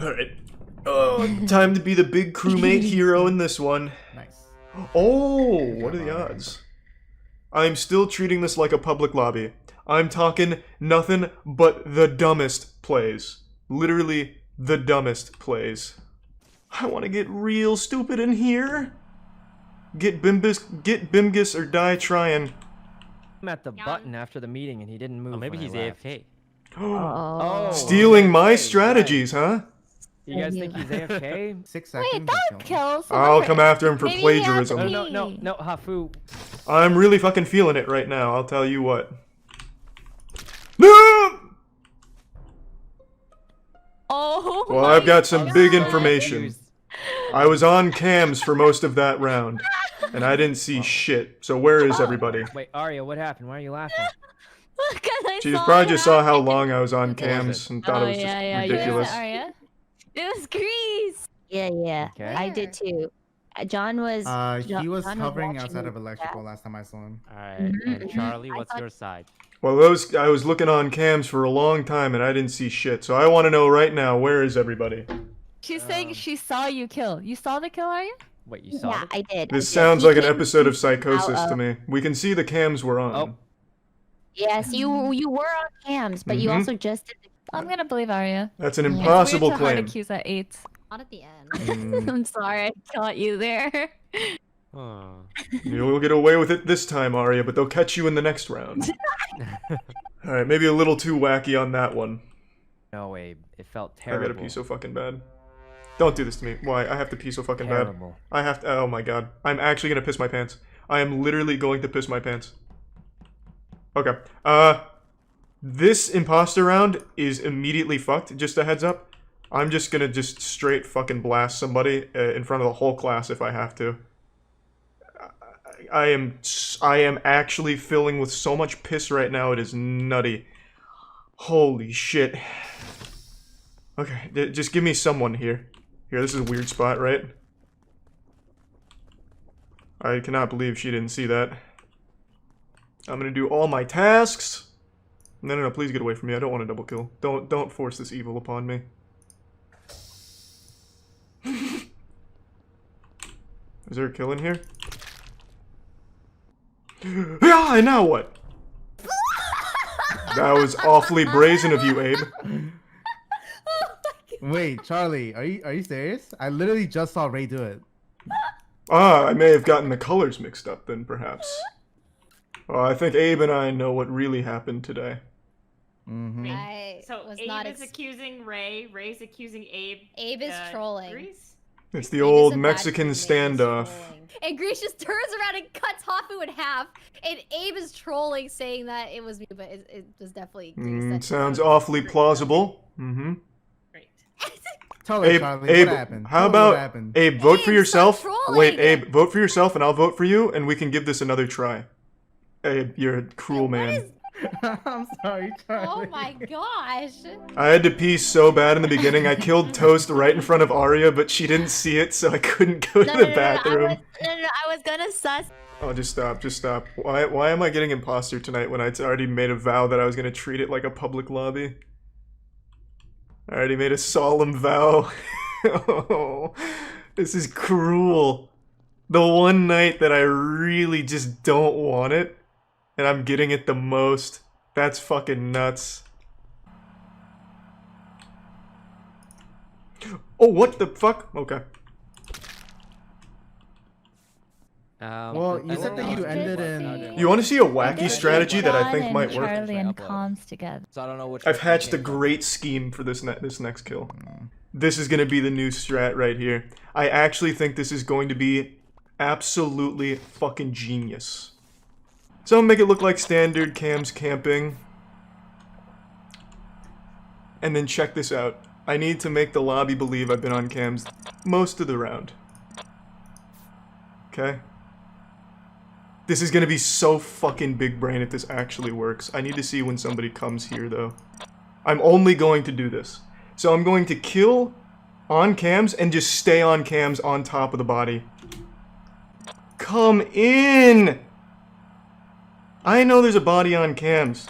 Alright. Oh, time to be the big crewmate hero in this one. Nice. Oh, what are the odds? I'm still treating this like a public lobby. I'm talking nothing but the dumbest plays. Literally the dumbest plays. I want to get real stupid in here. Get Bimgus or die trying. I'm at the button after the meeting and he didn't move. Oh, maybe he's AFK. Oh, Stealing my strategies, huh? You guys think he's AFK? 6 seconds. Wait, that kills. I'll come after him for Maybe he plagiarism. has No, Hafu. I'm really fucking feeling it right now, I'll tell you what. No! Oh. Well, I've got some big information. I was on cams for most of that round, and I didn't see shit. So where is everybody? Wait, Arya, what happened? Why are you laughing? She probably just saw how long I was on cams and thought it was just ridiculous. It was Grease. Yeah. Okay. I did too. John was. He was John hovering watching outside of that. electrical last time I saw him. Alright, and Charlie, what's your side? Well, I was looking on cams for a long time and I didn't see shit. So I want to know right now, where is everybody? She's saying she saw you kill. You saw the kill, are you? Wait, you saw Yeah, it? I did. This I did. sounds He like an came episode of Psychosis out to of- me. We can see the cams were on. Oh. Yes, you were on cams, but you Mhm. also just did. I'm gonna believe Arya. That's an Yeah. impossible It's weird to hard claim. accuse at 8. Not at the end. Mm. I'm sorry, I caught you there. Huh. You'll get away with it this time, Arya, but they'll catch you in the next round. Alright, maybe a little too wacky on that one. No, Abe. It felt I terrible. gotta pee so fucking bad. Don't do this to me. Why? I have to pee so fucking bad. Terrible. I have to. Oh my god. I'm actually gonna piss my pants. I am literally going to piss my pants. Okay. This imposter round is immediately fucked. Just a heads up. I'm just gonna just straight fucking blast somebody in front of the whole class if I have to. I am actually filling with so much piss right now. It is nutty. Holy shit. Okay, just give me someone here. Here, this is a weird spot, right? I cannot believe she didn't see that. I'm gonna do all my tasks. No, please get away from me. I don't want a double kill. Don't force this evil upon me. Is there a kill in here? Yeah, and now what? That was awfully brazen of you, Abe. Wait, Charlie, are you serious? I literally just saw Ray do it. Ah, I may have gotten the colors mixed up then, perhaps. Well, I think Abe and I know what really happened today. Mm-hmm. So Abe is accusing Ray, Ray's accusing Abe. Abe is trolling. Grease? It's the Abe old is a bad Mexican crewmate, he's standoff. trolling. And Grease just turns around and cuts Hafu in half. And Abe is trolling, saying that it was me, but it was definitely Grease. That Sounds just- awfully plausible. Mm-hmm. Great. Tell her, Abe, Charlie, Abe, what happened? how Tell her what about happened. Abe? Vote for Abe, yourself. stop trolling. Wait, Abe, vote for yourself, and I'll vote for you, and we can give this another try. Abe, you're a cruel man. I'm sorry, Charlie. Oh my gosh. I had to pee so bad in the beginning. I killed Toast right in front of Arya, but she didn't see it, so I couldn't go to the bathroom. I was gonna sus. Oh, just stop. Why am I getting imposter tonight when I'd already made a vow that I was gonna treat it like a public lobby? I already made a solemn vow. Oh, this is cruel. The one night that I really just don't want it, and I'm getting it the most. That's fucking nuts. Oh, what the fuck? Okay. Well, you said that you ended in... You want to see a wacky strategy that I think might work? Charlie and comms together. So I don't know which. I've hatched a great scheme for this next kill. This is gonna be the new strat right here. I actually think this is going to be absolutely fucking genius. So I'm gonna make it look like standard cams camping. And then check this out. I need to make the lobby believe I've been on cams most of the round. Okay? This is gonna be so fucking big brain if this actually works. I need to see when somebody comes here though. I'm only going to do this. So I'm going to kill on cams and just stay on cams on top of the body. Come in! I know there's a body on cams.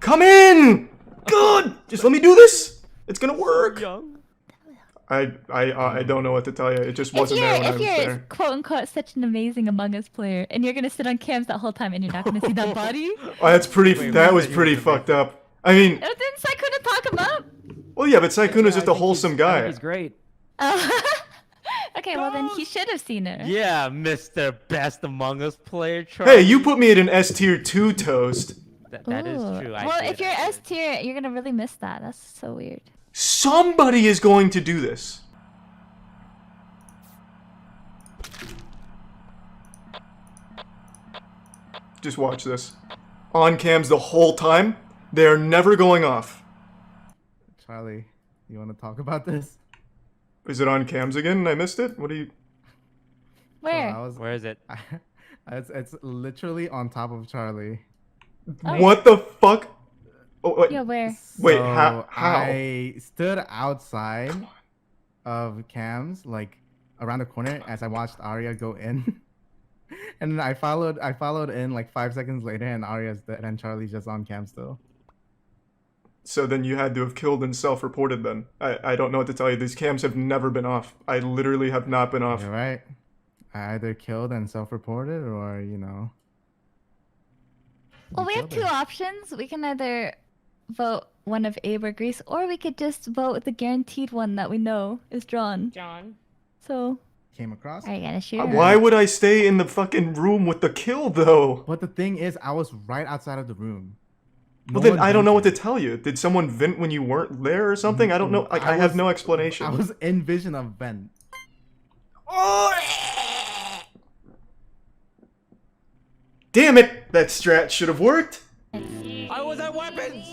Come in! Good! Just let me do this! It's gonna work! I don't know what to tell you. It just wasn't there when I was you're there. quote unquote such an amazing Among Us player, and you're gonna sit on cams that whole time, and you're not gonna see that body, Oh, that's pretty. Wait, that what was is it? pretty fucked up. I mean, didn't Saikuna talk him up? well, yeah, but Saikuna's Yeah, just I a think wholesome I think guy. he's great. Okay, well then he should have seen her. Yeah, Mr. Best Among Us player. Charlie. Hey, you put me at an S tier 2 toast. That is Ooh. true. I Well, did, if you're I did. S tier, you're gonna really miss that. That's so weird. Somebody is going to do this. Just watch this. On cams the whole time. They're never going off. Charlie, you want to talk about this? Is it on cams again? I missed it? What are you... Where? Where is it? It's literally on top of Charlie. Oh. What the fuck? Oh, wait. Yeah, where? Wait, So how? I stood outside of cams, like around the corner, as I watched Arya go in, and then I followed in like 5 seconds later, and Arya's dead, and Charlie's just on cam still. So then you had to have killed and self-reported then. I don't know what to tell you. These cams have never been off. I literally have not been off. You're right. I either killed and self-reported, or Well, we have killed two her. options. We can either vote one of Abe or Grease, or we could just vote the guaranteed one that we know is drawn. John. So, Came across. are you gonna shoot her? Why would I stay in the fucking room with the kill though? But the thing is, I was right outside of the room. Well, No then one I don't know what to vented. tell you. Did someone vent when you weren't there or something? I don't know. Like, I have was- no explanation. I was in vision of vent. Damn it! That strat should have worked. I was at weapons.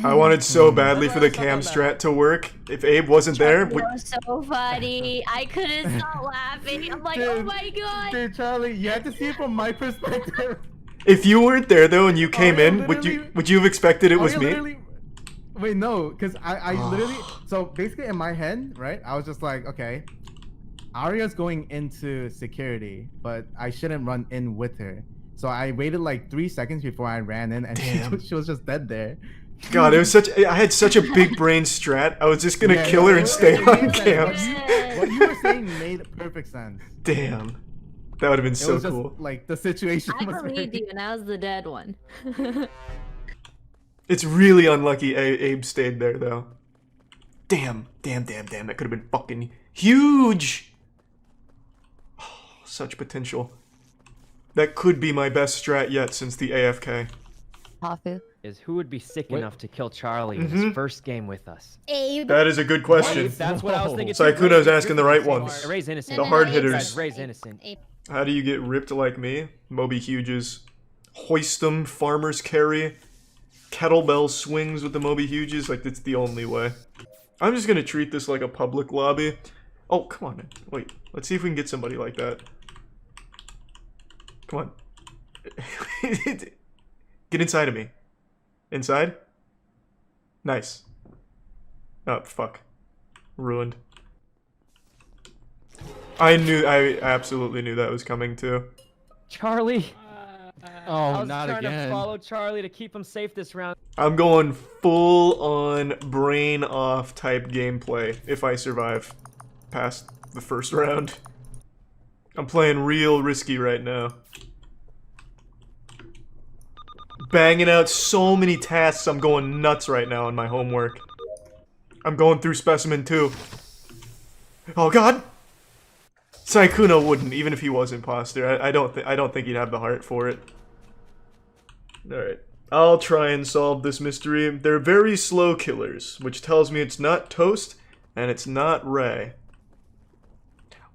I wanted so badly for the cam strat to work. If Abe wasn't there, That was so funny. I couldn't stop laughing. I'm like, oh Dude, my god. Dude, Charlie, you had to see it from my perspective. if you weren't there though and you came Arya in, would literally- you have expected it was Arya me? literally- Wait, no, because I literally. So basically, in my head, right, I was just like, okay, Arya's going into security, but I shouldn't run in with her. So I waited like 3 seconds before I ran in, and she was just dead there. God, it was such. I had such a big brain strat. I was just gonna Yeah, kill no, her and it stay made on sense. cams. What you were saying made perfect sense. Damn, that would have been It so was just cool. like the situation I was believed very... you, and I was the dead one. It's really unlucky Abe stayed there though. Damn, that could have been fucking huge. Oh, such potential. That could be my best strat yet since the AFK. Hafu. Is who would be sick Wait. enough to kill Charlie in Mhm. his first game with us? Abe. That is a good question. That's what I was thinking. So too. Saikuna's Ray's asking the right innocent. ones. Ray's innocent. The hard Abe. hitters. Guys, Ray's innocent. Abe. How do you get ripped like me? Moby Huges. Hoist 'em, farmer's carry, kettlebell swings with the Moby Huges. Like, that's the only way. I'm just gonna treat this like a public lobby. Oh, come on, man. Wait, let's see if we can get somebody like that. Come on. Get inside of me. Inside? Nice. Oh, fuck. Ruined. I absolutely knew that was coming too. Charlie. I Oh, was not trying to again. follow Charlie to keep him safe this round. I'm going full on brain off type gameplay if I survive past the first round. I'm playing real risky right now. Banging out so many tasks, I'm going nuts right now on my homework. I'm going through Specimen 2. Oh god! Saikuna wouldn't, even if he was imposter. I don't think he'd have the heart for it. Alright. I'll try and solve this mystery. They're very slow killers, which tells me it's not Toast, and it's not Ray.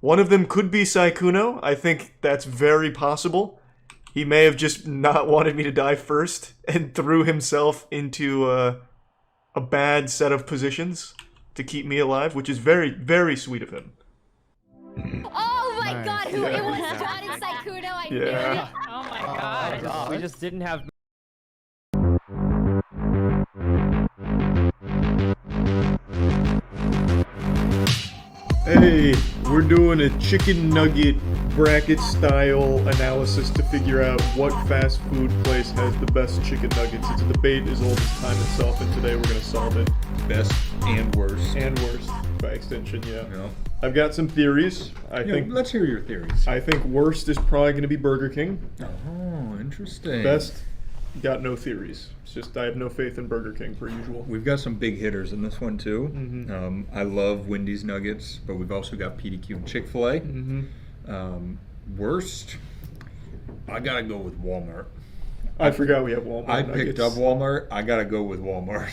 One of them could be Saikuno. I think that's very possible. He may have just not wanted me to die first, and threw himself into a bad set of positions to keep me alive, which is very, very sweet of him. Oh my Nice. god, who Yeah. it was John and Saikuno, I knew Yeah. it. Oh my god. We just didn't have. Hey, we're doing a chicken nugget bracket style analysis to figure out what fast food place has the best chicken nuggets. It's a debate as old as time itself, and today we're gonna solve it. Best and worst. And worst. by extension. Yeah. You know? I've got some theories. I think. Let's hear your theories. I think worst is probably going to be Burger King. Oh, interesting. Best, got no theories. It's just I have no faith in Burger King per usual. We've got some big hitters in this one too. Mm-hmm. I love Wendy's nuggets, but we've also got PDQ and Chick-fil-A. Mm-hmm. Worst, I gotta go with Walmart. I forgot we have Walmart. I nuggets. picked up Walmart. I gotta go with Walmart.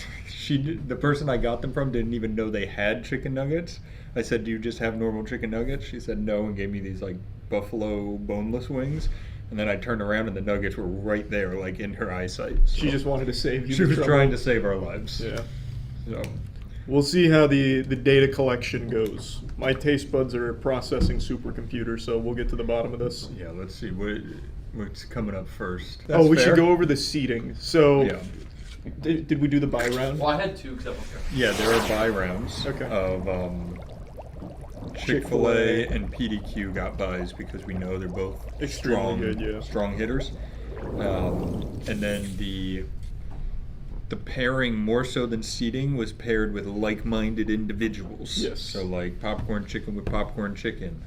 The person I got them from didn't even know they had chicken nuggets. I said, "Do you just have normal chicken nuggets?" She said no, and gave me these like buffalo boneless wings. And then I turned around and the nuggets were right there, like in her eyesight. So She just wanted to save you. she the was trouble. trying to save our lives. Yeah. So We'll see how the data collection goes. My taste buds are a processing supercomputer, so we'll get to the bottom of this. yeah, let's see what's coming up first. Oh, we That's should fair. go over the seating. So, Yeah. did we do the buy round? Well, I had two because Yeah, there are buy rounds Okay. of Chick-fil-A and PDQ got buys because we know they're both Extremely strong, good, yeah. strong hitters. And then the pairing more so than seating was paired with like-minded individuals. Yes. So like popcorn chicken with popcorn chicken.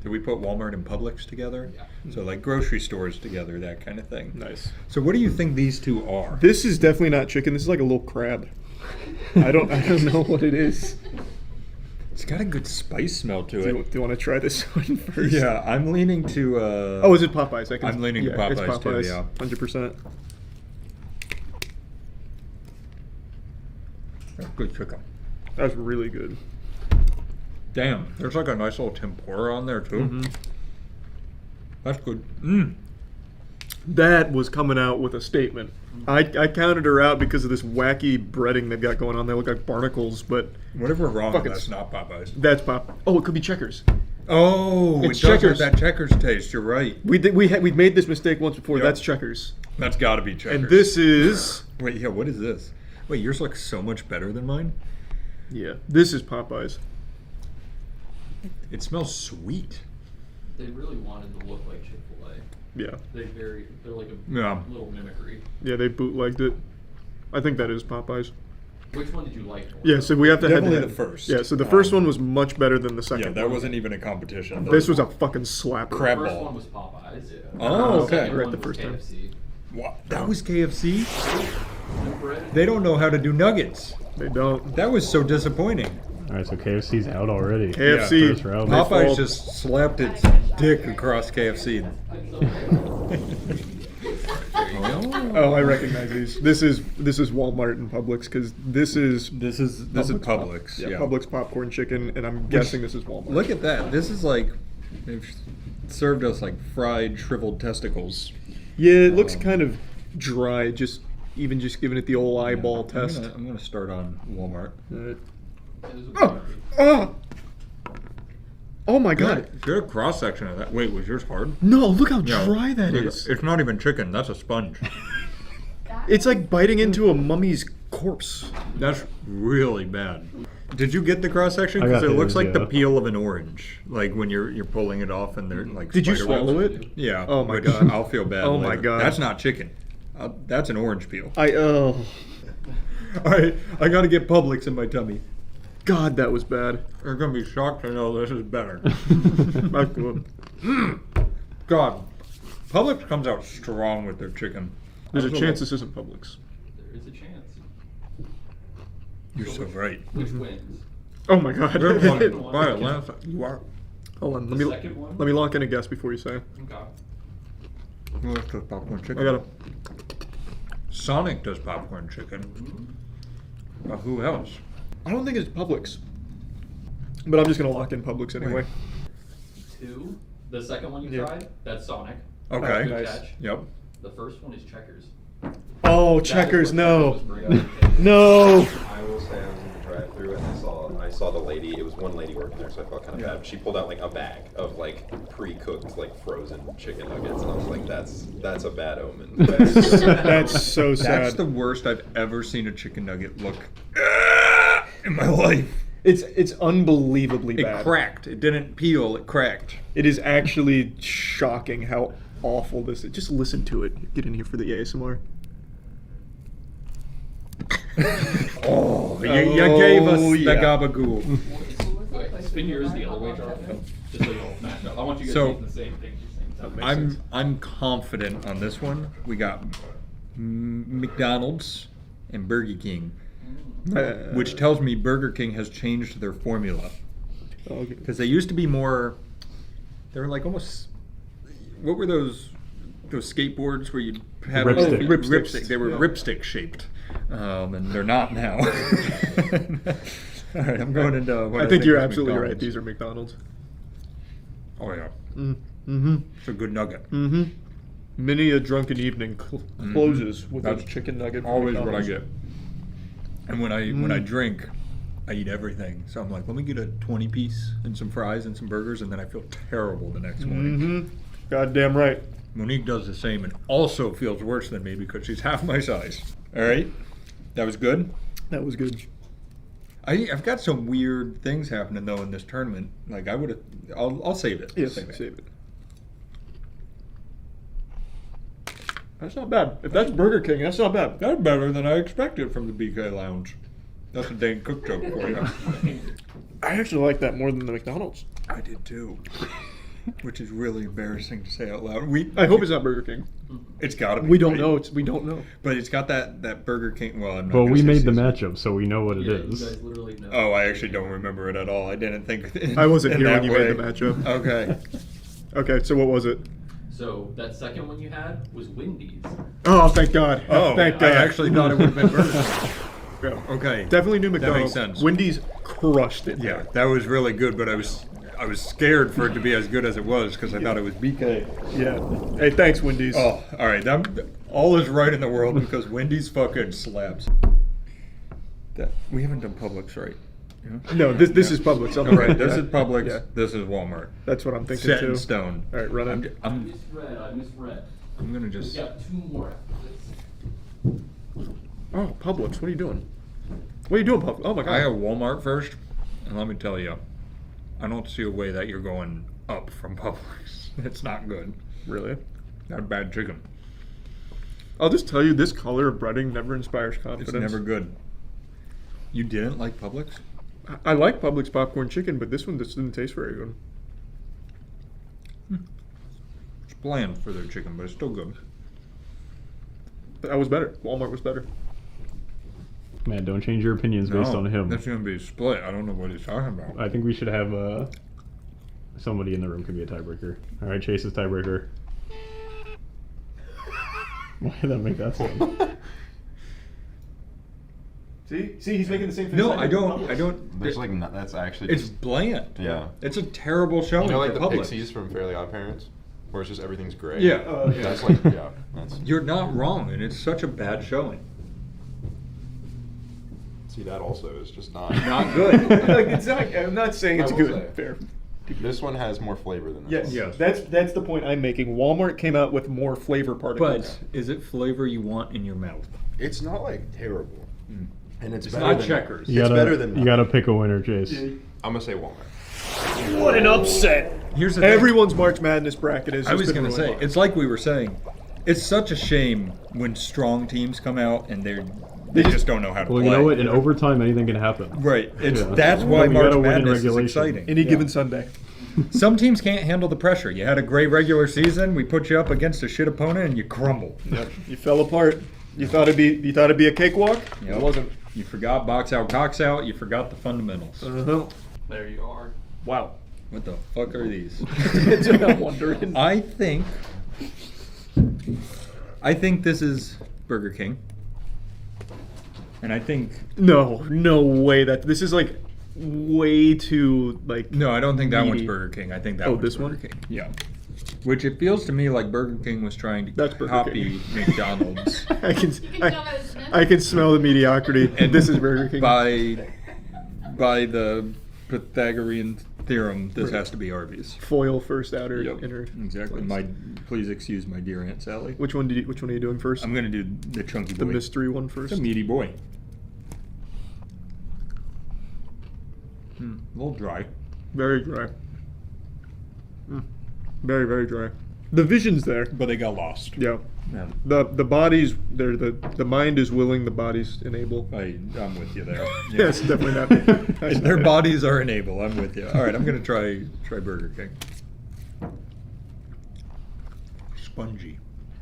Did we put Walmart and Publix together? Yeah. So like grocery stores together, that kind of thing. Nice. So what do you think these two are? This is definitely not chicken. This is like a little crab. I don't know what it is. It's got a good spice smell to Do it. you want to try this one first? Yeah, I'm leaning to. Oh, is it Popeyes? I'm leaning to it's Popeyes, too, yeah. 100%. That's good chicken. That's really good. Damn, there's like a nice little tempura on there too. Mm-hmm. That's good. That was coming out with a statement. I counted her out because of this wacky breading they've got going on. They look like barnacles, but Whatever wrong, Fuck it. that's not Popeyes. that's Pop. Oh, it could be Checkers. Oh, It's it does Checkers. have that Checkers taste. You're right. We made this mistake once before. Yep. That's Checkers. That's got to be Checkers. And this is Wait, yeah. What is this? Wait, yours looks so much better than mine. this is Popeyes. It smells sweet. They really wanted to look like Chick-fil-A. Yeah, They're like a Yeah. little mimicry. yeah, they bootlegged it. I think that is Popeyes. Which one did you like more? Yeah, so we have to Definitely head to the head. first. Yeah, so the first one was much better than the second. Yeah, that one. wasn't even a competition. This was a fucking slapper. Crap The first ball. one was Popeyes. Yeah. Oh, The okay. second Right one the was first time. KFC. What? That was KFC. The bread. They don't know how to do nuggets. They don't. That was so disappointing. All right, so KFC's out already. KFC. First round. They Popeyes fall- just slapped its dick across KFC. Oh, I recognize these. This is Walmart and Publix because this is This is Publix. yeah, Yeah. Publix popcorn chicken, and I'm guessing this is Walmart. Look at that. This is like they've served us like fried shriveled testicles. Yeah, it looks kind of dry. Just giving it the old eyeball test. I'm gonna start on Walmart. Alright. There's a Oh, oh, oh my god! Good cross section of that. Wait, was yours hard? No, look how Yeah. dry that Look, is. It's not even chicken. That's a sponge. It's like biting into a mummy's corpse. That's really bad. Did you get the cross section? I Because got it looks those, like the yeah. peel of an orange, like when you're pulling it off and they're like. Did you spider webs. swallow it? Yeah. Oh my which God. I'll feel bad. Oh my later. God. That's not chicken. That's an orange peel. Oh, All right, I got to get Publix in my tummy. God, that was bad. They're gonna be shocked to know this is better. Not good. God, Publix comes out strong with their chicken. There's a That's chance this isn't Publix. There is a chance. You're so right. Which wins? Oh my God. You're fucking violent. You are. Hold on, The second one? let me lock in a guess before you say. Okay. Well, that's just popcorn chicken. I gotta. Sonic does popcorn chicken. Who else? I don't think it's Publix, but I'm just gonna lock in Publix anyway. Two. The second one you Yeah. tried, that's Sonic. Okay. Good Nice. catch. Yep. The first one is Checkers. Oh, That is Checkers, what no, Checkers was bringing. no. I will say I was in the drive-through and I saw the lady. It was one lady working there, so I felt kind of bad. She pulled out like a bag of like pre-cooked, like frozen chicken nuggets, and I was like, "That's a bad omen." That's so sad. That's the worst I've ever seen a chicken nugget look in my life. It's unbelievably It bad. cracked. It didn't peel. It cracked. It is actually shocking how awful this is. Just listen to it. Get in here for the ASMR. Oh, you gave us the yeah. gabagool. Wait, spin yours the other way, Charlie. Just so you'll match up. I want you guys So, making the same thing at the same time. I'm confident on this one. We got McDonald's and Burger King, which tells me Burger King has changed their formula. Okay. Because they used to be more. They were like almost. What were those skateboards where you had Ripstick. ripstick? They were Yeah. ripstick shaped, and they're not now. All right, I'm going into. What I think you're is absolutely right. McDonald's. These are McDonald's. Oh yeah, Mm-hmm. it's a good nugget. Mm-hmm. Many a drunken evening closes with a That's chicken nugget. from Always what I McDonald's. get. And when I drink, I eat everything. So I'm like, let me get a 20-piece and some fries and some burgers, and then I feel terrible the next morning. Mm-hmm. Goddamn right. Monique does the same and also feels worse than me because she's half my size. All right, that was good. That was good. I've got some weird things happening though in this tournament. Like I would have, I'll save it. Yes, Save it. save it. That's not bad. If that's Burger King, that's not bad. That's better than I expected from the BK Lounge. That's a Dane Cook joke for you. I actually like that more than the McDonald's. I did too. Which is really embarrassing to say out loud. I hope it's not Burger King. It's got to be. We don't right? know. We don't know. But it's got that Burger King. Well, I'm not. Well, gonna we say made the season. matchup, so we know what it Yeah, you is. guys literally know. Oh, I actually don't remember it at all. I didn't think. I wasn't in here when that you way. made the matchup. Okay. Okay, so what was it? So that second one you had was Wendy's. Oh, thank God. Oh, thank God. I actually thought it would have been Burger King. Yeah. Okay. Definitely new That McDonald's. makes sense. Wendy's crushed it. Yeah, that was really good, but I was scared for it to be as good as it was because I thought it was BK. Yeah. Hey, thanks, Wendy's. Oh, all right. All is right in the world because Wendy's fucking slaps. We haven't done Publix, right? Yeah? No, this is Publix. I'm All right, right. this Yeah. is Publix. Yeah. This is Walmart. That's what I'm thinking Set too. in stone. All right, run it. I misread. I'm gonna We just. got two more after this. Oh, Publix. What are you doing? What are you doing, Publix? Oh my God. I have Walmart first, and let me tell you, I don't see a way that you're going up from Publix. It's not good. Really? Not bad chicken. I'll just tell you, this color of breading never inspires confidence. It's never good. You didn't like Publix? I like Publix popcorn chicken, but this one just didn't taste very good. It's bland for their chicken, but it's still good. That was better. Walmart was better. Man, don't change your opinions based on him. That's gonna be a split. I don't know what he's talking about. I think we should have somebody in the room can be a tiebreaker. All right, Chase is tiebreaker. Why did that make that sound? See, he's making the same face. No, I don't. There's like that's actually It's just, bland. yeah. It's a terrible showing You know, like for the Publix. Pixies from Fairly Odd Parents, where it's just everything's gray. Yeah. yeah. That's like yeah. That's You're not wrong, and it's such a bad showing. see that also is just not Not good. Like, it's not, I'm not saying it's I will good. say. Fair. This one has more flavor than this. Yes, one. Yes. That's the point I'm making. Walmart came out with more flavor particles. But is it flavor you want in your mouth? It's not like terrible, and it's It's better not than Checkers. You It's gotta, better than you nothing. gotta pick a winner, Chase. I'm gonna say Walmart. What an upset! Here's the thing. Everyone's March Madness bracket is. I was gonna say, it's like we were saying, it's such a shame when strong teams come out and they just don't know how to Well, play. you know what? In overtime, anything can happen. Right. It's Yeah. that's why But you March gotta win in Madness is regulation. exciting. any given Sunday. Some teams can't handle the pressure. You had a great regular season. We put you up against a shit opponent, and you crumble. Yep. You fell apart. You thought it'd be a cakewalk. Yep. It wasn't. You forgot box out, cox out. You forgot the fundamentals. Uh-huh. There you are. Wow. What the fuck are these? That's what I'm wondering. I think this is Burger King. And I think No way. That this is like way too like. no, I don't think that one's Meaty. Burger King. I think that Oh, one's this Burger one? King. Yeah. Which it feels to me like Burger King was trying to That's Burger copy McDonald's I can tell that was Smith. I can smell the mediocrity. And this is Burger King. by the Pythagorean theorem. This has to be Arby's. Foil first outer Yep, inner. exactly. Please excuse my dear Aunt Sally. Which one are you doing first? I'm gonna do the chunky The boy. mystery one first. It's a meaty boy. A little dry. Very dry. Very, very dry. The vision's there. but they got lost. Yeah. Yeah. The bodies, they're the mind is willing, the bodies enable. I'm with you there. Yes, definitely not. That's Their not- bodies are enable. I'm with you. All right, I'm gonna try Burger King. Spongy.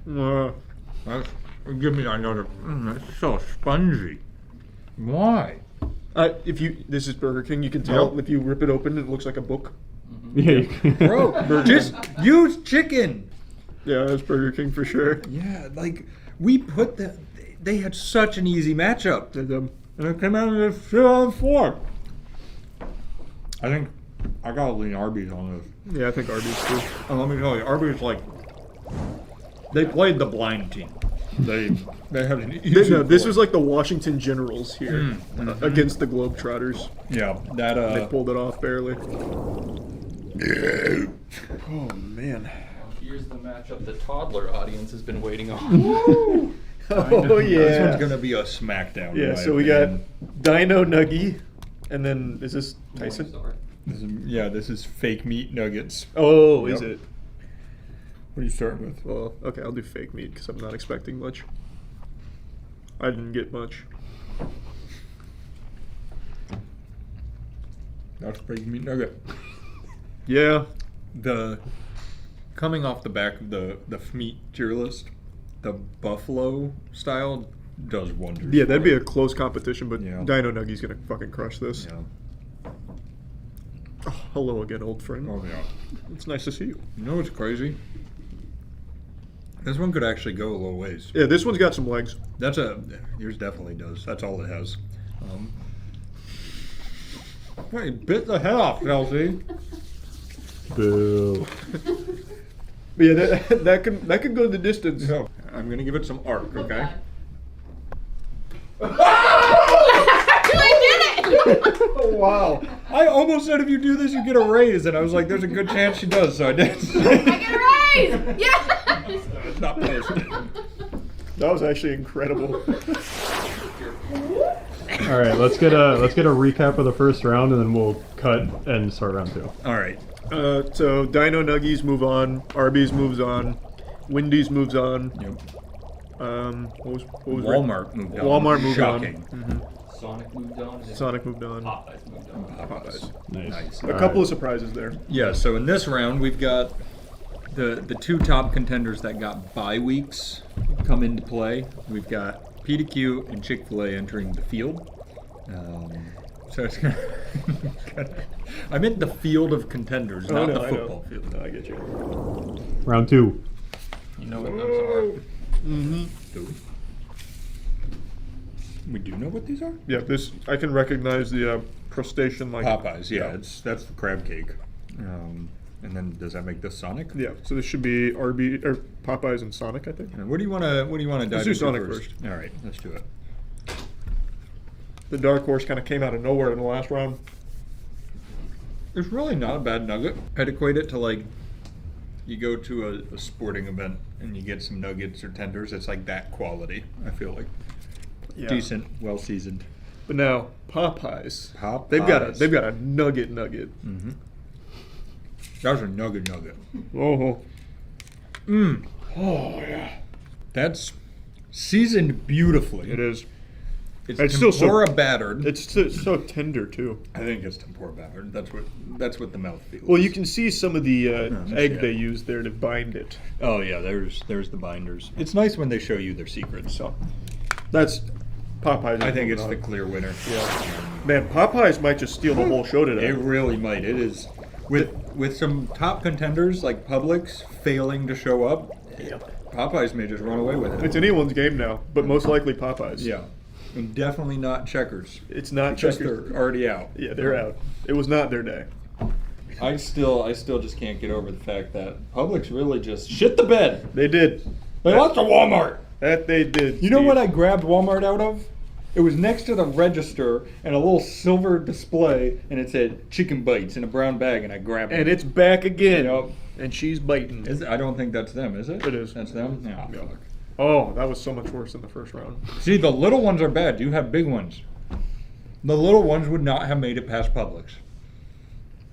Give me another. That's so spongy. Why? This is Burger King. You can tell Yep. if you rip it open, it looks like a book. Yeah. You can. Bro, just use chicken. Yeah, that's Burger King for sure. Yeah, like we put that. They had such an easy matchup, and it came out and it shit on the floor. I think I gotta lean Arby's on this. Yeah, I think Arby's too. And let me tell you, Arby's like they played the blind team. They had an easy. No, this play. was like the Washington Generals here against the Globetrotters. Yeah, that They pulled it off barely. Oh man. Here's the matchup the toddler audience has been waiting on. Oh yeah. This one's gonna be a smackdown. in Yeah, my so we got opinion. Dino Nuggy, and then is this Tyson? This is fake meat nuggets. Oh, is Yep. it? What are you starting with? Well, okay, I'll do fake meat because I'm not expecting much. I didn't get much. That's fake meat nugget. Yeah. Coming off the back of the meat tier list, the buffalo style does wonders. Yeah, that'd for be it. a close competition, but Yeah. Dino Nuggy's gonna fucking crush this. Yeah. Oh, hello again, old friend. Oh yeah. It's nice to see you. You know what's crazy? This one could actually go a little ways. Yeah, this one's got some legs. Yours definitely does. That's all it has. Hey, bit the head off, Chelsea. Boo. But yeah, that can go the distance. No, I'm gonna give it some arc, okay? Oh wow. I almost said if you do this, you get a raise, and I was like, there's a good chance she does, so I did. I get a raise! Yes! It's not posted. That was actually incredible. All right, let's get a recap of the first round, and then we'll cut and start round 2. All right. So Dino Nuggies move on, Arby's moves on, Wendy's moves on. Yep. What was Walmart moved on. Walmart moved Shocking. on. Sonic moved on. and Sonic moved on. Popeyes moved on. Popeyes. Nice. A couple of surprises there. Yeah, so in this round, we've got the two top contenders that got bye weeks come into play. We've got PDQ and Chick-fil-A entering the field. So it's gonna I meant the field of contenders, not the football field. No, I get you. Round 2. You know what those are. Mm-hmm. Do we do know what these are? Yeah, I can recognize the crustacean like Popeyes, yeah, that's the crab cake. And then does that make this Sonic? Yeah, so this should be Popeyes and Sonic, I think. And what do you want to dive Let's do into Sonic first? All right, let's do it. The dark horse kind of came out of nowhere in the last round. It's really not a bad nugget. I'd equate it to like you go to a sporting event and you get some nuggets or tenders. It's like that quality, I feel like. Yeah. Decent, well seasoned. But now Popeyes, Popeyes. they've got a nugget. Mm-hmm. That was a nugget. Oh. Oh yeah. That's seasoned beautifully. It is. It's tempura battered. It's so tender too. I think it's tempura battered. That's what the mouth feels. Well, you can see some of the egg yeah. they use there to bind it. Oh yeah, there's the binders. It's nice when they show you their secrets. So that's Popeyes. I think it's the clear winner. Yeah. Man, Popeyes might just steal the whole show today. It really might. It is with some top contenders like Publix failing to show up. Yep. Popeyes may just run away with it. It's anyone's game now, but most likely Popeyes. Yeah. And definitely not Checkers. It's not Because Checkers. they're already out. Yeah, they're out. It was not their day. I still just can't get over the fact that Publix really just shit the bed. They did. They lost to Walmart. That they did. You know what I grabbed Walmart out of? It was next to the register and a little silver display, and it said chicken bites in a brown bag, and I grabbed it. And it's back again. Yep. And she's biting. I don't think that's them, is it? It is. That's them? Yeah. Yeah. Oh, that was so much worse than the first round. See, the little ones are bad. You have big ones. The little ones would not have made it past Publix.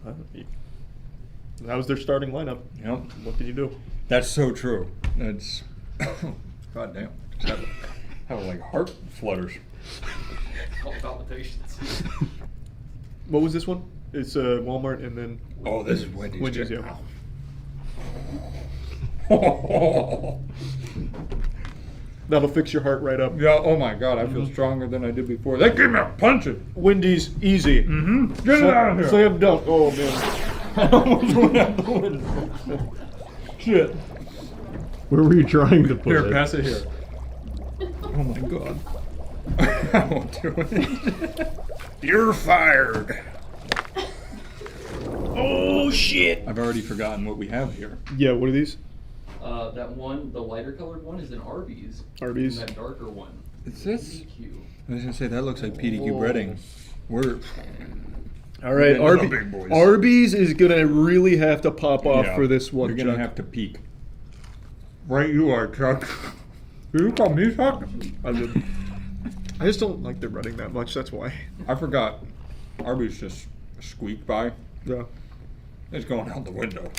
That was their starting lineup. Yep. What did you do? That's so true. That's God damn. Just have like heart flutters. All palpitations. What was this one? It's Walmart and then. Oh, this is Wendy's. Wendy's, chicken. yeah. That'll fix your heart right up. Yeah. Oh my God, I feel stronger than I did before. They give me a punching. Wendy's easy. Mm-hmm. Get it out of here. Slam dunk. Oh man. I almost went out the window. Shit. Where were you trying to put Here, it? pass it here. Oh my God. I won't do it. You're fired. Oh shit. I've already forgotten what we have here. Yeah. What are these? That one, the lighter colored one, is an Arby's. Arby's. And that darker one. Is this? PDQ. I was gonna say that looks like PDQ breading. We're All right. Those are big boys. Arby's is gonna really have to pop off Yeah, for this one. You're gonna Chuck. have to peek. Right, you are, Chuck. Did you call me Chuck? I did. I just don't like the running that much. That's why. I forgot. Arby's just squeaked by. Yeah. It's going out the window.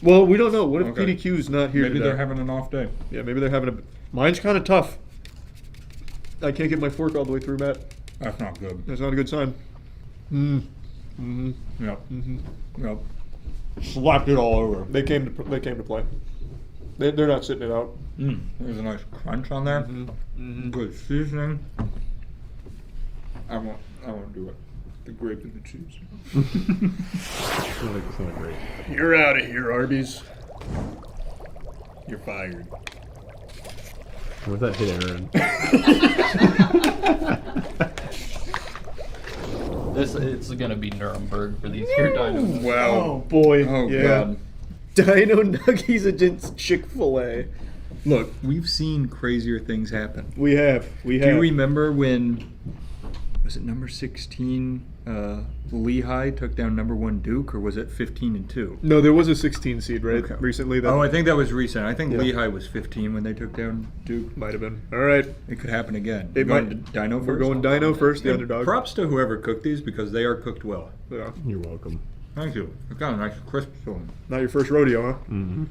Well, we don't know. What if Okay. PDQ's not here Maybe today? they're having an off day. Yeah, maybe they're having a. Mine's kind of tough. I can't get my fork all the way through, Matt. That's not good. That's not a good sign. Yep. Mm-hmm. Yep. Slapped it all over. They came to play. They're not sitting it out. There's a nice crunch on there. Good seasoning. I won't do it. The grape and the cheese. It's not great. You're out of here, Arby's. You're fired. What if that hit Aaron? It's gonna be Nuremberg for these here dinos. Wow. Oh boy. Oh yeah. God. Dino Nuggies against Chick-fil-A. Look, we've seen crazier things happen. We have. Do you remember when, was it number 16, Lehigh took down number 1 Duke, or was it 15-2? No, there was a 16 seed, right? Okay. Recently. That Oh, I think that was recent. I think Yeah. Lehigh was 15 when they took down Duke. might have been. All right. It could happen again. It We're might- going Dino first? We're going Dino first, the And underdog. Props to whoever cooked these because they are cooked well. Yeah. You're welcome. Thank you. It's got a nice crisp to them. Not your first rodeo, huh? Mm-hmm.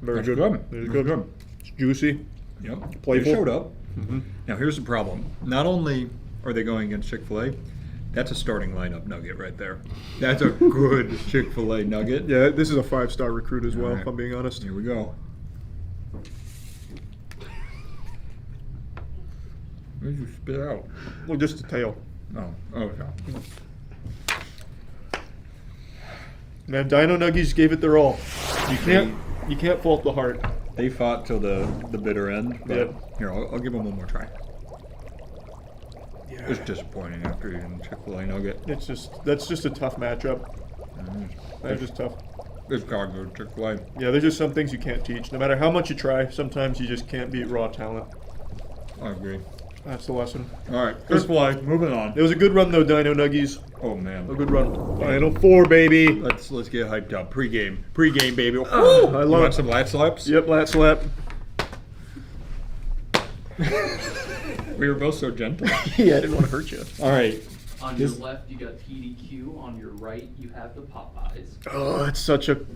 Very That's good. good. Very That's good. good. It's juicy. Yep. Playful. They showed up. Mm-hmm. Now here's the problem. Not only are they going against Chick-fil-A, that's a starting lineup nugget right there. That's a good Chick-fil-A nugget. Yeah, this is a 5-star recruit as well, All right. if I'm being honest. Here we go. What did you spit out? Well, just the tail. Oh, okay. Man, Dino Nuggies gave it their all. You can't fault the heart. They fought till the bitter end. But Yep. Here, I'll give them one more try. Yeah. It's disappointing after eating Chick-fil-A nugget. That's just a tough matchup. That's just tough. It's gotta go to Chick-fil-A. Yeah, there's just some things you can't teach. No matter how much you try, sometimes you just can't beat raw talent. I agree. That's the lesson. All right, Chick-fil-A, moving on. It was a good run though, Dino Nuggies. Oh man, A good run. Final 4, baby. let's get hyped up. Pre-game, baby. Woo! I You love want it. some lat slaps? Yep, lat slap. We were both so gentle. Yeah, I didn't want to hurt you. All right. On This- your left, you got PDQ. On your right, you have the Popeyes. Oh,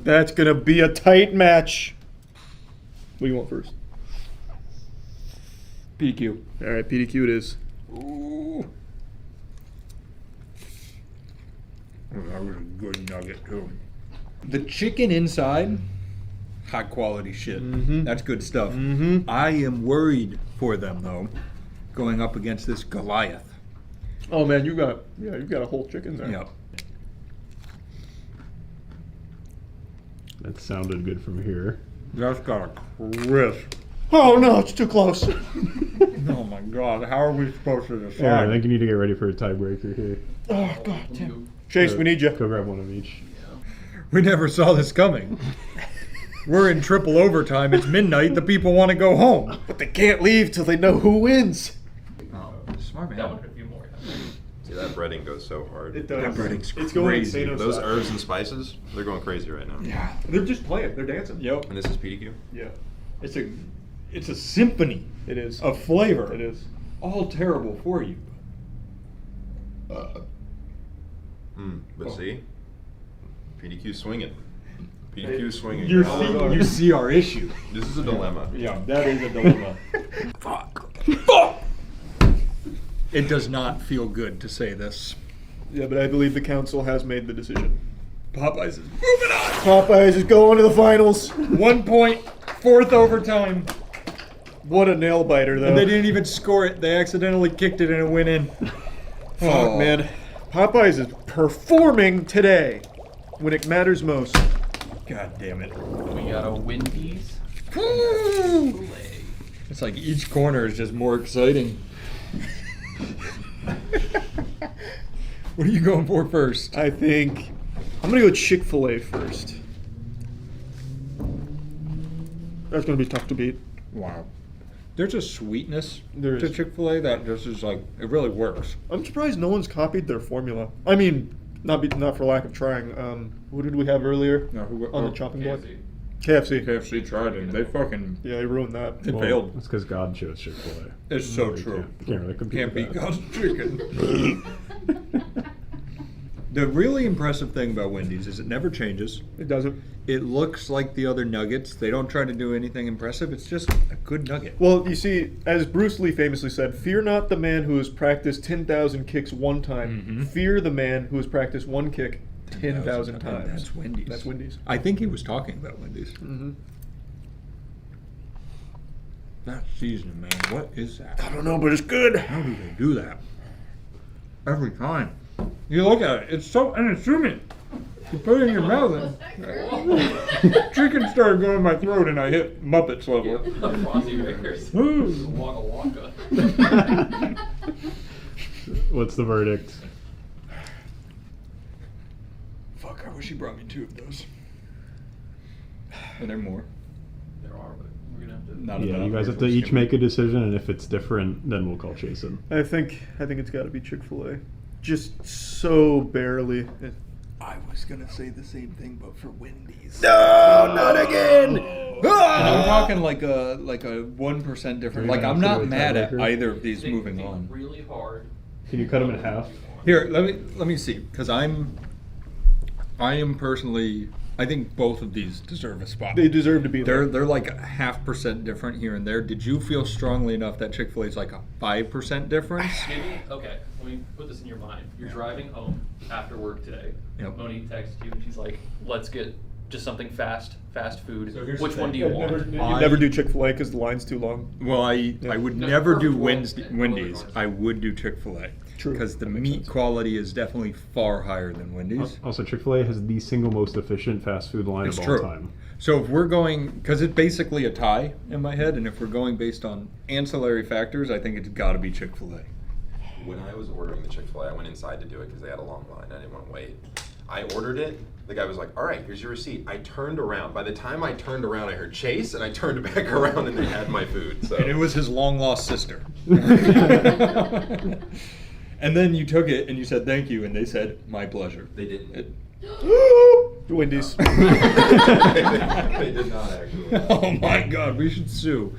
that's gonna be a tight match. What do you want first? PQ. All right, PDQ it is. Ooh. Oh, that was a good nugget too. The chicken inside, high quality shit. Mhm. That's good stuff. Mm-hmm. I am worried for them though, going up against this Goliath. Oh man, you've got a whole chicken there. Yep. That sounded good from here. That's got a crisp. Oh no, it's too close. Oh my god, how are we supposed to decide? Yeah, I think you need to get ready for a tiebreaker here. Oh god damn. Chase, we need you. Go grab one of each. We never saw this coming. We're in triple overtime. It's midnight. The people want to go home. But they can't leave till they know who wins. Oh, smart That man. one could be more. See, that breading goes so hard. It does. That breading's It's going crazy. insane. Those herbs and spices, they're going crazy right now. Yeah. They're just playing. They're dancing. Yep. And this is PDQ? Yeah. It's a symphony It is. of flavor. It is. All terrible for you. But see? PDQ swinging. BQ swinging. You see our issue. This is a dilemma. Yeah, that is a dilemma. Fuck. It does not feel good to say this. Yeah, but I believe the council has made the decision. Popeyes is moving on. Popeyes is going to the finals. 1 point, fourth overtime. What a nail biter, though. And they didn't even score it. They accidentally kicked it and it went in. Fuck, man. Popeyes is performing today when it matters most. God damn it. We got a Wendy's. It's like each corner is just more exciting. What are you going for first? I think I'm gonna go Chick-fil-A first. That's gonna be tough to beat. Wow. There's a sweetness There to is. Chick-fil-A that just is like, it really works. I'm surprised no one's copied their formula. I mean, not for lack of trying. What did we have earlier on the chopping block? KFC. KFC tried it. They fucking, Yeah, they ruined that. it failed. It's because God chose Chick-fil-A. It's so true. Can't really compete Can't with beat that. God's chicken. The really impressive thing about Wendy's is it never changes. It doesn't. It looks like the other nuggets. They don't try to do anything impressive. It's just a good nugget. Well, you see, as Bruce Lee famously said, fear not the man who has practiced 10,000 kicks one time. Mhm. Fear the man who has practiced one kick 10,000 times. That's Wendy's. That's Wendy's. I think he was talking about Wendy's. Mm-hmm. That seasoning, man. What is that? I don't know, but it's good. How do they do that? Every time. You look at it, it's so unassuming. You put it in your mouth and chicken started going in my throat and I hit Muppets level. Fozzie Bears. Ooh. Waka Waka. What's the verdict? Fuck, I wish he brought me 2 of those. Are there more? There are, but we're gonna have to. Not Yeah, enough. you guys have to We're each skipping. make a decision, and if it's different, then we'll call Jason. I think it's got to be Chick-fil-A. Just so barely. I was gonna say the same thing, but for Wendy's. No, not again. And I'm talking like a 1% difference. You're Like gonna I'm have to not do a mad at tiebreaker? either of these moving Think on. really hard. Can you cut them in half? Here, let me see, because I am personally, I think both of these deserve a spot. They deserve to be there. They're like a 0.5% different here and there. Did you feel strongly enough that Chick-fil-A is like a 5% difference? Maybe, okay, let me put this in your mind. You're driving home after work today. Yep. Monique texts you and she's like, let's get just something fast food. So here's Which the one thing. do you You want? never do Chick-fil-A because the line's too long. Well, I would No, never do first Wendy's. I would do Chick-fil-A. True. Because the That makes meat sense. quality is definitely far higher than Wendy's. Also, Chick-fil-A has the single most efficient fast food line It's of true. all time. So if we're going, because it's basically a tie in my head, and if we're going based on ancillary factors, I think it's got to be Chick-fil-A. When I was ordering the Chick-fil-A, I went inside to do it because they had a long line. I didn't want to wait. I ordered it. The guy was like, all right, here's your receipt. I turned around. By the time I turned around, I heard Chase, and I turned back around, and they had my food. So. And it was his long-lost sister. And then you took it, and you said thank you, and they said, my pleasure. They didn't. Wendy's. They did not actually. Oh my God, we should sue.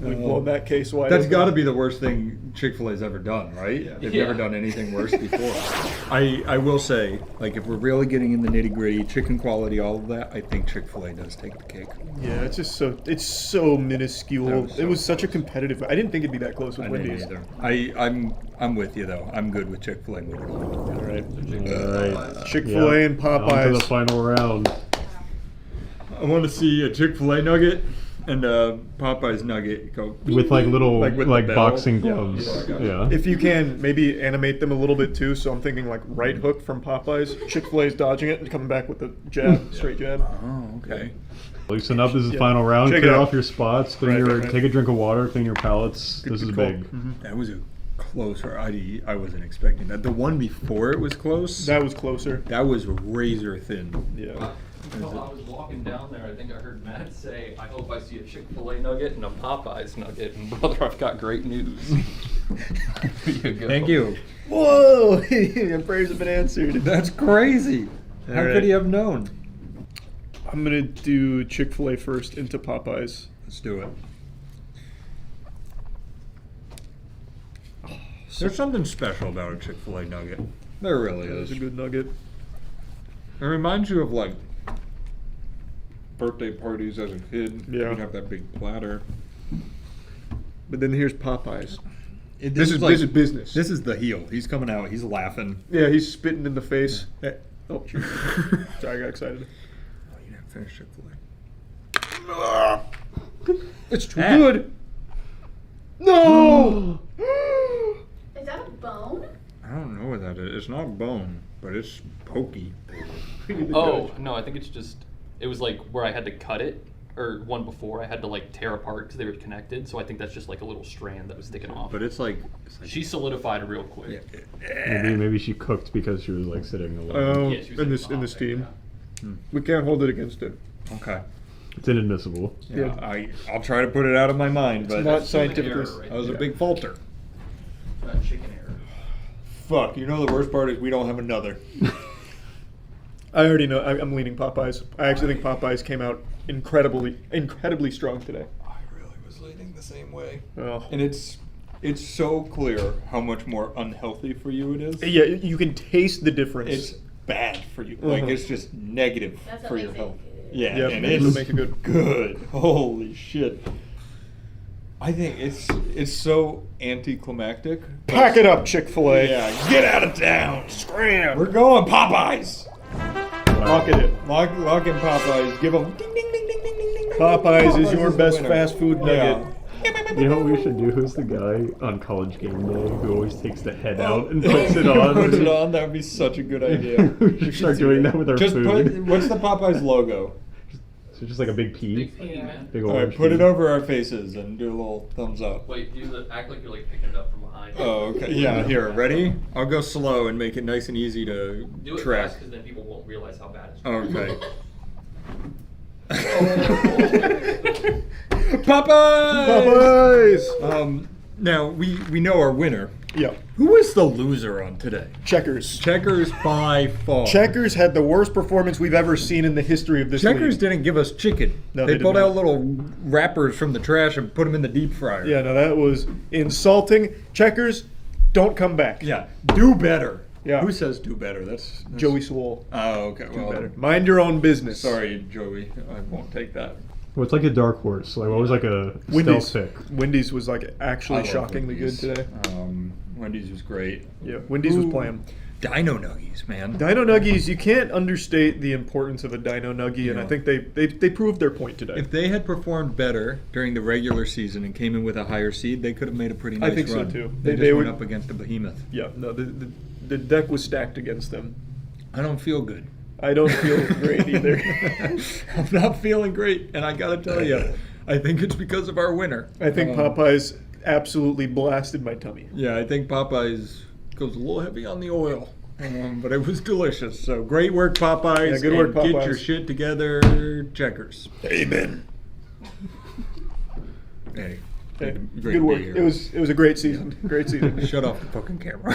We've blown that case wide That's open. got to be the worst thing Chick-fil-A's ever done, right? Yeah. They've Yeah. never done anything worse before. I will say, like, if we're really getting in the nitty-gritty, chicken quality, all of that, I think Chick-fil-A does take the cake. Yeah, it's just so minuscule. That was so it was such a close. competitive. I didn't think it'd be that close with I didn't Wendy's. either. I'm with you though. I'm good with Chick-fil-A moving on. All right. All right. Chick-fil-A and On to the Popeyes. final round. I want to see a Chick-fil-A nugget and a Popeyes nugget go With like little Like with the like bell? boxing Yeah. gloves. Yeah, I got Yeah. If you can, maybe animate them a little bit too. So I'm thinking like right hook from Popeyes. Chick-fil-A's dodging it and coming back with a jab, straight jab. Oh, okay. Loosen up. This is the Yeah. final round. Check it Clear out. off your spots. Clean Right, your. right, right. Take a drink of water. Clean your palates. This is Good call. big. That was a closer. I wasn't expecting that. The one before it was close. That was closer. That was razor thin. Yeah. While I was walking down there, I think I heard Matt say, I hope I see a Chick-fil-A nugget and a Popeyes nugget. And brother, I've got great news. Here you go. Thank you. Whoa! Your prayers have been answered. That's crazy. How All right. could he have known? I'm gonna do Chick-fil-A first into Popeyes. Let's do it. There's something special about a Chick-fil-A nugget. There really That was is. a good nugget. It reminds you of like birthday parties as a kid. Yeah. We'd have that big platter. But then here's Popeyes. This is this is business. This is the heel. He's coming out. He's laughing. Yeah, he's spitting in the face. Oh, cheers. Sorry, I got excited. Oh, you didn't finish Chick-fil-A. It's too good. No. Is that a bone? I don't know what that is. It's not bone, but it's pokey. Oh, no, I think it's just, it was like where I had to cut it, or one before I had to like tear apart because they were connected. So I think that's just like a little strand that was sticking off. But it's like she solidified it real quick. Maybe she cooked because she was like sitting alone. Oh, Yeah, she was in like this hot steam. there, We can't hold it against it. Okay. It's inadmissible. Yeah, I'll try to put it out of my mind, but not scientifically. That was a big falter. Chicken error. Fuck, you know the worst part is we don't have another. I already know. I'm leaning Popeyes. I actually think Popeyes came out incredibly strong today. I really was leaning the same way. Oh. And it's so clear how much more unhealthy for you it is. Yeah, you can taste the difference. It's bad for you. Like it's just negative That's what for your makes it health. good. Yeah, Yeah, and it'll it's make it good. Good. Holy shit. I think it's so anticlimactic. Pack it up, Chick-fil-A. Yeah, get out of town. Scram. We're going Popeyes. Lock it in. Lock in Popeyes. Give them ding ding ding ding ding ding ding. Popeyes is your the best winner. fast food nugget. You know what we should do? Who's the guy on College Game Day who always takes the head out and puts it on? Puts it on. That would be such a good idea. We should start doing that with our Just food. what's the Popeyes logo? So just like a big P. Big P, man. Big All right, orange put P. it over our faces and do a little thumbs up. Wait, act like you're like picking it up from behind. Oh, okay. Yeah, here, ready? I'll go slow and make it nice and easy to Do it track. fast because then people won't realize how bad it's Okay. Popeyes! Now, we know our winner. Yeah. Who is the loser on today? Checkers. Checkers by far. Checkers had the worst performance we've ever seen in the history of this Checkers league. didn't give us chicken. No, they they did pulled not. out little wrappers from the trash and put them in the deep fryer. Yeah, no, that was insulting. Checkers, don't come back. Yeah, do better. Yeah. Who says do better? That's Joey Swole. Oh, okay. Do Well, better. Mind your own business. sorry, Joey. I won't take that. Well, it's like a dark horse. Like what was like a Wendy's. stealth pick? Wendy's was like I actually love shockingly Wendy's. good today. Wendy's was great. Yeah, Wendy's was playing. Dino Nuggies, man. Dino Nuggies, you can't understate the importance of a Dino Nuggie, and I Yeah. think they proved their point today. If they had performed better during the regular season and came in with a higher seed, they could have made a pretty nice I think so, run. too. They They just went would- up against a behemoth. Yeah, no, the deck was stacked against them. I don't feel good. I don't feel great either. I'm not feeling great, and I gotta tell you, I think it's because of our winner. I think Popeyes absolutely blasted my tummy. Yeah, I think Popeyes goes a little heavy on the oil, but it was delicious. So great work, Popeyes. Yeah, good work, and Get Popeyes. your shit together, Checkers. Amen. Hey, Hey, great good day work. here. It was a great season. Great season. Shut off the fucking camera.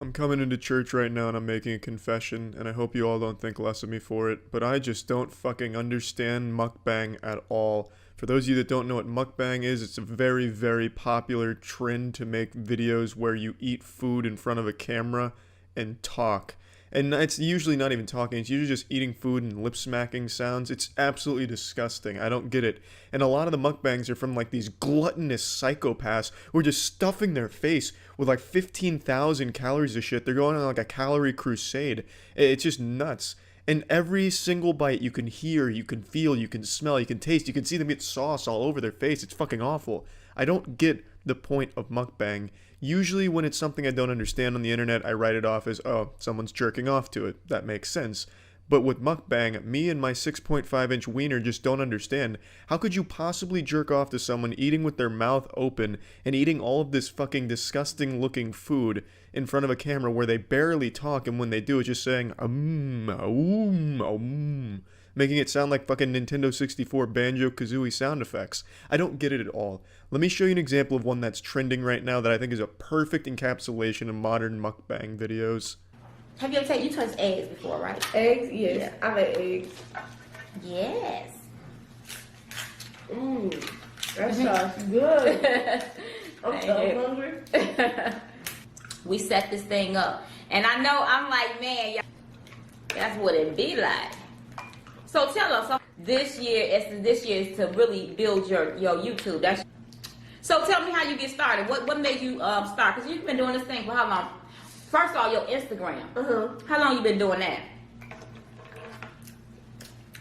I'm coming into church right now and I'm making a confession, and I hope you all don't think less of me for it, but I just don't fucking understand mukbang at all. For those of you that don't know what mukbang is, it's a very, very popular trend to make videos where you eat food in front of a camera and talk. And it's usually not even talking, it's usually just eating food and lip smacking sounds. It's absolutely disgusting. I don't get it. And a lot of the mukbangs are from like these gluttonous psychopaths who are just stuffing their face with like 15,000 calories of shit. They're going on like a calorie crusade. It's just nuts. And every single bite you can hear, you can feel, you can smell, you can taste, you can see them get sauce all over their face. It's fucking awful. I don't get the point of mukbang. Usually when it's something I don't understand on the internet, I write it off as, oh, someone's jerking off to it. That makes sense. But with mukbang, me and my 6.5-inch wiener just don't understand. How could you possibly jerk off to someone eating with their mouth open and eating all of this fucking disgusting looking food in front of a camera where they barely talk, and when they do, it's just saying, making it sound like fucking Nintendo 64 Banjo-Kazooie sound effects. I don't get it at all. Let me show you an example of one that's trending right now that I think is a perfect encapsulation of modern mukbang videos. Have you ever you touched eggs before, right? Eggs? Yes. I've had eggs. Yes. That sounds good. I'm so hungry. We set this thing up. And I know I'm like, man, that's what it be like. So tell us, this year is to really build your YouTube. So tell me how you get started. What made you start? Because you've been doing this thing for how long? First of all, your Instagram. How long you been doing that?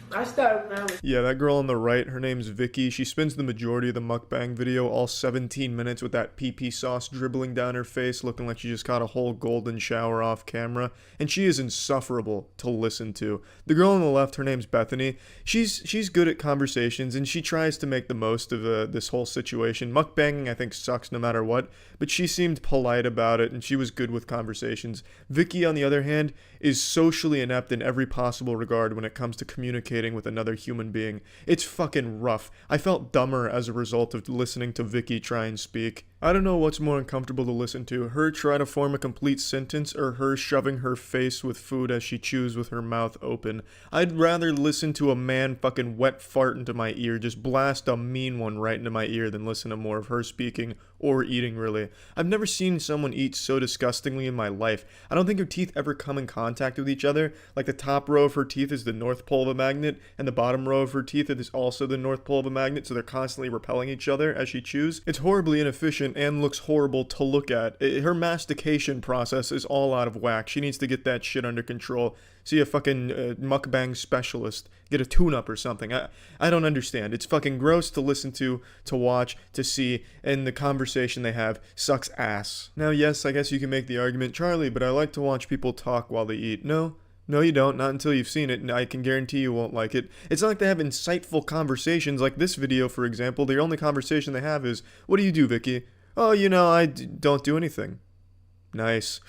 I started when I was... Yeah, that girl on the right, her name's Vicky. She spends the majority of the mukbang video, all 17 minutes, with that pee-pee sauce dribbling down her face, looking like she just got a whole golden shower off camera. And she is insufferable to listen to. The girl on the left, her name's Bethany. She's good at conversations, and she tries to make the most of this whole situation. Mukbanging, I think, sucks no matter what, but she seemed polite about it, and she was good with conversations. Vicky, on the other hand, is socially inept in every possible regard when it comes to communicating with another human being. It's fucking rough. I felt dumber as a result of listening to Vicky try and speak. I don't know what's more uncomfortable to listen to, her try to form a complete sentence or her shoving her face with food as she chews with her mouth open. I'd rather listen to a man fucking wet fart into my ear, just blast a mean one right into my ear, than listen to more of her speaking or eating, really. I've never seen someone eat so disgustingly in my life. I don't think her teeth ever come in contact with each other. Like, the top row of her teeth is the north pole of a magnet, and the bottom row of her teeth is also the north pole of a magnet, so they're constantly repelling each other as she chews. It's horribly inefficient and looks horrible to look at. Her mastication process is all out of whack. She needs to get that shit under control. See a fucking mukbang specialist. Get a tune-up or something. I don't understand. It's fucking gross to listen to watch, to see, and the conversation they have sucks ass. Now, yes, I guess you can make the argument, Charlie, but I like to watch people talk while they eat. No, you don't. Not until you've seen it, and I can guarantee you won't like it. It's not like they have insightful conversations like this video, for example. The only conversation they have is, "What do you do, Vicky?" "Oh, you know, I don't do anything." Nice.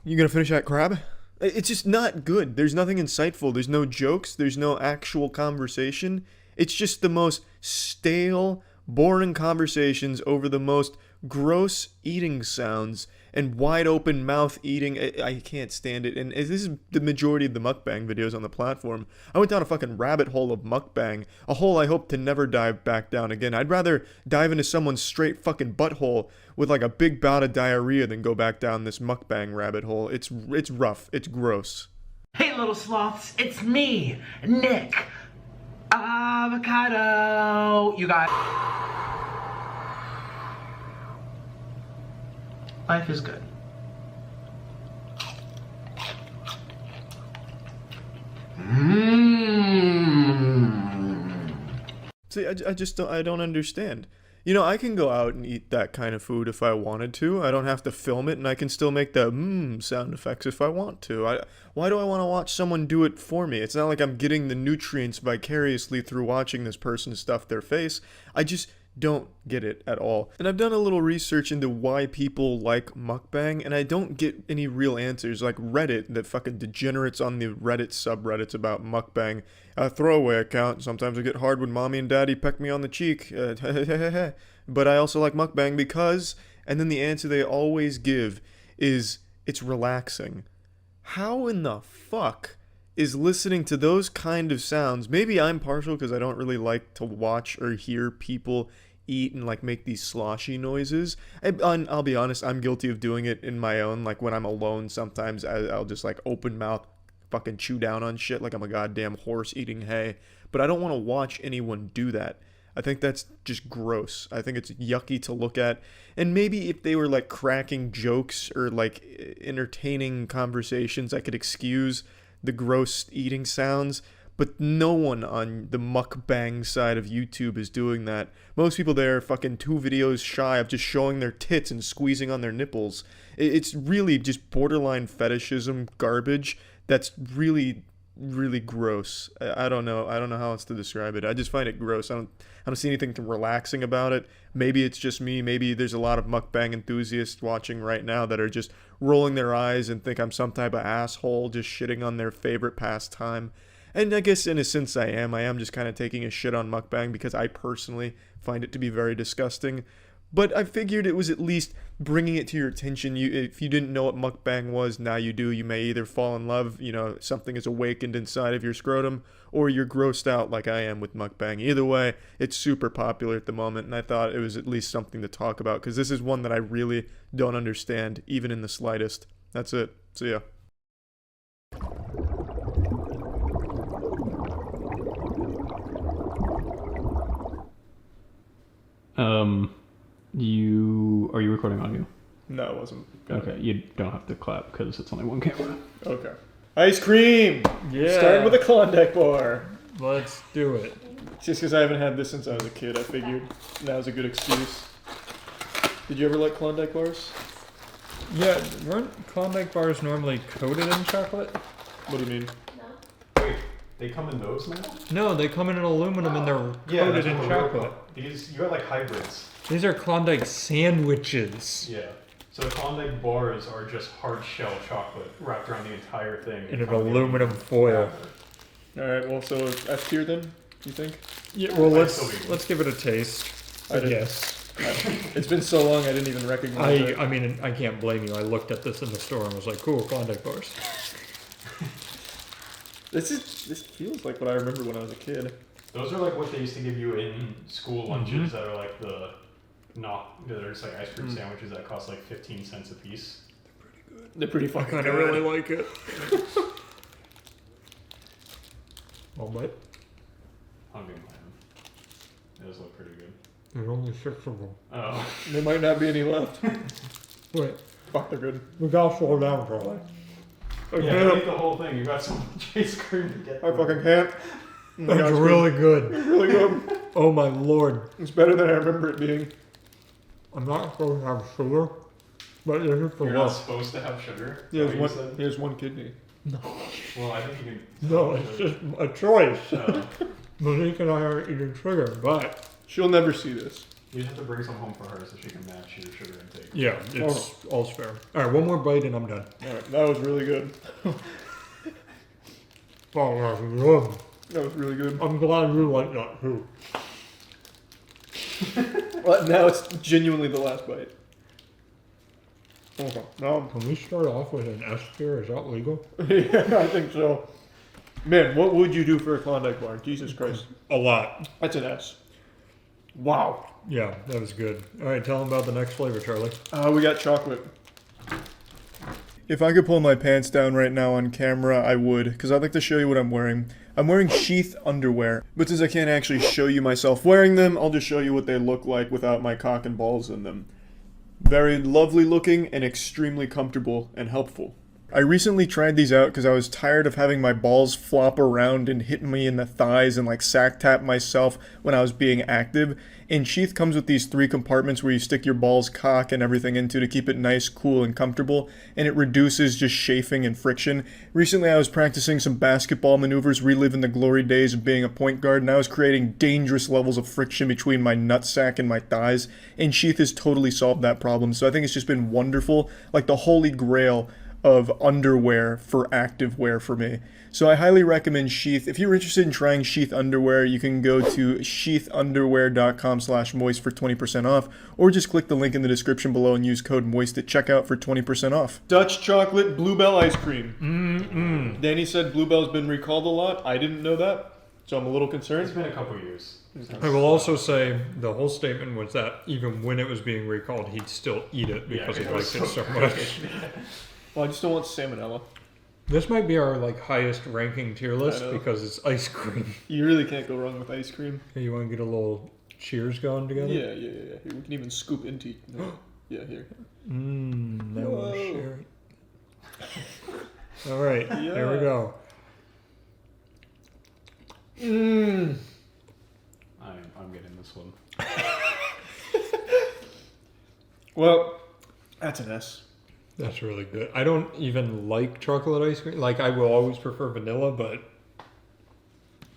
You gonna finish that crab? It's just not good. There's nothing insightful. There's no jokes. There's no actual conversation. It's just the most stale, boring conversations over the most gross eating sounds and wide open mouth eating. I can't stand it. And this is the majority of the mukbang videos on the platform. I went down a fucking rabbit hole of mukbang, a hole I hope to never dive back down again. I'd rather dive into someone's straight fucking butthole with like a big bout of diarrhea than go back down this mukbang rabbit hole. It's rough. It's gross. Hey little sloths, it's me, Nick. Avocado. You got... Life is good. See, I don't understand. You know, I can go out and eat that kind of food if I wanted to. I don't have to film it, and I can still make the sound effects if I want to. Why do I want to watch someone do it for me? It's not like I'm getting the nutrients vicariously through watching this person stuff their face. I just don't get it at all. And I've done a little research into why people like mukbang, and I don't get any real answers. Like Reddit, the fucking degenerates on the Reddit subreddits about mukbang. A throwaway account. Sometimes I get hard when mommy and daddy peck me on the cheek. But I also like mukbang because, and then the answer they always give is, it's relaxing. How in the fuck is listening to those kind of sounds? Maybe I'm partial because I don't really like to watch or hear people eat and like make these sloshy noises. I'll be honest, I'm guilty of doing it in my own, like when I'm alone. Sometimes I'll just like open mouth fucking chew down on shit like I'm a goddamn horse eating hay. But I don't want to watch anyone do that. I think that's just gross. I think it's yucky to look at. And maybe if they were like cracking jokes or like entertaining conversations, I could excuse the gross eating sounds. But no one on the mukbang side of YouTube is doing that. Most people there are fucking 2 videos shy of just showing their tits and squeezing on their nipples. It's really just borderline fetishism garbage that's really, really gross. I don't know how else to describe it. I just find it gross. I don't see anything relaxing about it. Maybe it's just me. Maybe there's a lot of mukbang enthusiasts watching right now that are just rolling their eyes and think I'm some type of asshole just shitting on their favorite pastime. And I guess in a sense I am just kind of taking a shit on mukbang because I personally find it to be very disgusting. But I figured it was at least bringing it to your attention. If you didn't know what mukbang was, now you do. You may either fall in love, something is awakened inside of your scrotum, or you're grossed out like I am with mukbang. Either way, it's super popular at the moment, and I thought it was at least something to talk about, because this is one that I really don't understand, even in the slightest. That's it. See ya. Are you recording audio? No, it wasn't. Okay, you don't have to clap because it's only one camera. Okay. Ice cream! Yeah. Starting with a Klondike bar. Let's do it. Just because I haven't had this since I was a kid, I figured now's a good excuse. Did you ever like Klondike bars? Yeah, weren't Klondike bars normally coated in chocolate? What do you mean? Wait, they come in those now? No, they come in aluminum and they're coated in chocolate. These, you got like hybrids. These are Klondike sandwiches. Yeah. So Klondike bars are just hard shell chocolate wrapped around the entire thing. In an aluminum foil. Alright, well, so F tier then, you think? Yeah, well, let's give it a taste. I did. Yes. It's been so long I didn't even recognize it. I mean, I can't blame you. I looked at this in the store and was like, cool, Klondike bars. This feels like what I remember when I was a kid. Those are like what they used to give you in school lunches that are like they're just like ice cream sandwiches that cost like 15 cents a piece. They're pretty fucking I good. really like it. I'll bite. I'm gonna buy them. Those look pretty good. There's only 6 of them. Oh. There might not be any left. Wait. Fuck, they're good. We gotta slow down, probably. Yeah, eat the whole thing. You got so much ice cream to get. I fucking can't. That's really good. It's really good. Oh my lord. It's better than I remember it being. I'm not supposed to have sugar, but this is for You're not love. supposed to have sugar. He has one kidney. No. Well, I think you can. No, it's just a choice. Monique and I are eating sugar, but she'll never see this. You just have to bring some home for her so she can match your sugar intake. yeah, it's all's fair. All right, one more bite and I'm done. All right, that was really good. Oh, that's good. That was really good. I'm glad you like that too. Well, now it's genuinely the last bite. Okay. Can we start off with an S tier? Is that legal? Yeah, I think so. Man, what would you do for a Klondike bar? Jesus Christ. A lot. That's an S. Wow. Yeah, that was good. All right, tell them about the next flavor, Charlie. We got chocolate. If I could pull my pants down right now on camera, I would, because I'd like to show you what I'm wearing. I'm wearing sheath underwear, but since I can't actually show you myself wearing them, I'll just show you what they look like without my cock and balls in them. Very lovely looking and extremely comfortable and helpful. I recently tried these out because I was tired of having my balls flop around and hit me in the thighs and like sack tap myself when I was being active. And Sheath comes with these 3 compartments where you stick your balls, cock, and everything into to keep it nice, cool, and comfortable, and it reduces just chafing and friction. Recently I was practicing some basketball maneuvers, reliving the glory days of being a point guard, and I was creating dangerous levels of friction between my nutsack and my thighs, and Sheath has totally solved that problem. So I think it's just been wonderful, like the holy grail of underwear for active wear for me. So I highly recommend Sheath. If you're interested in trying Sheath underwear, you can go to sheathunderwear.com/moist for 20% off, or just click the link in the description below and use code MOIST at checkout for 20% off. Dutch chocolate Bluebell ice cream. Danny said Bluebell's been recalled a lot. I didn't know that, so I'm a little concerned. It's been a couple years. I will also say the whole statement was that even when it was being recalled, he'd still eat it because he liked it so much. Well, I just don't want salmonella. This might be our like highest ranking tier list because it's ice cream. You really can't go wrong with ice cream. Hey, you want to get a little cheers going together? Yeah. Here, we can even scoop into. Yeah, here. Now we'll share it. All right, there we go. I'm getting this one. Well, that's an S. That's really good. I don't even like chocolate ice cream. Like, I will always prefer vanilla, but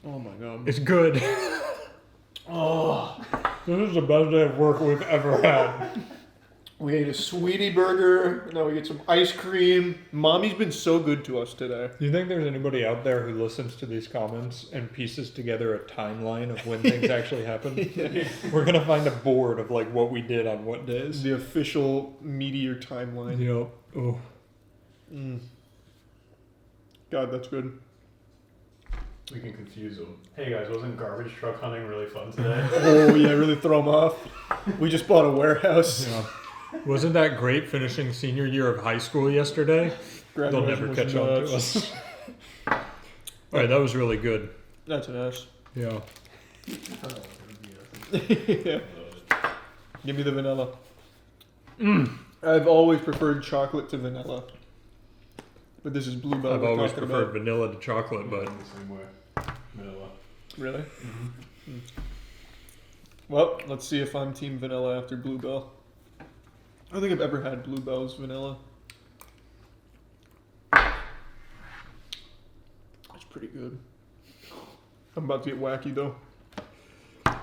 oh my god, it's good. Oh, this is the best day of work we've ever had. We ate a sweetie burger. Now we get some ice cream. Mommy's been so good to us today. Do you think there's anybody out there who listens to these comments and pieces together a timeline of when things actually happened? Yeah. We're gonna find a board of like what we did on what days. The official meteor timeline. Yep. Oh. God, that's good. We can confuse them. Hey guys, wasn't garbage truck hunting really fun today? Oh yeah, really throw them off. We just bought a warehouse. Yeah. Wasn't that great finishing senior year of high school yesterday? They'll never catch on to us. Alright, that was really good. That's an S. Yeah. Yeah. Give me the vanilla. I've always preferred chocolate to vanilla. But this is Bluebell. I've we're always talking preferred about. vanilla to chocolate, but The same way. Vanilla. Really? Well, let's see if I'm team vanilla after Bluebell. I don't think I've ever had Bluebell's vanilla. It's pretty good. I'm about to get wacky though.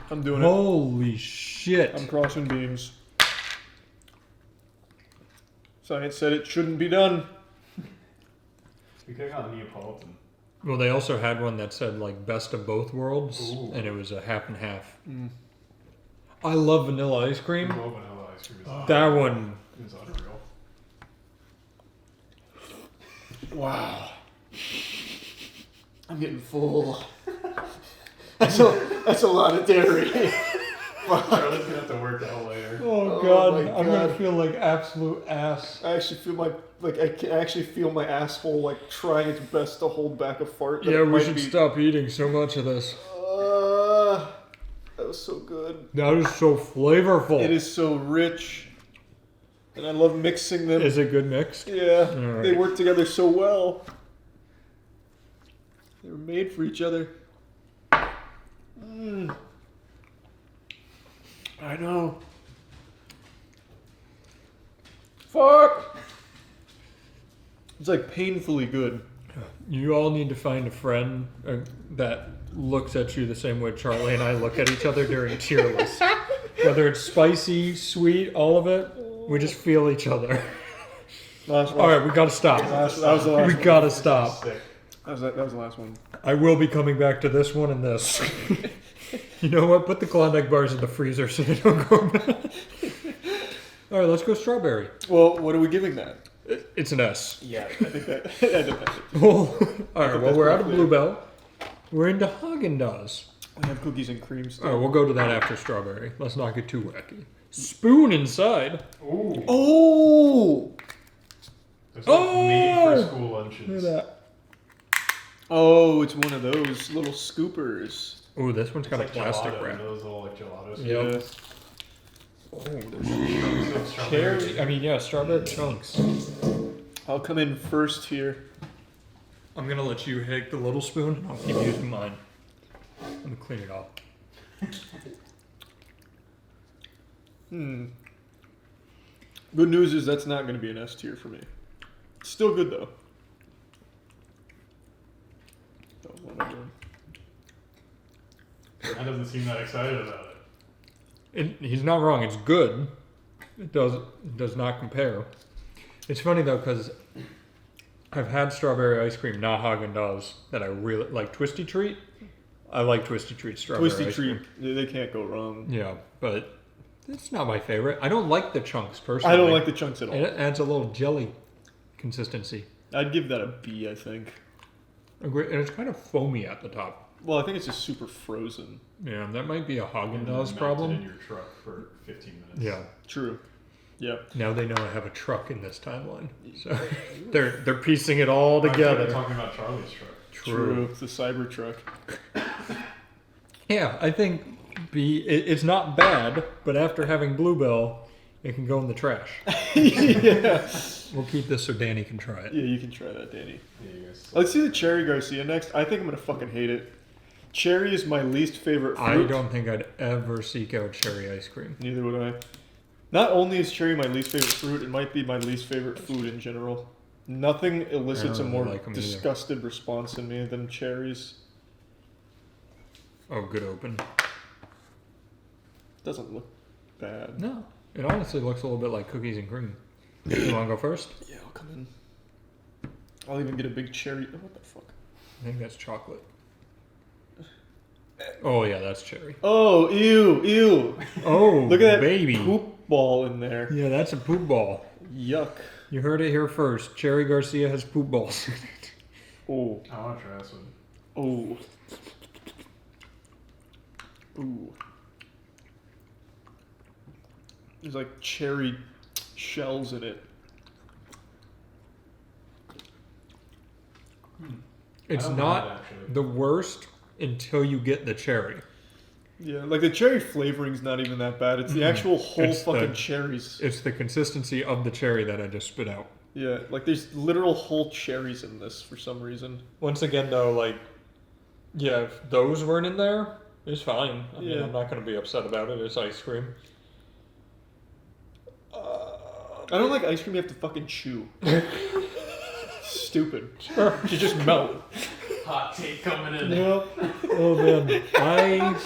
I'm doing it. holy shit. I'm crossing beams. Science said it shouldn't be done. We could have got a Neapolitan. Well, they also had one that said like best of both worlds, Ooh. and it was a half and half. Mm. I love vanilla ice cream. Low vanilla ice cream is That one. is unreal. Wow. I'm getting full. That's a lot of dairy. Charlie's gonna have to work out later. Oh Oh god, my I'm gonna God. feel like absolute ass. I actually feel I actually feel my asshole like trying its best to hold back a fart. that Yeah, it we might should be- stop eating so much of this. That was so good. That is so flavorful. It is so rich, and I love mixing them. Is it good mixed? Yeah, Alright. they work together so well. They were made for each other. I know. Fuck! It's like painfully good. You all need to find a friend that looks at you the same way Charlie and I look at each other during tier lists. Whether it's spicy, sweet, all of it, we just feel each other. Last one. All right, we gotta stop. That was the last We one. gotta stop. That was the last one. I will be coming back to this one and this. You know what? Put the Klondike bars in the freezer so they don't go bad. All right, let's go strawberry. Well, what are we giving that? It's an S. Yeah, I think that. I think that's it. Well, all right. Well, that's we're out of probably Bluebell. We're into Haagen-Dazs. We have cookies and cream still. All right, we'll go to that after strawberry. Let's not get too wacky. Spoon inside. Ooh. Oh! It's like Oh! made for school lunches. Look at that. Oh, it's one of those little scoopers. Oh, this one's got It's a like plastic gelato, wrap. those little like gelatos. Yep. Oh, there's cherry. I mean, yeah, strawberry chunks. I'll come in first here. I'm gonna let you take the little spoon, and I'll keep using mine. I'm gonna clean it off. Good news is that's not going to be an S tier for me. Still good though. That was one of them. That doesn't seem that excited about it. He's not wrong. It's good. It does not compare. It's funny though because I've had strawberry ice cream, not Haagen-Dazs, that I really like. Twisty Treat. I like Twisty Treat strawberry Twisty ice Treat, cream. they can't go wrong. Yeah, but it's not my favorite. I don't like the chunks personally. I don't like the chunks at all. It adds a little jelly consistency. I'd give that a B, I think. Agree. And it's kind of foamy at the top. Well, I think it's just super frozen. Yeah, that might be a And then Haagen-Dazs mounted in problem. your truck for 15 minutes. Yeah. True. Yep. Now they know I have a truck in this timeline, so they're piecing it all I thought together. we were talking about Charlie's truck. True. It's the Cybertruck. Yeah, I think it's not bad, but after having Bluebell, it can go in the trash. Yeah. We'll keep this so Danny can try it. Yeah, you can try that, Danny. Yeah, you guys. Let's see the Cherry Garcia next. I think I'm gonna fucking hate it. Cherry is my least favorite I fruit. don't think I'd ever seek out cherry ice cream. Neither would I. Not only is cherry my least favorite fruit, it might be my least favorite food in general. Nothing elicits I a don't more like 'em either. disgusted response in me than cherries. Oh, good open. Doesn't look bad. No, it honestly looks a little bit like cookies and cream. You want to go first? Yeah, I'll come in. I'll even get a big cherry. Oh, what the fuck? I think that's chocolate. Oh yeah, that's cherry. Oh, ew, ew. Oh, Look at that baby. poop ball in there. Yeah, that's a poop ball. Yuck. You heard it here first. Cherry Garcia has poop balls. Oh. I want to try this one. Oh. Ooh. There's like cherry shells in it. It's I don't not mind, actually. the worst until you get the cherry. Yeah, like the cherry flavoring's not even that bad. It's the actual whole It's fucking the- cherries. It's the consistency of the cherry that I just spit out. Yeah, like there's literal whole cherries in this for some reason. Once again, though, like, yeah, if those weren't in there, it's fine. I mean, Yeah. I'm not going to be upset about it. It's ice cream. I don't like ice cream you have to fucking chew. Stupid. You just melt. Hot take coming in. Yeah. Oh man,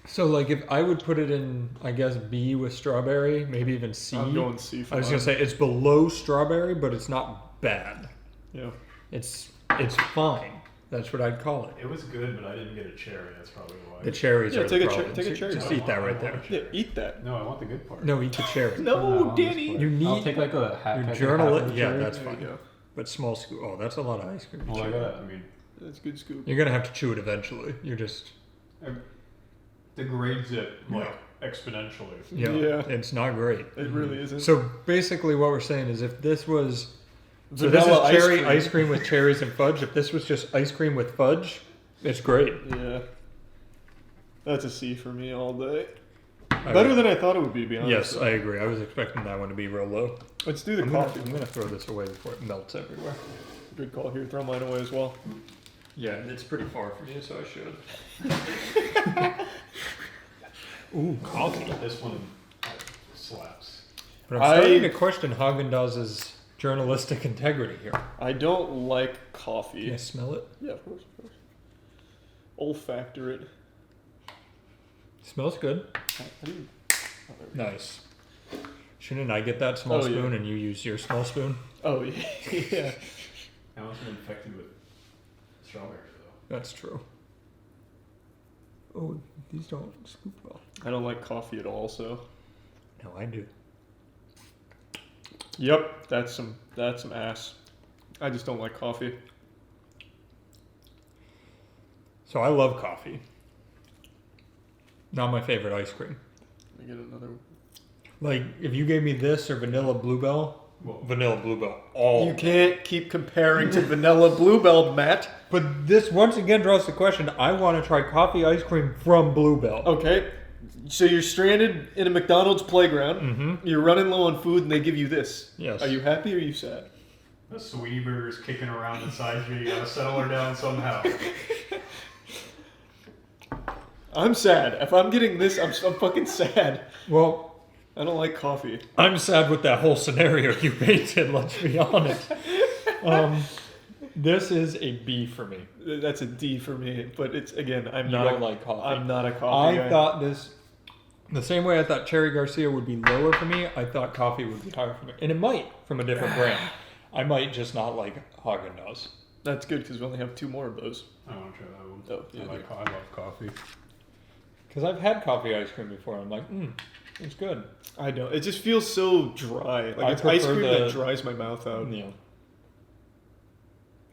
So like if I would put it in, I guess B with strawberry, maybe even C. I'm going C for I was mine. gonna say it's below strawberry, but it's not bad. Yeah. It's fine. That's what I'd call it. It was good, but I didn't get a cherry. That's probably why. The cherries Yeah, are take the a cher- problem. take a cherry. Just I eat that right there. Yeah, eat that. No, I want the good part. No, eat the cherry. No, Danny. You need. I'll take like a half. Your half journal. of the Yeah, cherry. that's There you fine. go. But small scoop. Oh, that's a lot of ice cream. Well, I gotta. I mean, That's a good scoop. You're gonna have to chew it eventually. You're just. it degrades it like exponentially. Yeah, Yeah. it's not great. It really isn't. So basically, what we're saying is, if this was so this Vanilla is cherry cream. ice cream with cherries and fudge. If this was just ice cream with fudge, it's great. Yeah. That's a C for me all day. Better than I thought it would be, to be honest. Yes, I agree. I was expecting that one to be real low. Let's do the I'm coffee. Gonna, I'm gonna throw this away before it melts everywhere. Good call here. Throw mine away as well. Yeah, it's pretty far from you, so I should. Ooh, coffee. This one slaps. But I'm starting to question Haagen-Dazs's journalistic integrity here. I don't like coffee. Can I smell it? Yeah, of course, of course. Olfactor it. Smells good. Nice. Shouldn't I get that small Oh, yeah. spoon and you use your small spoon? Oh, yeah. Now it's been infected with strawberry though. That's true. Oh, these don't scoop well. I don't like coffee at all, so. No, I do. Yep, that's some ass. I just don't like coffee. So I love coffee. Not my favorite ice cream. Let me get another one. Like, if you gave me this or vanilla bluebell, vanilla bluebell. You can't keep comparing to vanilla bluebell, Matt. But this once again draws the question, I want to try coffee ice cream from Bluebell. Okay, so you're stranded in a McDonald's playground. Mm-hmm. You're running low on food, and they give you this. Yes. Are you happy or are you sad? The sweetie burger's kicking around inside you. You gotta settle her down somehow. I'm sad. If I'm getting this, I'm fucking sad. Well, I don't like coffee. I'm sad with that whole scenario you painted, let's be honest. This is a B for me. That's a D for me, but it's, again, I'm You not don't a, like coffee. I'm not a coffee guy. I thought this, the same way I thought Cherry Garcia would be lower for me, I thought coffee would be higher for me. And it might, from a different brand. I might just not like Haagen-Dazs. That's good, because we only have 2 more of those. I want to try that one. Oh, yeah, I love coffee. Because I've had coffee ice cream before, and I'm like, it's good. I know. It just feels so dry. Like, I it's ice prefer cream the- that dries my mouth out. Yeah.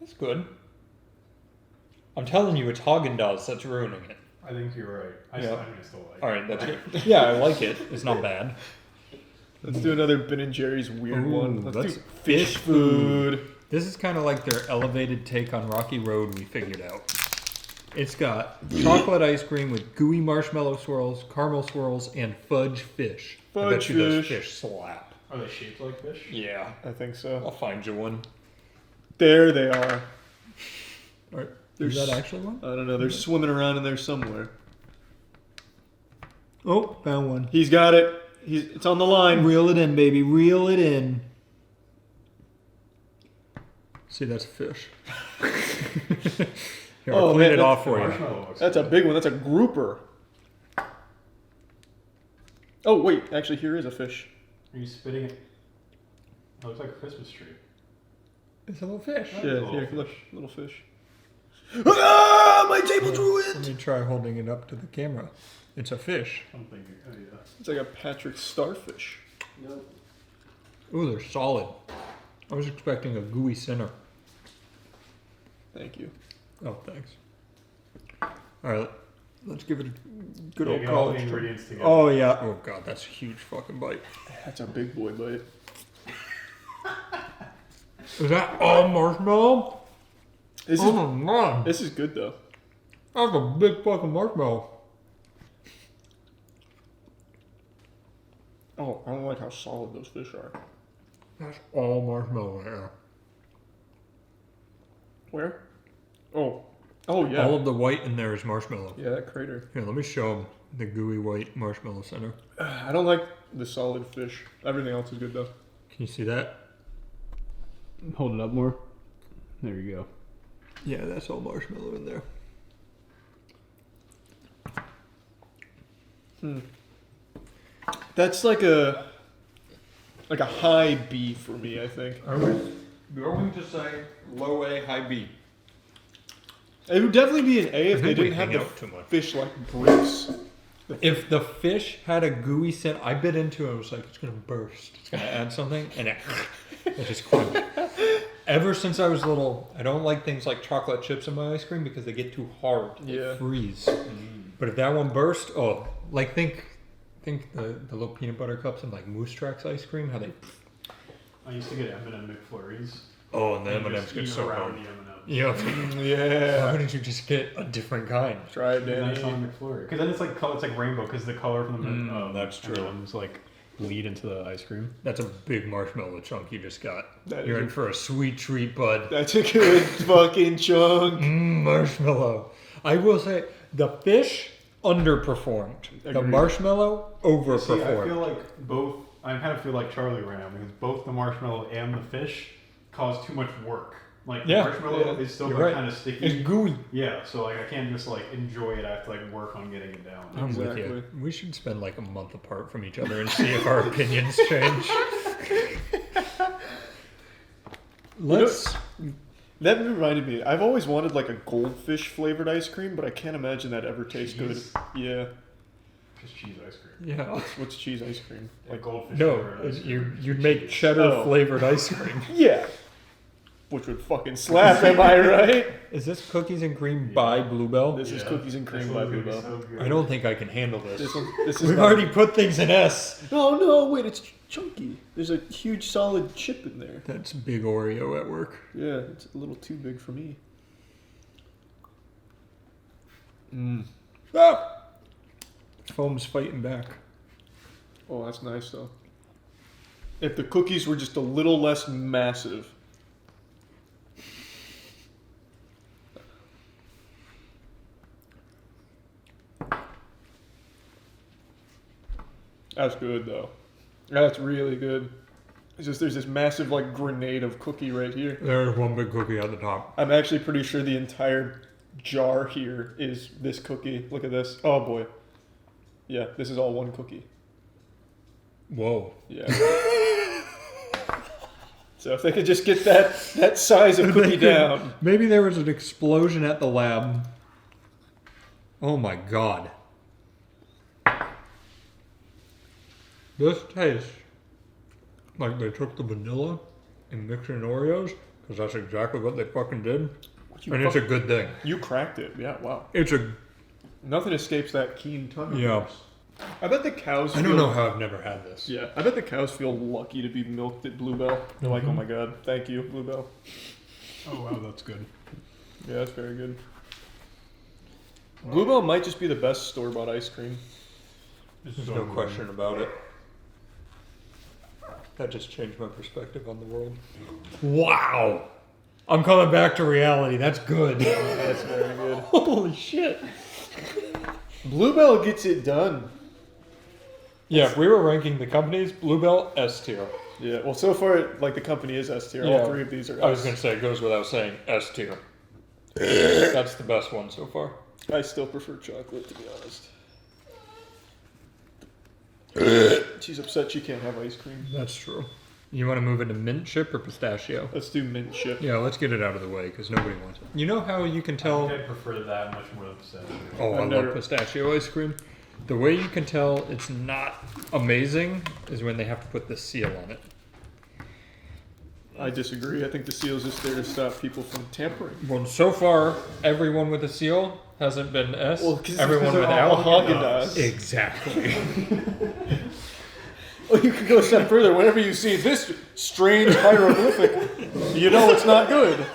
It's good. I'm telling you, it's Haagen-Dazs that's ruining it. I think you're right. I still like it. Alright, that's good. Yeah, I like it. It's not bad. Let's do another Ben & Jerry's weird one. Let's that's do fish food. This is kind of like their elevated take on Rocky Road we figured out. It's got chocolate ice cream with gooey marshmallow swirls, caramel swirls, and fudge fish. I bet Fudge you those fish. fish slap. Are they shaped like fish? Yeah. I think so. I'll find you one. There they are. Alright. There's- Is that actually one? I don't know. They're swimming around in there somewhere. Oh, found one. He's got it. It's on the line. Reel it in, baby. Reel it in. See, that's a fish. Here, I'll clean it off for you. That's a big one. That's a grouper. Oh, wait. Actually, here is a fish. Are you spitting it? It looks like a Christmas tree. It's a little fish. Yeah, here, look. Little fish. Ah, my table's ruined! Let me try holding it up to the camera. It's a fish. I'm thinking, oh yeah. It's like a Patrick Starfish. Ooh, they're solid. I was expecting a gooey center. Thank you. Oh, thanks. Alright, let's give it a good Yeah, old get all the college try. ingredients together. Oh, yeah. Oh, God, that's a huge fucking bite. That's a big boy bite. Is that all marshmallow? This oh, my God. This is good, though. That's a big fucking marshmallow. Oh, I don't like how solid those fish are. That's all marshmallow right now. Where? Oh. Oh, yeah. All of the white in there is marshmallow. Yeah, that crater. Here, let me show them the gooey white marshmallow center. I don't like the solid fish. Everything else is good, though. Can you see that? Hold it up more. There you go. Yeah, that's all marshmallow in there. That's like a high B for me, I think. Are we going to say low A, high B? It would definitely be an A if they think we didn't have hang the out too much. fish like bricks. If the fish had a gooey scent, I bit into it. I was like, it's gonna burst. It's gonna add something, and it just quit. Ever since I was little, I don't like things like chocolate chips in my ice cream because they get too hard. Yeah. They freeze. But if that one burst, oh, like think the little peanut butter cups and like Moose Tracks ice cream, how they. I used to get M&M McFlurries. Oh, and the And M&Ms just get eat so around hard. the M&Ms. Yep. Yeah. Why didn't you just get a different kind? Try it, And that's Danny. on McFlurry. Because then it's like rainbow because the color from the that's true. M&Ms like bleed into the ice cream. That's a big marshmallow chunk you just got. That You're is in for a sweet treat, bud. That's a good fucking chunk. Marshmallow. I will say the fish underperformed. The Agreed. marshmallow overperformed. See, I feel like both. I kind of feel like Charlie right now because both the marshmallow and the fish cause too much work. Like the marshmallow is still You're right. kind of sticky. It's gooey. Yeah, so like I can't just like enjoy it. I have to like work on getting it down. I'm with you. We should spend like a month apart from each other and see if our opinions change. Let's. That reminded me. I've always wanted like a goldfish flavored ice cream, but I can't imagine that ever tastes good. Yeah. Just cheese ice cream. Yeah. What's cheese ice cream? Like goldfish. No, flavored ice cream. you'd make cheddar flavored ice cream. Yeah. Which would fucking slap, am I right? Is this cookies and cream by Bluebell? This is cookies and cream by Bluebell. So good. I don't think I can handle this. This is We've not- already put things in S. No, wait, it's chunky. There's a huge solid chip in there. That's big Oreo at work. Yeah, it's a little too big for me. Ah! Foam's fighting back. Oh, that's nice though. If the cookies were just a little less massive. That's good though. That's really good. It's just there's this massive like grenade of cookie right here. There's one big cookie at the top. I'm actually pretty sure the entire jar here is this cookie. Look at this. Oh boy. Yeah, this is all one cookie. Whoa. Yeah. So if they could just get that size of cookie down. Maybe there was an explosion at the lab. Oh my god. This tastes like they took the vanilla and mixed it in Oreos, because that's exactly what they fucking did. It's a good thing. You cracked it. Yeah, wow. Nothing escapes that keen tongue of Yeah. yours. I bet the cows I don't know how I've never had this. Yeah, I bet the cows feel lucky to be milked at Bluebell. They're like, oh my god, thank you, Bluebell. Oh wow, that's good. Yeah, that's very good. Bluebell might just be the best store-bought ice cream. There's no question about it. That just changed my perspective on the world. Wow! I'm coming back to reality. That's good. That's very good. Holy shit. Bluebell gets it done. Yeah, if we were ranking the companies, Bluebell, S tier. Yeah, well, so far, like, the company is S tier. All three of these are S. I was going to say, it goes without saying, S tier. That's the best one so far. I still prefer chocolate, to be honest. She's upset she can't have ice cream. That's true. You want to move into mint chip or pistachio? Let's do mint chip. Yeah, let's get it out of the way because nobody wants it. You know how you can tell? I prefer that much more than pistachio. Oh, I love pistachio ice cream. The way you can tell it's not amazing is when they have to put the seal on it. I disagree. I think the seal's just there to stop people from tampering. Well, so far, everyone with a seal hasn't been S. Well, 'cause everyone they're all without Haagen-Dazs. Exactly. Well, you can go a step further. Whenever you see this strange hieroglyphic, you know it's not good.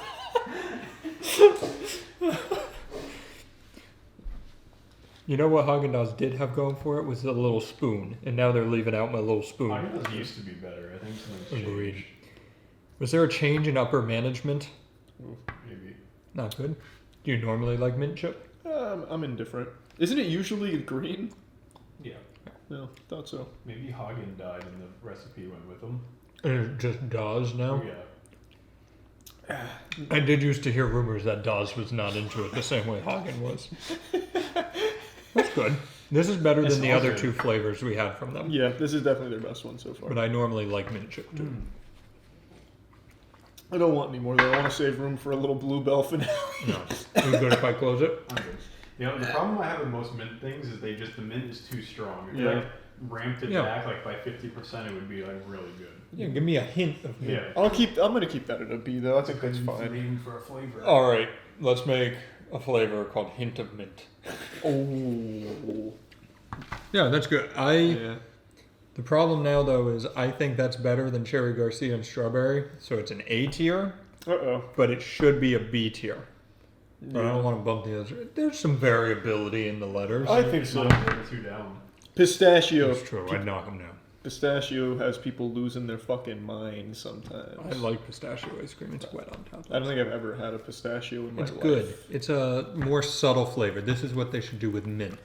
You know what Haagen-Dazs did have going for it was the little spoon, and now they're leaving out my little spoon. Haagen-Dazs used to be better. I think something's Agreed. changed. Was there a change in upper management? Ooh, maybe. Not good. Do you normally like mint chip? I'm indifferent. Isn't it usually green? Yeah. No, thought so. Maybe Hagen died and the recipe went with him. And it just Dawes now? Yeah. I did used to hear rumors that Dawes was not into it the same way Hagen was. That's good. This is better than the other two flavors we had from them. Yeah, this is definitely their best one so far. But I normally like mint chip too. I don't want any more though. I want to save room for a little bluebell finale. No. Are you good if I close it? I'm good. You know, the problem I have with most mint things is the mint is too strong. If you Yeah. like ramped it Yeah. back like by 50%, it would be like really good. Yeah, give me a hint of mint. Yeah. I'm gonna keep that at a B though. I think that's fine. Aim for a flavor. Alright, let's make a flavor called Hint of Mint. Oh. Yeah, that's good. The problem now though is I think that's better than Cherry Garcia and Strawberry, so it's an A tier. But it should be a B tier. But I don't want to bump the others. There's some variability in the letters. I think so. Two down. Pistachio. That's true. I'd knock them down. Pistachio has people losing their fucking minds sometimes. I like pistachio ice cream. It's wet on top. I don't think I've ever had a pistachio in my It's life. good. It's a more subtle flavor. This is what they should do with mint.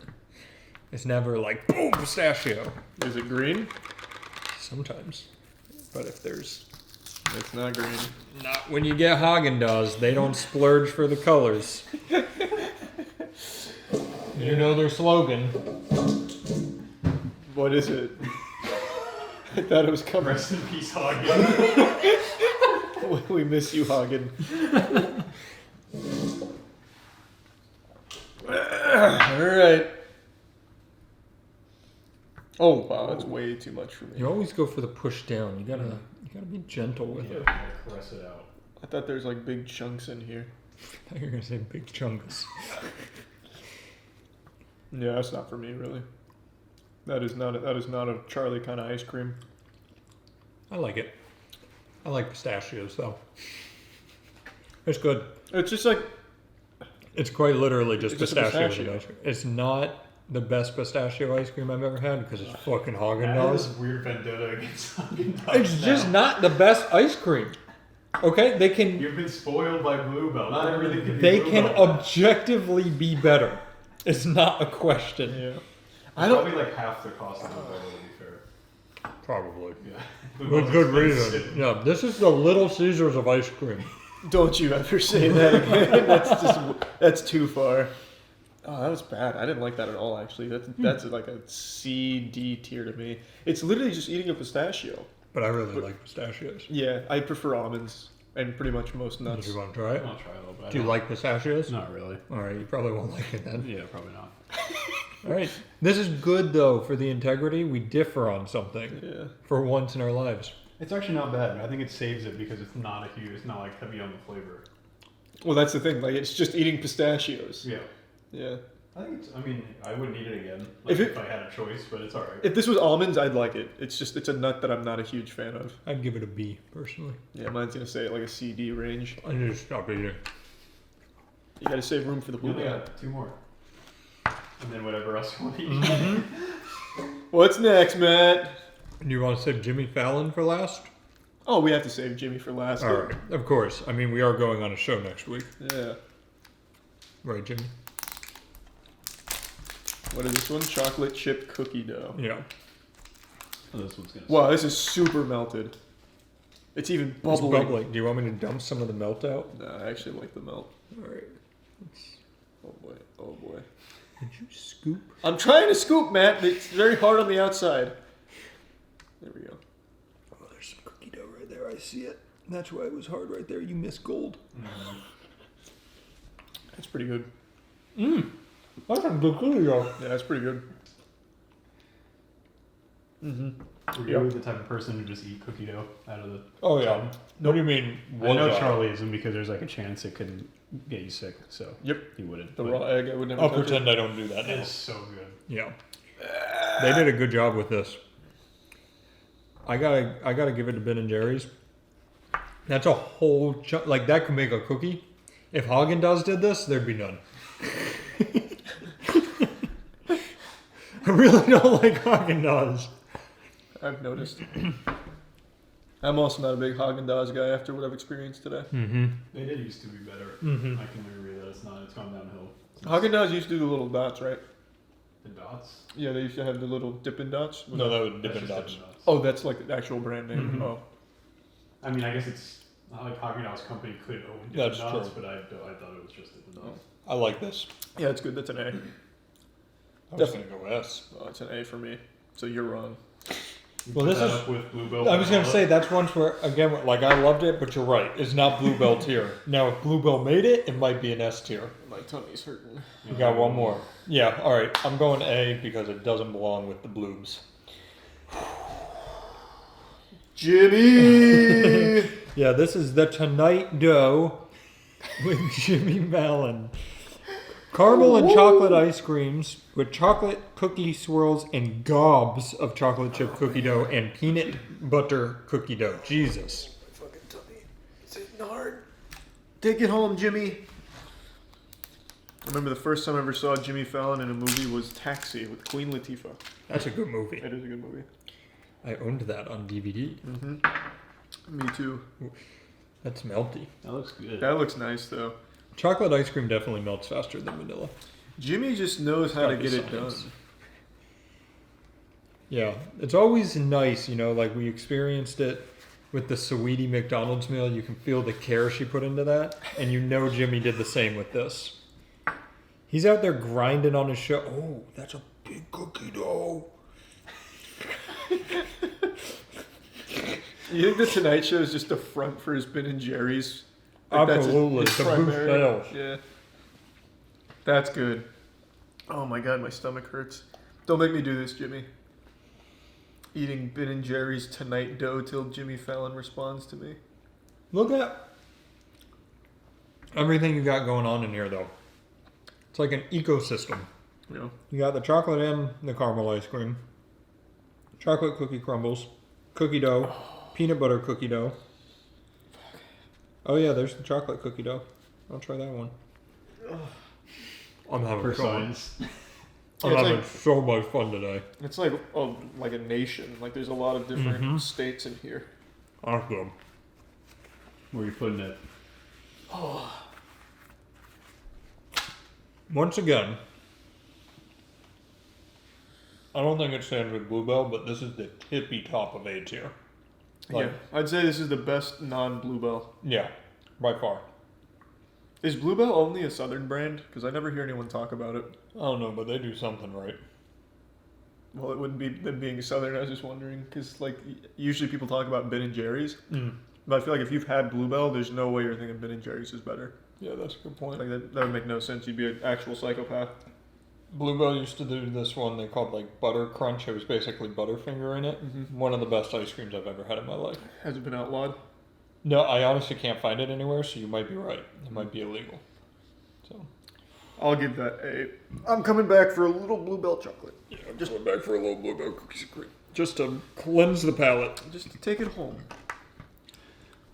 It's never like boom pistachio. Is it green? Sometimes, but if there's, it's not green. Not when you get Haagen-Dazs. They don't splurge for the colors. You know their slogan. What is it? I thought it was coming. Rest in peace, Hagen. We miss you, Hagen. Alright. Oh wow, that's way too much for me. You always go for the push down. You gotta be gentle with it. Caress it out. I thought there's like big chunks in here. I thought you were gonna say big chunks. Yeah, that's not for me really. That is not a Charlie kind of ice cream. I like it. I like pistachios though. It's good. It's just like it's quite literally just It's just a pistachio. pistachio. Ice cream. It's not the best pistachio ice cream I've ever had because it's fucking I have Haagen-Dazs. this weird vendetta against Hagen-Dazs. It's just not the best ice cream. Okay, they can. You've been spoiled by Bluebell. Not everything can be They can Bluebell. objectively be better. It's not a question. Yeah. I don't probably like half the cost of Bluebell, to be fair. Probably. Yeah. With good reason. Yeah, this is the Little Caesars of ice cream. Don't you ever say that again. That's too far. Oh, that was bad. I didn't like that at all. Actually, that's like a C, D tier to me. It's literally just eating a pistachio. But I really like pistachios. Yeah, I prefer almonds and pretty much most nuts. Do you want to try it? I'll try a little bit. Do you like pistachios? Not really. All right, you probably won't like it then. Yeah, probably not. All right, this is good though for the integrity. We differ on something. Yeah. For once in our lives. It's actually not bad. I think it saves it because it's not a huge. It's not like heavy on the flavor. Well, that's the thing. Like, it's just eating pistachios. Yeah. Yeah. I think it's. I mean, I wouldn't eat it again If if it- I had a choice, but it's alright. If this was almonds, I'd like it. It's a nut that I'm not a huge fan of. I'd give it a B personally. Yeah, mine's gonna say like a C, D range. I need to stop eating. You gotta save room for the You only bluebell. got two more, and then whatever else you want to eat. Mm-hmm. What's next, Matt? Do you want to save Jimmy Fallon for last? Oh, we have to save Jimmy for last. All right, of course. I mean, we are going on a show next week. Yeah. Right, Jimmy? What is this one? Chocolate chip cookie dough. Yeah. Oh, this one's gonna. Wow, this is super melted. It's even It's bubbling. bubbling. Do you want me to dump some of the melt out? No, I actually like the melt. All right. Oh boy. Oh boy. Did you scoop? I'm trying to scoop, Matt. It's very hard on the outside. There we go. Oh, there's some cookie dough right there. I see it. That's why it was hard right there. You missed gold. That's pretty good. That's some good cookie dough. Yeah, that's pretty good. Were you the type of person to just eat cookie dough out of the? Oh yeah. What do you mean? I know Charlie isn't because there's like a chance it could get you sick. So Yep. he wouldn't. The but raw egg, I would never I'll touch it. pretend I don't do that. It Now. is so good. Yeah. They did a good job with this. I gotta give it to Ben and Jerry's. That's a whole chunk. Like that could make a cookie. If Haagen-Dazs did this, there'd be none. I really don't like Haagen-Dazs. I've noticed. I'm also not a big Haagen-Dazs guy after what I've experienced today. Mm-hmm. They did used to be better. Mhm. I can agree that it's not. It's gone downhill. Haagen-Dazs used to do the little dots, right? The dots. Yeah, they used to have the little Dippin' Dots. No, that was That's Dippin' just Dots. Dippin' Dots. Oh, that's like the actual brand name. Mhm. Oh. I mean, I guess it's not like Haagen-Dazs company could own Dippin' That's Dots, true. but I thought it was just Dippin' Dots. I like this. Yeah, it's good. That's an A. I was gonna go S. Oh, it's an A for me. So you're wrong. Well, this Put that is. up with Bluebell. I was gonna say that's one where again, like I loved it, but you're right. It's not Bluebell tier. Now, if Bluebell made it, it might be an S tier. My tummy's hurting. We got one more. Yeah. All right. I'm going A because it doesn't belong with the bloobs. Jimmy. Yeah, this is the Tonight Dough with Jimmy Mallon. Caramel and chocolate ice creams with chocolate cookie swirls and gobs of chocolate chip cookie dough and peanut butter cookie dough. Jesus. My fucking tummy. It's hitting hard. Take it home, Jimmy. I remember the first time I ever saw Jimmy Fallon in a movie was Taxi with Queen Latifah. That's a good movie. It is a good movie. I owned that on DVD. Mm-hmm. Me too. That's melty. That looks good. That looks nice though. Chocolate ice cream definitely melts faster than vanilla. Jimmy just knows how to Gotta be get it done. science. Yeah, it's always nice, you know, like we experienced it with the Sweetie McDonald's meal. You can feel the care she put into that, and you know Jimmy did the same with this. He's out there grinding on his show. Oh, that's a big cookie dough. You think the Tonight Show is just a front for his Ben and Jerry's? Absolutely, That's to boost sales. Yeah. That's good. Oh my god, my stomach hurts. Don't make me do this, Jimmy. Eating Ben and Jerry's Tonight Dough till Jimmy Fallon responds to me. Look at everything you got going on in here, though. It's like an ecosystem. Yeah. You got the chocolate and the caramel ice cream, chocolate cookie crumbles, cookie dough, peanut butter cookie dough. Oh yeah, there's the chocolate cookie dough. I'll try that one. I'm having For so science. I'm Yeah, it's having like- so much fun today. It's like like a nation. Like there's a lot of different states in here. Awesome. Where are you putting it? Oh. Once again, I don't think it stands with Bluebell, but this is the tippy top of A tier. Like, Yeah, I'd say this is the best non-Bluebell. yeah, by far. Is Bluebell only a Southern brand? Because I never hear anyone talk about it. I don't know, but they do something right. Well, it wouldn't be them being Southern. I was just wondering because like usually people talk about Ben and Jerry's, but I feel like if you've had Bluebell, there's no way you're thinking Ben and Jerry's is better. Yeah, that's a good point. Like that would make no sense. You'd be an actual psychopath. Bluebell used to do this one they called like Butter Crunch. It was basically Butterfinger in it. One of the best ice creams I've ever had in my life. Has it been outlawed? No, I honestly can't find it anywhere, so you might be right. It might be illegal. So I'll give that a. I'm coming back for a little Bluebell chocolate. yeah, I'm just going back for a little Bluebell cookies and cream. Just to cleanse the palate. Just to take it home.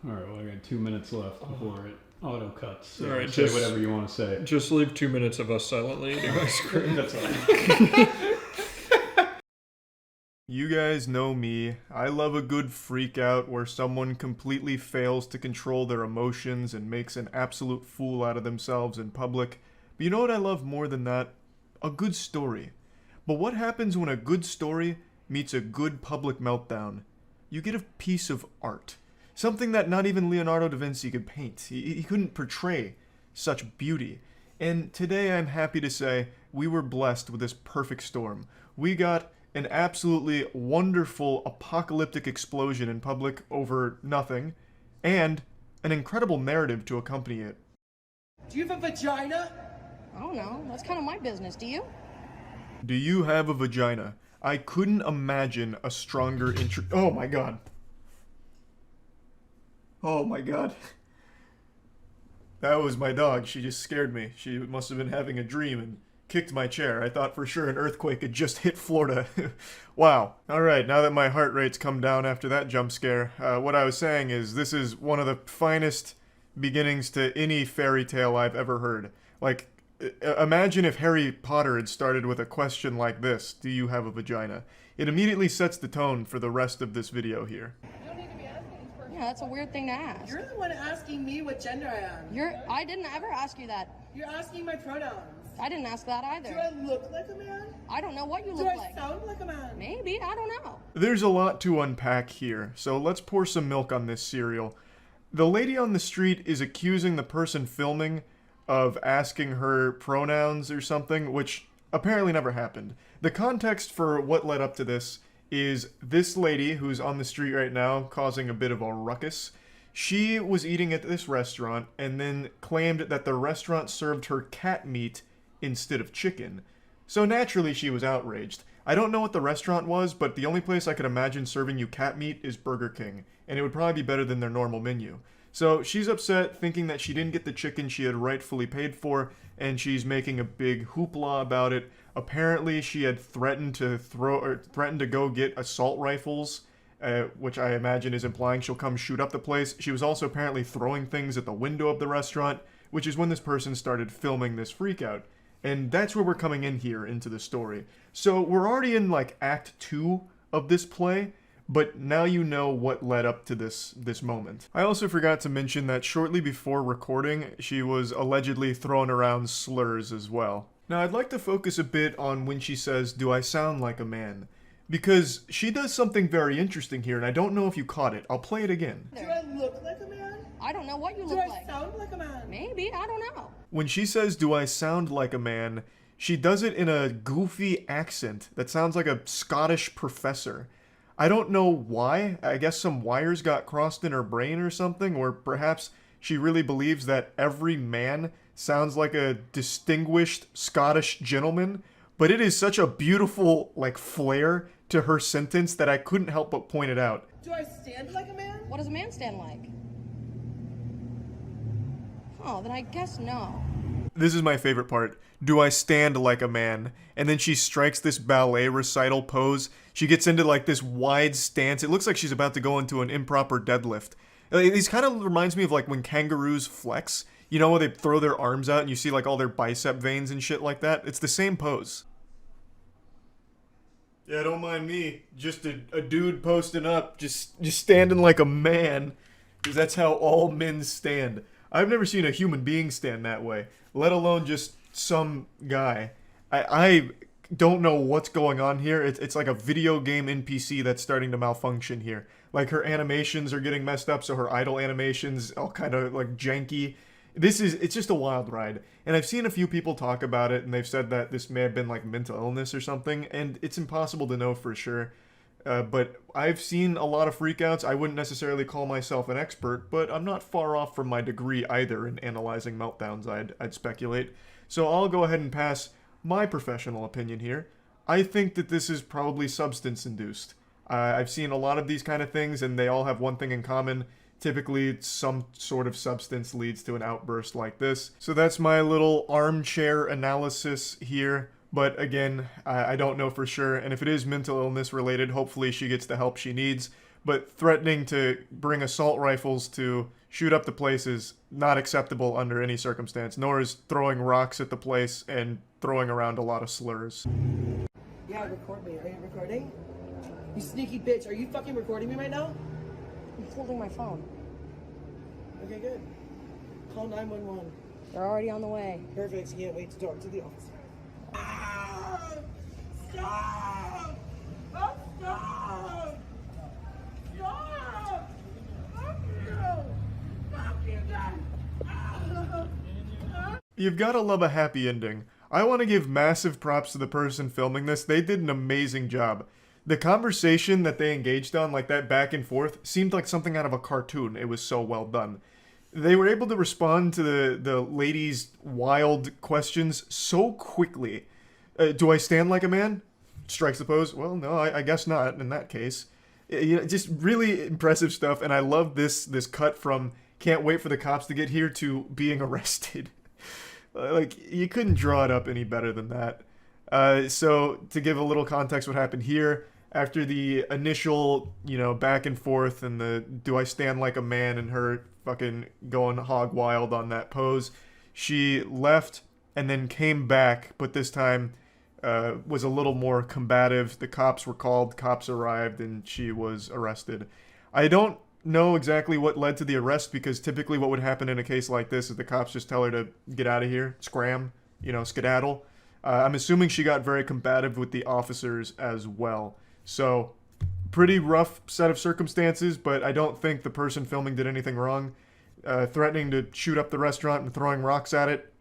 All right, well, I got 2 minutes left before it auto cuts. So All right, say just- whatever you want to say. Just leave 2 minutes of us silently eating ice cream. That's fine. You guys know me. I love a good freak out where someone completely fails to control their emotions and makes an absolute fool out of themselves in public. But you know what I love more than that? A good story. But what happens when a good story meets a good public meltdown? You get a piece of art. Something that not even Leonardo da Vinci could paint. He couldn't portray such beauty. And today I'm happy to say we were blessed with this perfect storm. We got an absolutely wonderful apocalyptic explosion in public over nothing, and an incredible narrative to accompany it. Do you have a vagina? I don't know. That's kind of my business. Do you? Do you have a vagina? I couldn't imagine a stronger intro. Oh my god. Oh my god. That was my dog. She just scared me. She must have been having a dream and kicked my chair. I thought for sure an earthquake had just hit Florida. Wow. Alright, now that my heart rate's come down after that jump scare, what I was saying is this is one of the finest beginnings to any fairy tale I've ever heard. Like, Imagine if Harry Potter had started with a question like this: do you have a vagina? It immediately sets the tone for the rest of this video here. Yeah, that's a weird thing to ask. You're the one asking me what gender I am. I didn't ever ask you that. You're asking my pronouns. I didn't ask that either. Do I look like a man? I don't know what you Do look I like. sound like a man? Maybe, I don't know. There's a lot to unpack here, so let's pour some milk on this cereal. The lady on the street is accusing the person filming of asking her pronouns or something, which apparently never happened. The context for what led up to this is this lady who's on the street right now causing a bit of a ruckus. She was eating at this restaurant and then claimed that the restaurant served her cat meat instead of chicken. So naturally she was outraged. I don't know what the restaurant was, but the only place I could imagine serving you cat meat is Burger King, and it would probably be better than their normal menu. So she's upset, thinking that she didn't get the chicken she had rightfully paid for, and she's making a big hoopla about it. Apparently she had threatened to go get assault rifles, which I imagine is implying she'll come shoot up the place. She was also apparently throwing things at the window of the restaurant, which is when this person started filming this freakout. And that's where we're coming in here into the story. So we're already in like Act 2 of this play, but now you know what led up to this moment. I also forgot to mention that shortly before recording, she was allegedly throwing around slurs as well. Now I'd like to focus a bit on when she says, "Do I sound like a man?" Because she does something very interesting here, and I don't know if you caught it. I'll play it again. Do I look like a man? I don't know what you Do look I like. sound like a man? Maybe, I don't know. When she says, "Do I sound like a man?" she does it in a goofy accent that sounds like a Scottish professor. I don't know why. I guess some wires got crossed in her brain or something, or perhaps she really believes that every man sounds like a distinguished Scottish gentleman, but it is such a beautiful, like, flair to her sentence that I couldn't help but point it out. Do I stand like a man? What does a man stand like? Oh, then I guess no. This is my favorite part. Do I stand like a man? And then she strikes this ballet recital pose. She gets into like this wide stance. It looks like she's about to go into an improper deadlift. These kind of reminds me of like when kangaroos flex. You know, where they throw their arms out and you see like all their bicep veins and shit like that? It's the same pose. Yeah, don't mind me. Just a dude posting up, just standing like a man. Because that's how all men stand. I've never seen a human being stand that way, let alone just some guy. I don't know what's going on here. It's like a video game NPC that's starting to malfunction here. Like her animations are getting messed up, so her idle animations all kind of like janky. It's just a wild ride. And I've seen a few people talk about it, and they've said that this may have been like mental illness or something, and it's impossible to know for sure. But I've seen a lot of freakouts. I wouldn't necessarily call myself an expert, but I'm not far off from my degree either in analyzing meltdowns, I'd speculate. So I'll go ahead and pass my professional opinion here. I think that this is probably substance-induced. I've seen a lot of these kind of things, and they all have one thing in common. Typically, some sort of substance leads to an outburst like this. So that's my little armchair analysis here. But again, I don't know for sure, and if it is mental illness related, hopefully she gets the help she needs. But threatening to bring assault rifles to shoot up the place is not acceptable under any circumstance, nor is throwing rocks at the place and throwing around a lot of slurs. Yeah, record me. Are you recording? You sneaky bitch. Are you fucking recording me right now? I'm holding my phone. Okay, good. Call 911. They're already on the way. Perfect. Can't wait to talk to the officer. Ah! Stop! Oh, stop! Stop! Fuck you! Fuck you guys! You've gotta love a happy ending. I want to give massive props to the person filming this. They did an amazing job. The conversation that they engaged on, like that back and forth, seemed like something out of a cartoon. It was so well done. They were able to respond to the lady's wild questions so quickly. Do I stand like a man? Strikes the pose. Well, no, I guess not in that case. Just really impressive stuff, and I love this cut from can't wait for the cops to get here to being arrested. Like, you couldn't draw it up any better than that. So, to give a little context what happened here, after the initial, back and forth and the do I stand like a man and her fucking going hog wild on that pose, she left and then came back, but this time was a little more combative. The cops were called, cops arrived, and she was arrested. I don't know exactly what led to the arrest, because typically what would happen in a case like this is the cops just tell her to get out of here, scram, skedaddle. I'm assuming she got very combative with the officers as well. So, pretty rough set of circumstances, but I don't think the person filming did anything wrong. Threatening to shoot up the restaurant and throwing rocks at it,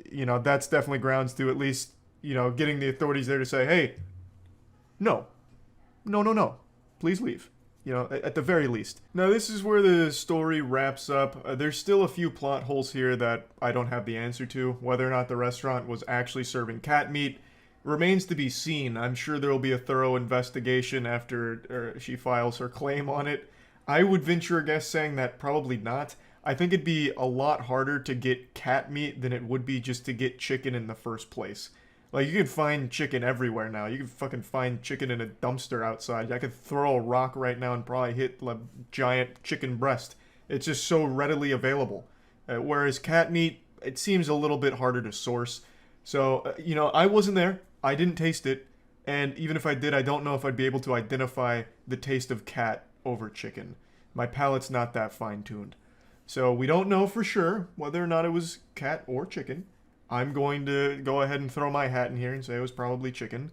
that's definitely grounds to at least, getting the authorities there to say, hey, no, please leave. At the very least. Now, this is where the story wraps up. There's still a few plot holes here that I don't have the answer to. Whether or not the restaurant was actually serving cat meat remains to be seen. I'm sure there will be a thorough investigation after she files her claim on it. I would venture a guess saying that probably not. I think it'd be a lot harder to get cat meat than it would be just to get chicken in the first place. Like, you can find chicken everywhere now. You can fucking find chicken in a dumpster outside. I could throw a rock right now and probably hit a giant chicken breast. It's just so readily available. Whereas cat meat, it seems a little bit harder to source. So, I wasn't there. I didn't taste it. And even if I did, I don't know if I'd be able to identify the taste of cat over chicken. My palate's not that fine-tuned. So we don't know for sure whether or not it was cat or chicken. I'm going to go ahead and throw my hat in here and say it was probably chicken.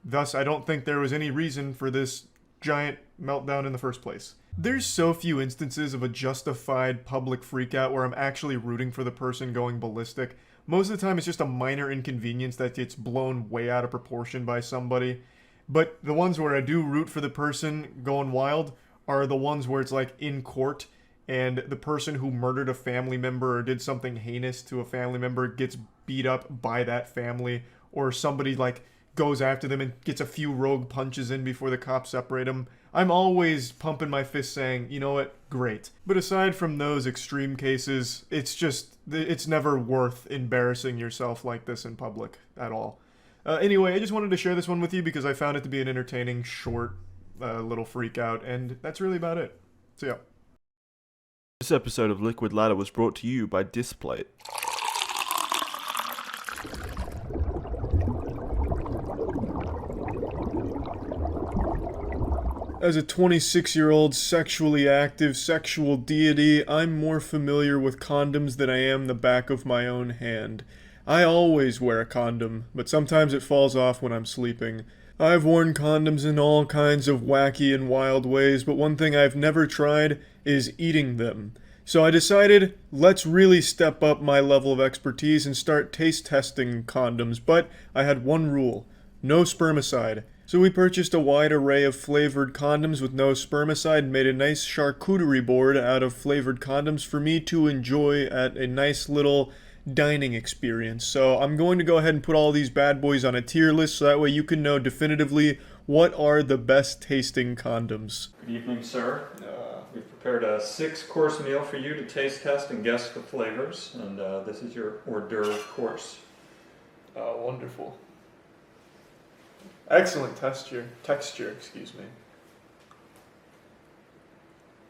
Thus, I don't think there was any reason for this giant meltdown in the first place. There's so few instances of a justified public freakout where I'm actually rooting for the person going ballistic. Most of the time, it's just a minor inconvenience that gets blown way out of proportion by somebody. But the ones where I do root for the person going wild are the ones where it's like in court, and the person who murdered a family member or did something heinous to a family member gets beat up by that family, or somebody like goes after them and gets a few rogue punches in before the cops separate them. I'm always pumping my fist saying, you know what, great. But aside from those extreme cases, it's never worth embarrassing yourself like this in public at all. Anyway, I just wanted to share this one with you because I found it to be an entertaining, short, little freak out, and that's really about it. So yeah. This episode of Liquid Ladder was brought to you by Displate. As a 26-year-old sexually active sexual deity, I'm more familiar with condoms than I am the back of my own hand. I always wear a condom, but sometimes it falls off when I'm sleeping. I've worn condoms in all kinds of wacky and wild ways, but one thing I've never tried is eating them. So I decided, let's really step up my level of expertise and start taste testing condoms, but I had one rule: no spermicide. So we purchased a wide array of flavored condoms with no spermicide and made a nice charcuterie board out of flavored condoms for me to enjoy at a nice little dining experience. So I'm going to go ahead and put all these bad boys on a tier list so that way you can know definitively what are the best tasting condoms. Good evening, sir. We've prepared a 6-course meal for you to taste test and guess the flavors, and this is your hors d'oeuvre course. Oh, wonderful. Excellent texture, excuse me.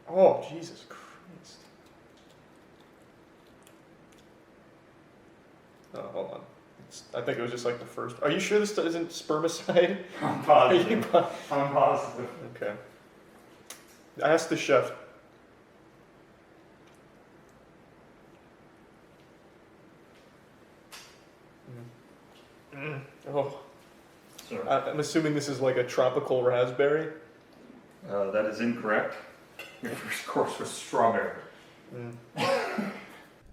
Oh, Jesus Christ. Oh, hold on. I think it was just like the first. Are you sure this isn't spermicide? I'm positive. I'm positive. Okay. I asked the chef. Oh. Sir. I'm assuming this is like a tropical raspberry. That is incorrect. Your first course was strawberry.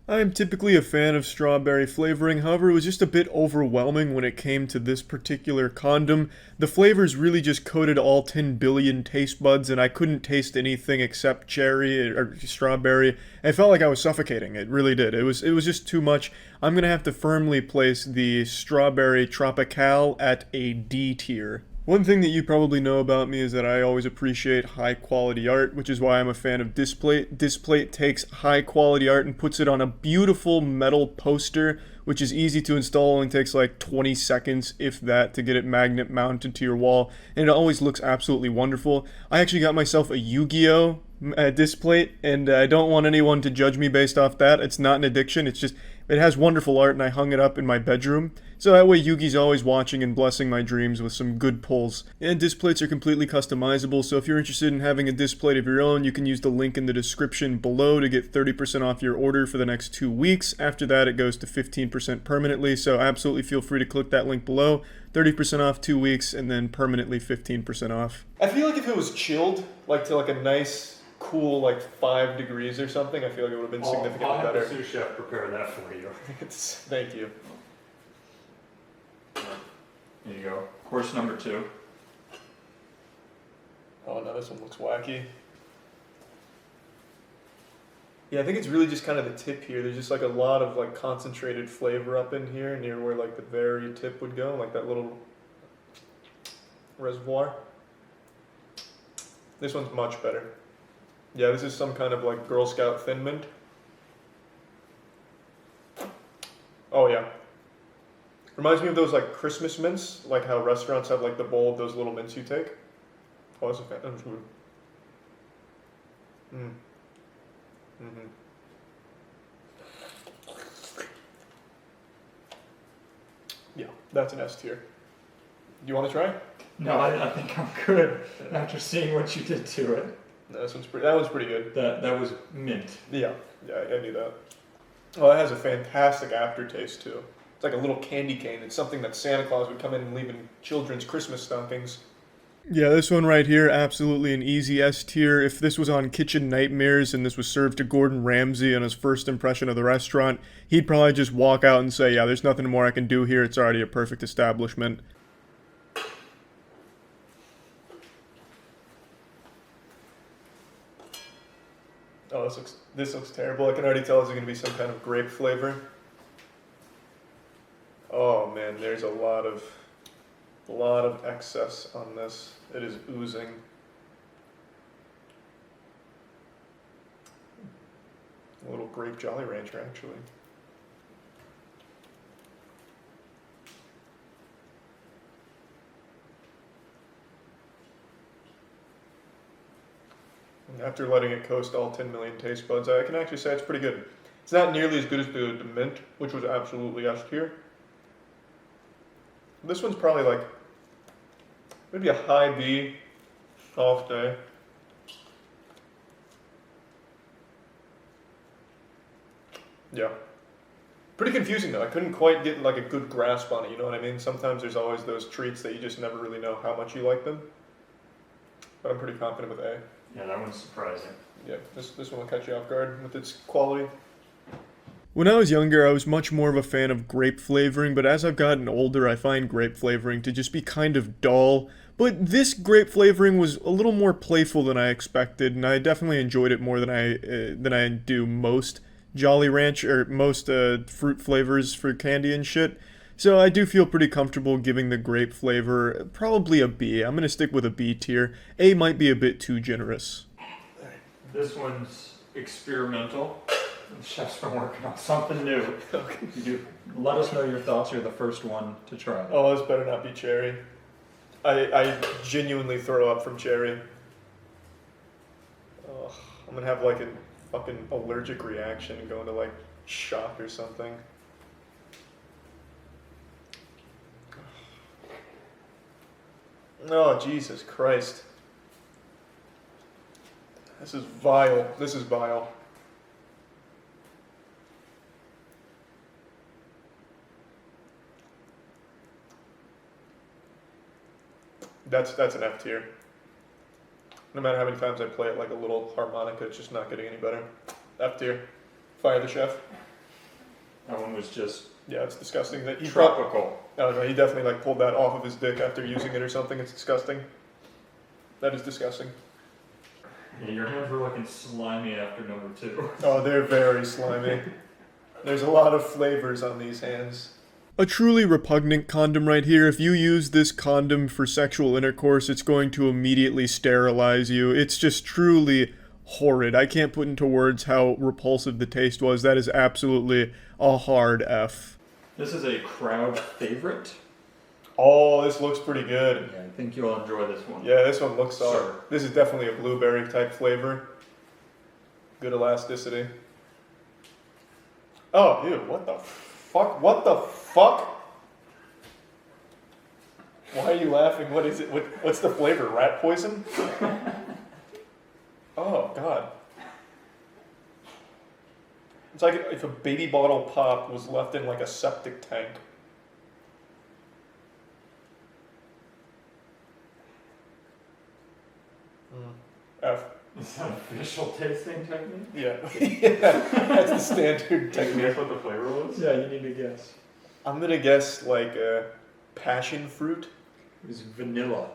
I'm typically a fan of strawberry flavoring, however it was just a bit overwhelming when it came to this particular condom. The flavors really just coated all 10 billion taste buds and I couldn't taste anything except cherry or strawberry. It felt like I was suffocating, it really did. It was just too much. I'm gonna have to firmly place the strawberry tropical at a D tier. One thing that you probably know about me is that I always appreciate high quality art, which is why I'm a fan of Displate. Displate takes high quality art and puts it on a beautiful metal poster, which is easy to install, only takes like 20 seconds, if that, to get it magnet mounted to your wall, and it always looks absolutely wonderful. I actually got myself a Yu-Gi-Oh! Displate, and I don't want anyone to judge me based off that. It's not an addiction. It's just, it has wonderful art, and I hung it up in my bedroom. So that way Yugi's always watching and blessing my dreams with some good pulls. And displates are completely customizable, so if you're interested in having a displate of your own, you can use the link in the description below to get 30% off your order for the next 2 weeks. After that, it goes to 15% permanently, so absolutely feel free to click that link below. 30% off 2 weeks, and then permanently 15% off. I feel like if it was chilled, like to like a nice, cool, like 5 degrees or something, I feel like it would have been significantly I'll have better. the sous chef prepare that for you. Thank you. There you go. Course number 2. Oh no, this one looks wacky. Yeah, I think it's really just kind of the tip here. There's just like a lot of like concentrated flavor up in here near where like the very tip would go, like that little reservoir. This one's much better. Yeah, this is some kind of like Girl Scout Thin Mint. Oh yeah. Reminds me of those like Christmas mints, like how restaurants have like the bowl of those little mints you take. Oh, that's okay. That's good. Yeah, that's an S tier. Do you want to try? No, I think I'm good after seeing what you did to it. No, that one's pretty good. That was mint. Yeah, I knew that. Oh, it has a fantastic aftertaste too. It's like a little candy cane. It's something that Santa Claus would come in and leave in children's Christmas stockings. Yeah, this one right here, absolutely an easy S tier. If this was on Kitchen Nightmares and this was served to Gordon Ramsay on his first impression of the restaurant, he'd probably just walk out and say, yeah, there's nothing more I can do here. It's already a perfect establishment. Oh, this looks terrible. I can already tell there's going to be some kind of grape flavor. Oh man, there's a lot of excess on this. It is oozing. A little grape Jolly Rancher, actually. And after letting it coast all 10 million taste buds, I can actually say it's pretty good. It's not nearly as good as the mint, which was absolutely S tier. This one's probably like, maybe a high B off day. Yeah. Pretty confusing though. I couldn't quite get like a good grasp on it, you know what I mean? Sometimes there's always those treats that you just never really know how much you like them. But I'm pretty confident with A. Yeah, that one's surprising. Yeah, this one will catch you off guard with its quality. When I was younger, I was much more of a fan of grape flavoring, but as I've gotten older, I find grape flavoring to just be kind of dull. But this grape flavoring was a little more playful than I expected, and I definitely enjoyed it more than I do most Jolly Rancher, or most fruit flavors for candy and shit. So I do feel pretty comfortable giving the grape flavor probably a B. I'm going to stick with a B tier. A might be a bit too generous. This one's experimental. The chef's been working on something new. Let us know your thoughts. You're the first one to try. Oh, this better not be cherry. I genuinely throw up from cherry. Ugh, I'm gonna have like a fucking allergic reaction and go into like shock or something. Oh, Jesus Christ. This is vile. This is vile. That's an F tier. No matter how many times I play it like a little harmonica, it's just not getting any better. F tier. Fire the chef. That one was just... Yeah, it's disgusting. That tropical. Oh no, he definitely like pulled that off of his dick after using it or something. It's disgusting. That is disgusting. Yeah, your hands were looking slimy after number 2. Oh, they're very slimy. There's a lot of flavors on these hands. A truly repugnant condom right here. If you use this condom for sexual intercourse, it's going to immediately sterilize you. It's just truly horrid. I can't put into words how repulsive the taste was. That is absolutely a hard F. This is a crowd favorite. Oh, this looks pretty good. Yeah, I think you'll enjoy this one. Yeah, this one looks solid. This is definitely a blueberry type flavor. Good elasticity. Oh, ew, what the fuck? What the fuck? Why are you laughing? What is it? What's the flavor? Rat poison? Oh, God. It's like if a baby bottle pop was left in like a septic tank. F. Is that official tasting technique? Yeah. Yeah, that's the standard Can you technique. guess what the flavor was? Yeah, you need to guess. I'm gonna guess like passion fruit. It was vanilla.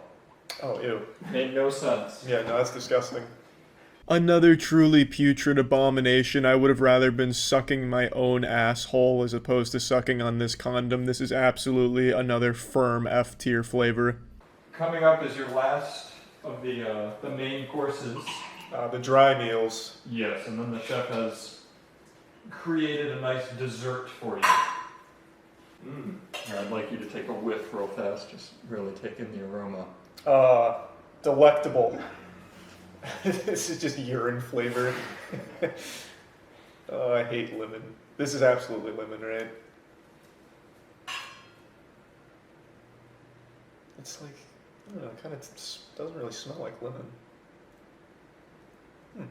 Oh, ew. Made no sense. Yeah, no, that's disgusting. Another truly putrid abomination. I would have rather been sucking my own asshole as opposed to sucking on this condom. This is absolutely another firm F tier flavor. Coming up is your last of the main courses. The dry meals. Yes, and then the chef has created a nice dessert for you. I'd like you to take a whiff real fast, just really take in the aroma. Delectable. This is just urine flavor. Oh, I hate lemon. This is absolutely lemon, right? It's like, I don't know, it kind of doesn't really smell like lemon. I'm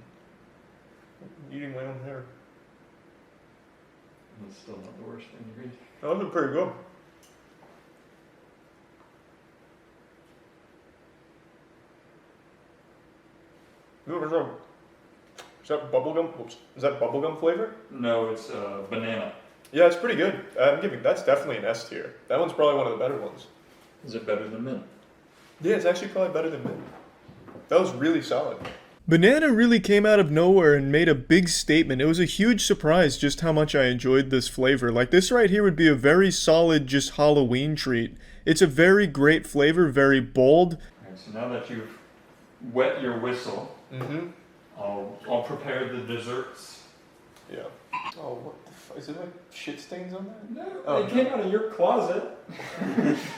eating my own hair. That's still not the worst thing to eat. That would be pretty good. Is that bubblegum? Oops. Is that bubblegum flavor? No, it's banana. Yeah, it's pretty good. That's definitely an S tier. That one's probably one of the better ones. Is it better than mint? Yeah, it's actually probably better than mint. That was really solid. Banana really came out of nowhere and made a big statement. It was a huge surprise just how much I enjoyed this flavor. Like, this right here would be a very solid just Halloween treat. It's a very great flavor, very bold. Alright, so now that you've wet your whistle, I'll prepare the desserts. Yeah. Oh, what the fuck? Is it like shit stains on that? No, they came out of your closet.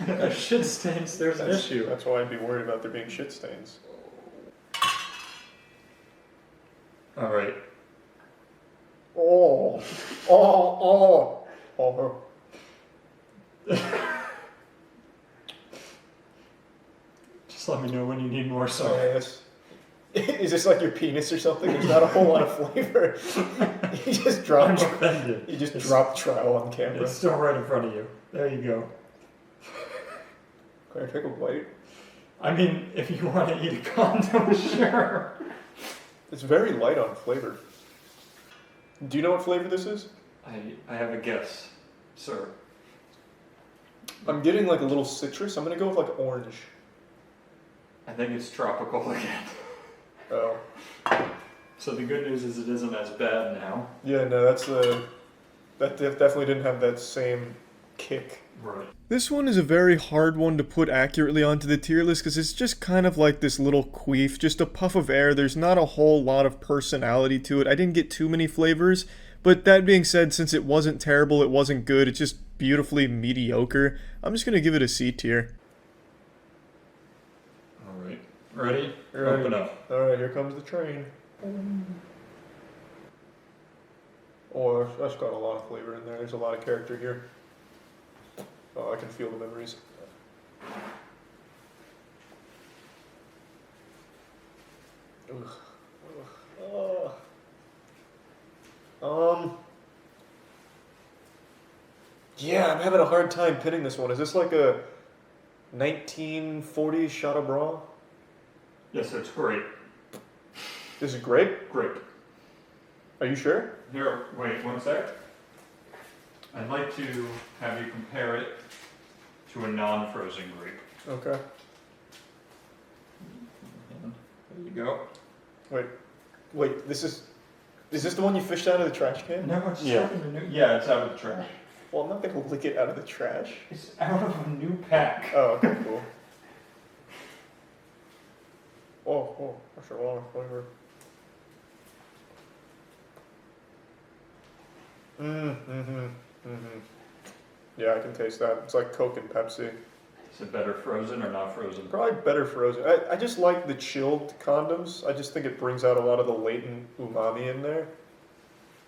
There's shit stains, there's an issue. That's why I'd be worried about there being shit stains. Alright. Oh. Just let me know when you need more sauce. Is this like your penis or something? There's not a whole lot of flavor. You just dropped. I'm offended. You just dropped trial on camera. It's still right in front of you. There you go. Can I take a bite? I mean, if you want to eat a condom, sure. It's very light on flavor. Do you know what flavor this is? I have a guess, sir. I'm getting like a little citrus. I'm gonna go with like orange. I think it's tropical again. Oh. So the good news is it isn't as bad now. Yeah, no, that definitely didn't have that same kick. Right. This one is a very hard one to put accurately onto the tier list because it's just kind of like this little queef, just a puff of air. There's not a whole lot of personality to it. I didn't get too many flavors, but that being said, since it wasn't terrible, it wasn't good, it's just beautifully mediocre, I'm just gonna give it a C tier. Alright. Ready? Open up. Alright, here comes the train. Oh, that's got a lot of flavor in there. There's a lot of character here. Oh, I can feel the memories. Ugh. Yeah, I'm having a hard time pinning this one. Is this like a 1940s shot of bra? Yes, it's grape. This is grape? Grape. Are you sure? Here, wait 1 sec. I'd like to have you compare it to a non-frozen grape. Okay. There you go. Wait, is this the one you fished out of the trash can? No, it's stuck in the new. Yeah, it's out of the trash. Well, I'm not gonna lick it out of the trash. It's out of a new pack. Oh, okay, cool. Oh, that's a lot of flavor. Yeah, I can taste that. It's like Coke and Pepsi. Is it better frozen or not frozen? Probably better frozen. I just like the chilled condoms. I just think it brings out a lot of the latent umami in there.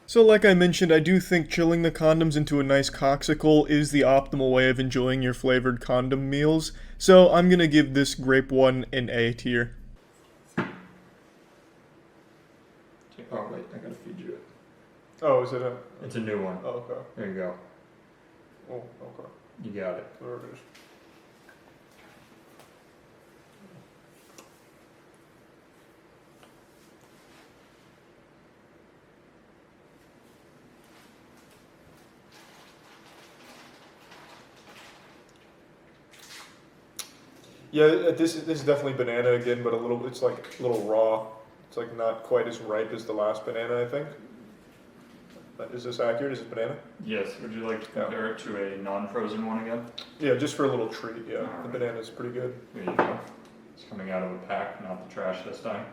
So like I mentioned, I do think chilling the condoms into a nice coxicle is the optimal way of enjoying your flavored condom meals. So I'm gonna give this grape one an A tier. Oh wait, I gotta feed you it. Oh, is it a... It's a new one. Oh, okay. There you go. Oh, okay. You got it. There it is. Yeah, this is definitely banana again, but it's like a little raw. It's like not quite as ripe as the last banana, I think. Is this accurate? Is it banana? Yes. Would you like to compare it to a non-frozen one again? Yeah, just for a little treat, yeah. The banana's pretty good. There you go. It's coming out of a pack, not the trash this time.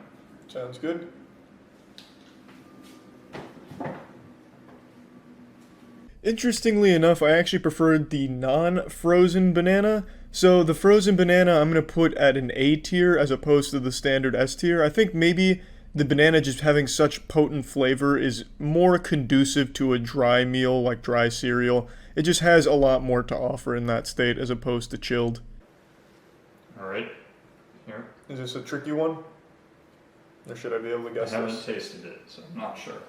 Sounds good. Interestingly enough, I actually preferred the non-frozen banana. So the frozen banana I'm going to put at an A tier as opposed to the standard S tier. I think maybe the banana just having such potent flavor is more conducive to a dry meal like dry cereal. It just has a lot more to offer in that state as opposed to chilled. Alright. Here. Is this a tricky one? Or should I be able to guess I haven't this? tasted it, so I'm not sure.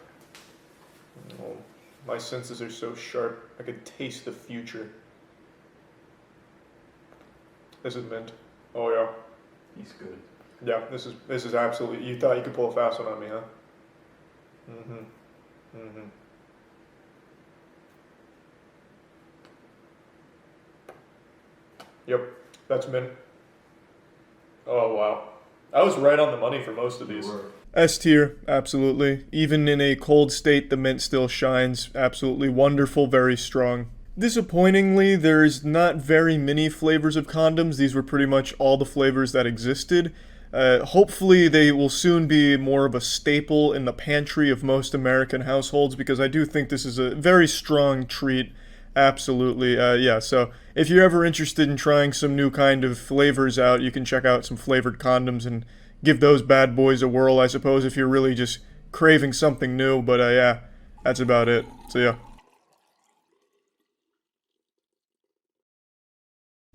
Oh, my senses are so sharp, I could taste the future. This is mint. Oh yeah. He's good. Yeah, this is absolutely. You thought you could pull a fast one on me, huh? Yep, that's mint. Oh wow, I was right on the money for most of these. S tier, absolutely. Even in a cold state, the mint still shines. Absolutely wonderful, very strong. Disappointingly, there's not very many flavors of condoms. These were pretty much all the flavors that existed. Hopefully they will soon be more of a staple in the pantry of most American households because I do think this is a very strong treat. Absolutely, yeah, so if you're ever interested in trying some new kind of flavors out, you can check out some flavored condoms and give those bad boys a whirl, I suppose, if you're really just craving something new, but yeah, that's about it. So yeah.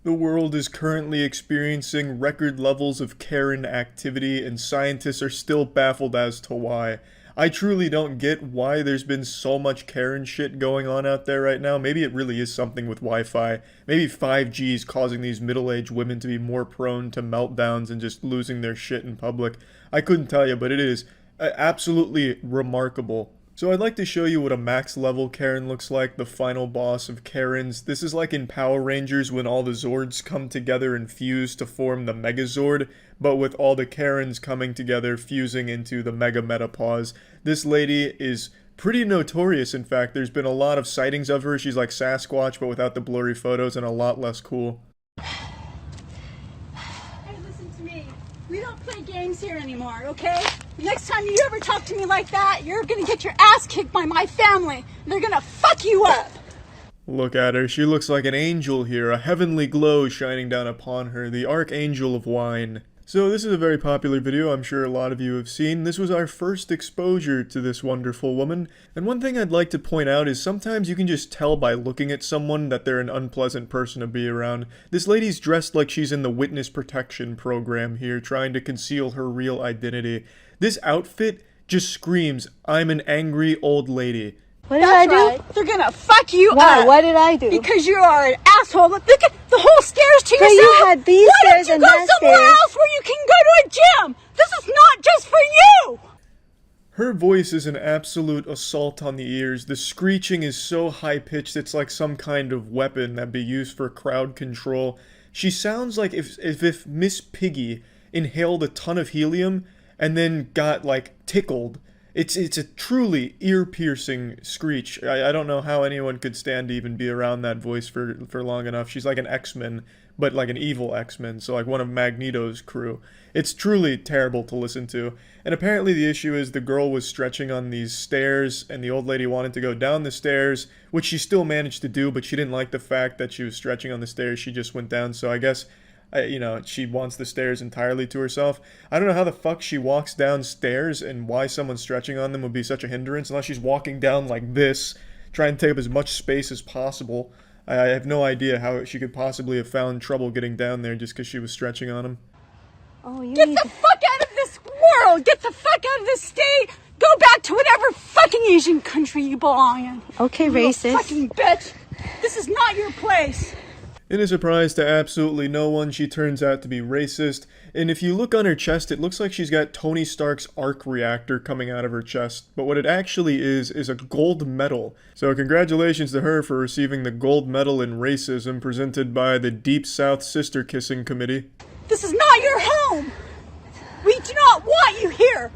The world is currently experiencing record levels of Karen activity, and scientists are still baffled as to why. I truly don't get why there's been so much Karen shit going on out there right now. Maybe it really is something with Wi-Fi. Maybe 5G is causing these middle-aged women to be more prone to meltdowns and just losing their shit in public. I couldn't tell you, but it is absolutely remarkable. So I'd like to show you what a max level Karen looks like, the final boss of Karens. This is like in Power Rangers when all the Zords come together and fuse to form the Megazord, but with all the Karens coming together, fusing into the Mega Metapause. This lady is pretty notorious, in fact. There's been a lot of sightings of her. She's like Sasquatch, but without the blurry photos and a lot less cool. Hey, listen to me. We don't play games here anymore, okay? Next time you ever talk to me like that, you're gonna get your ass kicked by my family. They're gonna fuck you up. Look at her. She looks like an angel here, a heavenly glow shining down upon her, the Archangel of Wine. So this is a very popular video I'm sure a lot of you have seen. This was our first exposure to this wonderful woman. And one thing I'd like to point out is sometimes you can just tell by looking at someone that they're an unpleasant person to be around. This lady's dressed like she's in the witness protection program here, trying to conceal her real identity. This outfit just screams, I'm an angry old lady. What did I do? Right. They're gonna fuck you up. What did I do? Because you are an asshole. Look at the whole stairs to But yourself. you had these Why stairs don't and you go that somewhere stairs? else where you can go to a gym? This is not just for you. Her voice is an absolute assault on the ears. The screeching is so high-pitched it's like some kind of weapon that'd be used for crowd control. She sounds like if Miss Piggy inhaled a ton of helium and then got, like, tickled It's a truly ear-piercing screech. I don't know how anyone could stand to even be around that voice for long enough. She's like an X-Men, but like an evil X-Men, so like one of Magneto's crew. It's truly terrible to listen to. And apparently the issue is the girl was stretching on these stairs, and the old lady wanted to go down the stairs, which she still managed to do, but she didn't like the fact that she was stretching on the stairs. She just went down, so I guess... you know, she wants the stairs entirely to herself. I don't know how the fuck she walks downstairs and why someone stretching on them would be such a hindrance unless she's walking down like this, trying to take up as much space as possible. I have no idea how she could possibly have found trouble getting down there just because she was stretching on them. Oh, you Get the fuck out of this world! Get the fuck out of this state! Go back to whatever fucking Asian country you belong in. Okay, you little racist. Fucking bitch! This is not your place! In a surprise to absolutely no one, she turns out to be racist, and if you look on her chest, it looks like she's got Tony Stark's arc reactor coming out of her chest, but what it actually is a gold medal. So congratulations to her for receiving the gold medal in racism presented by the Deep South Sister Kissing Committee. This is not your home! We do not want you here!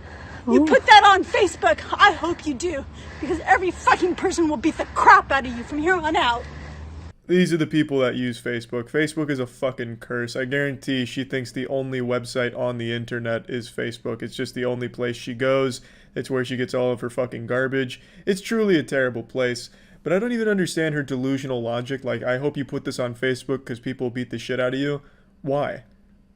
You put that on Facebook, I hope you do, because every fucking person will beat the crap out of you from here on out. These are the people that use Facebook. Facebook is a fucking curse. I guarantee she thinks the only website on the internet is Facebook. It's just the only place she goes. It's where she gets all of her fucking garbage. It's truly a terrible place. But I don't even understand her delusional logic. Like, I hope you put this on Facebook because people beat the shit out of you. Why?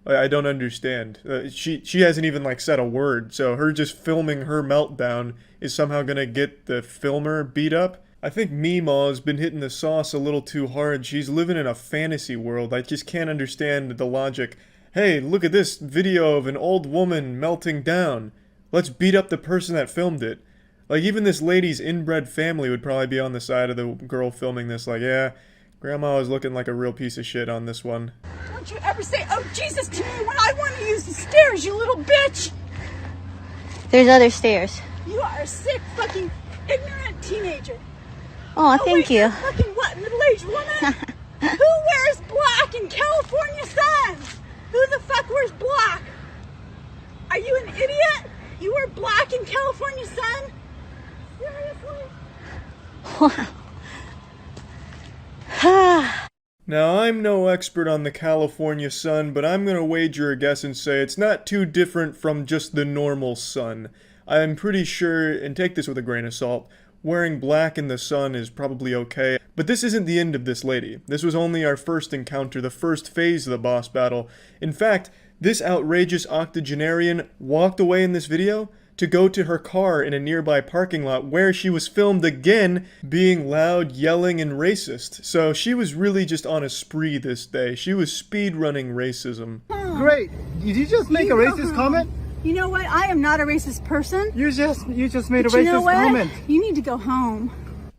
I don't understand. She hasn't even, like, said a word. So her just filming her meltdown is somehow gonna get the filmer beat up. I think Meemaw's been hitting the sauce a little too hard. She's living in a fantasy world. I just can't understand the logic. Hey, look at this video of an old woman melting down. Let's beat up the person that filmed it. Like, even this lady's inbred family would probably be on the side of the girl filming this. Like, yeah, Grandma was looking like a real piece of shit on this one. Don't you ever say, oh Jesus, to me when I want to use the stairs, you little bitch! There's other stairs. You are a sick, fucking, ignorant teenager. Oh, thank wait, you. You're fucking what, middle-aged woman? Who wears black in California sun? Who the fuck wears black? Are you an idiot? You wear black in California sun? Seriously? Now, I'm no expert on the California sun, but I'm gonna wager a guess and say it's not too different from just the normal sun. I'm pretty sure, and take this with a grain of salt, wearing black in the sun is probably okay, but this isn't the end of this lady. This was only our first encounter, the first phase of the boss battle. In fact, this outrageous octogenarian walked away in this video to go to her car in a nearby parking lot where she was filmed again being loud, yelling, and racist. So she was really just on a spree this day. She was speedrunning racism. Great. Did you just make a racist comment? You know what? I am not a racist person. You just made a But you know racist what? comment. You need to go home.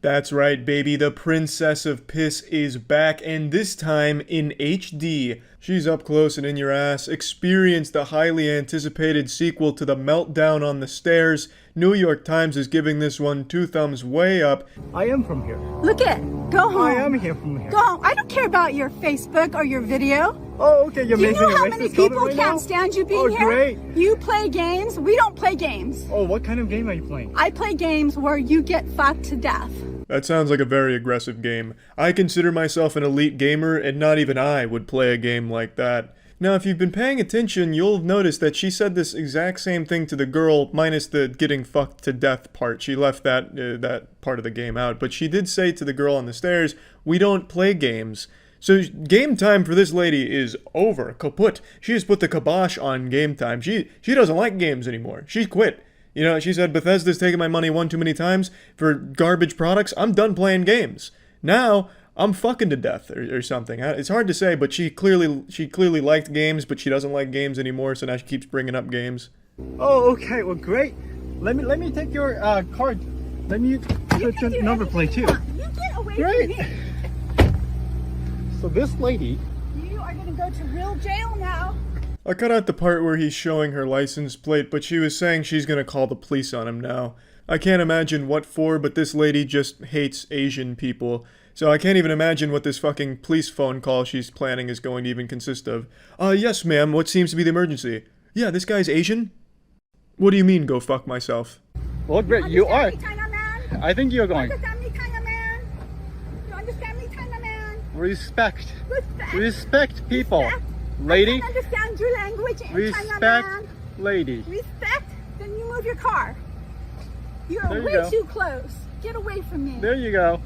That's right, baby. The Princess of Piss is back, and this time in HD. She's up close and in your ass. Experience the highly anticipated sequel to The Meltdown on the Stairs. New York Times is giving this one 2 thumbs way up. I am from here. Look it. Go home. I am here from here. Go home. I don't care about your Facebook or your video. Oh, okay. You're Do you making know a how racist many comment people right can't now? stand you being Oh, here? great. You play games. We don't play games. Oh, what kind of game are you playing? I play games where you get fucked to death. That sounds like a very aggressive game. I consider myself an elite gamer, and not even I would play a game like that. Now, if you've been paying attention, you'll have noticed that she said this exact same thing to the girl, minus the getting fucked to death part. She left that part of the game out, but she did say to the girl on the stairs, "We don't play games." So game time for this lady is over, kaput. She has put the kibosh on game time. She doesn't like games anymore. She quit. You know, she said, Bethesda's taken my money one too many times for garbage products. I'm done playing games. Now, I'm fucking to death or something. It's hard to say, but she clearly liked games, but she doesn't like games anymore, so now she keeps bringing up games. Oh, okay. Well, great. Let me take your card. Let me put your number plate too. You get away Great. from me. So this lady. You are gonna go to real jail now. I cut out the part where he's showing her license plate, but she was saying she's gonna call the police on him now. I can't imagine what for, but this lady just hates Asian people. So I can't even imagine what this fucking police phone call she's planning is going to even consist of. Yes, ma'am, what seems to be the emergency? Yeah, this guy's Asian? What do you mean, go fuck myself? Look, Britt, you are. Understand me, China man? I think you're You going. understand me, China man? You understand me, China man? Respect. Respect. Respect people. Respect. Lady. I can understand your language in China Respect. man. Lady. Respect. Then you move your car. You're There you way go. too close. Get away from me. There you go.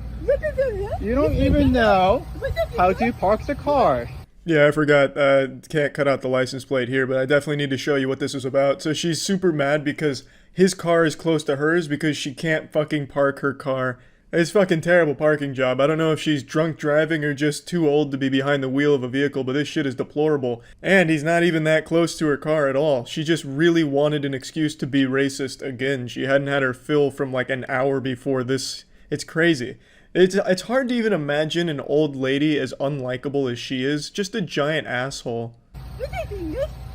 You don't even know how to park the car. Yeah, I forgot. Can't cut out the license plate here, but I definitely need to show you what this is about. So she's super mad because his car is close to hers because she can't fucking park her car. It's fucking terrible parking job. I don't know if she's drunk driving or just too old to be behind the wheel of a vehicle, but this shit is deplorable. And he's not even that close to her car at all. She just really wanted an excuse to be racist again. She hadn't had her fill from like an hour before this. It's crazy. It's hard to even imagine an old lady as unlikable as she is. Just a giant asshole.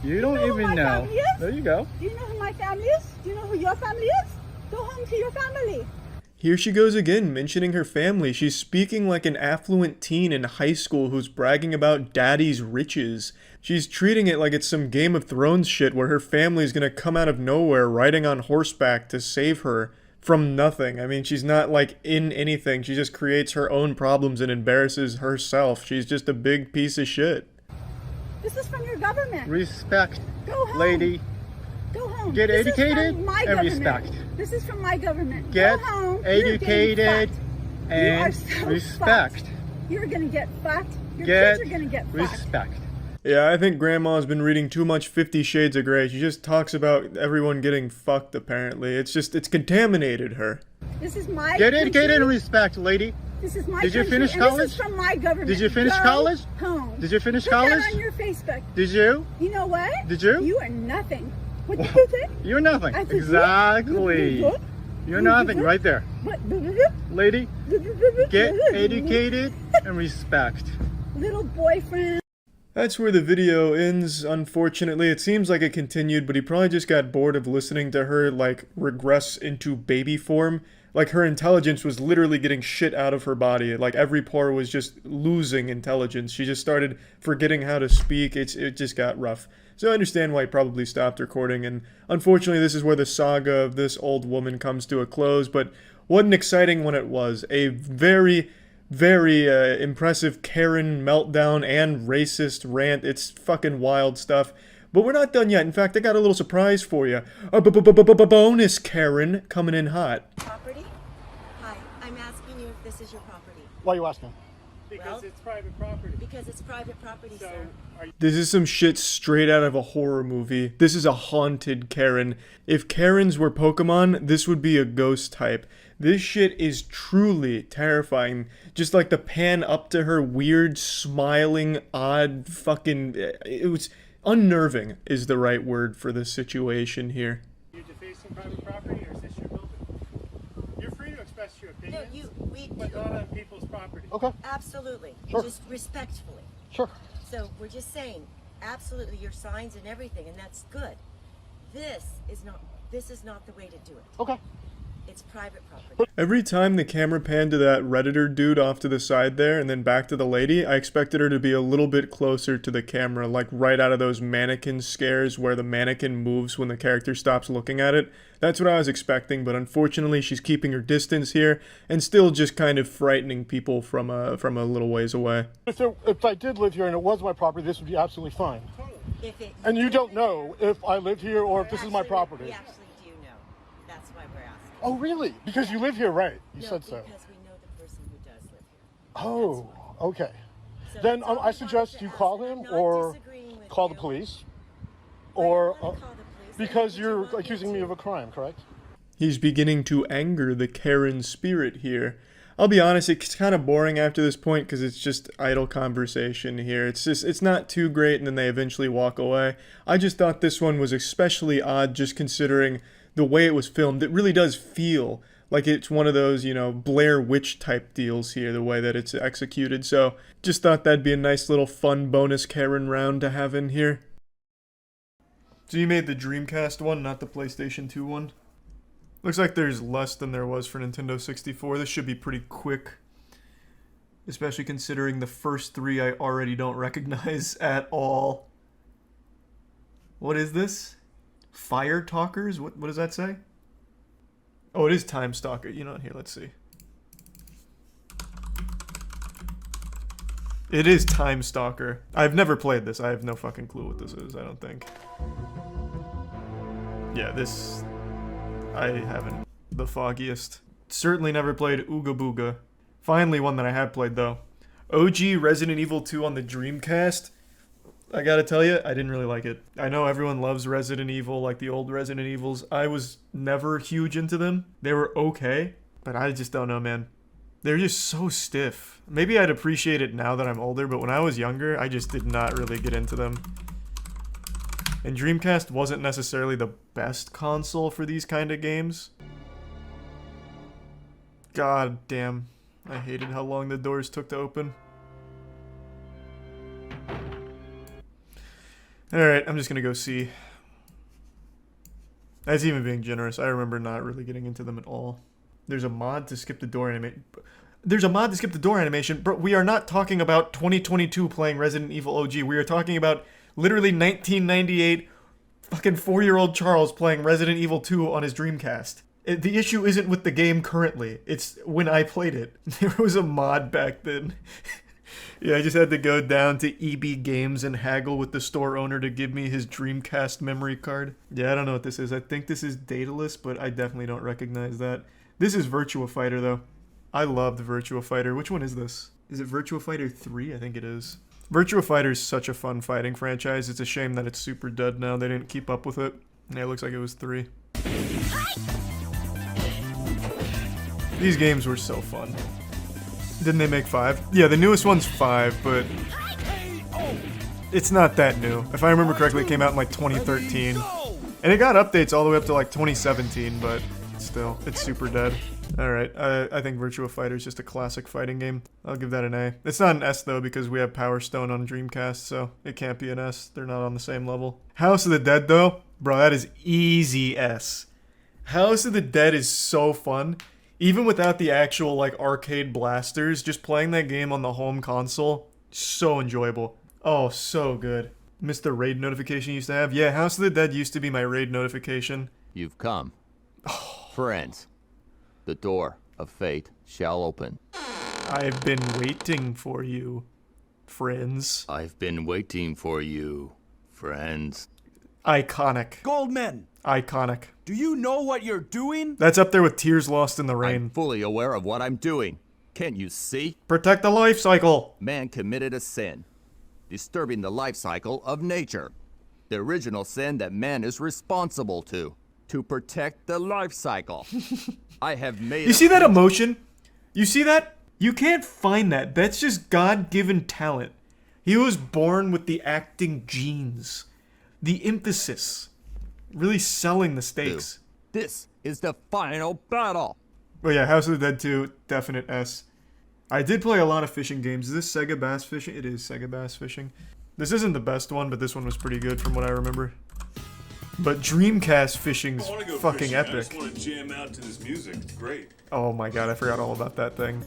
You don't even know. There you go. Do you know who my family is? Do you know who your family is? Go home to your family. Here she goes again, mentioning her family. She's speaking like an affluent teen in high school who's bragging about daddy's riches. She's treating it like it's some Game of Thrones shit where her family's gonna come out of nowhere riding on horseback to save her from nothing. I mean, she's not like in anything. She just creates her own problems and embarrasses herself. She's just a big piece of shit. This is from your government. Respect. Go home. Lady. Go home. Get This is educated from my and government. respect. This is from my government. Get Go home. educated You are and so respect. fucked. You're gonna get fucked. Your Get kids are gonna get fucked. respect. Yeah, I think Grandma's been reading too much 50 Shades of Grey. She just talks about everyone getting fucked, apparently. It's contaminated her. This is my Get country. educated and respect, lady. This is my Did you country, finish and college? This is from my government. Did you finish Go college? Home. Did you finish Put college? that on your Facebook. Did you? You know what? Did you? You are nothing. What did you say? You're nothing. I said, Exactly. what? You're nothing right there. What? Lady, get educated and respect. Little boyfriend. That's where the video ends, unfortunately. It seems like it continued, but he probably just got bored of listening to her, like, regress into baby form. Like, her intelligence was literally getting shit out of her body. Like, every pore was just losing intelligence. She just started forgetting how to speak. It just got rough. So I understand why he probably stopped recording, and unfortunately this is where the saga of this old woman comes to a close, but what an exciting one it was. A very, very impressive Karen meltdown and racist rant. It's fucking wild stuff. But we're not done yet. In fact, I got a little surprise for you. A bonus Karen coming in hot. Property? Hi, I'm asking you if this is your property. Why are you asking? Because it's private property. Because it's private property, sir. This is some shit straight out of a horror movie. This is a haunted Karen. If Karens were Pokemon, this would be a ghost type. This shit is truly terrifying. Just like the pan up to her weird, smiling, odd fucking... It was unnerving is the right word for this situation here. You're defacing private property, or is this your building? You're free to express your opinion, but not on people's property. Okay. Absolutely. Sure. Just respectfully. Sure. So we're just saying, absolutely, your signs and everything, and that's good. This is not the way to do it. Okay. It's private property. Every time the camera panned to that Redditor dude off to the side there and then back to the lady, I expected her to be a little bit closer to the camera, like right out of those mannequin scares where the mannequin moves when the character stops looking at it. That's what I was expecting, but unfortunately she's keeping her distance here and still just kind of frightening people from a little ways away. If I did live here and it was my property, this would be absolutely fine. And you don't know if I live here or if this is my property. We actually do know. That's why we're asking. Oh, really? Because you live here, right? You said so. Because we know the person who does live here. Oh, okay. Then I suggest you call him or call the police, or because you're accusing me of a crime, correct? He's beginning to anger the Karen spirit here. I'll be honest, it's kind of boring after this point because it's just idle conversation here. It's not too great, and then they eventually walk away. I just thought this one was especially odd just considering the way it was filmed. It really does feel like it's one of those, you know, Blair Witch type deals here, the way that it's executed. So just thought that'd be a nice little fun bonus Karen round to have in here. So you made the Dreamcast one, not the PlayStation 2 one? Looks like there's less than there was for Nintendo 64. This should be pretty quick. Especially considering the first three I already don't recognize at all. What is this? Fire Talkers? What does that say? Oh, it is Time Stalker. You know what? Here, let's see. It is Time Stalker. I've never played this. I have no fucking clue what this is, I don't think. Yeah, this... I haven't the foggiest. Certainly never played Ooga Booga. Finally one that I have played, though. OG Resident Evil 2 on the Dreamcast. I gotta tell you, I didn't really like it. I know everyone loves Resident Evil, like the old Resident Evils. I was never huge into them. They were okay, but I just don't know, man. They're just so stiff. Maybe I'd appreciate it now that I'm older, but when I was younger, I just did not really get into them. And Dreamcast wasn't necessarily the best console for these kind of games. God damn. I hated how long the doors took to open. Alright, I'm just gonna go see. That's even being generous. I remember not really getting into them at all. There's a mod to skip the door animation. There's a mod to skip the door animation, but we are not talking about 2022 playing Resident Evil OG. We are talking about literally 1998 fucking 4-year-old Charles playing Resident Evil 2 on his Dreamcast. The issue isn't with the game currently. It's when I played it. There was a mod back then. Yeah, I just had to go down to EB Games and haggle with the store owner to give me his Dreamcast memory card. Yeah, I don't know what this is. I think this is Daedalus, but I definitely don't recognize that. This is Virtua Fighter, though. I loved Virtua Fighter. Which one is this? Is it Virtua Fighter 3? I think it is. Virtua Fighter is such a fun fighting franchise. It's a shame that it's super dead now. They didn't keep up with it. Yeah, it looks like it was 3. These games were so fun. Didn't they make 5? Yeah, the newest one's 5, but it's not that new. If I remember correctly, it came out in like 2013. And it got updates all the way up to like 2017, but still, it's super dead. Alright, I think Virtua Fighter is just a classic fighting game. I'll give that an A. It's not an S though, because we have Power Stone on Dreamcast, so it can't be an S. They're not on the same level. House of the Dead though? Bro, that is easy S. House of the Dead is so fun. Even without the actual like arcade blasters, just playing that game on the home console, so enjoyable. Oh, so good. Missed the raid notification you used to have? Yeah, House of the Dead used to be my raid notification. You've come. Friends, the door of fate shall open. I've been waiting for you, friends. I've been waiting for you, friends. Iconic. Goldman! Iconic. Do you know what you're doing? That's up there with Tears Lost in the Rain. I'm fully aware of what I'm doing. Can't you see? Protect the life cycle. Man committed a sin, disturbing the life cycle of nature. The original sin that man is responsible to protect the life cycle. I have made You see that emotion? You see that? You can't find that. That's just God-given talent. He was born with the acting genes. The emphasis. Really selling the stakes. This is the final battle. Oh yeah, House of the Dead 2, definite S. I did play a lot of fishing games. Is this Sega Bass Fishing? It is Sega Bass Fishing. This isn't the best one, but this one was pretty good from what I remember. But Dreamcast Fishing's fucking epic. I just want to jam out to this music. It's great. Oh my god, I forgot all about that thing.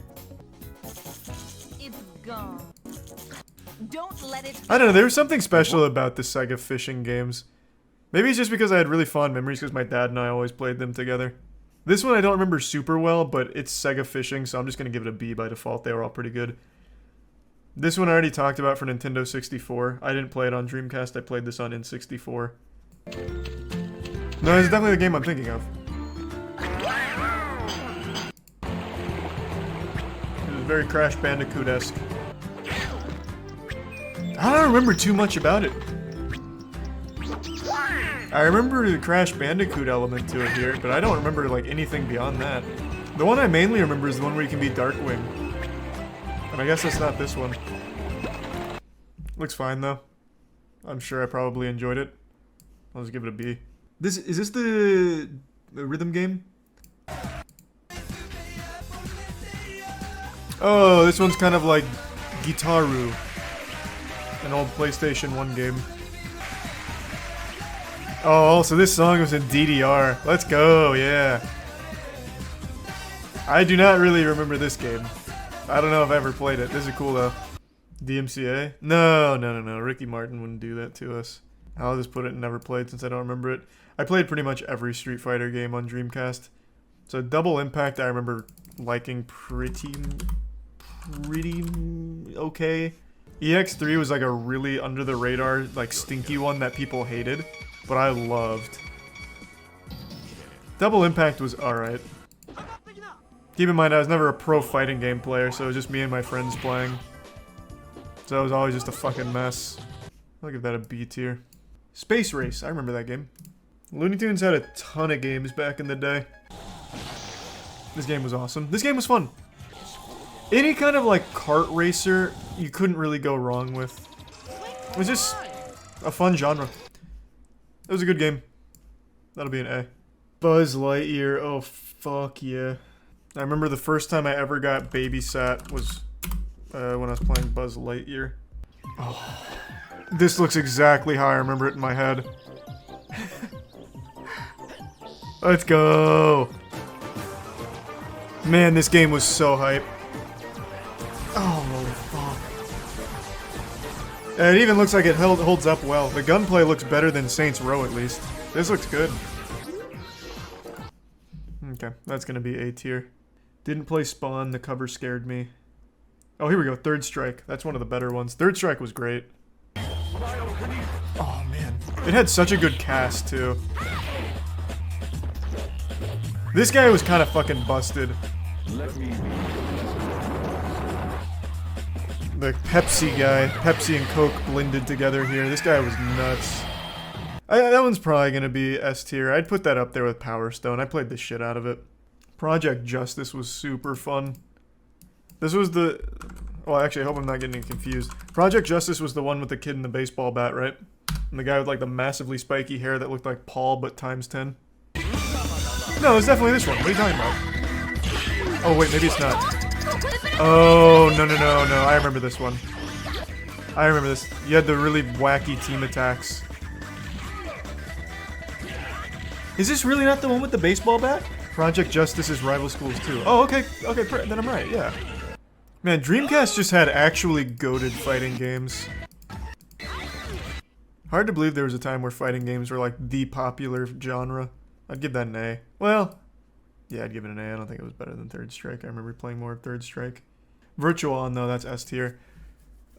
It's gone. Don't let it. I don't know, there was something special about the Sega Fishing games. Maybe it's just because I had really fond memories because my dad and I always played them together. This one I don't remember super well, but it's Sega Fishing, so I'm just going to give it a B by default. They were all pretty good. This one I already talked about for Nintendo 64. I didn't play it on Dreamcast, I played this on N64. No, it's definitely the game I'm thinking of. It was very Crash Bandicoot-esque. I don't remember too much about it. I remember the Crash Bandicoot element to it here, but I don't remember like anything beyond that. The one I mainly remember is the one where you can be Darkwing. And I guess that's not this one. Looks fine though. I'm sure I probably enjoyed it. I'll just give it a B. Is this the rhythm game? Oh, this one's kind of like Guitaru. An old PlayStation 1 game. Oh, so this song was in DDR. Let's go, yeah. I do not really remember this game. I don't know if I ever played it. This is cool though. DMCA? No. Ricky Martin wouldn't do that to us. I'll just put it in never played since I don't remember it. I played pretty much every Street Fighter game on Dreamcast. So Double Impact I remember liking pretty okay. EX3 was like a really under the radar, like stinky one that people hated, but I loved. Double Impact was alright. Keep in mind I was never a pro fighting game player, so it was just me and my friends playing. So it was always just a fucking mess. I'll give that a B tier. Space Race, I remember that game. Looney Tunes had a ton of games back in the day. This game was awesome. This game was fun. Any kind of like kart racer, you couldn't really go wrong with. It was just a fun genre. It was a good game. That'll be an A. Buzz Lightyear, oh fuck yeah. I remember the first time I ever got babysat was when I was playing Buzz Lightyear. Oh, this looks exactly how I remember it in my head. Let's go. Man, this game was so hype. Oh, fuck. And it even looks like it holds up well. The gunplay looks better than Saints Row, at least. This looks good. Okay, that's gonna be A tier. Didn't play Spawn, the cover scared me. Oh, here we go, Third Strike. That's one of the better ones. Third Strike was great. Oh, man. It had such a good cast, too. This guy was kind of fucking busted. The Pepsi guy. Pepsi and Coke blended together here. This guy was nuts. That one's probably going to be S tier. I'd put that up there with Power Stone. I played the shit out of it. Project Justice was super fun. This was the... Well, actually, I hope I'm not getting confused. Project Justice was the one with the kid in the baseball bat, right? And the guy with like the massively spiky hair that looked like Paul, but times 10. No, it's definitely this one. What are you talking about? Oh, wait, maybe it's not. Oh, no. I remember this one. I remember this. You had the really wacky team attacks. Is this really not the one with the baseball bat? Project Justice is Rival Schools 2. Oh, okay, then I'm right, yeah. Man, Dreamcast just had actually goated fighting games. Hard to believe there was a time where fighting games were like the popular genre. I'd give that an A. Well, yeah, I'd give it an A. I don't think it was better than Third Strike. I remember playing more of Third Strike. Virtual On, though, that's S tier.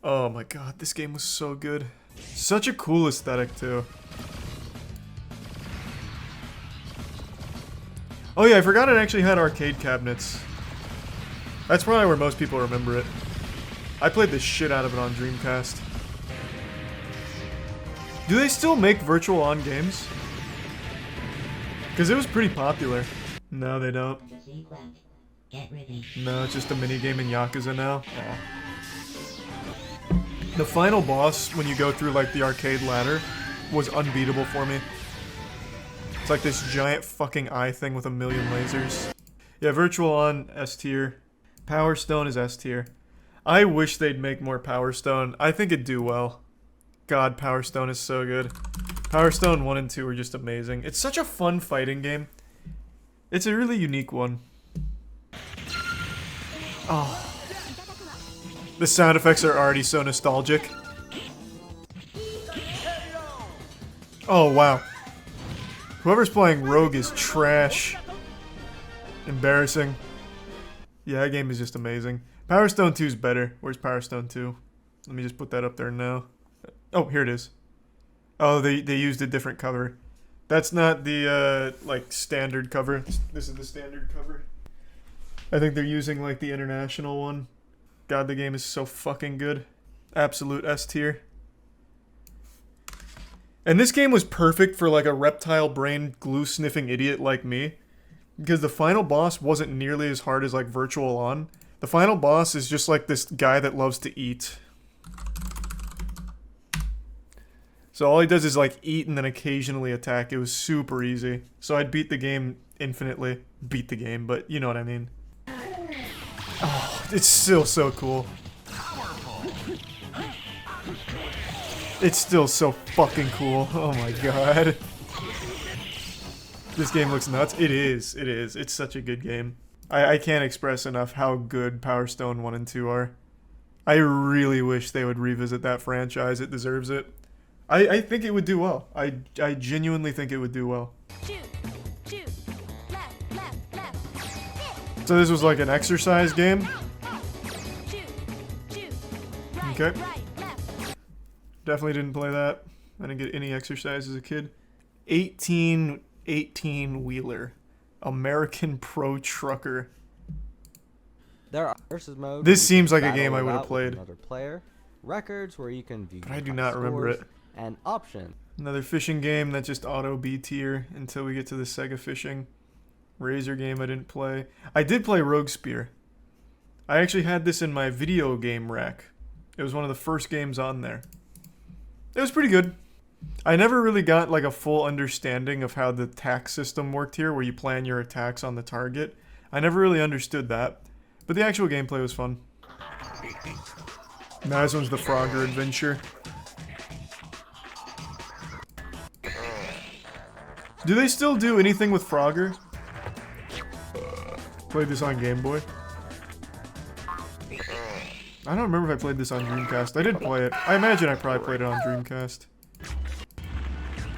Oh my god, this game was so good. Such a cool aesthetic, too. Oh yeah, I forgot it actually had arcade cabinets. That's probably where most people remember it. I played the shit out of it on Dreamcast. Do they still make Virtual On games? Because it was pretty popular. No, they don't. No, it's just a minigame in Yakuza now. Yeah. The final boss, when you go through like the arcade ladder, was unbeatable for me. It's like this giant fucking eye thing with a million lasers. Yeah, Virtual On, S tier. Power Stone is S tier. I wish they'd make more Power Stone. I think it'd do well. God, Power Stone is so good. Power Stone 1 and 2 are just amazing. It's such a fun fighting game. It's a really unique one. Oh. The sound effects are already so nostalgic. Oh, wow. Whoever's playing Rogue is trash. Embarrassing. Yeah, that game is just amazing. Power Stone 2 is better. Where's Power Stone 2? Let me just put that up there now. Oh, here it is. Oh, they used a different cover. That's not the, like, standard cover. This is the standard cover. I think they're using, like, the international one. God, the game is so fucking good. Absolute S tier. And this game was perfect for, like, a reptile brain glue-sniffing idiot like me. Because the final boss wasn't nearly as hard as, like, Virtual On. The final boss is just, like, this guy that loves to eat. So all he does is, like, eat and then occasionally attack. It was super easy. So I'd beat the game infinitely. Beat the game, but you know what I mean. Oh, it's still so cool. It's still so fucking cool. Oh my god. This game looks nuts. It is. It is. It's such a good game. I can't express enough how good Power Stone 1 and 2 are. I really wish they would revisit that franchise. It deserves it. I think it would do well. I genuinely think it would do well. Shoot, shoot, left, left, left. So this was like an exercise game? Okay. Definitely didn't play that. I didn't get any exercise as a kid. 18 wheeler. American Pro Trucker. There are versus mode. This where you seems can like a battle game I it would have out with played. Another player. Records where you can view. But I do your not remember scores, it. And option. Another fishing game that just auto B tier until we get to the Sega fishing. Razor game I didn't play. I did play Rogue Spear. I actually had this in my video game rack. It was one of the first games on there. It was pretty good. I never really got like a full understanding of how the attack system worked here, where you plan your attacks on the target. I never really understood that. But the actual gameplay was fun. Now this one's the Frogger Adventure. Do they still do anything with Frogger? Played this on Game Boy. I don't remember if I played this on Dreamcast. I did play it. I imagine I probably played it on Dreamcast.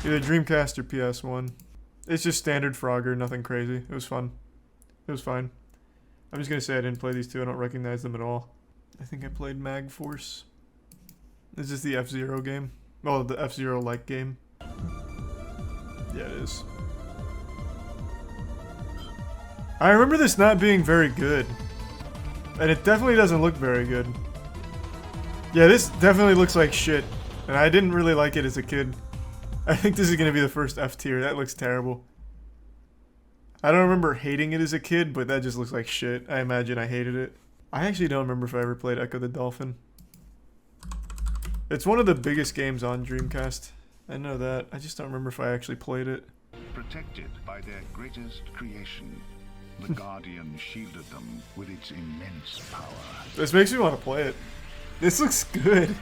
Either Dreamcast or PS1. It's just standard Frogger, nothing crazy. It was fun. It was fine. I'm just gonna say I didn't play these two. I don't recognize them at all. I think I played Mag Force. Is this the F-Zero game? Oh, the F-Zero-like game. Yeah, it is. I remember this not being very good. And it definitely doesn't look very good. Yeah, this definitely looks like shit. And I didn't really like it as a kid. I think this is going to be the first F tier. That looks terrible. I don't remember hating it as a kid, but that just looks like shit. I imagine I hated it. I actually don't remember if I ever played Echo the Dolphin. It's one of the biggest games on Dreamcast. I know that. I just don't remember if I actually played it. Protected by their greatest creation, the Guardian shielded them with its immense power. This makes me want to play it. This looks good.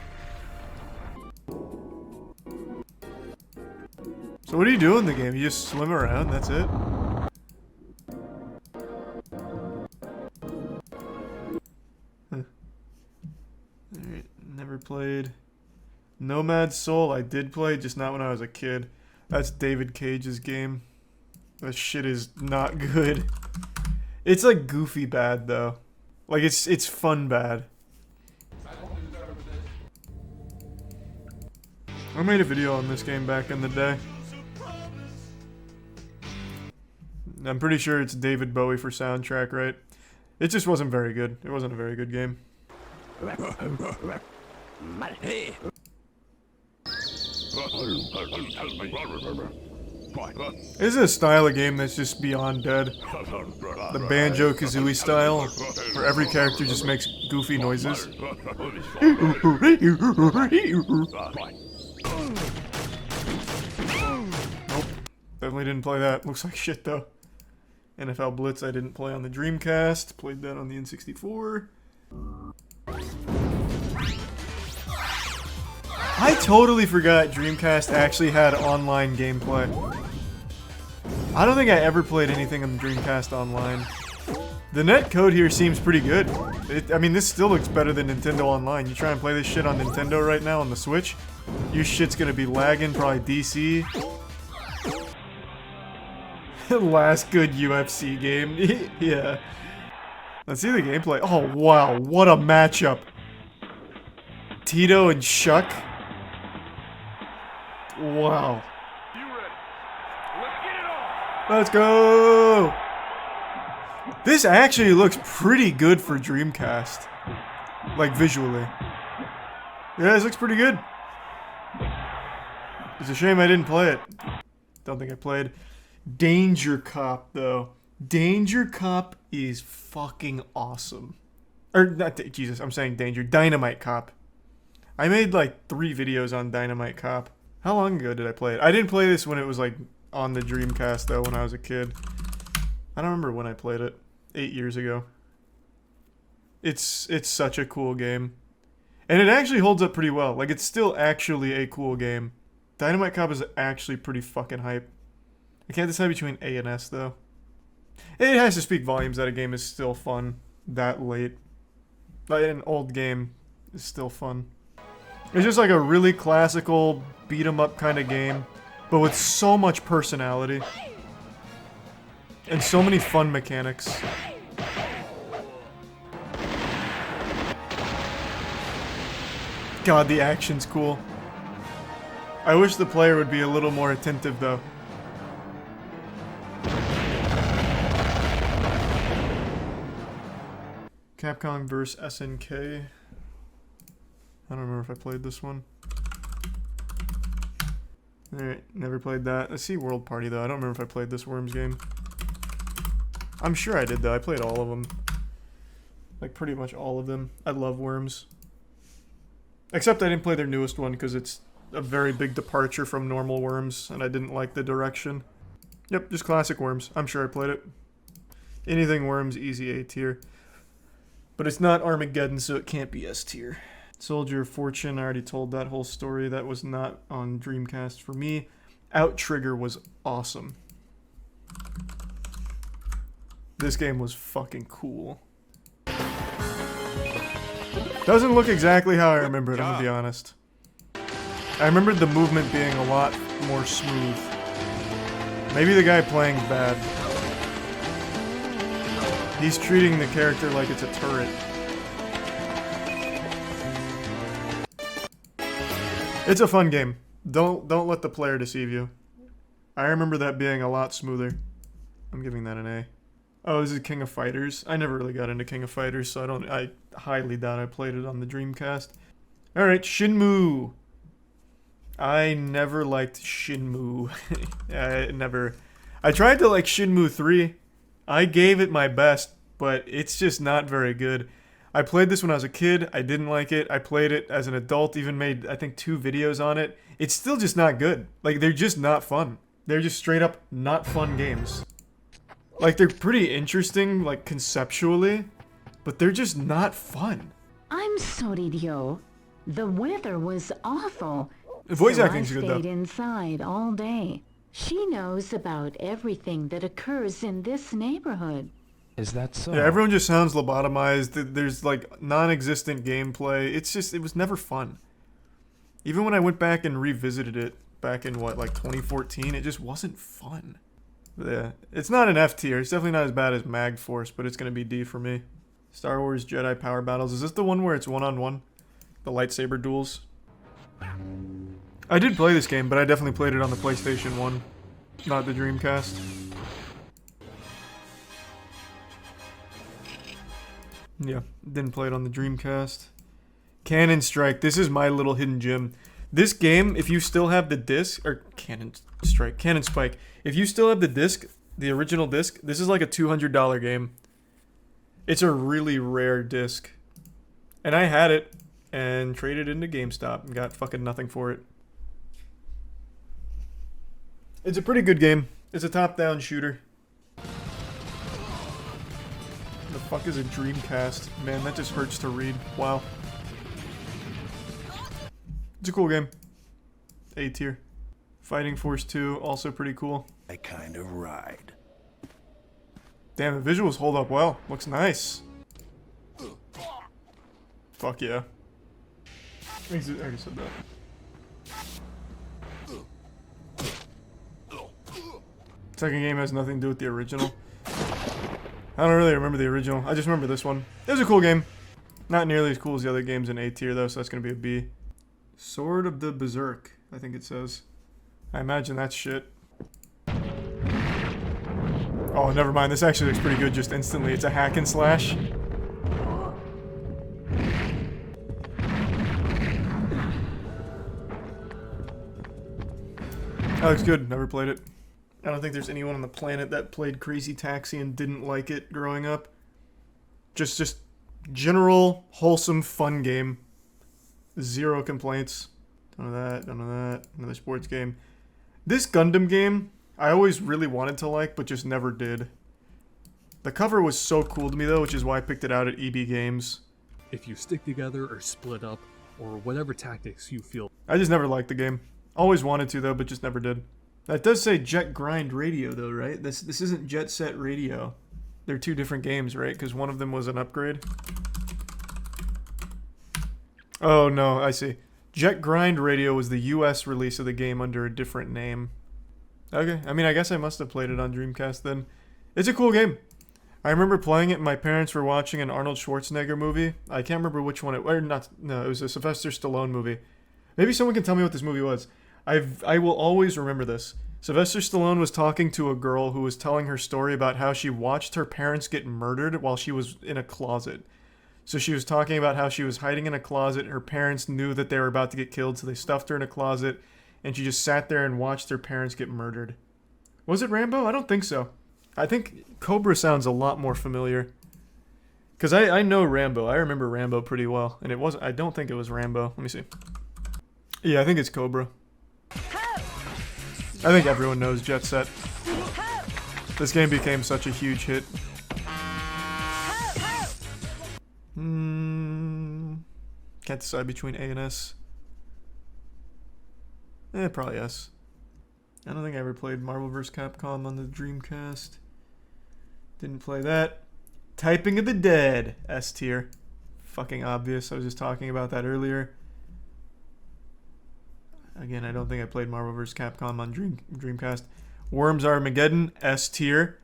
So what do you do in the game? You just swim around, that's it? Huh. Alright, never played. Nomad Soul I did play, just not when I was a kid. That's David Cage's game. That shit is not good. It's like goofy bad though. Like it's fun bad. I made a video on this game back in the day. I'm pretty sure it's David Bowie for soundtrack, right? It just wasn't very good. It wasn't a very good game. This is a style of game that's just beyond dead. The Banjo-Kazooie style, where every character just makes goofy noises. Nope. Definitely didn't play that. Looks like shit though. NFL Blitz I didn't play on the Dreamcast. Played that on the N64. I totally forgot Dreamcast actually had online gameplay. I don't think I ever played anything on the Dreamcast online. The net code here seems pretty good. I mean, this still looks better than Nintendo Online. You try and play this shit on Nintendo right now on the Switch, your shit's gonna be lagging, probably DC. Last good UFC game. Yeah. Let's see the gameplay. Oh, wow. What a matchup. Tito and Shuck. Wow. Let's go! This actually looks pretty good for Dreamcast. Like, visually. Yeah, this looks pretty good. It's a shame I didn't play it. Don't think I played Danger Cop, though. Danger Cop is fucking awesome. Or, not, Jesus, I'm saying Danger. Dynamite Cop. I made like 3 videos on Dynamite Cop. How long ago did I play it? I didn't play this when it was like on the Dreamcast, though, when I was a kid. I don't remember when I played it. 8 years ago. It's such a cool game. And it actually holds up pretty well. Like, it's still actually a cool game. Dynamite Cop is actually pretty fucking hype. I can't decide between A and S, though. It has to speak volumes that a game is still fun that late. Like, an old game is still fun. It's just like a really classical beat-em-up kind of game, but with so much personality. And so many fun mechanics. God, the action's cool. I wish the player would be a little more attentive, though. Capcom vs. SNK. I don't remember if I played this one. Alright, never played that. I see World Party, though. I don't remember if I played this Worms game. I'm sure I did, though. I played all of them. Like, pretty much all of them. I love Worms. Except I didn't play their newest one, because it's a very big departure from normal Worms, and I didn't like the direction. Yep, just classic Worms. I'm sure I played it. Anything Worms, easy A tier. But it's not Armageddon, so it can't be S tier. Soldier of Fortune, I already told that whole story. That was not on Dreamcast for me. Outrigger was awesome. This game was fucking cool. Doesn't look exactly how I remember it, I'm gonna be honest. I remembered the movement being a lot more smooth. Maybe the guy playing's bad. He's treating the character like it's a turret. It's a fun game. Don't let the player deceive you. I remember that being a lot smoother. I'm giving that an A. Oh, this is King of Fighters. I never really got into King of Fighters, so I highly doubt I played it on the Dreamcast. Alright, Shenmue. I never liked Shenmue. I tried to like Shenmue 3. I gave it my best, but it's just not very good. I played this when I was a kid. I didn't like it. I played it as an adult, even made, I think, 2 videos on it. It's still just not good. Like, they're just not fun. They're just straight up not fun games. Like, they're pretty interesting, like, conceptually, but they're just not fun. I'm sorry, Dio. The weather was awful. The voice so acting's good, though. I stayed inside all day. She knows about everything that occurs in this neighborhood. Is that so? Yeah, everyone just sounds lobotomized. There's, like, non-existent gameplay. It's just, it was never fun. Even when I went back and revisited it back in, what, like 2014, it just wasn't fun. Yeah, it's not an F tier. It's definitely not as bad as Mag Force, but it's going to be D for me. Star Wars Jedi Power Battles. Is this the one where it's one-on-one? The lightsaber duels? I did play this game, but I definitely played it on the PlayStation 1, not the Dreamcast. Yeah, didn't play it on the Dreamcast. Cannon Strike. This is my little hidden gem. This game, if you still have the disc, or Cannon Spike. If you still have the disc, the original disc, this is like a $200 game. It's a really rare disc. And I had it and traded into GameStop and got fucking nothing for it. It's a pretty good game. It's a top-down shooter. The fuck is a Dreamcast? Man, that just hurts to read. Wow. It's a cool game. A tier. Fighting Force 2, also pretty cool. I kind of ride. Damn, the visuals hold up well. Looks nice. Fuck yeah. I already said that. Second game has nothing to do with the original. I don't really remember the original. I just remember this one. It was a cool game. Not nearly as cool as the other games in A tier though, so that's gonna be a B. Sword of the Berserk, I think it says. I imagine that's shit. Oh, never mind. This actually looks pretty good just instantly. It's a hack and slash. That looks good. Never played it. I don't think there's anyone on the planet that played Crazy Taxi and didn't like it growing up. Just general, wholesome, fun game. Zero complaints. Don't know that, don't know that. Another sports game. This Gundam game, I always really wanted to like, but just never did. The cover was so cool to me though, which is why I picked it out at EB Games. If you stick together or split up, or whatever tactics you feel. I just never liked the game. Always wanted to though, but just never did. That does say Jet Grind Radio though, right? This isn't Jet Set Radio. They're 2 different games, right? Because one of them was an upgrade. Oh no, I see. Jet Grind Radio was the US release of the game under a different name. Okay, I mean I guess I must have played it on Dreamcast then. It's a cool game. I remember playing it and my parents were watching an Arnold Schwarzenegger movie. I can't remember which one it was. No, it was a Sylvester Stallone movie. Maybe someone can tell me what this movie was. I will always remember this. Sylvester Stallone was talking to a girl who was telling her story about how she watched her parents get murdered while she was in a closet. So she was talking about how she was hiding in a closet. Her parents knew that they were about to get killed, so they stuffed her in a closet, and she just sat there and watched her parents get murdered. Was it Rambo? I don't think so. I think Cobra sounds a lot more familiar. Because I know Rambo. I remember Rambo pretty well. And it wasn't. I don't think it was Rambo. Let me see. Yeah, I think it's Cobra. I think everyone knows Jet Set. This game became such a huge hit. Can't decide between A and S. Probably S. I don't think I ever played Marvel vs. Capcom on the Dreamcast. Didn't play that. Typing of the Dead. S tier. Fucking obvious. I was just talking about that earlier. Again, I don't think I played Marvel vs. Capcom on Dreamcast. Worms Armageddon. S tier.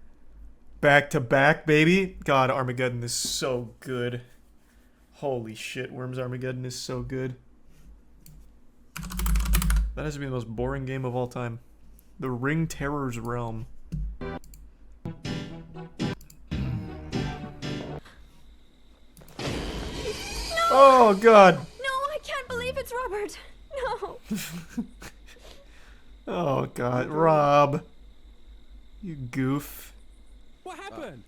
Back to back, baby. God, Armageddon is so good. Holy shit, Worms Armageddon is so good. That has to be the most boring game of all time. The Ring Terror's Realm. Oh, God. No, I can't believe it's Robert. No. Oh, God. Rob. You goof. What happened?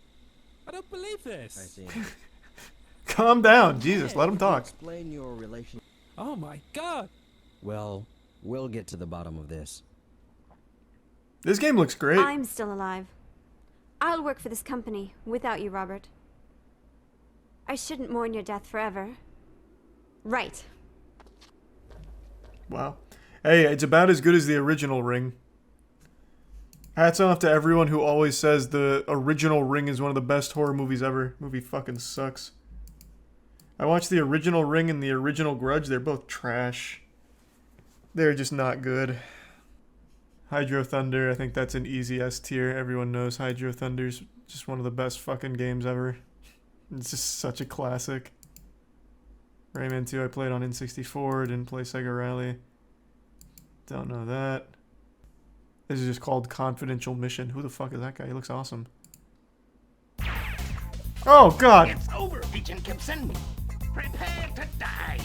I don't believe this. I see. Calm down. Jesus, let him talk. Explain your relation. Oh my god. Well, we'll get to the bottom of this. This game looks great. I'm still alive. I'll work for this company without you, Robert. I shouldn't mourn your death forever. Right. Wow. Hey, it's about as good as the original Ring. Hats off to everyone who always says the original Ring is one of the best horror movies ever. Movie fucking sucks. I watched the original Ring and the original Grudge. They're both trash. They're just not good. Hydro Thunder, I think that's an easy S tier. Everyone knows Hydro Thunder's just one of the best fucking games ever. It's just such a classic. Rayman 2 I played on N64, didn't play Sega Rally. Don't know that. This is just called Confidential Mission. Who the fuck is that guy? He looks awesome. Oh, God! It's over, Agent Gibson. Prepare to die.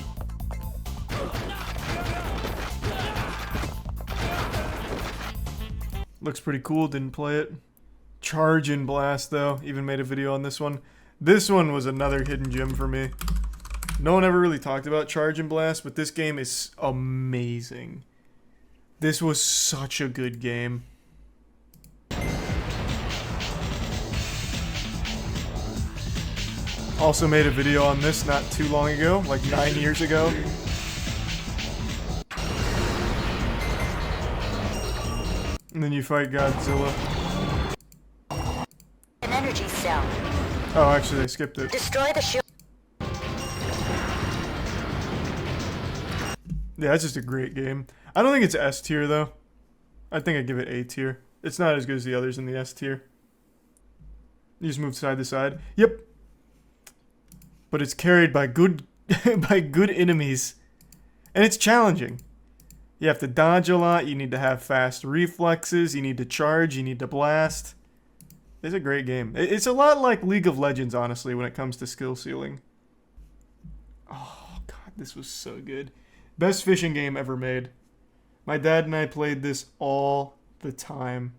Looks pretty cool, didn't play it. Charge and Blast, though. Even made a video on this one. This one was another hidden gem for me. No one ever really talked about Charge and Blast, but this game is amazing. This was such a good game. Also made a video on this not too long ago, like 9 years ago. And then you fight Godzilla. An energy cell. Oh, actually, I skipped it. Destroy the shield. Yeah, it's just a great game. I don't think it's S tier, though. I think I'd give it A tier. It's not as good as the others in the S tier. You just move side to side. Yep. But it's carried by good by good enemies. And it's challenging. You have to dodge a lot, you need to have fast reflexes, you need to charge, you need to blast. It's a great game. It's a lot like League of Legends, honestly, when it comes to skill ceiling. Oh, God, this was so good. Best fishing game ever made. My dad and I played this all the time.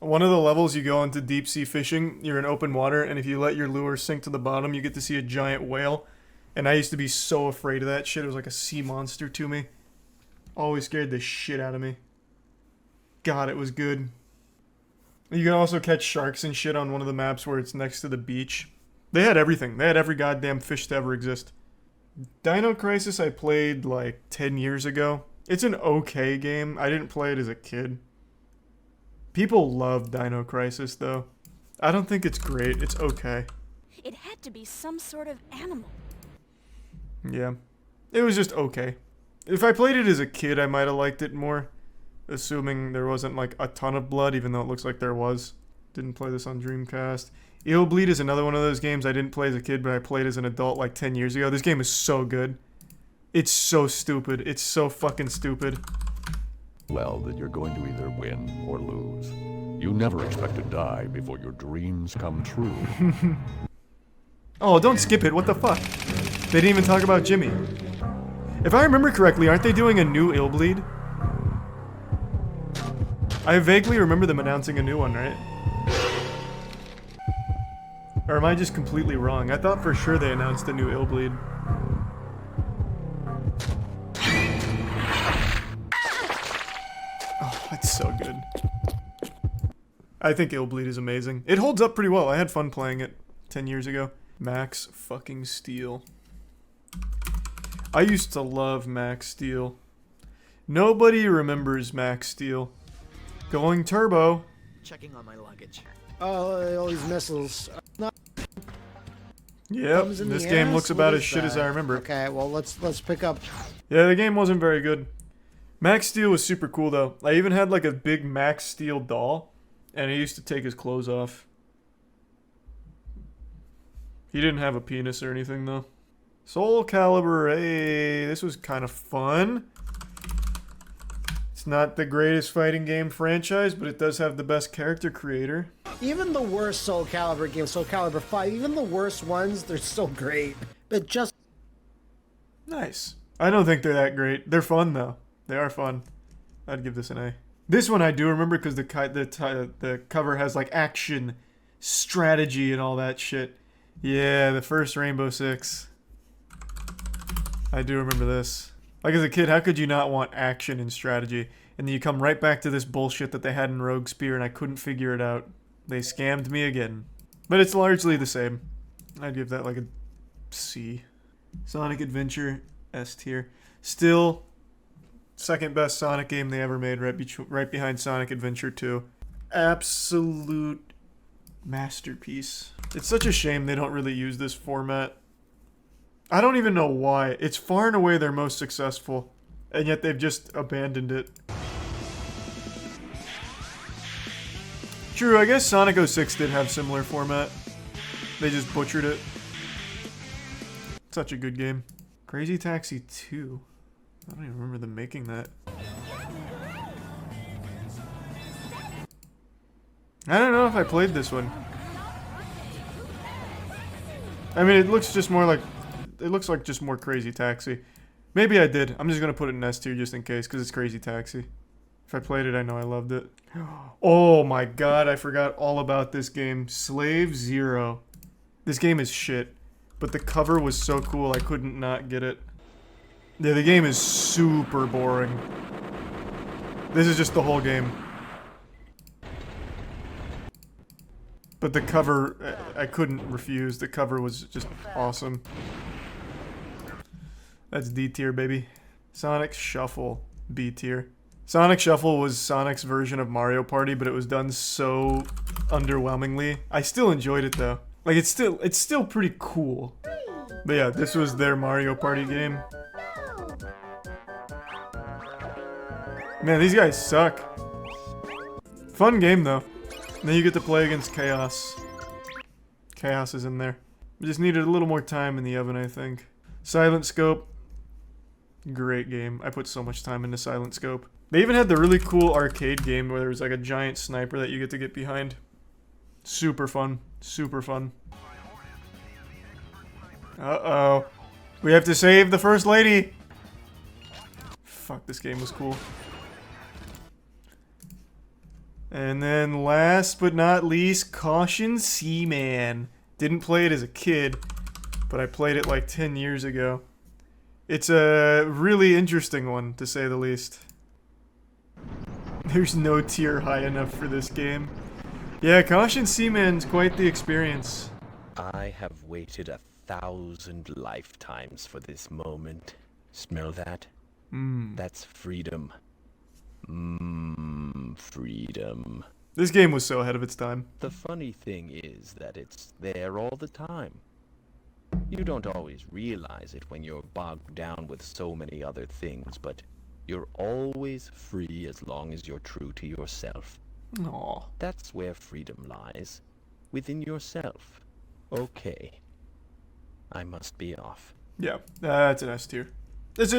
One of the levels you go into deep sea fishing, you're in open water, and if you let your lure sink to the bottom, you get to see a giant whale. And I used to be so afraid of that shit. It was like a sea monster to me. Always scared the shit out of me. God, it was good. You can also catch sharks and shit on one of the maps where it's next to the beach. They had everything. They had every goddamn fish to ever exist. Dino Crisis I played like 10 years ago. It's an okay game. I didn't play it as a kid. People love Dino Crisis though. I don't think it's great. It's okay. It had to be some sort of animal. Yeah. It was just okay. If I played it as a kid, I might have liked it more. Assuming there wasn't like a ton of blood, even though it looks like there was. Didn't play this on Dreamcast. Bleed is another one of those games I didn't play as a kid, but I played as an adult like 10 years ago. This game is so good. It's so stupid. It's so fucking stupid. Well, then you're going to either win or lose. You never expect to die before your dreams come true. Oh, don't skip it. What the fuck? They didn't even talk about Jimmy. If I remember correctly, aren't they doing a new Bleed? I vaguely remember them announcing a new one, right? Or am I just completely wrong? I thought for sure they announced a new Bleed. Oh, that's so good. I think Bleed is amazing. It holds up pretty well. I had fun playing it 10 years ago. Max fucking Steel. I used to love Max Steel. Nobody remembers Max Steel. Going turbo. Checking on my luggage. Oh, all these missiles. Yep, this game looks about as shit as I remember. Okay, well let's pick up. Yeah, the game wasn't very good. Max Steel was super cool though. I even had like a big Max Steel doll, and he used to take his clothes off. He didn't have a penis or anything though. Soul Calibur, hey, this was kind of fun. It's not the greatest fighting game franchise, but it does have the best character creator. Even the worst Soul Calibur games, Soul Calibur 5, even the worst ones, they're still great. But just... Nice. I don't think they're that great. They're fun though. They are fun. I'd give this an A. This one I do remember because the cover has like action, strategy, and all that shit. Yeah, the first Rainbow Six. I do remember this. Like as a kid, how could you not want action and strategy? And then you come right back to this bullshit that they had in Rogue Spear and I couldn't figure it out. They scammed me again. But it's largely the same. I'd give that like a C. Sonic Adventure, S tier. Still, second best Sonic game they ever made, right behind Sonic Adventure 2. Absolute masterpiece. It's such a shame they don't really use this format. I don't even know why. It's far and away their most successful, and yet they've just abandoned it. True, I guess Sonic 06 did have similar format. They just butchered it. Such a good game. Crazy Taxi 2. I don't even remember them making that. I don't know if I played this one. I mean, it looks just more like... It looks like just more Crazy Taxi. Maybe I did. I'm just gonna put it in S tier just in case, because it's Crazy Taxi. If I played it, I know I loved it. Oh my god, I forgot all about this game. Slave Zero. This game is shit. But the cover was so cool, I couldn't not get it. Yeah, the game is super boring. This is just the whole game. But the cover, I couldn't refuse. The cover was just awesome. That's D tier, baby. Sonic Shuffle, B tier. Sonic Shuffle was Sonic's version of Mario Party, but it was done so underwhelmingly. I still enjoyed it though. Like it's still pretty cool. But yeah, this was their Mario Party game. Man, these guys suck. Fun game though. And then you get to play against Chaos. Chaos is in there. We just needed a little more time in the oven, I think. Silent Scope. Great game. I put so much time into Silent Scope. They even had the really cool arcade game where there was like a giant sniper that you get behind. Super fun. Super fun. Uh-oh. We have to save the First Lady! Fuck, this game was cool. And then last but not least, Caution Seaman. Didn't play it as a kid, but I played it like 10 years ago. It's a really interesting one, to say the least. There's no tier high enough for this game. Yeah, Caution Seaman's quite the experience. I have waited 1,000 lifetimes for this moment. Smell that? That's freedom. Freedom. This game was so ahead of its time. The funny thing is that it's there all the time. You don't always realize it when you're bogged down with so many other things, but you're always free as long as you're true to yourself. Aw. That's where freedom lies. Within yourself. Okay. I must be off. Yeah, that's an S tier. It's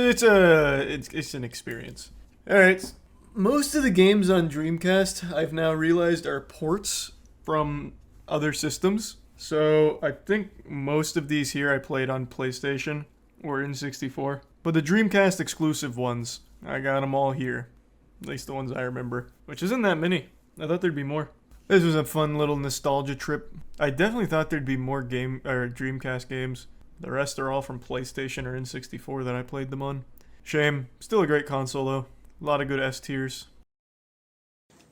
an experience. Alright. Most of the games on Dreamcast, I've now realized, are ports from other systems. So I think most of these here I played on PlayStation or N64. But the Dreamcast exclusive ones, I got them all here. At least the ones I remember. Which isn't that many. I thought there'd be more. This was a fun little nostalgia trip. I definitely thought there'd be more Dreamcast games. The rest are all from PlayStation or N64 that I played them on. Shame. Still a great console though. A lot of good S tiers.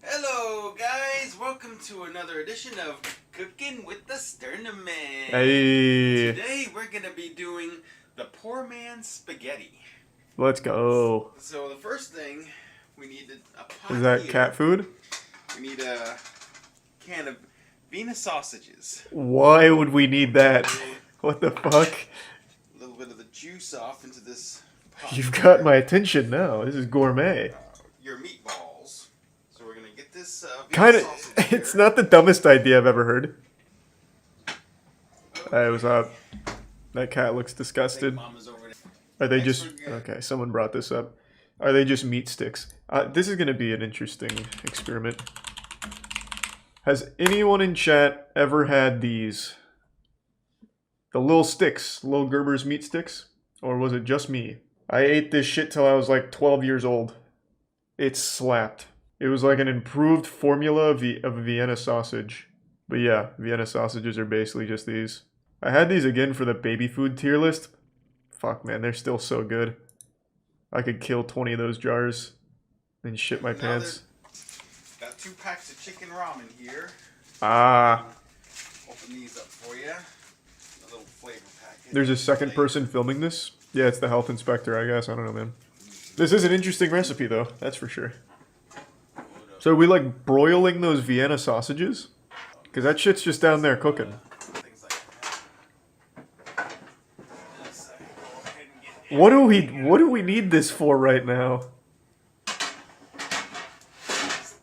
Hello guys, welcome to another edition of Cooking with the Sternaman. Hey. Today we're gonna be doing the poor man's spaghetti. Let's go. So the first thing we need a pot. Is that here. cat food? We need a can of Venus sausages. Why would we need that? What the fuck? A little bit of the juice off into this pot. You've got my attention now. This is gourmet. Your meatballs. So we're gonna get this Kinda, sausage it's not the dumbest idea I've ever heard. Hey, what's up? That cat looks disgusted. Are they just... Okay, someone brought this up. Are they just meat sticks? This is gonna be an interesting experiment. Has anyone in chat ever had these? The little sticks, little Gerber's meat sticks? Or was it just me? I ate this shit till I was like 12 years old. It slapped. It was like an improved formula of a Vienna sausage. But yeah, Vienna sausages are basically just these. I had these again for the baby food tier list. Fuck man, they're still so good. I could kill 20 of those jars and shit my pants. Got 2 packs of chicken ramen here. Ah. Open these up for you. A little flavor packet. There's a second person filming this? Yeah, it's the health inspector, I guess. I don't know, man. This is an interesting recipe, though. That's for sure. So are we, like, broiling those Vienna sausages? Because that shit's just down there cooking. What do we need this for right now?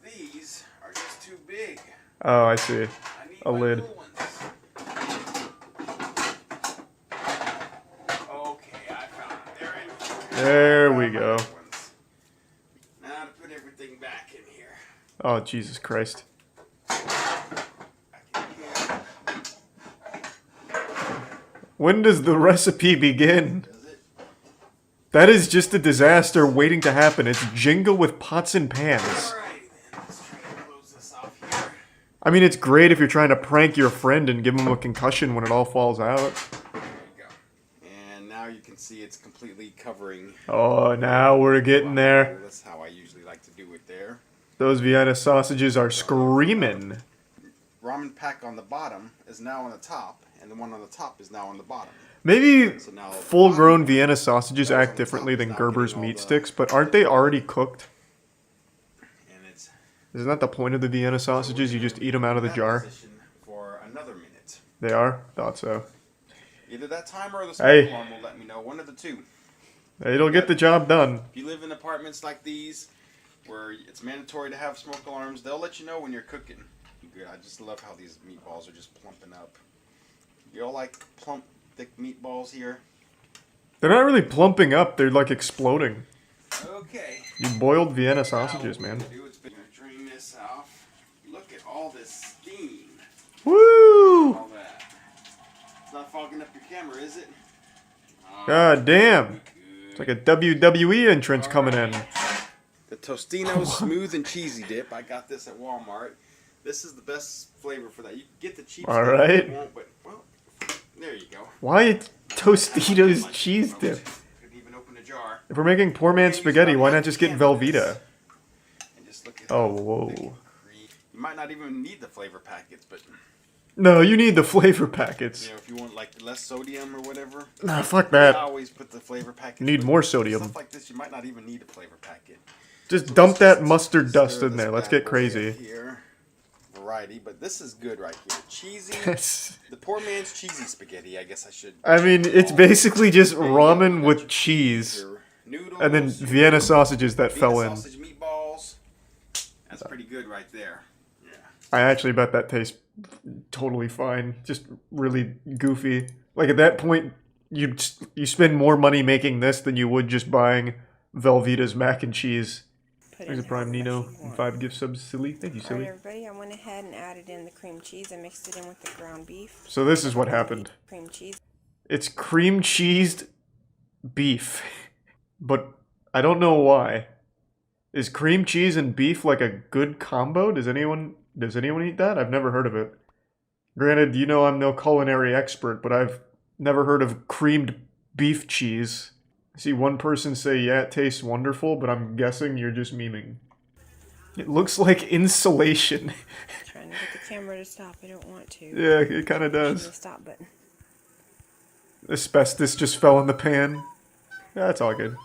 These are just too big. Oh, I see. A lid. Okay, I found them. They're in here. There we go. Now to put everything back in here. Oh, Jesus Christ. When does the recipe begin? That is just a disaster waiting to happen. It's Jenga with pots and pans. I mean, it's great if you're trying to prank your friend and give him a concussion when it all falls out. There you go. And now you can see it's completely covering. Oh, now we're getting there. That's how I usually like to do it there. Those Vienna sausages are screaming. Ramen pack on the bottom is now on the top, and the one on the top is now on the bottom. Maybe full-grown Vienna sausages act differently than Gerber's meat sticks, but aren't they already cooked? Isn't that the point of the Vienna sausages? You just eat them out of the jar? For another minute. They are? Thought so. Either that timer or the smoke alarm will let me know. One of the two. It'll get the job done. If you live in apartments like these, where it's mandatory to have smoke alarms, they'll let you know when you're cooking. Good. I just love how these meatballs are just plumping up. You all like plump, thick meatballs here? They're not really plumping up, they're like exploding. Okay. You boiled Vienna sausages, man. Drain this off. Look at all this steam. Woo! All that. It's not fogging up your camera, is it? God damn. It's like a WWE entrance coming in. The Tostino Smooth and Cheesy Dip. I got this at Walmart. This is the best flavor for that. You can get the cheap stuff if you want, but, well, there you go. Why Tostitos cheese dip? Couldn't even open a jar. If we're making poor man's spaghetti, why not just get Velveeta? Oh, whoa. You might not even need the flavor packets, but... No, you need the flavor packets. You know, if you want, like, less sodium or whatever. Nah, fuck that. I always put the flavor packets. You need more sodium. Stuff like this, you might not even need a flavor packet. Just dump that mustard dust in there. Let's get crazy. Here. Variety, but this is good right here. Cheesy. The poor man's cheesy spaghetti, I guess I should. I mean, it's basically just ramen with cheese. And then Vienna sausages that fell in. Sausage meatballs. That's pretty good. good right there. I actually bet that tastes totally fine. Just really goofy. Like at that point, you spend more money making this than you would just buying Velveeta's mac and cheese. There's a Prime Nino and 5 gift subs, Silly. Thank you, Silly. Alright, everybody, I went ahead and added in the cream cheese. I mixed it in with the ground beef. So this is what happened. Cream cheese. It's cream cheesed beef. But I don't know why. Is cream cheese and beef like a good combo? Does anyone eat that? I've never heard of it. Granted, you know I'm no culinary expert, but I've never heard of creamed beef cheese. I see one person say, yeah, it tastes wonderful, but I'm guessing you're just memeing. It looks like insulation. Trying to get the camera to stop. I don't want to. Yeah, it kind of does. The stop button. Asbestos just fell in the pan. Yeah, that's all good.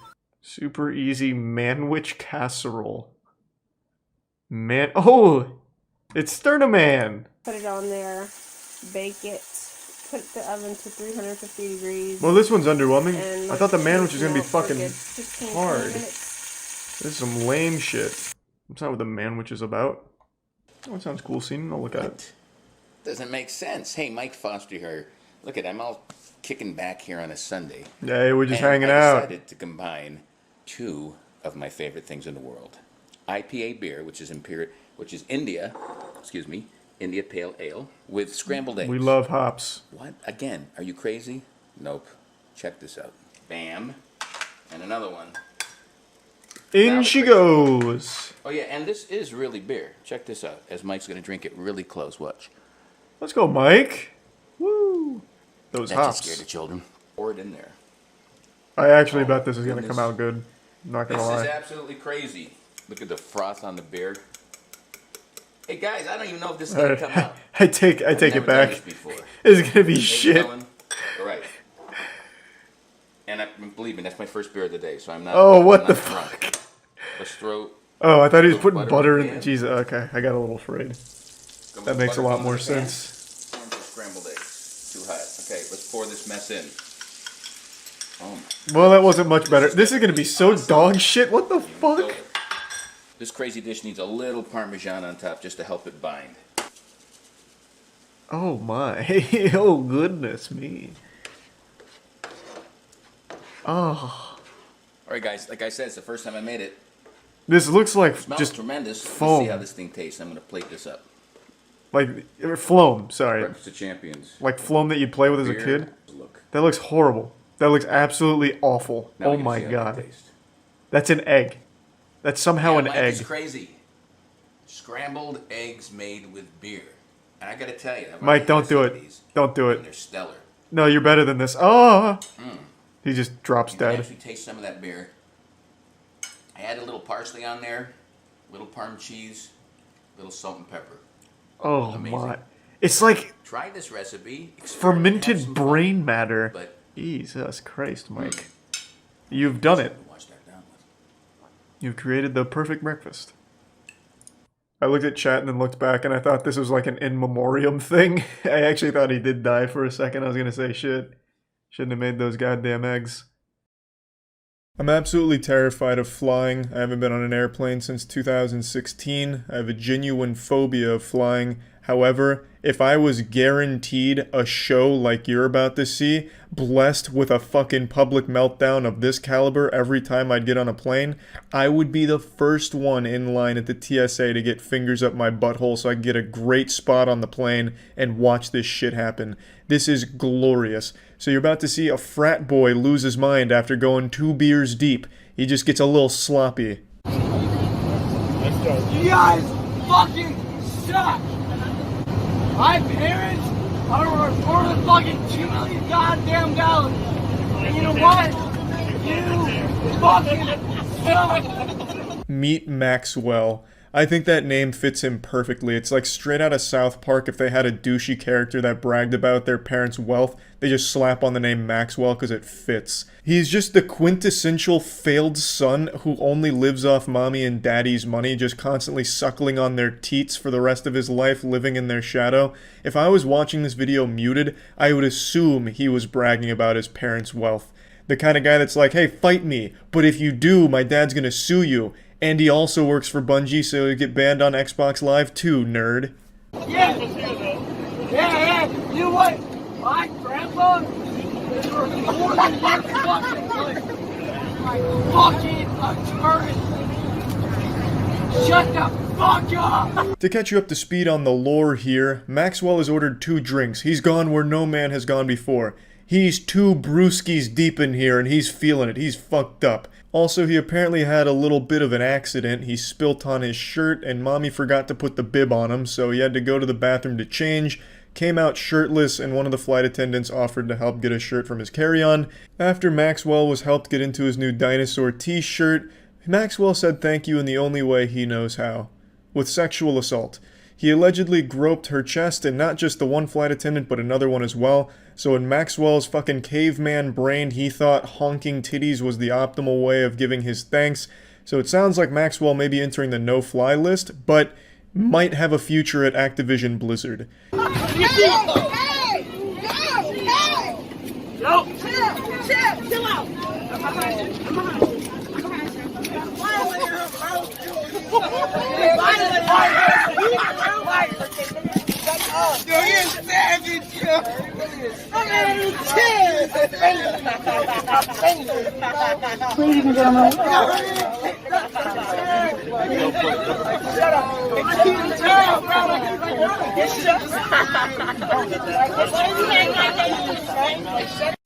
Super easy manwich casserole. Oh! It's Sternaman! Put it on there. Bake it. Put the oven to 350 degrees. Well, this one's underwhelming. And I thought the manwich was melt gonna be for a fucking good 15, 20 hard. minutes. This is some lame shit. That's not what the manwich is about. Oh, it sounds cool, scene. I'll look at it. Doesn't make sense. Hey, Mike Foster here. Look at, I'm all kicking back here on a Sunday. Yeah, we're just and hanging I out. decided to combine two of my favorite things in the world. IPA beer, which is India, India Pale Ale, with scrambled eggs. We love hops. What? Again, are you crazy? Nope. Check this out. Bam. And another one. In she goes. Oh yeah, and this is really beer. Check this out. As Mike's gonna drink it really close. Watch. Let's go, Mike. Woo. Those That hops. just scared the children. Pour it in there. I actually bet this is going to come out good. I'm not going to This lie. is absolutely crazy. Look at the froth on the beer. Hey guys, I don't even know if this is gonna come out. I take I've it never done back. this before. It's going to be Hey, shit. Ellen. All right. And believe me, that's my first beer of the day, so I'm not. Oh, what I'm the not drunk. fuck? Let's throw. Oh, I thought he was throw putting butter in pan. Jesus, okay. I got a little afraid. That makes a lot more sense. And some scrambled eggs. Too hot. Okay, let's pour this mess in. Oh my. Well, that wasn't much better. This is going to be so dog shit. What the fuck? This crazy dish needs a little Parmesan on top just to help it bind. Oh my. Oh goodness me. Oh. Alright guys, like I said, it's the first time I made it. This looks like It smells just tremendous. foam. Let's see how this thing tastes. I'm gonna plate this up. Like, Floam, sorry. Breakfast of Champions. Like Floam that you'd play with as a Beer. kid? Look. That looks horrible. That looks absolutely awful. Now we Oh can my see how god. that tastes. That's an egg. That's somehow Yeah, an Mike egg. is crazy. Scrambled eggs made with beer. And I gotta tell you, I've Mike, already don't had do some it. of these, Don't do and it. they're stellar. No, you're better than this. Oh! Mm. He just drops You can dead. actually taste some of that beer. I added a little parsley on there, little parm cheese, little salt and pepper. Oh Amazing. my. It's like Try this recipe. experiment, have fermented some brain matter. But- Jesus Christ, Mike. You've done it. Wash that down with. You've created the perfect breakfast. I looked at chat and then looked back and I thought this was like an in memoriam thing. I actually thought he did die for a second. I was gonna say shit. Shouldn't have made those goddamn eggs. I'm absolutely terrified of flying. I haven't been on an airplane since 2016. I have a genuine phobia of flying. However, if I was guaranteed a show like you're about to see, blessed with a fucking public meltdown of this caliber every time I'd get on a plane, I would be the first one in line at the TSA to get fingers up my butthole so I can get a great spot on the plane and watch this shit happen. This is glorious. So you're about to see a frat boy lose his mind after going 2 beers deep. He just gets a little sloppy. Let's go. You guys fucking suck! My parents are worth more than fucking 2 million goddamn dollars. And you know what? You fucking suck! Meet Maxwell. I think that name fits him perfectly. It's like straight out of South Park. If they had a douchey character that bragged about their parents' wealth, they just slap on the name Maxwell because it fits. He's just the quintessential failed son who only lives off mommy and daddy's money, just constantly suckling on their teats for the rest of his life, living in their shadow. If I was watching this video muted, I would assume he was bragging about his parents' wealth. The kind of guy that's like, hey, fight me, but if you do, my dad's gonna sue you. And he also works for Bungie, so he'll get banned on Xbox Live too, nerd. Yeah, you know what? My grandpa is worth more than your fucking life. Fucking attorney. Shut the fuck up! To catch you up to speed on the lore here, Maxwell has ordered 2 drinks. He's gone where no man has gone before. He's 2 brewskis deep in here and he's feeling it. He's fucked up. Also, he apparently had a little bit of an accident. He spilt on his shirt and mommy forgot to put the bib on him, so he had to go to the bathroom to change, came out shirtless, and one of the flight attendants offered to help get a shirt from his carry-on. After Maxwell was helped get into his new dinosaur t-shirt, Maxwell said thank you in the only way he knows how. With sexual assault. He allegedly groped her chest, and not just the one flight attendant, but another one as well. So in Maxwell's fucking caveman brain, he thought honking titties was the optimal way of giving his thanks. So it sounds like Maxwell may be entering the no-fly list, but might have a future at Activision Blizzard. Chill out! Ladies and gentlemen.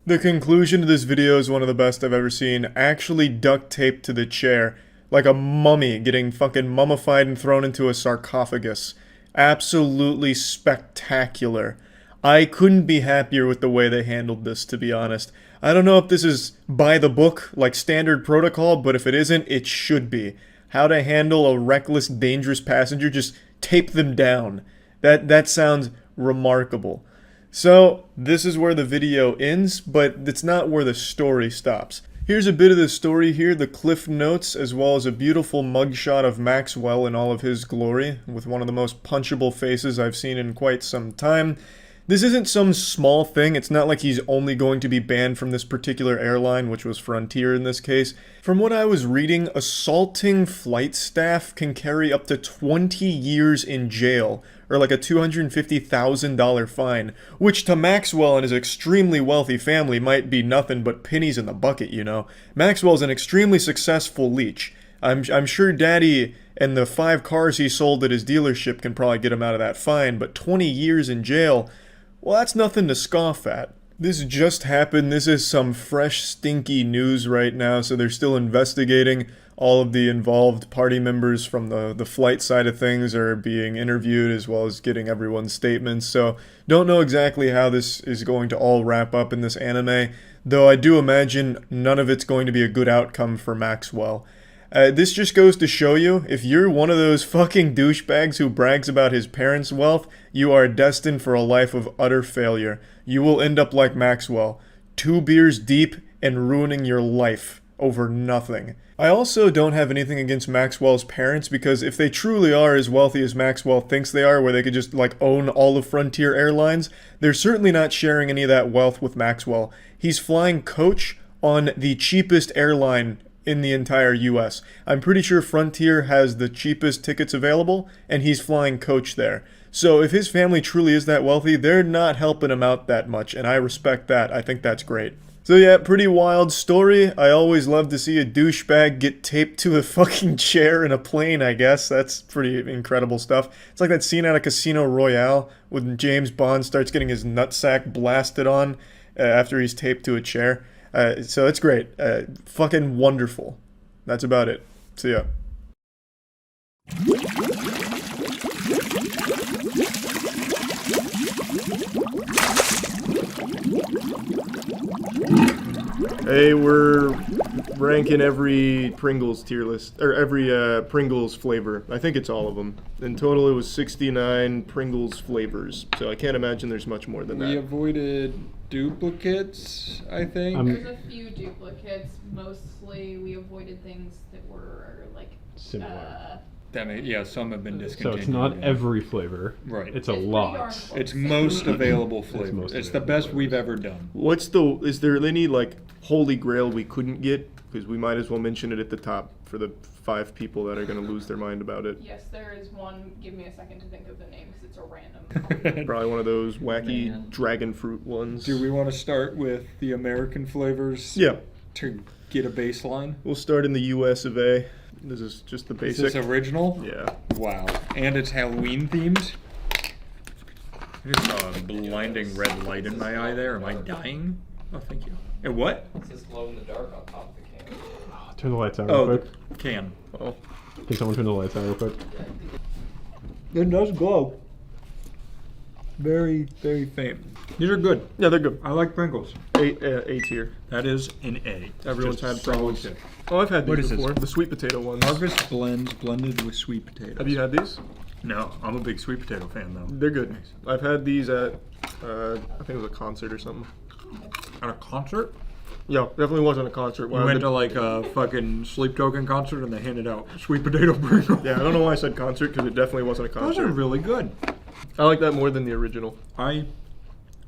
The conclusion to this video is one of the best I've ever seen, actually duct taped to the chair, like a mummy getting fucking mummified and thrown into a sarcophagus. Absolutely spectacular. I couldn't be happier with the way they handled this, to be honest. I don't know if this is by the book, like standard protocol, but if it isn't, it should be. How to handle a reckless, dangerous passenger, just tape them down. That sounds remarkable. So, this is where the video ends, but it's not where the story stops. Here's a bit of the story here, the cliff notes, as well as a beautiful mugshot of Maxwell in all of his glory, with one of the most punchable faces I've seen in quite some time. This isn't some small thing, it's not like he's only going to be banned from this particular airline, which was Frontier in this case. From what I was reading, assaulting flight staff can carry up to 20 years in jail, or like a $250,000 fine, which to Maxwell and his extremely wealthy family might be nothing but pennies in the bucket, you know. Maxwell's an extremely successful leech. I'm sure Daddy and the 5 cars he sold at his dealership can probably get him out of that fine, but 20 years in jail, well, that's nothing to scoff at. This just happened. This is some fresh, stinky news right now, so they're still investigating. All of the involved party members from the flight side of things are being interviewed, as well as getting everyone's statements. So, don't know exactly how this is going to all wrap up in this anime, though I do imagine none of it's going to be a good outcome for Maxwell. This just goes to show you, if you're one of those fucking douchebags who brags about his parents' wealth, you are destined for a life of utter failure. You will end up like Maxwell, 2 beers deep and ruining your life over nothing. I also don't have anything against Maxwell's parents, because if they truly are as wealthy as Maxwell thinks they are, where they could just like own all of Frontier Airlines, they're certainly not sharing any of that wealth with Maxwell. He's flying coach on the cheapest airline in the entire US. I'm pretty sure Frontier has the cheapest tickets available, and he's flying coach there. So if his family truly is that wealthy, they're not helping him out that much, and I respect that. I think that's great. So yeah, pretty wild story. I always love to see a douchebag get taped to a fucking chair in a plane, I guess. That's pretty incredible stuff. It's like that scene out of Casino Royale when James Bond starts getting his nutsack blasted on after he's taped to a chair. So it's great. Fucking wonderful. That's about it. See ya. Hey, we're ranking every Pringles tier list, or every Pringles flavor. I think it's all of them. In total, it was 69 Pringles flavors, so I can't imagine there's much more than that. We avoided duplicates, I think. There's a few duplicates. Mostly, we avoided things that were like similar. Yeah, some have been So discontinued. it's not every flavor. Right. It's a lot. It's most available flavor. It's the best we've ever done. Is there any like holy grail we couldn't get? Because we might as well mention it at the top for the 5 people that are going to lose their mind about it. Yes, there is one. Give me a second to think of the name because it's a random. Probably one of those wacky dragon fruit ones. Do we want to start with the American flavors? Yeah. To get a baseline? We'll start in the US of A. This is just the basic. Is this original? Yeah. Wow. And it's Halloween themed? I just saw a blinding red light in my eye there. Am I dying? Oh, thank you. And what? It says glow in the dark on top of the can. Turn the lights out real quick. Can. Oh. Can someone turn the lights out real quick? It does glow. Very, very faint. These are good. Yeah, they're good. I like Pringles. A tier. That is an A. Everyone's Just had solid Pringles. tip. Oh, I've had What these is before. this? The sweet potato ones. Harvest blends blended with sweet potatoes. Have you had these? No, I'm a big sweet potato fan though. They're good. I've had these at, I think it was a concert or something. At a concert? Yeah, definitely wasn't a concert. You went to like a fucking Sleep Token concert and they handed out sweet potato Pringles. Yeah, I don't know why I said concert because it definitely wasn't a concert. Those are really good. I like that more than the original. I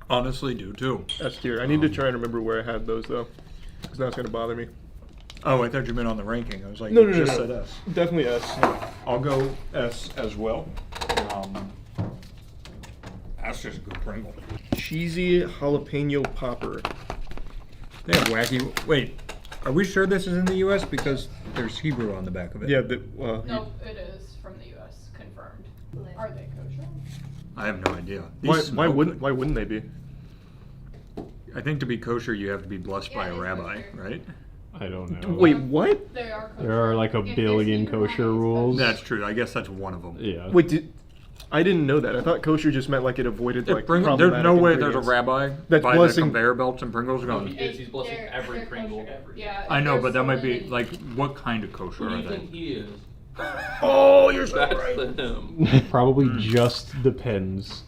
honestly do too. S tier. I need to try and remember where I had those though, because now it's gonna bother me. Oh, I thought you meant on the ranking. I was like, No, you no, just no. said S. Definitely S. I'll go S as well. That's just a good Pringle. Cheesy jalapeno popper. They have wacky. Wait, are we sure this is in the U.S. because there's Hebrew on the back of it? Yeah. No, it is from the U.S. Confirmed. Are they kosher? I have no idea. Why wouldn't they be? I think to be kosher, you have to be blessed by a rabbi, right? I don't know. Wait, what? They are kosher. There are like a billion kosher rules. That's true. I guess that's one of them. Yeah. Wait, I didn't know that. I thought kosher just meant like it avoided like There's problematic no way there's a ingredients. rabbi That's by blessing. the conveyor belts and Pringles going. He's blessing every Pringle. Yeah. I know, there's but that so might be many- like, what kind of kosher Who do are you they? think he is? Oh, you're so That's right. him. Probably just depends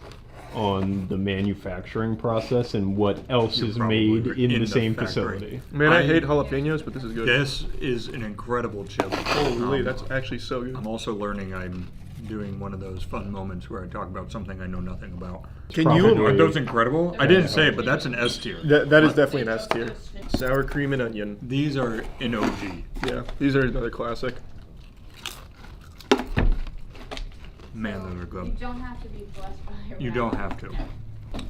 on the manufacturing process and what else You're is probably made in in the the same factory. facility. Man, I hate jalapenos, but this is good. This is an incredible chip. Holy, that's actually so good. I'm also learning I'm doing one of those fun moments where I talk about something I know nothing about. Can you? Aren't those incredible? I didn't say it, but that's an S tier. That is definitely an S tier. Sour cream and onion. These are an OG. Yeah, these are another classic. Man, those are You good. don't have to be blessed by a You rabbi. don't have to.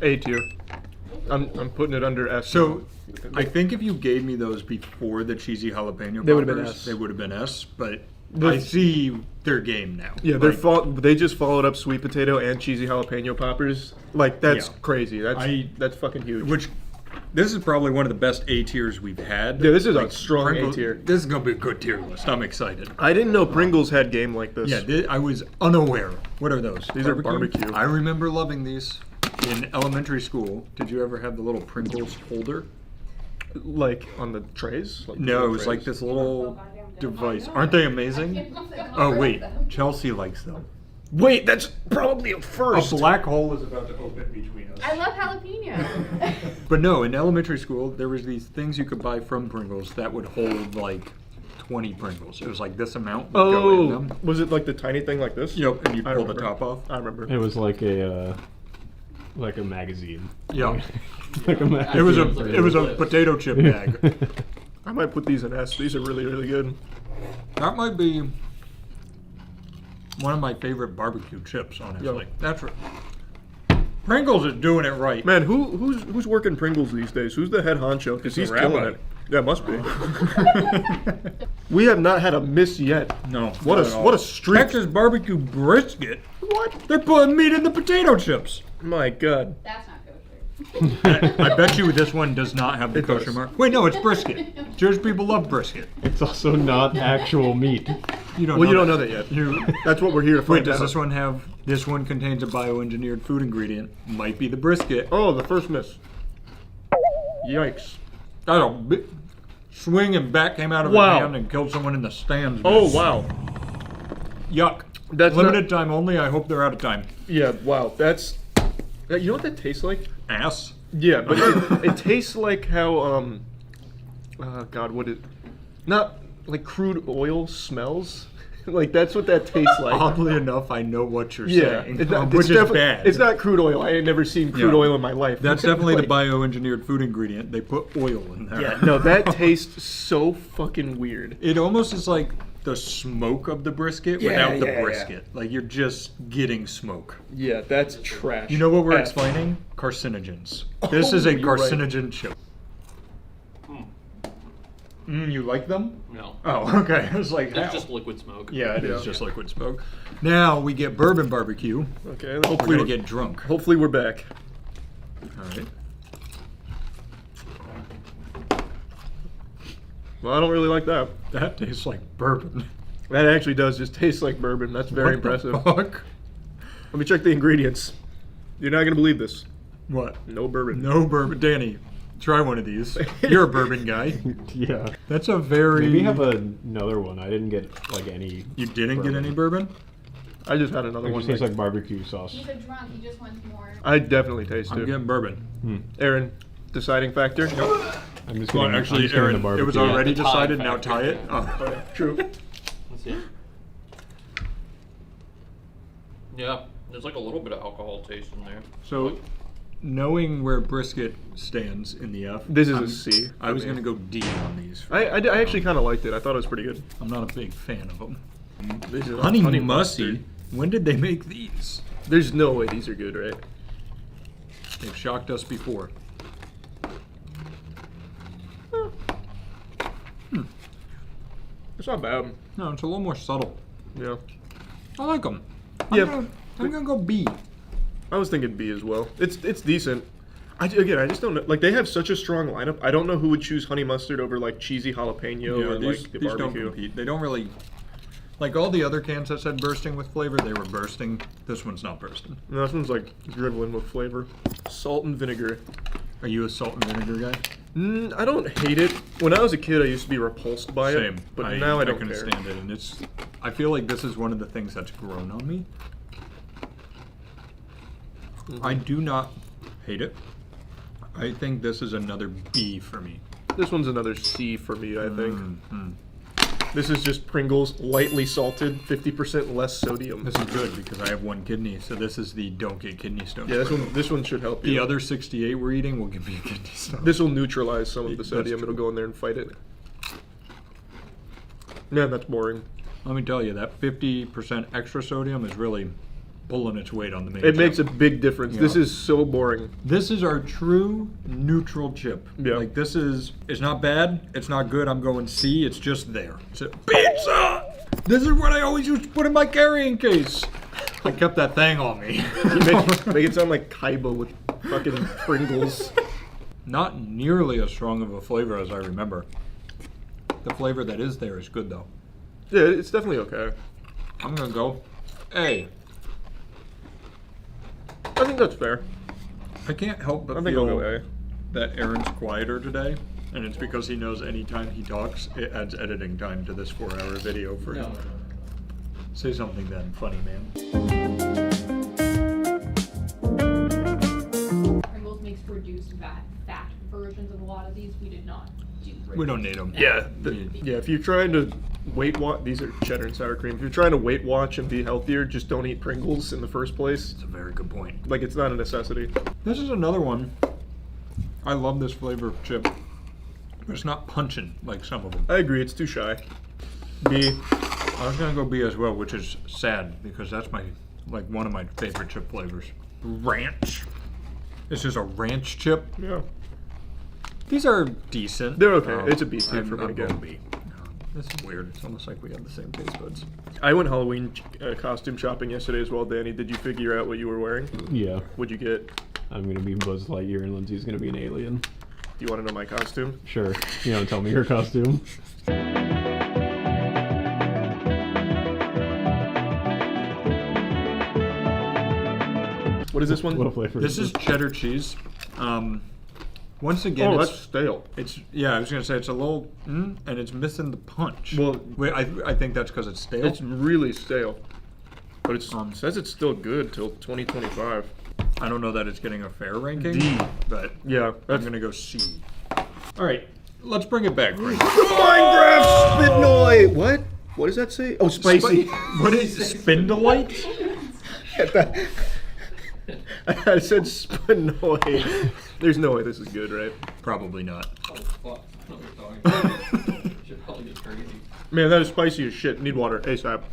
A tier. I'm putting it under S. So, I think if you gave me those before the cheesy jalapeno They would've been poppers, S. they would have been S, but The- I see their game now. Yeah, Like, they just followed up sweet potato and cheesy jalapeno poppers. Like that's Yeah. crazy. That's fucking huge. Which, this is probably one of the best A tiers we've had. Yeah, this is a strong Pringles- A tier. This is gonna be a good tier list. I'm excited. I didn't know Pringles had game like this. Yeah, I was unaware. What are those? These are barbecue. I remember loving these in elementary school. Did you ever have the little Pringles holder? Like on the trays? Like No, little it was like trays? this little device. Aren't they amazing? Oh wait, Chelsea likes them. Wait, that's probably a first. A black hole is about to open between us. I love jalapeno. But no, in elementary school, there was these things you could buy from Pringles that would hold like 20 Pringles. It was like this amount would go in them. Was it like the tiny thing like this? Yep, and you'd I pull the remember. top off. I remember. It was like a magazine. Yeah. Like a magazine. It was a potato chip bag. I might put these in S. These are really, really good. That might be one of my favorite barbecue chips, honestly. Yo. That's right. Pringles is doing it right. Man, who's working Pringles these days? Who's the head honcho? Because he's the killing rabbi. it. Yeah, must be. We have not had a miss yet. No. What not at all. a streak. Texas barbecue brisket. What? They're putting meat in the potato chips. My God. That's not kosher. I bet you this one does not have the It kosher does. mark. Wait, no, it's brisket. Jewish people love brisket. It's also not actual meat. You don't Well, know you don't that. know that yet. You, That's what we're here to find wait, does out. this one have? This one contains a bioengineered food ingredient. Might be the brisket. Oh, the first miss. Yikes. That's a big swing and bat came out of Wow. his hand and killed someone in the stands. Oh, man. wow. Yuck. That's Limited time only. I hope they're out of time. Yeah, wow. That's... You know what that tastes like? Ass. Yeah, but it tastes like how, God, what it... Not like crude oil smells. Like that's what that tastes like. Oddly enough, I know what you're Yeah, saying, it's not, which is bad. It's not crude oil. I ain't never seen crude oil in my life. That's definitely Like, the bioengineered food ingredient. They put oil in there. Yeah, no, that tastes so fucking weird. It almost is like the smoke of the brisket without the brisket. Like you're just getting smoke. Yeah, that's trash. You know what we're F. explaining? Carcinogens. This is a you're right. carcinogen chip. You like them? No. Oh, okay. I was like, It's how? just liquid smoke. Yeah, it is just liquid smoke. Now we get bourbon barbecue. Okay. Hopefully we get drunk. Hopefully we're back. All right. Well, I don't really like that. That tastes like bourbon. That actually does just taste like bourbon. That's very What the impressive. fuck? Let me check the ingredients. You're not gonna believe this. What? No bourbon. No bourbon. Danny, try one of these. You're a bourbon guy. Yeah. That's a very... We have another one. I didn't get like any. You didn't get any bourbon? I just had another It one. just tastes like barbecue sauce. He's a drunk, he just wants more. I definitely taste I'm it. getting bourbon. Aaron, deciding factor? Nope. I'm just Well, getting, actually, I'm just getting Aaron, the barbecue. it was already the tie decided. Now factor. tie it. Oh, true. Let's see. Yeah, there's like a little bit of alcohol taste in there. So, knowing where brisket stands in the F, This is a C. I was gonna go D on these. I actually kind of liked it. I thought it was pretty good. I'm not a big fan of them. This is Honey Musty. When did they make these? There's no way these are good, right? They've shocked us before. It's not bad. No, it's a little more subtle. Yeah. I like them. Yeah. I'm gonna go B. I was thinking B as well. It's decent. I just don't know. Like they have such a strong lineup. I don't know who would choose honey mustard over like cheesy jalapeno or these, like the these don't barbecue. compete. They don't really. Like all the other cans that said bursting with flavor, they were bursting. This one's not bursting. No, this one's like dribbling with flavor. Salt and vinegar. Are you a salt and vinegar guy? I don't hate it. When I was a kid, I used to be repulsed by Same. it. But now I don't can care. stand it, and it's. I feel like this is one of the things that's grown on me. I do not hate it. I think this is another B for me. This one's another C for me, I think. This is just Pringles, lightly salted, 50% less sodium. This is good because I have one kidney, so this is the don't get kidney stones. Yeah, this one should help you. The other 68 we're eating will give me a kidney stone. This will neutralize some of the That's sodium. true. It'll go in there and fight it. Man, that's boring. Let me tell you, that 50% extra sodium is really pulling its weight on the main It chip. makes a big difference. Yeah. This is so boring. This is our true neutral chip. Yeah. Like this is, it's not bad, it's not good, I'm going C, it's just there. It's a pizza! This is what I always used to put in my carrying case. I kept that thing on me. Make it sound like Kaiba with fucking Pringles. Not nearly as strong of a flavor as I remember. The flavor that is there is good though. Yeah, it's definitely okay. I'm gonna go A. I think that's fair. I can't help but I think I'll feel go A. that Aaron's quieter today, and it's because he knows anytime he talks, it adds editing time to this 4-hour video for him. Say something then, funny man. Pringles makes reduced fat versions of a lot of these. We did not do. We don't need them. Yeah, if you're trying to weight watch, these are cheddar and sour cream. If you're trying to weight watch and be healthier, just don't eat Pringles in the first place. That's a very good point. Like, it's not a necessity. This is another one. I love this flavor of chip. But it's not punching like some of them. I agree, it's too shy. B. I was gonna go B as well, which is sad because that's one of my favorite chip flavors. Ranch. This is a ranch chip. Yeah. These are decent. They're okay. It's a B tier for me I'm again. going B. This is weird. It's almost like we have the same taste buds. I went Halloween costume shopping yesterday as well, Danny. Did you figure out what you were wearing? Yeah. What'd you get? I'm gonna be Buzz Lightyear and Lindsay's gonna be an alien. Do you want to know my costume? Sure. You want to tell me your costume? What is this one? What flavor This is cheddar cheese. Once again, Oh, it's, that's stale. It's I was gonna say it's a little, and it's missing the punch. Well, wait, I think that's because it's stale. It's really stale. But it says it's still good till 2025. I don't know that it's getting a fair ranking. D. But yeah, I'm gonna go C. All right, let's bring it back. Frank. Minecraft Spitnoy! What? What does that say? Oh, spicy. What is Spindlelight? I said spinoid. There's no way this is good, right? Probably not. Oh, fuck. No, should probably get crazy. Man, that is spicy as shit. Need water ASAP.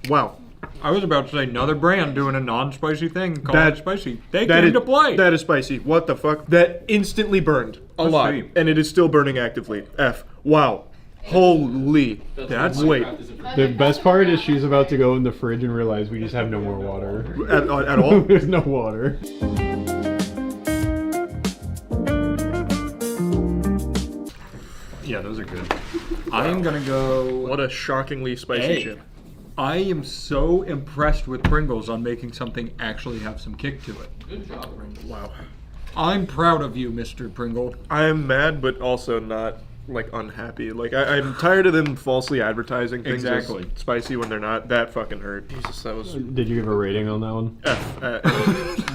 Wow. I was about to say another brand doing a non-spicy thing called it spicy. They that came is, to play. That is spicy. What the fuck? That instantly burned a Let's lot, see. and it is still burning actively. F. Wow. Holy. That's wait. The best part is she's about to go in the fridge and realize we just have no more water. At all? There's no water. Yeah, those are good. I am gonna go. What a shockingly spicy chip. I am so impressed with Pringles on making something actually have some kick to it. Good job, Pringles. Wow. I'm proud of you, Mr. Pringle. I am mad, but also not like unhappy. Like I'm tired of them falsely advertising things Exactly. as spicy when they're not. That fucking hurt. Jesus, that was Did you give a rating on that one? F.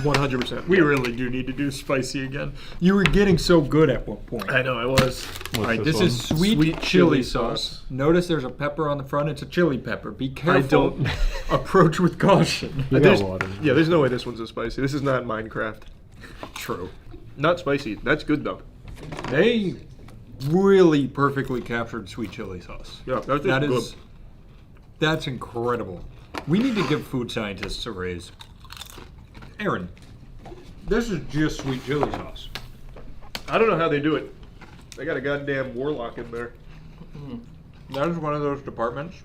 100%. We really do need to do spicy again. You were getting so good at one point. I know I was. What's All right, this this one? is sweet, Sweet chili chili sauce. sauce. Notice there's a pepper on the front. It's a chili pepper. Be careful. I don't. Approach with caution. You got water. Yeah, there's no way this one's as spicy. This is not Minecraft. True. Not spicy. That's good though. They really perfectly captured sweet chili sauce. Yeah, that is good. That's incredible. We need to give food scientists a raise. Aaron, this is just sweet chili sauce. I don't know how they do it. They got a goddamn warlock in there. That is one of those departments.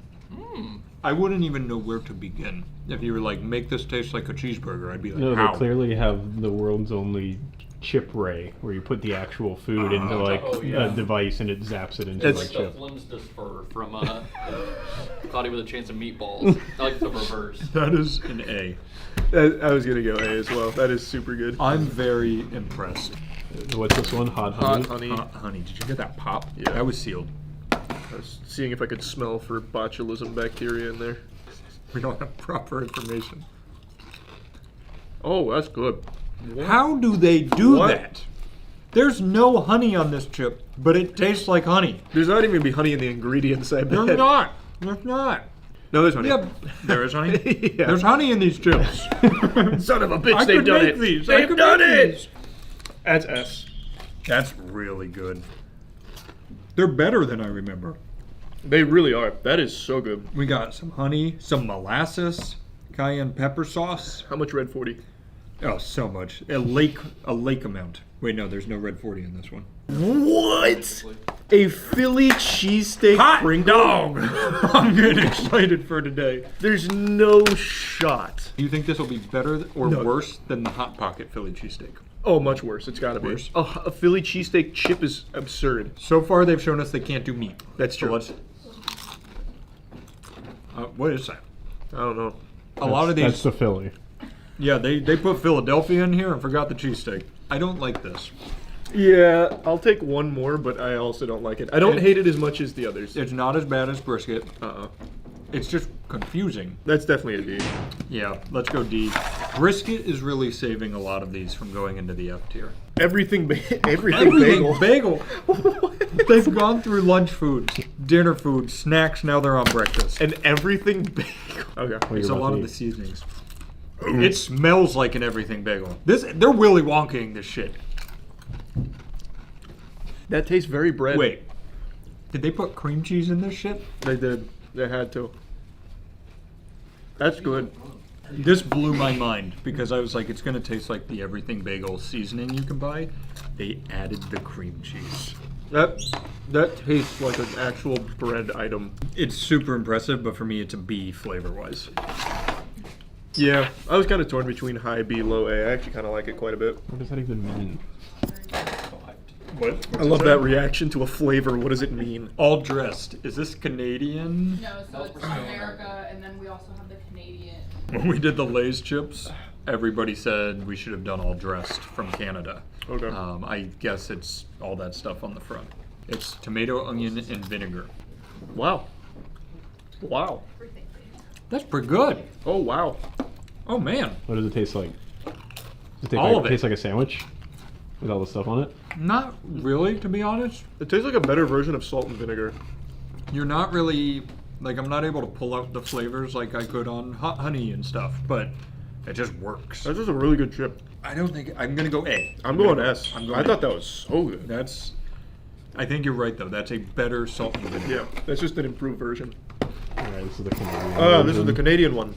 I wouldn't even know where to begin. If you were like, make this taste like a cheeseburger, I'd be like, No, how? they clearly have the world's only chip ray, where you put the actual food into like a device and it zaps it into It's like like chip. the Flim's Disfer from Cloudy with a Chance of Meatballs. I like the reverse. That is an A. I was gonna go A as well. That is super good. I'm very impressed. What's this one? Hot honey? Hot honey. Hot honey. Did you get that pop? Yeah. That was sealed. I was seeing if I could smell for botulism bacteria in there. We don't have proper information. Oh, that's good. How do they do What? that? There's no honey on this chip, but it tastes like honey. There's not even gonna be honey in the ingredients, I bet. There's not. There's not. No, there's honey. Yeah, there is honey. Yeah. There's honey in these chips. Son of a bitch, I they've could done make it. these. I They've could done make it. these. That's S. That's really good. They're better than I remember. They really are. That is so good. We got some honey, some molasses, cayenne pepper sauce. How much Red 40? Oh, so much. A lake amount. Wait, no, there's no red 40 in this one. What? A Philly cheesesteak Hot Pringle? dog! I'm getting excited for today. There's no shot. Do you think this will be better or No. worse than the Hot Pocket Philly cheesesteak? Oh, much worse. It's gotta be. Worse? Oh, a Philly cheesesteak chip is absurd. So far, they've shown us they can't do meat. That's So true. let's. What is that? I don't know. A lot of That's these. the Philly. Yeah, they put Philadelphia in here and forgot the cheesesteak. I don't like this. Yeah, I'll take one more, but I also don't like it. I don't hate it as much as the others. It's not as bad as brisket. It's just confusing. That's definitely a D. Yeah, let's go D. Brisket is really saving a lot of these from going into the F tier. Everything bagel. Bagel. They've gone through lunch foods, dinner foods, snacks. Now they're on breakfast. And everything bagel. Okay. It's a lot of the seasonings. It smells like an everything bagel. They're Willy Wonkaing this shit. That tastes very bread. Wait, did they put cream cheese in this shit? They did. They had to. That's good. This blew my mind because I was like, it's gonna taste like the everything bagel seasoning you can buy. They added the cream cheese. That tastes like an actual bread item. It's super impressive, but for me, it's a B flavor-wise. Yeah, I was kind of torn between high B, low A. I actually kind of like it quite a bit. What does that even mean? What? I love that reaction to a flavor. What does it mean? All dressed. Is this Canadian? No, so it's America, and then we also have the Canadian. When we did the Lay's chips, everybody said we should have done all dressed from Canada. Okay. I guess it's all that stuff on the front. It's tomato, onion, and vinegar. Wow. Wow. That's pretty good. Oh, wow. Oh, man. What does it taste like? Does it All of it. taste like a sandwich? With all the stuff on it? Not really, to be honest. It tastes like a better version of salt and vinegar. You're not really Like, I'm not able to pull out the flavors like I could on hot honey and stuff, but it just works. That's just a really good chip. I don't think I'm gonna go A. I'm going S. I'm going I thought that was so good. That's. I think you're right though. That's a better salt and vinegar. Yeah, that's just an improved version. Alright, this is the Canadian Oh, this is version. the Canadian one.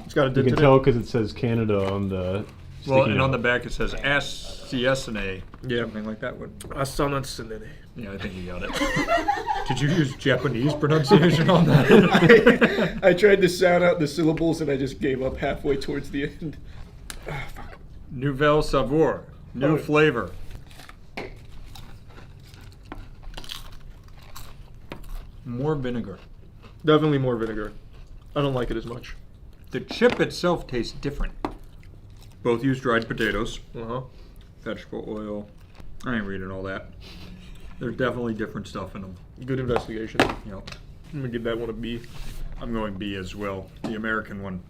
It's got a You dent can in tell it. because it says Canada on the. Well, sticky and on note. the back it says S, CS, and A. Yeah. Something like that would. Yeah, I think you got it. Did you use Japanese pronunciation on that? I tried to sound out the syllables and I just gave up halfway towards the end. Nouvelle Saveur. New flavor. More vinegar. Definitely more vinegar. I don't like it as much. The chip itself tastes different. Both use dried potatoes. Uh-huh. Vegetable oil. I ain't reading all that. There's definitely different stuff in them. Good investigation. Yep. I'm gonna give that one a B. I'm going B as well. The American one.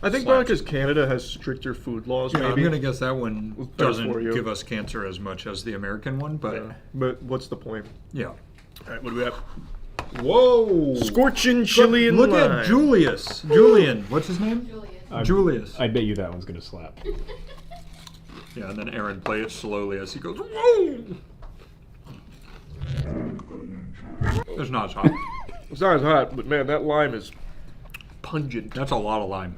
I think probably because Canada has stricter food laws. Yeah, maybe. I'm gonna guess that one better for doesn't you. give us cancer as much as the American one, but Yeah. But what's the point? yeah. All right, what do we have? Whoa! Scorching chili and Look lime. at Julius. Julian. What's his name? Julius. I bet you that one's gonna slap. Yeah, and then Aaron play it slowly as he goes, whoa! It's not as hot. It's not as hot, but man, that lime is pungent. That's a lot of lime.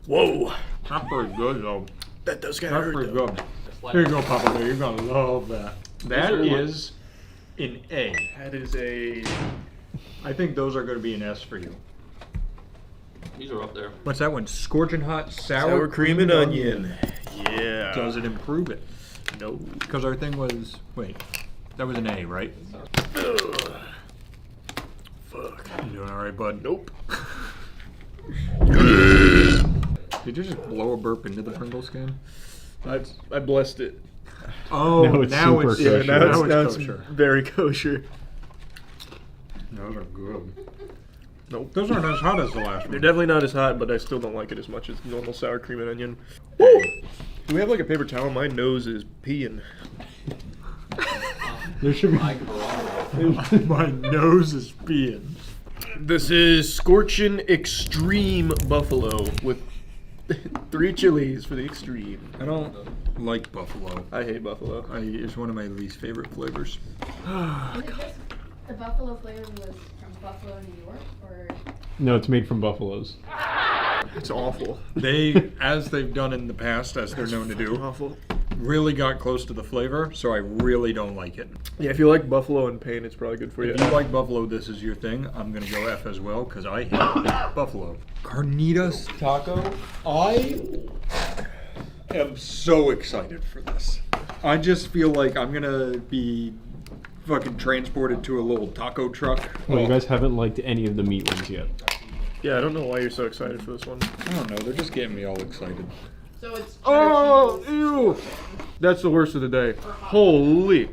Whoa. Not very good though. That does get Not hurt. pretty though. good. Here you go, Papa Bear. You're gonna love that. That Those are is an A. That is a. I think those are going to be an S for you. These are up there. What's that one? Scorching hot Sour cream and onion. Yeah. Does it improve it? No. Because our thing was, wait, that was an A, right? Ugh. Fuck. You doing all right, bud? Nope. Did you just blow a burp into the Pringles can? I blessed it. Oh, Now it's super kosher. Now it's kosher. very kosher. Those are good. Nope. Those aren't as hot as the last They're one. definitely not as hot, but I still don't like it as much as normal sour cream and onion. Woo! Do we have like a paper towel? My nose is peeing. There should be. My nose is peeing. This is Scorchin' Extreme Buffalo with 3 chilies for the extreme. I don't like buffalo. I hate buffalo. It's one of my least favorite flavors. Is it just the buffalo flavor was from Buffalo, New York, or? No, it's made from buffaloes. It's awful. They, as they've done in the past, as they're known to do, Awful. really got close to the flavor, so I really don't like it. Yeah, if you like buffalo and pain, it's probably good for you. If you like buffalo, this is your thing. I'm gonna go F as well because I hate buffalo. Carnitas taco. I am so excited for this. I just feel like I'm gonna be fucking transported to a little taco truck. Well, you guys haven't liked any of the meat ones yet. Yeah, I don't know why you're so excited for this one. I don't know. They're just getting me all excited. So it's Oh, ew! That's the worst of the day. Holy.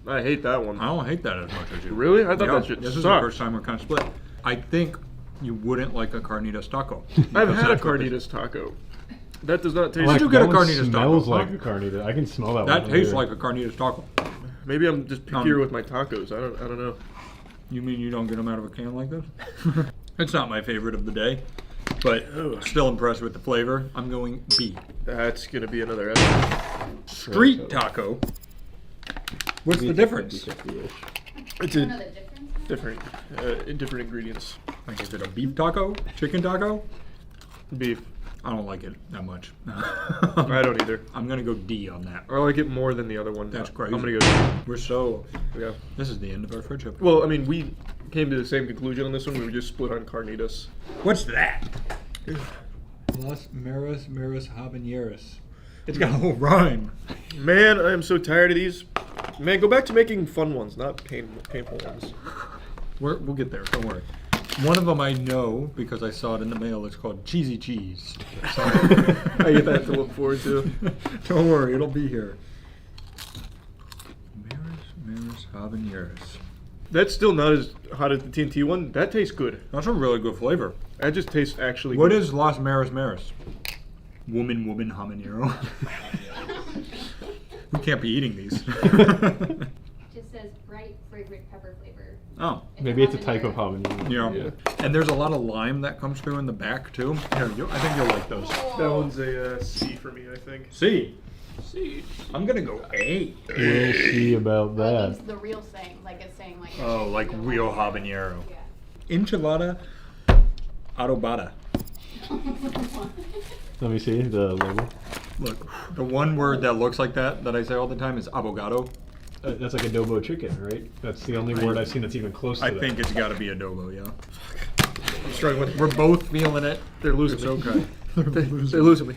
I hate that one. I don't hate that as much as you. Really? I thought Yeah, that shit This is the sucked. first time we're kind of split. I think you wouldn't like a carnitas taco. I've Because had a that's what they- carnitas taco. That does not taste. Why'd you get that a one carnitas smells taco? like a carnitas. I can smell that, That one. tastes here. like a carnitas taco. Maybe I'm just pickier with my tacos. I don't know. You mean you don't get them out of a can like this? It's not my favorite of the day, but still impressed with the flavor. I'm going B. That's gonna be another F. Street taco. What's the difference? It's a different ingredients. Like, is it a beef taco? Chicken taco? Beef. I don't like it that much. I don't either. I'm gonna go D on that. I like it more than the other one. That's I'm crazy. gonna go D. We're so. Yeah. This is the end of our friendship. Well, I mean, we came to the same conclusion on this one. We were just split on carnitas. What's that? Las Maras Habaneras. It's got a whole rhyme. Man, I am so tired of these. Man, go back to making fun ones, not painful ones. We'll get there. Don't worry. One of them I know because I saw it in the mail. It's called Cheesy Cheese. So I get that to look forward to. Don't worry, it'll be here. Maras Habaneras. That's still not as hot as the TNT one. That tastes good. That's a really good flavor. That just tastes actually What good. is Las Maras? Woman habanero. We can't be eating these. Just says bright, fragrant pepper flavor. Oh. Maybe it's a type of habanero. Yeah. And there's a lot of lime that comes through in the back too. Here, I think you'll like those. That one's a C for me, I think. C. I'm gonna go A. We'll see about that. It's the real saying, like it's saying like. Oh, like real habanero. Enchilada adobada. Let me see the logo. Look, the one word that looks like that I say all the time is avocado. That's like adobo chicken, right? That's the only word I've seen that's even close to I that. think it's got to be adobo, yeah. I'm struggling with it. We're both feeling it. They're losing It's me. okay. They're losing me.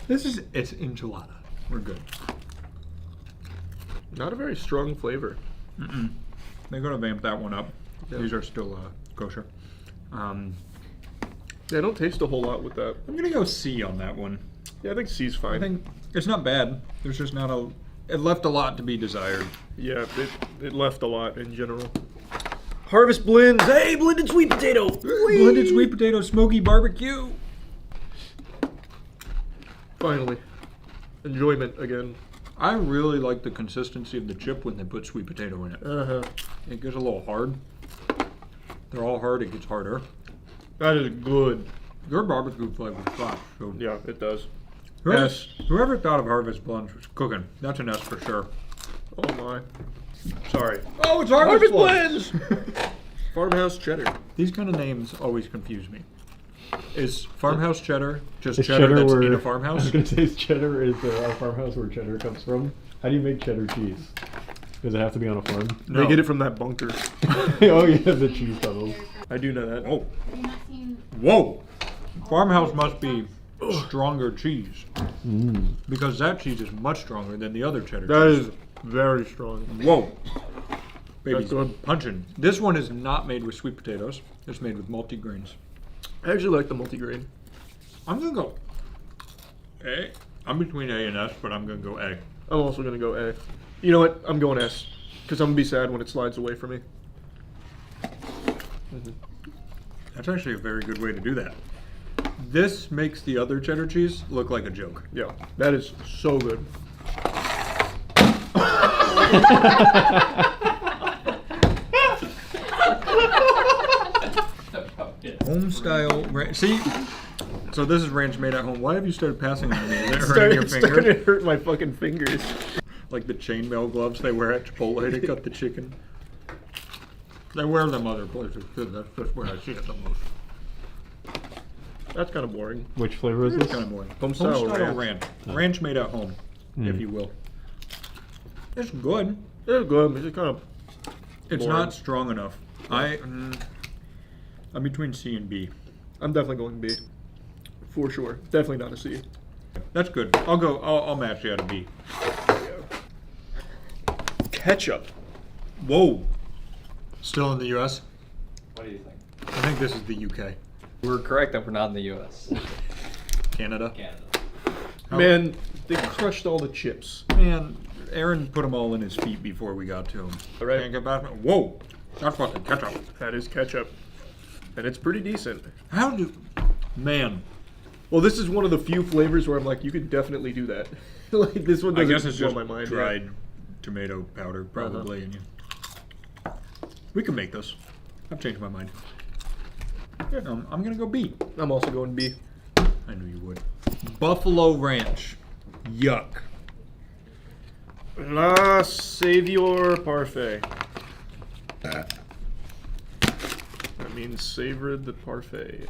It's enchilada. We're good. Not a very strong flavor. They're gonna vamp that one up. Yeah. These are still kosher. They don't taste a whole lot with that. I'm gonna go C on that one. Yeah, I think C's fine. I think it's not bad. There's just not a. It left a lot to be desired. Yeah, it left a lot in general. Harvest blends. Hey, blended sweet potato. Blended sweet potato smoky barbecue. Finally, enjoyment again. I really like the consistency of the chip when they put sweet potato in it. It gets a little hard. They're all hard. It gets harder. That is good. Your barbecue flavor slaps. So Yeah, it does. Whoever thought of Harvest Blends was cooking. That's an S for sure. Oh my. Sorry. Oh, it's Harvest Blends! Farmhouse cheddar. These kind of names always confuse me. Is farmhouse cheddar just Is cheddar that's where, in a I farmhouse? was gonna say, is cheddar is a farmhouse where cheddar comes from. How do you make cheddar cheese? Does it have to be on a farm? They get it from that bunker. Oh yeah, the cheese tunnels. I do know that. Oh. Whoa! Farmhouse must be stronger cheese. Because that cheese is much stronger than the other cheddar That cheese. is very strong. Whoa. Baby's That's good. punching. This one is not made with sweet potatoes. It's made with multi-grains. I actually like the multigrain. I'm gonna go A. I'm between A and S, but I'm gonna go A. I'm also gonna go A. You know what? I'm going S. Because I'm gonna be sad when it slides away from me. That's actually a very good way to do that. This makes the other cheddar cheese look like a joke. Yeah, that is so good. Home style ranch. See? So this is ranch made at home. Why have you started passing it to me? Is it hurting your It's starting fingers? to hurt my fucking fingers. Like the chainmail gloves they wear at Chipotle to cut the chicken. They wear them other places too. That's just where I see it the most. That's kind of boring. Which flavor is this? Kind of boring. Home style ranch. Ranch made at home, if you will. It's good. It's good, but it's kind of It's boring. not strong enough. I'm between C and B. I'm definitely going B. For sure. Definitely not a C. That's good. I'll match you at a B. Ketchup. Whoa. Still in the U.S.? What do you think? I think this is the U.K. We're correct that we're not in the U.S. Canada? Canada. Man, they crushed all the chips. Man, Aaron put them all in his feet before we got to him. All right. Can't get back. Whoa. That's fucking ketchup. That is ketchup. And it's pretty decent. How do... Man. Well, this is one of the few flavors where I'm like, you could definitely do that. Like, this one I doesn't guess it's blow just my mind. dried tomato powder, probably. And we can make this. I've changed my mind. Yeah, I'm going to go B. I'm also going B. I knew you would. Buffalo Ranch. Yuck. La Savior Parfait. That means savor the parfait.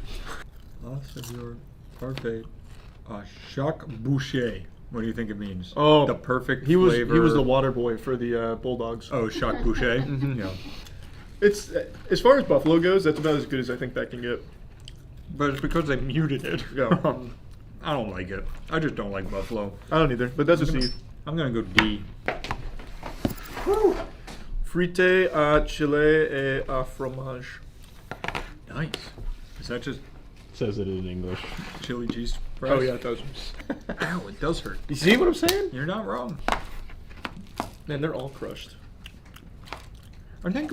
La Savior Parfait. Jacques Boucher. What do you think it means? Oh, the perfect he was flavor. He was the water boy for the Bulldogs. Oh, Jacques Boucher. Yeah. It's as far as Buffalo goes, that's about as good as I think that can get. But it's because they muted it. Yeah. I don't like it. I just don't like buffalo. I don't either, but that's a C. I'm gonna go D. Frite à chile et à fromage. Nice. Is that just Says it in English. chili cheese fries? Oh yeah, it does. Ow, it does hurt. You see what I'm saying? You're not wrong. Man, they're all crushed. I think,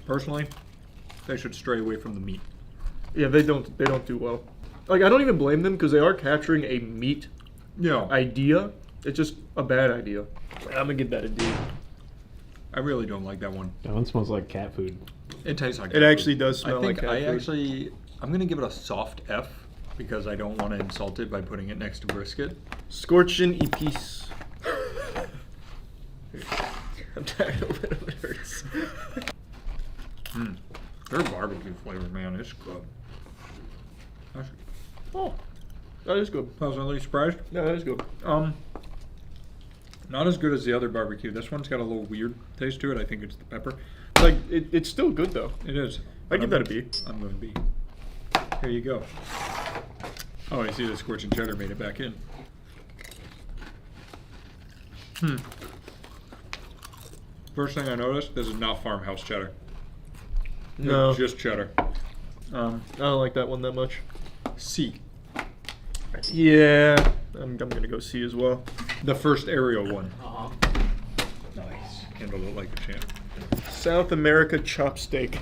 personally, they should stray away from the meat. Yeah, they don't do well. Like, I don't even blame them because they are capturing a meat idea. It's just a bad idea. I'm gonna give that a D. I really don't like that one. That one smells like cat food. It tastes like It cat actually food. does smell I think like cat I food. I'm gonna give it a soft F because I don't want to insult it by putting it next to brisket. Scorchin' épice. I'm tired of it. It hurts. Their barbecue flavor, man, it's good. Oh, that is good. Pleasantly surprised. Yeah, that is good. Not as good as the other barbecue. This one's got a little weird taste to it. I think it's the pepper. Like it's still good though. It is. I give that a B. I'm going to B. Here you go. Oh, I see the scorching cheddar made it back in. First thing I noticed, this is not farmhouse cheddar. No. It's just cheddar. I don't like that one that much. C. Yeah, I'm gonna go C as well. The first aerial one. Nice. Handled it like a champ. South America chopsteak.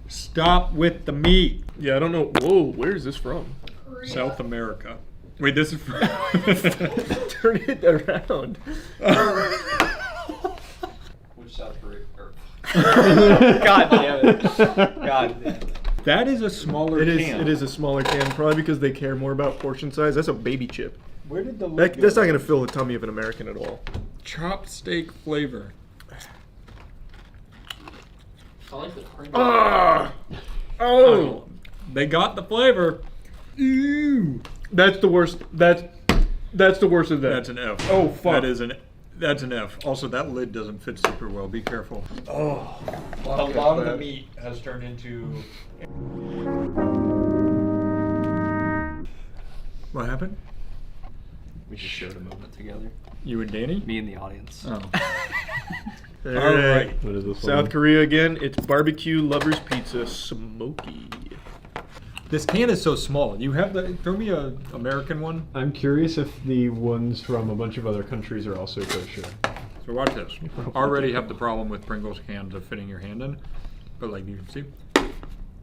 Stop with the meat. Yeah, I don't know. Whoa, where is this from? South America. Wait, this is from... Turn it around. Which South Korea? God damn it. God damn it. That is a smaller can. It is a smaller can, probably because they care more about portion size. That's a baby chip. Where did the lid go? That's not gonna fill the tummy of an American at all. Chopped steak flavor. I like the Pringles. Ah! Oh! They got the flavor. Ew. That's the worst. That's the worst of that. That's an F. Oh fuck. That's an F. Also, that lid doesn't fit super well. Be careful. Oh. A lot of the meat has turned into. What happened? We just shared a moment together. You and Danny? Me and the audience. Oh. All right. What is this South one? Korea again. It's barbecue lovers pizza smoky. This can is so small. You have the. Throw me a American one. I'm curious if the ones from a bunch of other countries are also kosher. So watch this. Already have the problem with Pringles cans of fitting your hand in, but like you can see,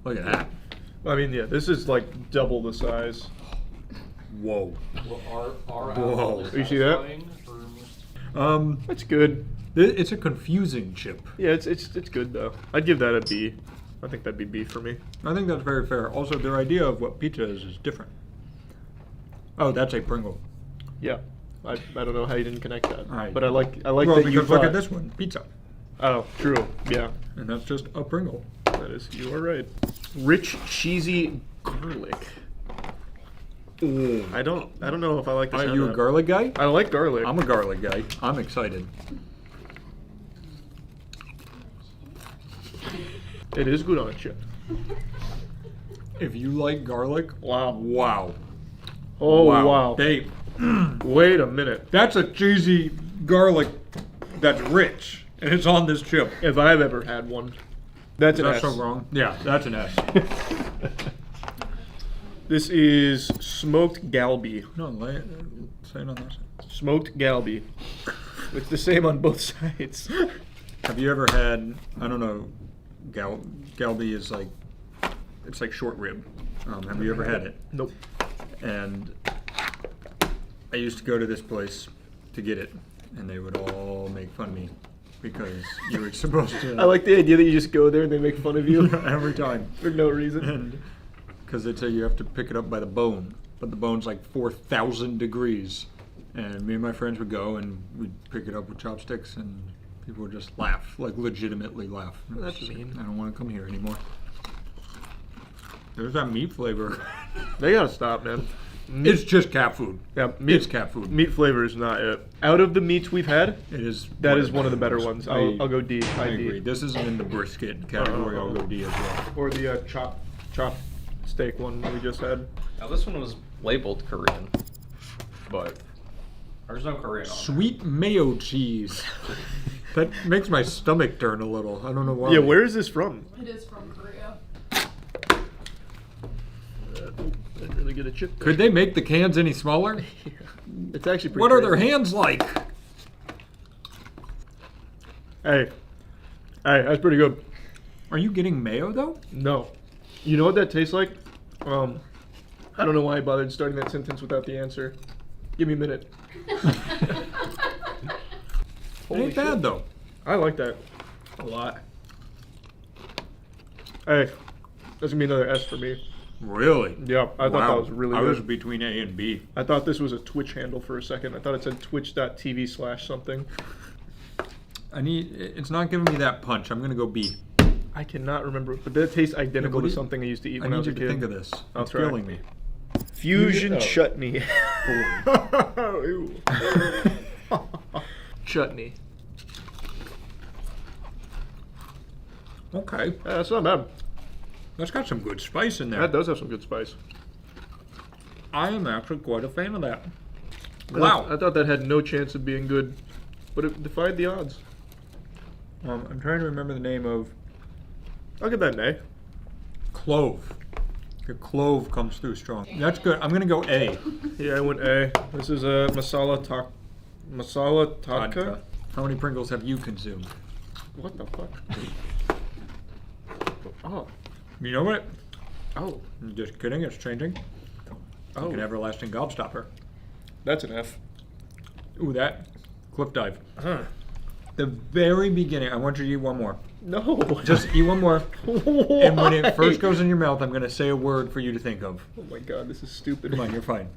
look at that. I mean, yeah, this is like double the size. Whoa. Whoa. You see that? That's good. It's a confusing chip. Yeah, it's good though. I'd give that a B. I think that'd be B for me. I think that's very fair. Also, their idea of what pizza is different. Oh, that's a Pringle. Yeah, I don't know how you didn't connect that. Right. But I like well, that you because look thought. at this one, pizza. Oh, true. Yeah, And that's just a Pringle. that is. You are right. Rich cheesy garlic. I don't know if I like this. Are you a garlic guy? I like garlic. I'm a garlic guy. I'm excited. It is good on a chip. If you like garlic, wow. Oh wow. Dave, Wait a minute. that's a cheesy garlic that's rich, and it's on this chip. If I've ever had one, that's Is an that S. so wrong? Yeah, that's an S. This is smoked galbi. No, say it on this. Smoked galbi. It's the same on both sides. Have you ever had? I don't know. Galbi is like, it's like short rib. Have you ever had it? Nope. And I used to go to this place to get it, and they would all make fun of me because you were supposed to. I like the idea that you just go there and they make fun of you every time for no reason. And because they tell you have to pick it up by the bone, but the bone's like 4,000 degrees. And me and my friends would go and we'd pick it up with chopsticks, and people would just laugh, like legitimately laugh. That's mean. I don't want to come here anymore. There's that meat flavor. They gotta stop, man. It's just cat food. Yeah, It's cat food. Meat flavor is not it. Out of the meats we've had, It is. that is one of the better ones. I'll go D. I D. agree. This isn't in the brisket category. I'll go D as well. Or the chop steak one we just had. Now this one was labeled Korean, but there's no Korean on it. Sweet mayo cheese. That makes my stomach turn a little. I don't know why. Yeah, where is this from? It is from Korea. Didn't really get a chip there. Could they make the cans any smaller? It's actually pretty What are their crazy. hands like? Hey, that's pretty good. Are you getting mayo though? No. You know what that tastes like? I don't know why I bothered starting that sentence without the answer. Give me a minute. It ain't bad though. I like that a lot. Hey, that's gonna be another S for me. Really? Yep, I thought that was really I good. was between A and B. I thought this was a Twitch handle for a second. I thought it said twitch.tv/something. It's not giving me that punch. I'm gonna go B. I cannot remember, but that tastes identical to something I used to eat when I was a kid. I need you to think of this. I'll It's try. killing me. Fusion chutney. Ew. Chutney. Okay. That's not bad. That's got some good spice in there. That does have some good spice. I am actually quite a fan of that. Wow. I thought that had no chance of being good, but it defied the odds. I'm trying to remember the name of... I'll give that an A. Clove. The clove comes through strong. That's good. I'm gonna go A. Yeah, I went A. This is a masala taka. Vodka. How many Pringles have you consumed? What the fuck? Oh. You know what? Oh. Just kidding, it's changing. Oh. Like an everlasting gobstopper. That's an F. Ooh, that. Cliff dive. Huh. The very beginning, I want you to eat one more. No. Just eat one more. And when it Why? first goes in your mouth, I'm going to say a word for you to think of. Oh my god, this is stupid. Come on, you're fine.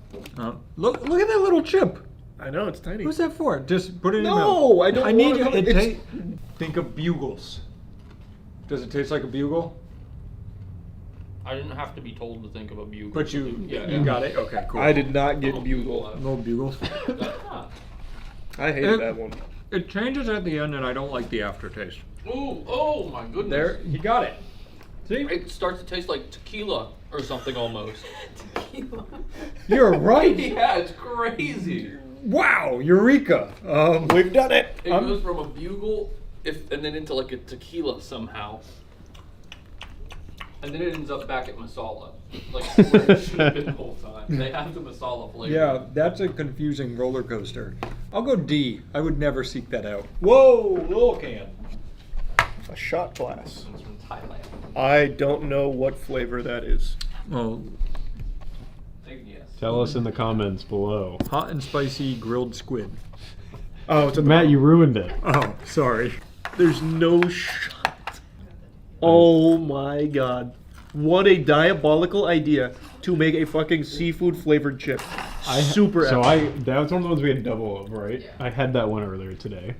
Look at that little chip. I know, it's tiny. Who's that for? Just put it in your mouth. No, I don't I need want you to. to think of bugles. Does it taste like a bugle? I didn't have to be told to think of a bugle. But you Yeah. got it? Okay, cool. I did not get bugle. No bugles. I hated that one. It changes at the end, and I don't like the aftertaste. Ooh, oh my goodness. There, you got it. See? It starts to taste like tequila or something almost. You're right. Yeah, it's crazy. Wow, eureka! We've done it. It goes from a bugle and then into like a tequila somehow. And then it ends up back at masala. Like where it should have been the whole time. They have the masala flavor. Yeah, that's a confusing roller coaster. I'll go D. I would never seek that out. Whoa, little can. A shot glass. It's from Thailand. I don't know what flavor that is. Well, Yes. Tell us in the comments below. hot and spicy grilled squid. Oh, it's at the Matt, bottom. you ruined it. Oh, sorry. There's no shot. Oh my god. What a diabolical idea to make a fucking seafood flavored chip. Super So epic. that was one of the ones we had double of, right? Yeah. I had that one earlier today.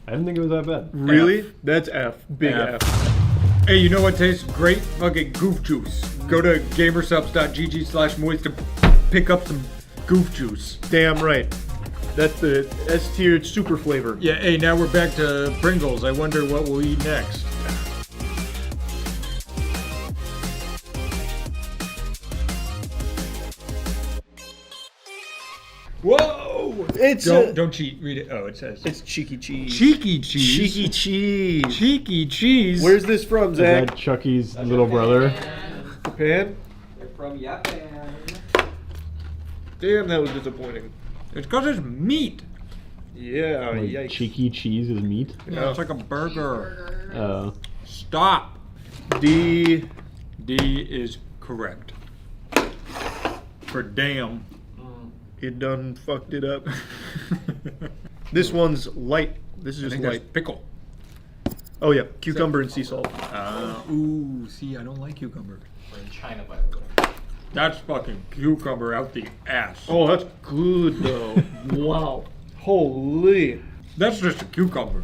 I didn't think it was that bad. Really? F. That's F. Big F. F. Hey, you know what tastes great? Fucking goof juice. Go to gamersubs.gg/moist to pick up some goof juice. Damn right. That's the S-tier super flavor. Yeah, hey, now we're back to Pringles. I wonder what we'll eat next. Whoa! It's don't cheat. Read it. Oh, it says it's cheeky cheese. Cheeky cheese. Cheeky cheese. Cheeky cheese. Where's this from, Is Zach? that Chucky's little brother? Japan? They're from Japan. Damn, that was disappointing. It's because it's meat. Yeah, Like, yikes. cheeky cheese is meat? Yeah, it's like a burger. Stop. D. D is correct. For damn. You done fucked it up. This one's light. This is I just think that's light. pickle. Oh yeah, cucumber and sea salt. Ooh, see, I don't like cucumber. We're in China, by the way. That's fucking cucumber out the ass. Oh, that's good though. Wow. Holy. That's just a cucumber.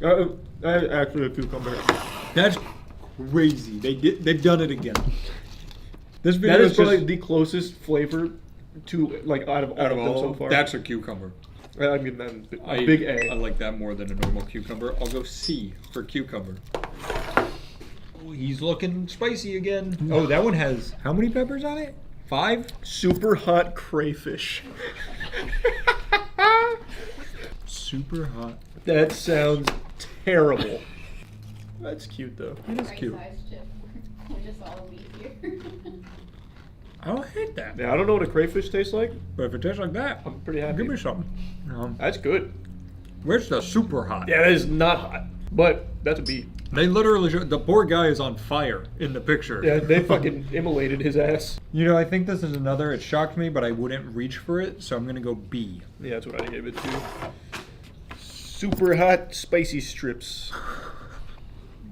Actually a cucumber. That's crazy. They've done it again. This video That is probably just the closest flavor to like out of all of them so far. That's a cucumber. I mean, that a big A. I like that more than a normal cucumber. I'll go C for cucumber. Oh, he's looking spicy again. Oh, that one has how many peppers on it? 5? Super hot crayfish. Super hot. That sounds terrible. That's cute though. It is cute. We just all leave here. I don't hate that. Yeah, I don't know what a crayfish tastes like. But if it tastes like that, I'm pretty happy. give me something. That's good. Where's the super hot? Yeah, that is not hot, but that's a B. They literally the poor guy is on fire in the picture. Yeah, they fucking immolated his ass. You know, I think this is another. It shocked me, but I wouldn't reach for it, so I'm gonna go B. Yeah, that's what I gave it to. Super hot spicy strips.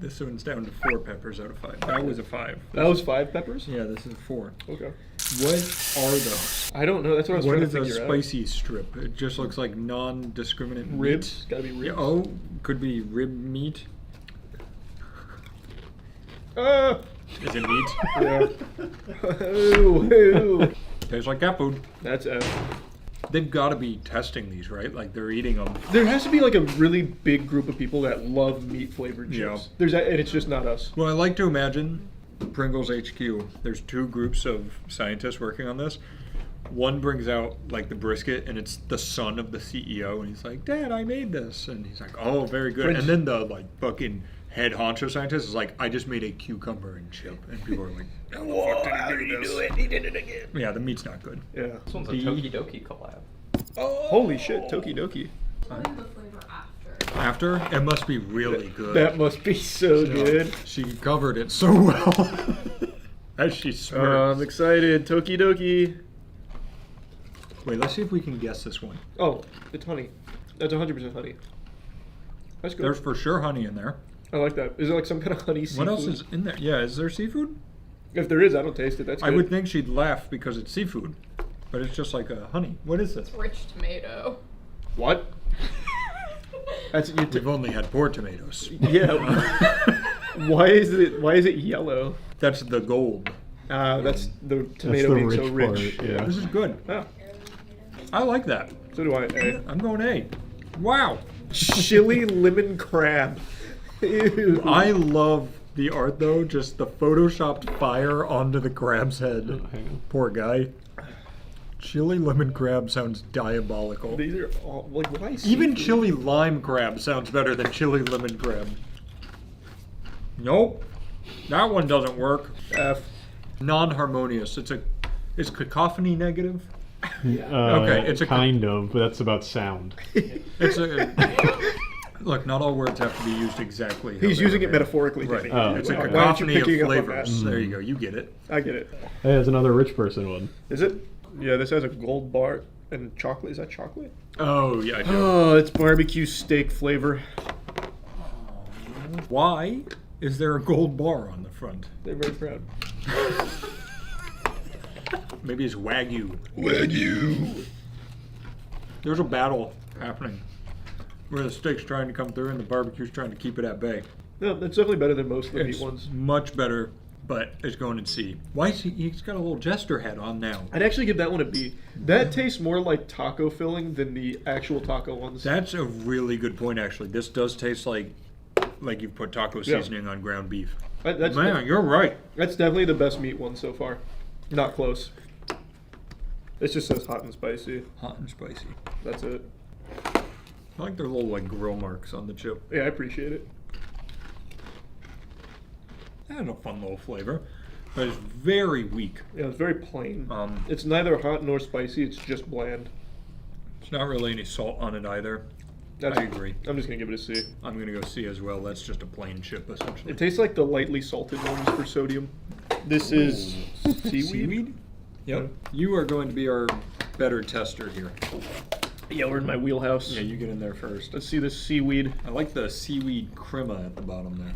This one's down to 4 peppers out of 5. That was a 5. That was 5 peppers? Yeah, this is a 4. Okay. What are those? I don't know. That's what I was trying to figure out. What is a spicy strip? It just looks like non-discriminate ribs. Meat. Gotta be ribs. Yeah, oh, could be rib meat. Is it meat? Yeah. Ooh. Tastes like cat food. That's F. They've got to be testing these, right? Like they're eating them. There has to be like a really big group of people that love meat flavored chips. And it's just not us. Well, I like to imagine Pringles HQ. There's 2 groups of scientists working on this. One brings out like the brisket, and it's the son of the CEO, and he's like, "Dad, I made this," and he's like, "Oh, very good." And then the like fucking head honcho scientist is like, "I just made a cucumber and chip," and people are like, Whoa, how did he do it? He did it again. Yeah, the meat's not good. Yeah. This one's a Tokidoki collab. Oh, holy shit, Tokidoki. After? It must be really good. That must be so good. She covered it so well. As she smirks. I'm excited. Tokidoki. Wait, let's see if we can guess this one. Oh, it's honey. That's 100% honey. That's good. There's for sure honey in there. I like that. Is it like some kind of honey seafood? What else is in there? Yeah, is there seafood? If there is, I don't taste it. That's good. I would think she'd laugh because it's seafood. But it's just like a honey. What is this? It's rich tomato. What? We've only had 4 tomatoes. Yeah. Why is it yellow? That's the gold. That's the tomato being so rich. Part, yeah. This is good. Yeah. I like that. So do I. A. I'm going A. Wow. Chili lemon crab. Ew. I love the art though, just the photoshopped fire onto the crab's head. Poor guy. Chili lemon crab sounds diabolical. These are all like why even chili lime crab sounds better than chili lemon crab. Nope. That one doesn't work. F. Non-harmonious. Is cacophony negative? Okay, it's a kind of, but that's about sound. It's a look. Not all words have to be used exactly. He's using it metaphorically. Right. Oh. It's a Why aren't you cacophony of picking up on flavors. that? There you go. You get it. I get it. Hey, there's another rich person one. Is it? Yeah, this has a gold bar and chocolate. Is that chocolate? Oh yeah. I do. Oh, it's barbecue steak flavor. Why is there a gold bar on the front? They're very proud. Maybe it's Wagyu. Wagyu. There's a battle happening where the steak's trying to come through and the barbecue's trying to keep it at bay. No, that's definitely better than most of the It's meat ones. much better, but it's going in C. Why is he's got a little jester hat on now. I'd actually give that one a B. That tastes more like taco filling than the actual taco ones. That's a really good point, actually. This does taste like you've put taco seasoning on ground beef. Man, you're right. That's definitely the best meat one so far. Not close. It just says hot and spicy. Hot and spicy. That's it. I like their little like grill marks on the chip. Yeah, I appreciate it. That had a fun little flavor, but it's very weak. Yeah, it's very plain. It's neither hot nor spicy. It's just bland. There's not really any salt on it either. I agree. I'm just gonna give it a C. I'm gonna go C as well. That's just a plain chip essentially. It tastes like the lightly salted ones for sodium. This is seaweed. Yep. You are going to be our better tester here. Yeah, we're in my wheelhouse. Yeah, you get in there first. Let's see this seaweed. I like the seaweed crema at the bottom there.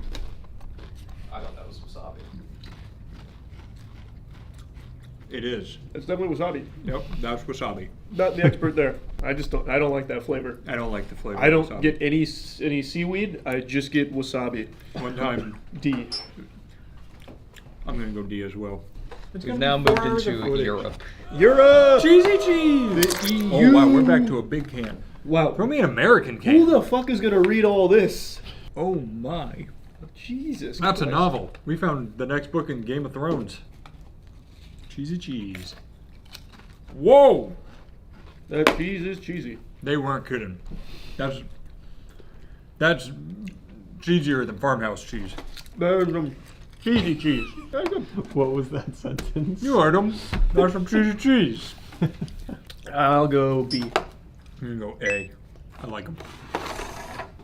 I thought that was wasabi. It is. It's definitely wasabi. Yep, that's wasabi. Not the expert there. I don't like that flavor. I don't like the flavor. I don't of wasabi. get any seaweed. I just get wasabi. One time. D. I'm gonna go D as well. We've now moved into Europe. Europe! Cheesy cheese! Oh wow, we're back to a big can. Wow. Throw me an American can. Who the fuck is gonna read all this? Oh my. Jesus That's Christ. a novel. We found the next book in Game of Thrones. Cheesy cheese. Whoa! That cheese is cheesy. They weren't kidding. That's cheesier than farmhouse cheese. There's some cheesy cheese. What was that sentence? You heard them. That's some cheesy cheese. I'll go B. You can go A. I like them.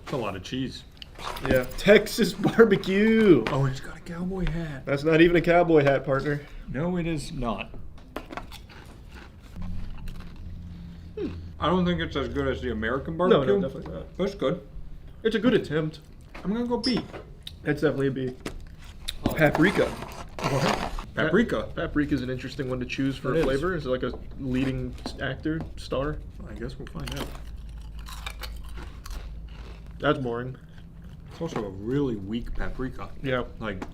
It's a lot of cheese. Yeah. Texas barbecue. Oh, it's got a cowboy hat. That's not even a cowboy hat, partner. No, it is not. I don't think it's as good as the American barbecue. No, definitely not. But it's good. It's a good attempt. I'm gonna go B. That's definitely a B. Paprika. What? Paprika. Paprika is an interesting one to choose for It is. flavor. Is it like a leading actor, star? I guess we'll find out. That's boring. It's also a really weak paprika. Yeah. Like,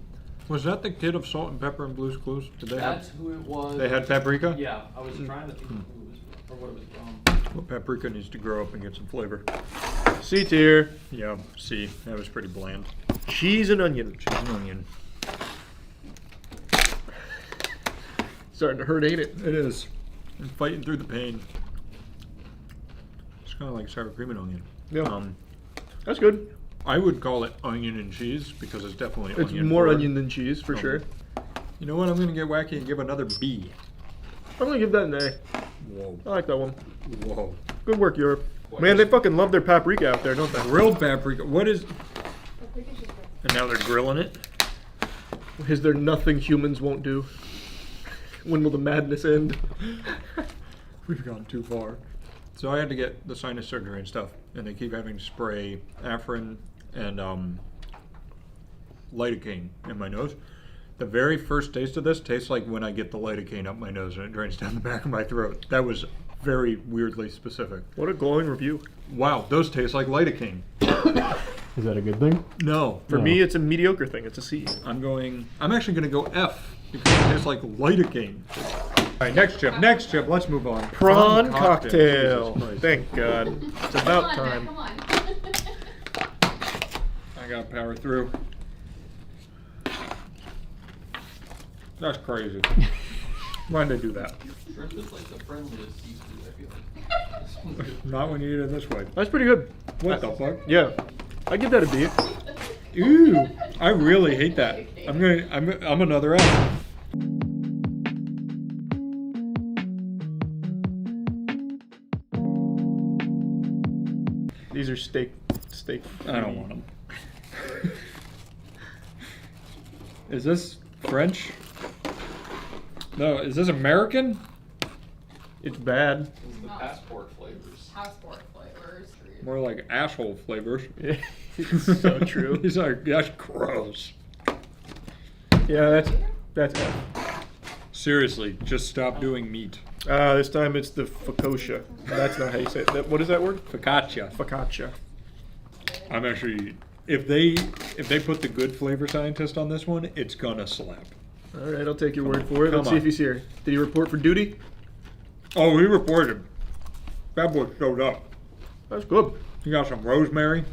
was that the kid of Salt and Pepper and Blue's Clues? Did they That's have? who it was. They had paprika. Yeah, I was trying to think of who it was or what it was from. Well, paprika needs to grow up and get some flavor. C tier. Yeah, C. That was pretty bland. Cheese and onion. Cheese and onion. Starting to hurt, ain't it? It is. I'm fighting through the pain. It's kind of like sour cream and onion. Yeah. That's good. I would call it onion and cheese because it's definitely It's onion. more forward. onion than cheese, for sure. You know what? I'm going to get wacky and give another B. I'm going to give that an A. Whoa. I like that one. Whoa. Good work, Europe. Man, they fucking love their paprika out there, don't they? Grilled paprika. What is... And now they're grilling it? Is there nothing humans won't do? When will the madness end? We've gone too far. So I had to get the sinus surgery and stuff, and they keep having to spray Afrin and lidocaine in my nose. The very first taste of this tastes like when I get the lidocaine up my nose and it drains down the back of my throat. That was very weirdly specific. What a glowing review. Wow, those taste like lidocaine. Is that a good thing? No. For me, it's a mediocre thing. It's a C. I'm actually going to go F because it tastes like lidocaine. All right, next chip. Let's move on. Prawn cocktail. Jesus Christ. Thank God. It's about time. Come on. I gotta power through. That's crazy. Why'd they do that? Shrimp is like the friendliest seafood, I feel like. Not when you eat it this way. That's pretty good. What the fuck? Yeah. I give that a B. Ooh, I really hate that. I'm another F. These are steak. I don't want them. Is this French? No, is this American? It's bad. This is the passport flavors. Passport flavors. More like asshole flavors. It's so true. These are, that's gross. Yeah, that's F. Seriously, just stop doing meat. This time it's the focaccia. That's not how you say it. What is that word? Focaccia. Focaccia. I'm actually, if they put the good flavor scientist on this one, it's gonna slap. All right, I'll take your word for it. Come Let's see on. if he's here. Did he report for duty? Oh, he reported. Bad boy showed up. That's good. He got some rosemary,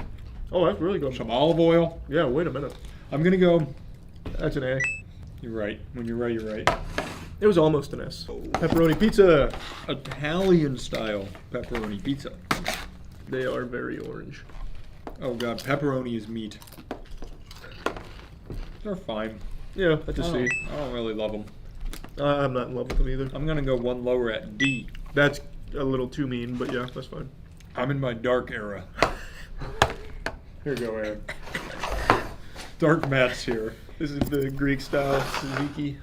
Oh, that's really good. some olive oil. Yeah, wait a minute. I'm gonna go. That's an A. You're right. When you're right, you're right. It was almost an S. Pepperoni pizza. Italian style pepperoni pizza. They are very orange. Oh god, pepperoni is meat. They're fine. Yeah, that's a C. I don't really love them. I'm not in love with them either. I'm gonna go one lower at D. That's a little too mean, but yeah, that's fine. I'm in my dark era. Here you go, Aaron. Dark Matt's here. This is the Greek style tzatziki.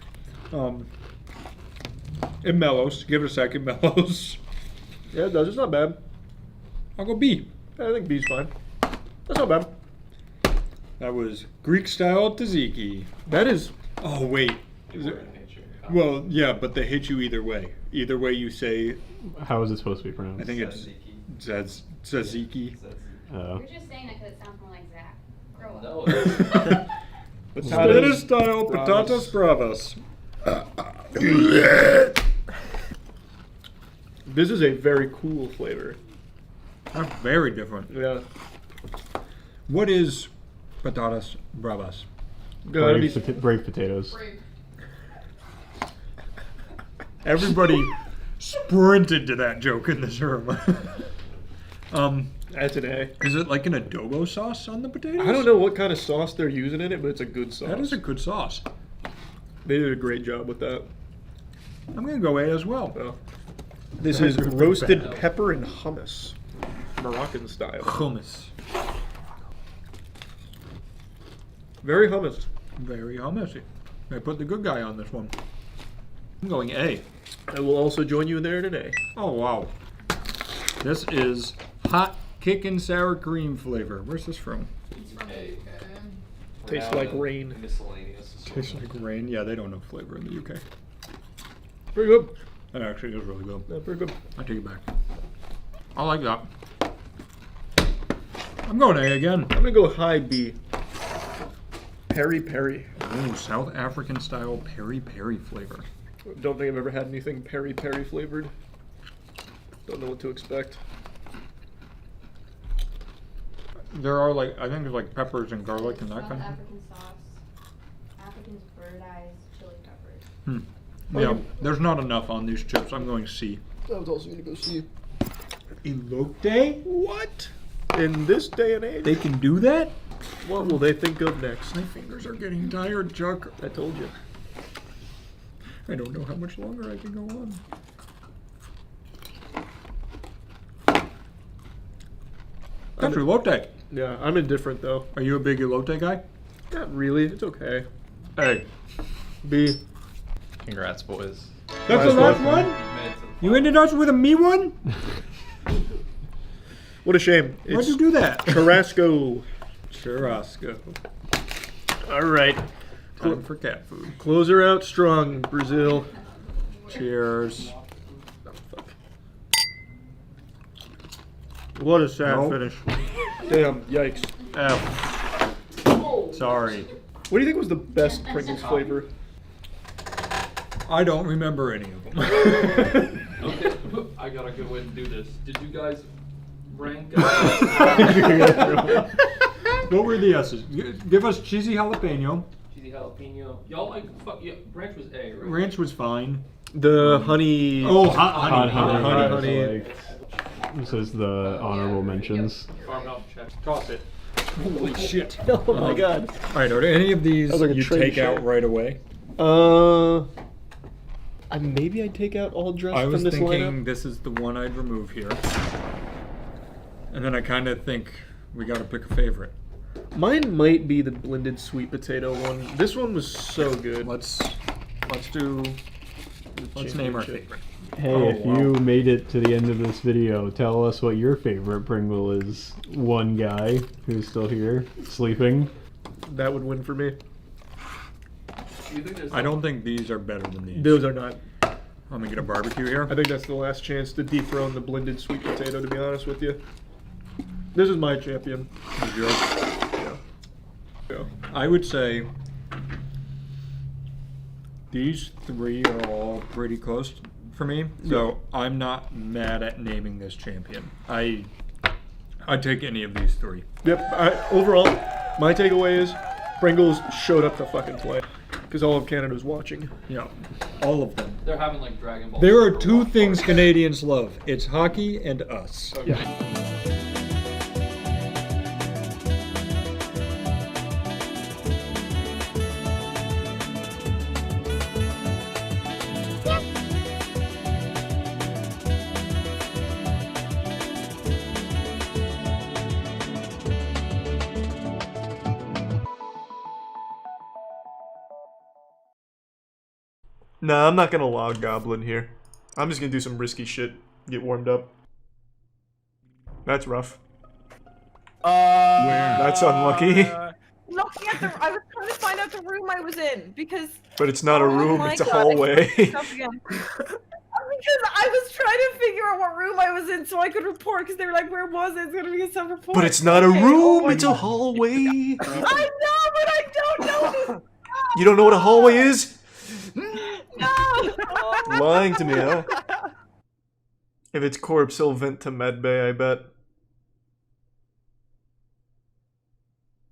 It mellows. Give it a second, mellows. Yeah, it does. It's not bad. I'll go B. I think B's fine. That's not bad. That was Greek style tzatziki. That is. Oh wait. Is it? Well, yeah, but they hate you either way. Either way you say. How is it supposed to be pronounced? I think it's tzatziki. Oh. You're just saying that because it sounds more like Zach. Grow up. No. Spanish style patatas bravas. This is a very cool flavor. That's very different. Yeah. What is patatas bravas? Brave potatoes. Everybody sprinted to that joke in this room. That's an A. Is it like an adobo sauce on the potatoes? I don't know what kind of sauce they're using in it, but it's a good sauce. That is a good sauce. They did a great job with that. I'm gonna go A as well. Oh. This is roasted pepper and hummus, Moroccan style. Hummus. Very hummus. Very hummusy. They put the good guy on this one. I'm going A. I will also join you there today. Oh wow. This is hot kickin' sour cream flavor. Where's this from? Tastes Now like the rain. Miscellaneous. Tastes like rain. Yeah, they don't know flavor in the UK. Pretty good. That actually is really good. Yeah, pretty good. I take it back. I like that. I'm going A again. I'm gonna go high B. Peri peri. Ooh, South African style peri peri flavor. Don't think I've ever had anything peri peri flavored. Don't know what to expect. There are like, I think there's like peppers and garlic and that kind of thing. African sauce, African's bird eyes, chili peppers. Yeah, there's not enough on these chips. I'm going C. I was also gonna go see. Elote? What? In this day and age? They can do that? What will they think of next? My fingers are getting tired, Chuck. I told you. I don't know how much longer I can go on. That's elote. Yeah, I'm indifferent though. Are you a big elote guy? Not really. It's okay. A. B. Congrats, boys. That's the last one? You ended us with a me one? What a shame. Why'd you do that? Carrasco. Churrasco. All right. Time for cat food. Close her out strong, Brazil. Cheers. What a sad Nope. finish. Damn, yikes. F. Sorry. What do you think was the best Pringles flavor? I don't remember any of them. Okay, I got a good way to do this. Did you guys rank? What were the S's? Give us cheesy jalapeno. Cheesy jalapeno. Y'all like fuck yeah. Ranch was A, right? Ranch was fine. The honey. Oh, hot honey. Like, this is the honorable mentions. Farmhouse check. Toss it. Holy shit. Oh my god. Alright, are there any of these That was like a you train take show. out right away? Maybe I'd take out all dressed I was from this thinking lineup. this is the one I'd remove here. And then I kind of think we gotta pick a favorite. Mine might be the blended sweet potato one. This one was so good. Let's name our favorite. Hey, if you made it to the end of this video, tell us what your favorite Pringle is. One guy who's still here, sleeping. That would win for me. I don't think these are better than these. Those are not. Let me get a barbecue here. I think that's the last chance to dethrone the blended sweet potato, to be honest with you. This is my champion. Yeah. I would say these three are all pretty close for me, so I'm not mad at naming this champion. I'd take any of these three. Yep. Overall, my takeaway is Pringles showed up to fucking play because all of Canada was watching. Yeah, all of them. They're having like Dragon Ball. There are two things Canadians love. It's hockey and us. Yeah. Nah, I'm not gonna log Goblin here. I'm just gonna do some risky shit. Get warmed up. That's rough. That's unlucky. Looking at the, I was trying to find out the room I was in because. But it's not a room, my it's a God, I hallway. fucked up again. Because I was trying to figure out what room I was in so I could report because they were like, "Where was it? It's gonna be a self-report." But it's not a Okay, room, oh my it's a God. hallway. I know, but I don't know this. You don't know what a hallway is? No. Lying to me, huh? If it's corpse, he'll vent to medbay, I bet.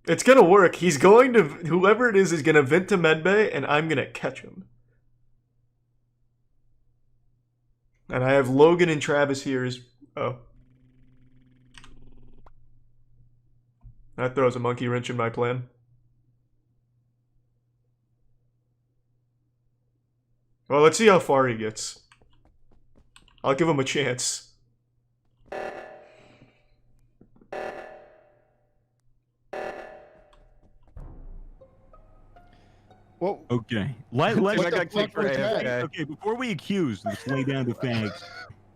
It's gonna work. He's going to, whoever it is gonna vent to medbay, and I'm gonna catch him. And I have Logan and Travis here as, oh. That throws a monkey wrench in my plan. Well, let's see how far he gets. I'll give him a chance. Whoa. Okay. What the Let's fuck was that? okay, before we accuse, let's lay down the facts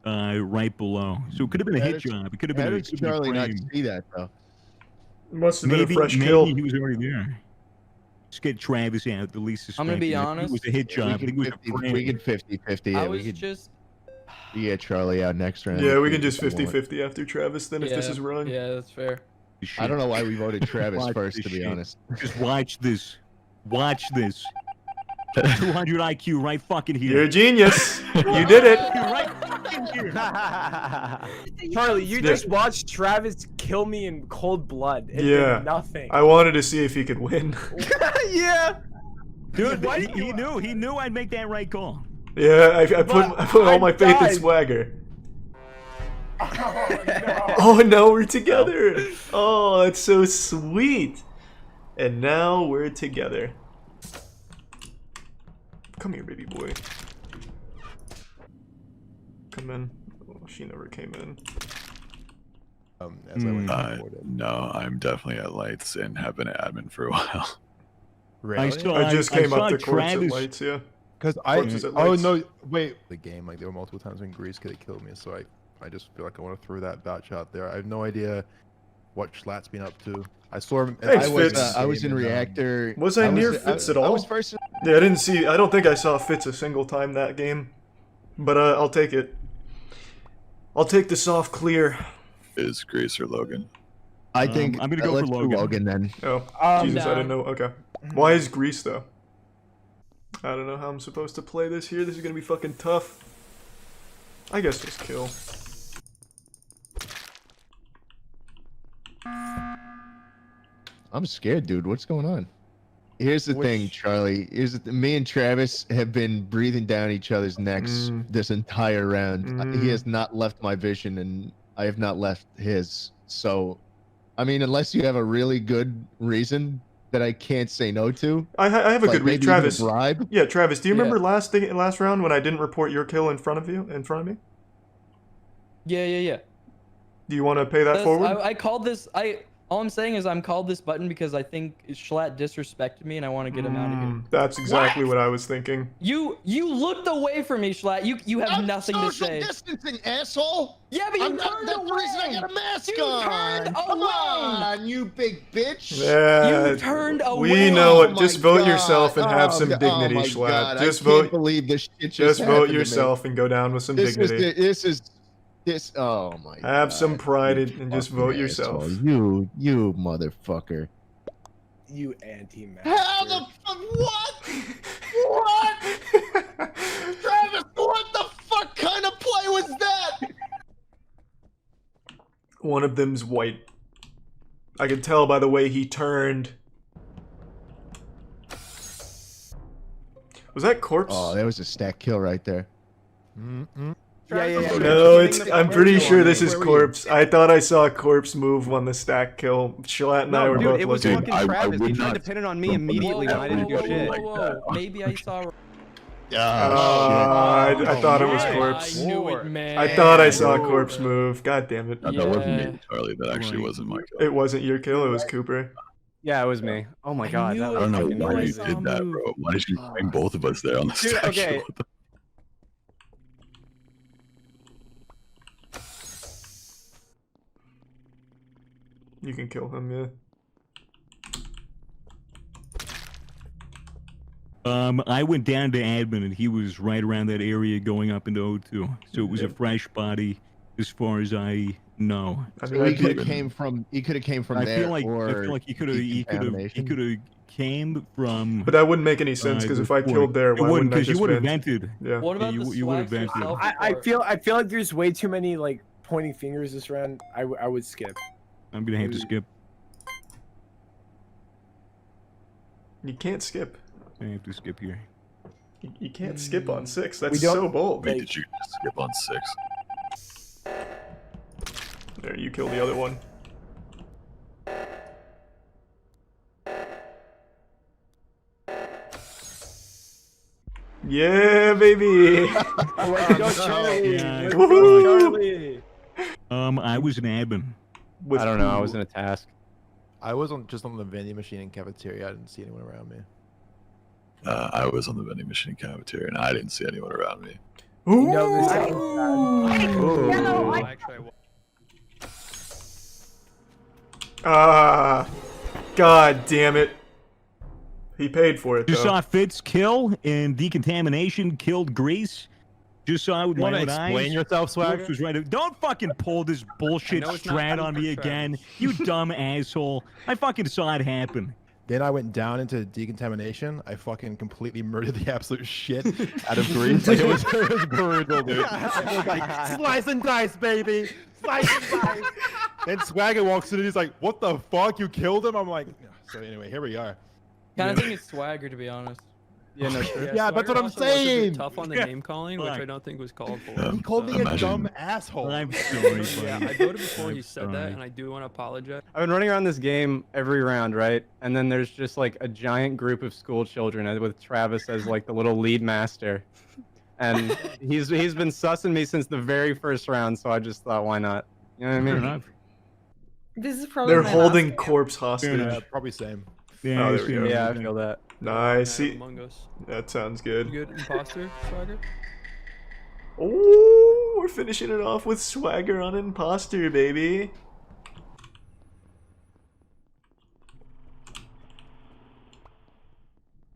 right below. So it could have been a hit job. It could have been How a did Charlie not see that though? Must have been a maybe fresh kill. he was already there. Let's get Travis out. The least suspected. I'm gonna be I think honest. It was a hit job. I think it was a prank. We can 50-50. Yeah, I we was could just. get Charlie out next round. Yeah, if we can just if you want. 50-50 after Travis then if this is wrong. Yeah, that's fair. I don't know why we voted Travis Watch first, this to be shit. honest. Just watch this. Watch this. 200 IQ right fucking here. You're a genius. You did it. Right fucking here. Charlie, you Yeah. just watched Travis kill me in cold blood. It Yeah. did nothing. I wanted to see if he could win. Yeah. Dude, he knew I'd make that right call. Yeah, I put all my faith in Swagger. Oh, now we're together. Oh, it's so sweet. And now we're together. Come here, baby boy. Come in. Oh, she never came in. As I went no, I'm definitely at lights and have been an admin for a while. I just came up to Corpse at lights, yeah. Because Corpse is at oh lights. no, wait. The game, like there were multiple times when Grease could have killed me, so I just feel like I want to throw that batch out there. I have no idea what Schlatt's been up to. I saw him. Thanks, I was, Fitz. I was in Reactor. Was I near Fitz at all? I was first. Yeah, I don't think I saw Fitz a single time that game. But I'll take it. I'll take the soft clear. Is Grease or Logan? I think I'm gonna go for Logan. then. Oh, Jesus, I didn't know. Okay. Why is Grease though? I don't know how I'm supposed to play this here. This is gonna be fucking tough. I guess just kill. I'm scared, dude. What's going on? Here's the thing, Charlie. Me and Travis have been breathing down each other's necks this entire round. He has not left my vision, and I have not left his. So, I mean, unless you have a really good reason that I can't say no to. I have a like good read, maybe even a Travis. bribe. Yeah, Travis. Do you remember last round when I didn't report your kill in front of me? Yeah. Do you want to pay that forward? I called this. All I'm saying is I'm called this button because I think Schlatt disrespected me and I want to get him out of here. That's exactly what I was thinking. You looked away from me, Schlatt. You have nothing to say. Distancing, asshole. Yeah, but you I'm not, turned that's away. the reason I got a mask You on. turned Come away. on, you big bitch. Yeah, You turned away. We know it. Oh Just my vote God. yourself and have some Oh dignity, my Schlatt. God, Just I vote. can't believe this shit Just vote happened to me. yourself and go down with some This dignity. is oh my God. Have some pride and just Fucking vote yourself. asshole. You motherfucker. You anti-master. How the fuck? What? What? Travis, what the fuck kind of play was that? One of them's white. I can tell by the way he turned. Was that Corpse? Oh, that was a stack kill right there. Yeah. No, I'm pretty sure this is Corpse. I thought I saw Corpse move on the stack kill. Schlatt and I were both it was looking. fucking Travis. He tried to pin it on me immediately when I didn't do shit. Whoa. Maybe I saw. I thought it was Corpse. I knew it, man. I thought I saw Corpse move. God damn it. That wasn't me, Charlie. That actually wasn't my kill. It wasn't your kill, it was Cooper. Yeah, it was me. Oh my God. I don't know why you did that, bro. Why did you bring both of us there on the Dude, stack? okay. You can kill him, yeah. I went down to admin and he was right around that area going up into O2. So it was a fresh body as far as I know. So he could have came from. He could have came from I there. feel like he could have decontamination. came from. But that wouldn't make any sense because if I killed there, why wouldn't I because just you would have vent? vented. Yeah. What about the you would have vented. I feel like there's way too many like pointing fingers this round. I would skip. I'm gonna have to skip. You can't skip. I have to skip here. You can't skip on 6. That's We don't- so bold. Wait, did you skip on 6? There, you kill the other one. Yeah, baby! Let's go, Charlie. Let's Woohoo! go, Charlie. I was an admin. I don't know. I was in a task. I was just on the vending machine in cafeteria. I didn't see anyone around me. I was on the vending machine in cafeteria, and I didn't see anyone around me. You know this Ah, god damn it. He paid for it, Just though. saw Fitz kill and decontamination killed Grease. Just saw it with You my wanna own eyes. explain yourself, Swagger? Corpse was right. Don't fucking pull this bullshit know it's not Strat true on for me again. You dumb asshole. I fucking saw it happen. Then I went down into decontamination. I fucking completely murdered the absolute shit out of Grease. Like, it was brutal, dude. It was like, slice and dice, baby. Slice and dice. Then Swagger walks in and he's like, what the fuck? You killed him? I'm like, so anyway, here we are. Kind of think it's Swagger, to be honest. Yeah, no, sure. Yeah, Yeah, that's what I'm Swagger also was a bit saying. tough on the name calling, which I don't think was called for. He called me a dumb asshole. I'm sorry, Yeah, buddy. I voted before he I'm said that, sorry. and I do want to apologize. I've been running around this game every round, right? And then there's just like a giant group of school children with Travis as like the little lead master. And he's been sussing me since the very first round, so I just thought, why not? You know what I mean? Fair enough. This is probably They're my holding last corpse hostage. Yeah, probably same. Yeah, Oh, there we go. Yeah, I feel that. Nice. See, Among Us. that sounds good. You good, Impostor, Swagger? Oh, we're finishing it off with Swagger on Impostor, baby.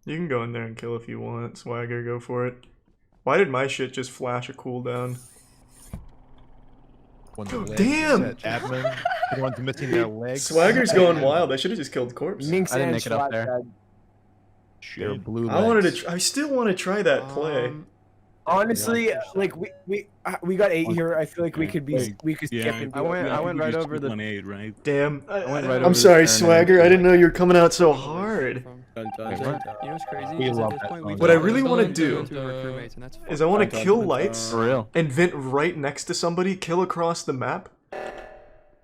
You can go in there and kill if you want, Swagger, go for it. Why did my shit just flash a cooldown? Damn! Admin, the ones missing their legs. Swagger's going wild. I should have just killed Corpse. Minx I didn't and make it up there. Schlattbag. They're blue I wanted legs. to. I still want to try that play. Honestly, like we got 8 here. I feel like we could skip and I went right over the 1-8, right? Damn. went right over I'm the sorry, turn Swagger. I didn't know you were coming out so hard. You know what's crazy? We Is love at this that point, we song. What I both really fell wanna into do our crewmates, and that's Is I want to Fun. kill lights For real. and vent right next to somebody, kill across the map,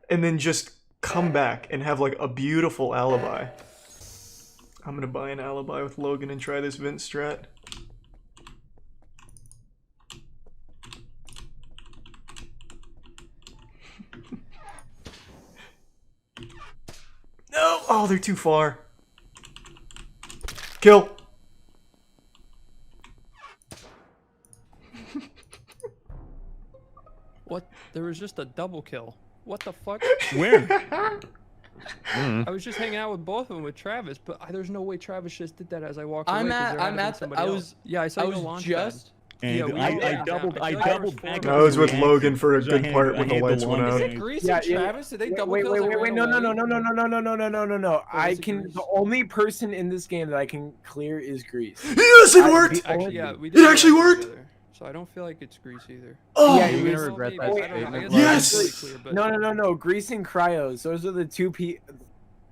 and then just come back and have like a beautiful alibi. I'm gonna buy an alibi with Logan and try this vent strat. No! Oh, they're too far. Kill! What? There was just a double kill. What the fuck? Where? I was just hanging out with both of them with Travis, but there's no way Travis just did that as I walked away. 'cause there had to been somebody else. Yeah, I saw I you was go launch just. And Yeah, we I all doubled. I I feel like there doubled was four back. of I was with reaction, Logan for a because I good had- part I when the had lights went longest out. Is it Grease and Travis? Did they double wait, kills wait, and wait, wait, ran no, no, away? no, no, no, no, no, no, no, no, no, no. I was it can. Grease? The only person in this game that I can clear is Grease. Yes, it worked! Actually, yeah, we It did actually work worked! together, so I don't feel like it's Grease either. Oh! Yeah, You're it gonna was- regret maybe. that I don't know. I statement. guess Yes! it's really clear, but- No, no, no, no. Grease and Cryos. Those are the two people.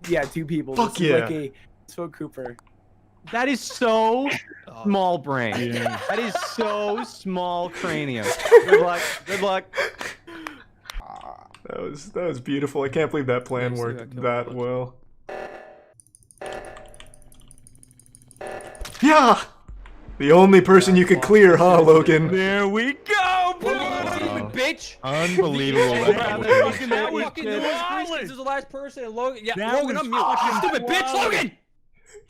Yeah, two people. Fuck this is yeah. like a Spoke Cooper. That is so Oh. small brain. Yeah. That is so small cranium. Good luck. Good luck. That was beautiful. I can't believe that plan Nice, yeah, worked kill that clutch. well. Yeah! The only person you could clear, huh, Logan? There we go, boy! Bitch! Unbelievable. Yeah, that that was- fucking- I that was fucking knew it was Grease flawless. 'cause this is the last person. And Logan, yeah, That Logan, was I'm mute. You fucking stupid bitch, flawless. Logan!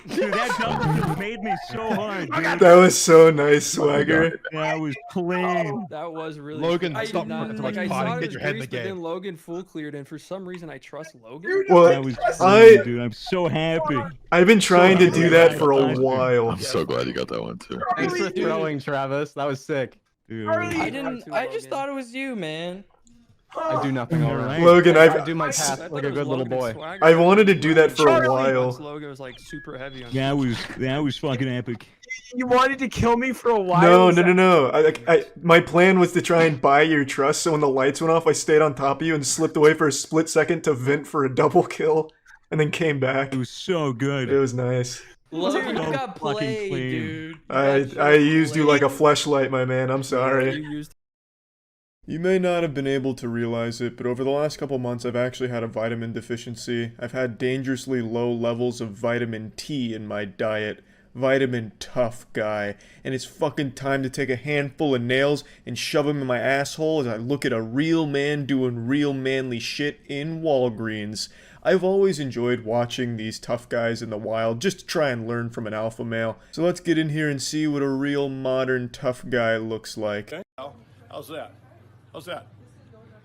Dude, that double just made me so hard, dude. That was so nice, Swagger. That was clean. That was really. Logan, I stop did not, fucking too like much I potty. saw it Get as your head in Grease, the but then game. Logan full cleared, and for some reason I trust Logan. Well, That was I- clean, dude. I'm so happy. I've been trying to do that for a while. I'm so glad you got that one too. Thanks for throwing, Travis. That was sick. Dude. I didn't. I just thought it was you, man. I do nothing all right. Logan, I I've do my task like a good little boy. I wanted to do that for a while. Logan was like super heavy on. That was fucking epic. You wanted to kill me for a while. No, Is no, that- no, no. My plan was to try and buy your trust, so when the lights went off, I stayed on top of you and slipped away for a split second to vent for a double kill, and then came back. It was so good. It was nice. Logan, you So got fucking played, clean. dude. I used you like a fleshlight, my man. I'm sorry. You used You may not have been able to realize it, but over the last couple months I've actually had a vitamin deficiency. I've had dangerously low levels of vitamin T in my diet. Vitamin tough guy. And it's fucking time to take a handful of nails and shove them in my asshole as I look at a real man doing real manly shit in Walgreens. I've always enjoyed watching these tough guys in the wild just to try and learn from an alpha male. So let's get in here and see what a real modern tough guy looks like. How's that? How's that?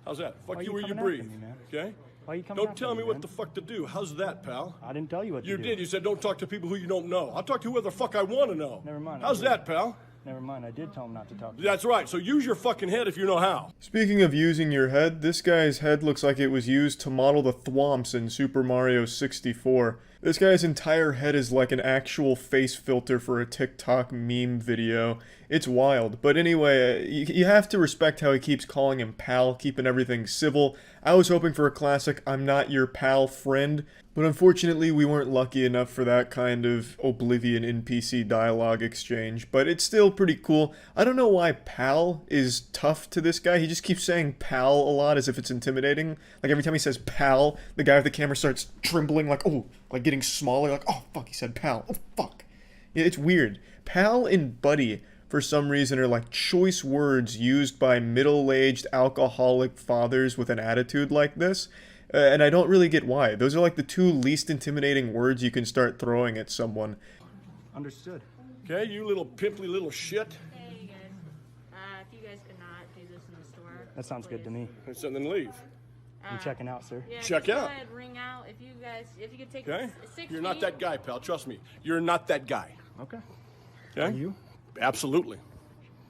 How's that? Fuck you where you breathe. Okay? Why you coming Don't after tell me man? what the fuck to do. How's that, pal? I didn't tell you what to You do. did. You said don't talk to people who you don't know. I'll talk to whoever the fuck I want to know. Never mind. How's that, pal? Never mind. I did tell him not to talk to That's right. So use your fucking head if you know how. Speaking of using your head, this guy's head looks like it was used to model the thwomps in Super Mario 64. This guy's entire head is like an actual face filter for a TikTok meme video. It's wild. But anyway, you have to respect how he keeps calling him pal, keeping everything civil. I was hoping for a classic I'm not your pal friend, but unfortunately we weren't lucky enough for that kind of Oblivion NPC dialogue exchange. But it's still pretty cool. I don't know why pal is tough to this guy. He just keeps saying pal a lot as if it's intimidating. Like every time he says pal, the guy with the camera starts trembling like, oh, like getting smaller, like, oh fuck, he said pal, oh fuck. Yeah, it's weird. Pal and buddy, for some reason, are like choice words used by middle-aged alcoholic fathers with an attitude like this. And I don't really get why. Those are like the two least intimidating words you can start throwing at someone. Understood. Okay, you little pimply little shit. Hey, you guys. If you guys could not do this in the store. That sounds good to me. So then leave. I'm checking out, sir. Yeah, Check go out. ahead, ring out. If you could take Okay? 6 You're not feet. that guy, pal. Trust me. You're not that guy. Okay. Okay? Are you? Absolutely.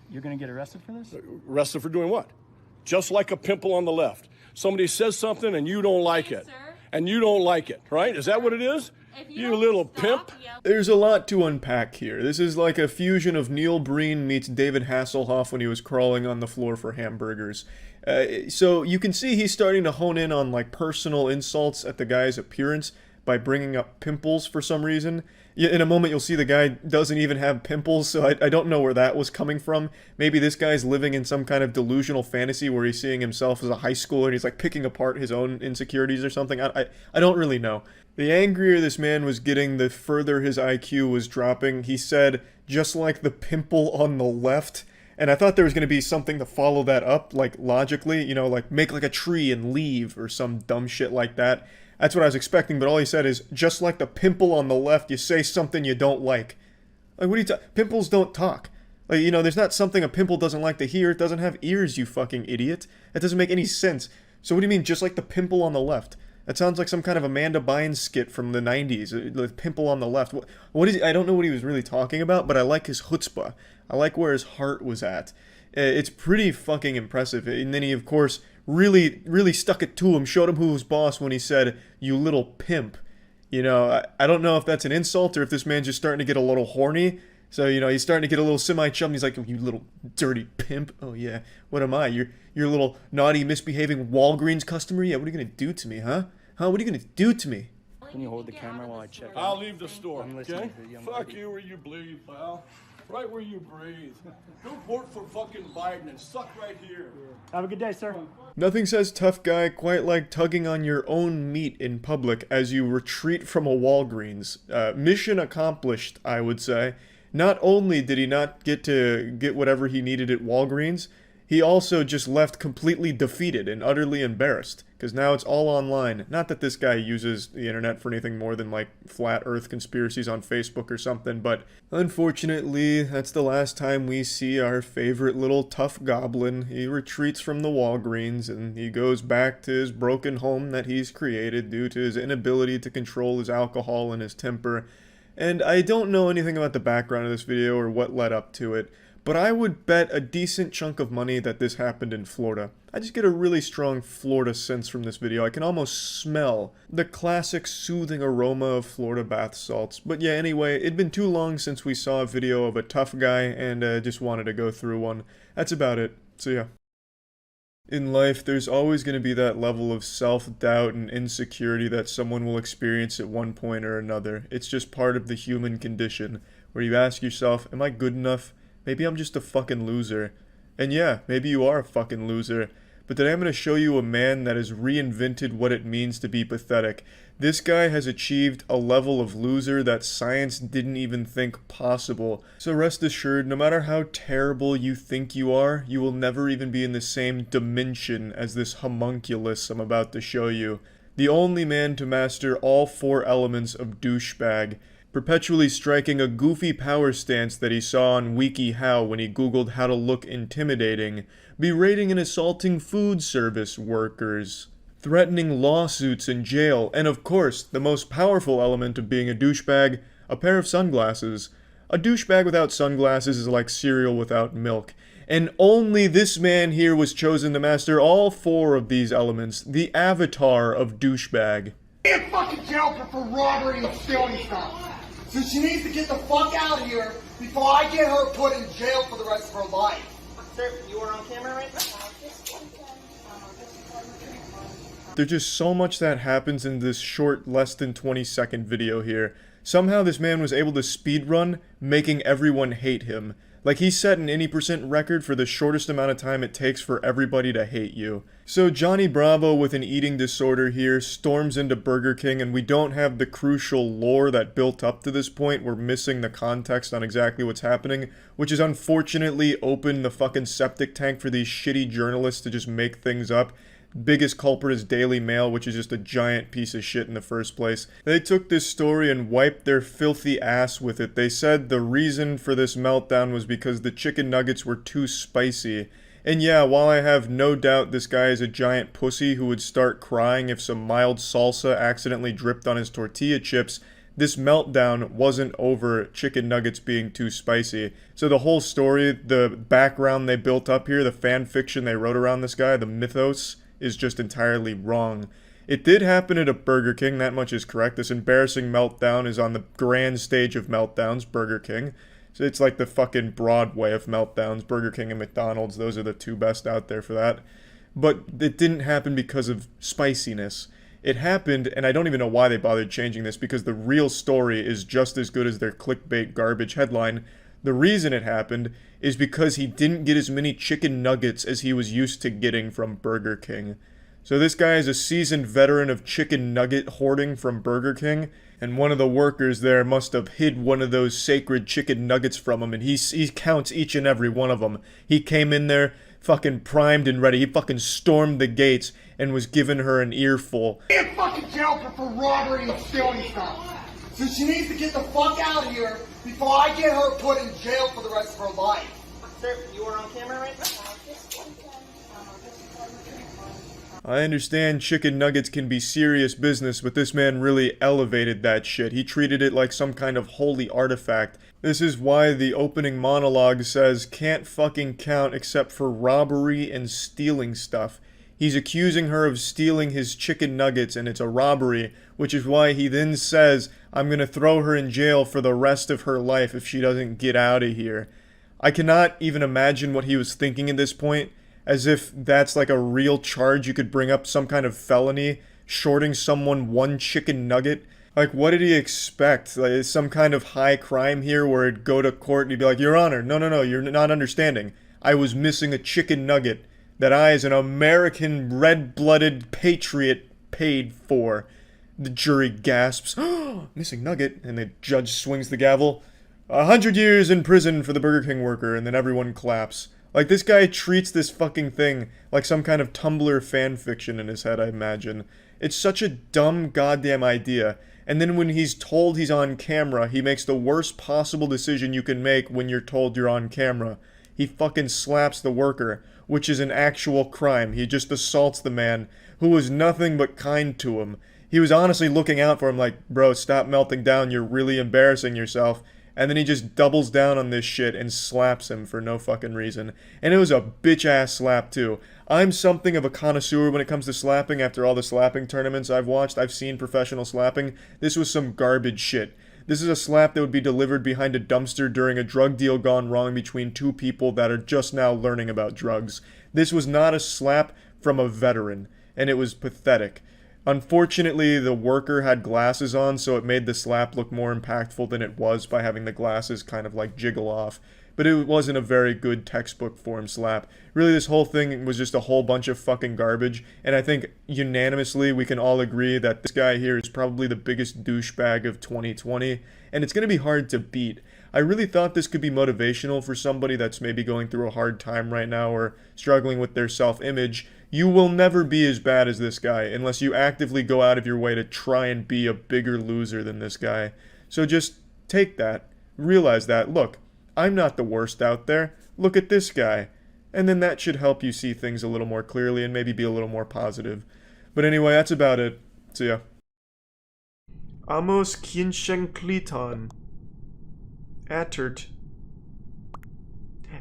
You're gonna get arrested for this? Arrested for doing what? Just like a pimple on the left. Somebody says something and you don't like it. And you don't like it, right? Is that what it is? You little pimp. There's a lot to unpack here. This is like a fusion of Neil Breen meets David Hasselhoff when he was crawling on the floor for hamburgers. So you can see he's starting to hone in on like personal insults at the guy's appearance by bringing up pimples for some reason. In a moment you'll see the guy doesn't even have pimples, so I don't know where that was coming from. Maybe this guy's living in some kind of delusional fantasy where he's seeing himself as a high schooler and he's like picking apart his own insecurities or something. I don't really know. The angrier this man was getting, the further his IQ was dropping. He said, just like the pimple on the left. And I thought there was going to be something to follow that up, like logically, you know, like make like a tree and leave or some dumb shit like that. That's what I was expecting, but all he said is, just like the pimple on the left, you say something you don't like. Like, what are you pimples don't talk. Like, you know, there's not something a pimple doesn't like to hear. It doesn't have ears, you fucking idiot. That doesn't make any sense. So what do you mean, just like the pimple on the left? That sounds like some kind of Amanda Bynes skit from the 90s. The pimple on the left. What is he? I don't know what he was really talking about, but I like his chutzpah. I like where his heart was at. It's pretty fucking impressive. And then he, of course, really stuck it to him, showed him who was boss when he said, you little pimp. You know, I don't know if that's an insult or if this man's just starting to get a little horny. So, you know, he's starting to get a little semi-chum. He's like, you little dirty pimp. Oh, yeah. What am I? You're a little naughty, misbehaving Walgreens customer? Yeah, what are you going to do to me, huh? Huh? What are you going to do to me? Can you hold the camera while I check? I'll leave the store, I'm listening okay? to the young Fuck lady. you where you bleed, pal. Right where you breathe. Don't vote for fucking Biden and suck right here. Have a good day, sir. Nothing says tough guy quite like tugging on your own meat in public as you retreat from a Walgreens. Mission accomplished, I would say. Not only did he not get whatever he needed at Walgreens, he also just left completely defeated and utterly embarrassed, because now it's all online. Not that this guy uses the internet for anything more than like flat earth conspiracies on Facebook or something, but unfortunately, that's the last time we see our favorite little tough goblin. He retreats from the Walgreens and he goes back to his broken home that he's created due to his inability to control his alcohol and his temper. And I don't know anything about the background of this video or what led up to it, but I would bet a decent chunk of money that this happened in Florida. I just get a really strong Florida sense from this video. I can almost smell the classic soothing aroma of Florida bath salts. But yeah, anyway, it'd been too long since we saw a video of a tough guy, and just wanted to go through one. That's about it. So yeah. In life, there's always going to be that level of self-doubt and insecurity that someone will experience at one point or another. It's just part of the human condition, where you ask yourself, am I good enough? Maybe I'm just a fucking loser. And yeah, maybe you are a fucking loser. But today I'm going to show you a man that has reinvented what it means to be pathetic. This guy has achieved a level of loser that science didn't even think possible. So rest assured, no matter how terrible you think you are, you will never even be in the same dimension as this homunculus I'm about to show you. The only man to master all 4 elements of douchebag. Perpetually striking a goofy power stance that he saw on WikiHow when he googled how to look intimidating, berating and assaulting food service workers, threatening lawsuits and jail, and of course, the most powerful element of being a douchebag, a pair of sunglasses. A douchebag without sunglasses is like cereal without milk. And only this man here was chosen to master all 4 of these elements, the avatar of douchebag. In fucking jail for robbery and stealing stuff. So she needs to get the fuck out of here before I get her put in jail for the rest of her life. Sir, you are on camera right now? There's just so much that happens in this short, less than 20-second video here. Somehow this man was able to speedrun, making everyone hate him. Like, he set an 80% record for the shortest amount of time it takes for everybody to hate you. So Johnny Bravo with an eating disorder here storms into Burger King, and we don't have the crucial lore that built up to this point. We're missing the context on exactly what's happening, which is unfortunately opened the fucking septic tank for these shitty journalists to just make things up. Biggest culprit is Daily Mail, which is just a giant piece of shit in the first place. They took this story and wiped their filthy ass with it. They said the reason for this meltdown was because the chicken nuggets were too spicy. And yeah, while I have no doubt this guy is a giant pussy who would start crying if some mild salsa accidentally dripped on his tortilla chips, this meltdown wasn't over chicken nuggets being too spicy. So the whole story, the background they built up here, the fan fiction they wrote around this guy, the mythos, is just entirely wrong. It did happen at a Burger King, that much is correct. This embarrassing meltdown is on the grand stage of meltdowns, Burger King. So it's like the fucking Broadway of meltdowns. Burger King and McDonald's, those are the 2 best out there for that. But it didn't happen because of spiciness. It happened, and I don't even know why they bothered changing this, because the real story is just as good as their clickbait garbage headline. The reason it happened is because he didn't get as many chicken nuggets as he was used to getting from Burger King. So this guy is a seasoned veteran of chicken nugget hoarding from Burger King, and one of the workers there must have hid one of those sacred chicken nuggets from him, and he counts each and every one of them. He came in there fucking primed and ready. He fucking stormed the gates and was giving her an earful. In fucking jail for robbery and stealing stuff. So she needs to get the fuck out of here before I get her put in jail for the rest of her life. Sir, you are on camera right now? I understand chicken nuggets can be serious business, but this man really elevated that shit. He treated it like some kind of holy artifact. This is why the opening monologue says, can't fucking count except for robbery and stealing stuff. He's accusing her of stealing his chicken nuggets, and it's a robbery, which is why he then says, I'm gonna throw her in jail for the rest of her life if she doesn't get out of here. I cannot even imagine what he was thinking at this point, as if that's like a real charge you could bring up, some kind of felony, shorting someone 1 chicken nugget. Like, what did he expect? Like, some kind of high crime here where it'd go to court and he'd be like, Your Honor, no, you're not understanding. I was missing a chicken nugget that I, as an American red-blooded patriot, paid for. The jury gasps, missing nugget, and the judge swings the gavel. 100 years in prison for the Burger King worker, and then everyone claps. Like, this guy treats this fucking thing like some kind of Tumblr fanfiction in his head, I imagine. It's such a dumb goddamn idea. And then when he's told he's on camera, he makes the worst possible decision you can make when you're told you're on camera. He fucking slaps the worker, which is an actual crime. He just assaults the man, who was nothing but kind to him. He was honestly looking out for him like, bro, stop melting down, you're really embarrassing yourself. And then he just doubles down on this shit and slaps him for no fucking reason. And it was a bitch-ass slap, too. I'm something of a connoisseur when it comes to slapping after all the slapping tournaments I've watched. I've seen professional slapping. This was some garbage shit. This is a slap that would be delivered behind a dumpster during a drug deal gone wrong between 2 people that are just now learning about drugs. This was not a slap from a veteran, and it was pathetic. Unfortunately, the worker had glasses on, so it made the slap look more impactful than it was by having the glasses kind of like jiggle off. But it wasn't a very good textbook form slap. Really, this whole thing was just a whole bunch of fucking garbage, and I think unanimously we can all agree that this guy here is probably the biggest douchebag of 2020, and it's going to be hard to beat. I really thought this could be motivational for somebody that's maybe going through a hard time right now or struggling with their self-image. You will never be as bad as this guy unless you actively go out of your way to try and be a bigger loser than this guy. So just take that, realize that, look, I'm not the worst out there, look at this guy. And then that should help you see things a little more clearly and maybe be a little more positive. But anyway, that's about it. So yeah. Amos Kinshenkliton. Attert.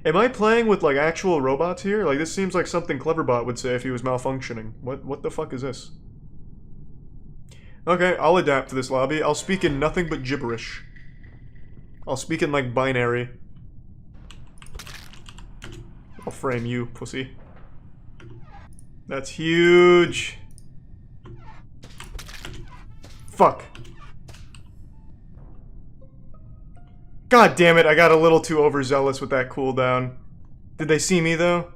Am I playing with like actual robots here? Like this seems like something Cleverbot would say if he was malfunctioning. What the fuck is this? Okay, I'll adapt to this lobby. I'll speak in nothing but gibberish. I'll speak in like binary. I'll frame you, pussy. That's huge. Fuck. God damn it, I got a little too overzealous with that cooldown. Did they see me though?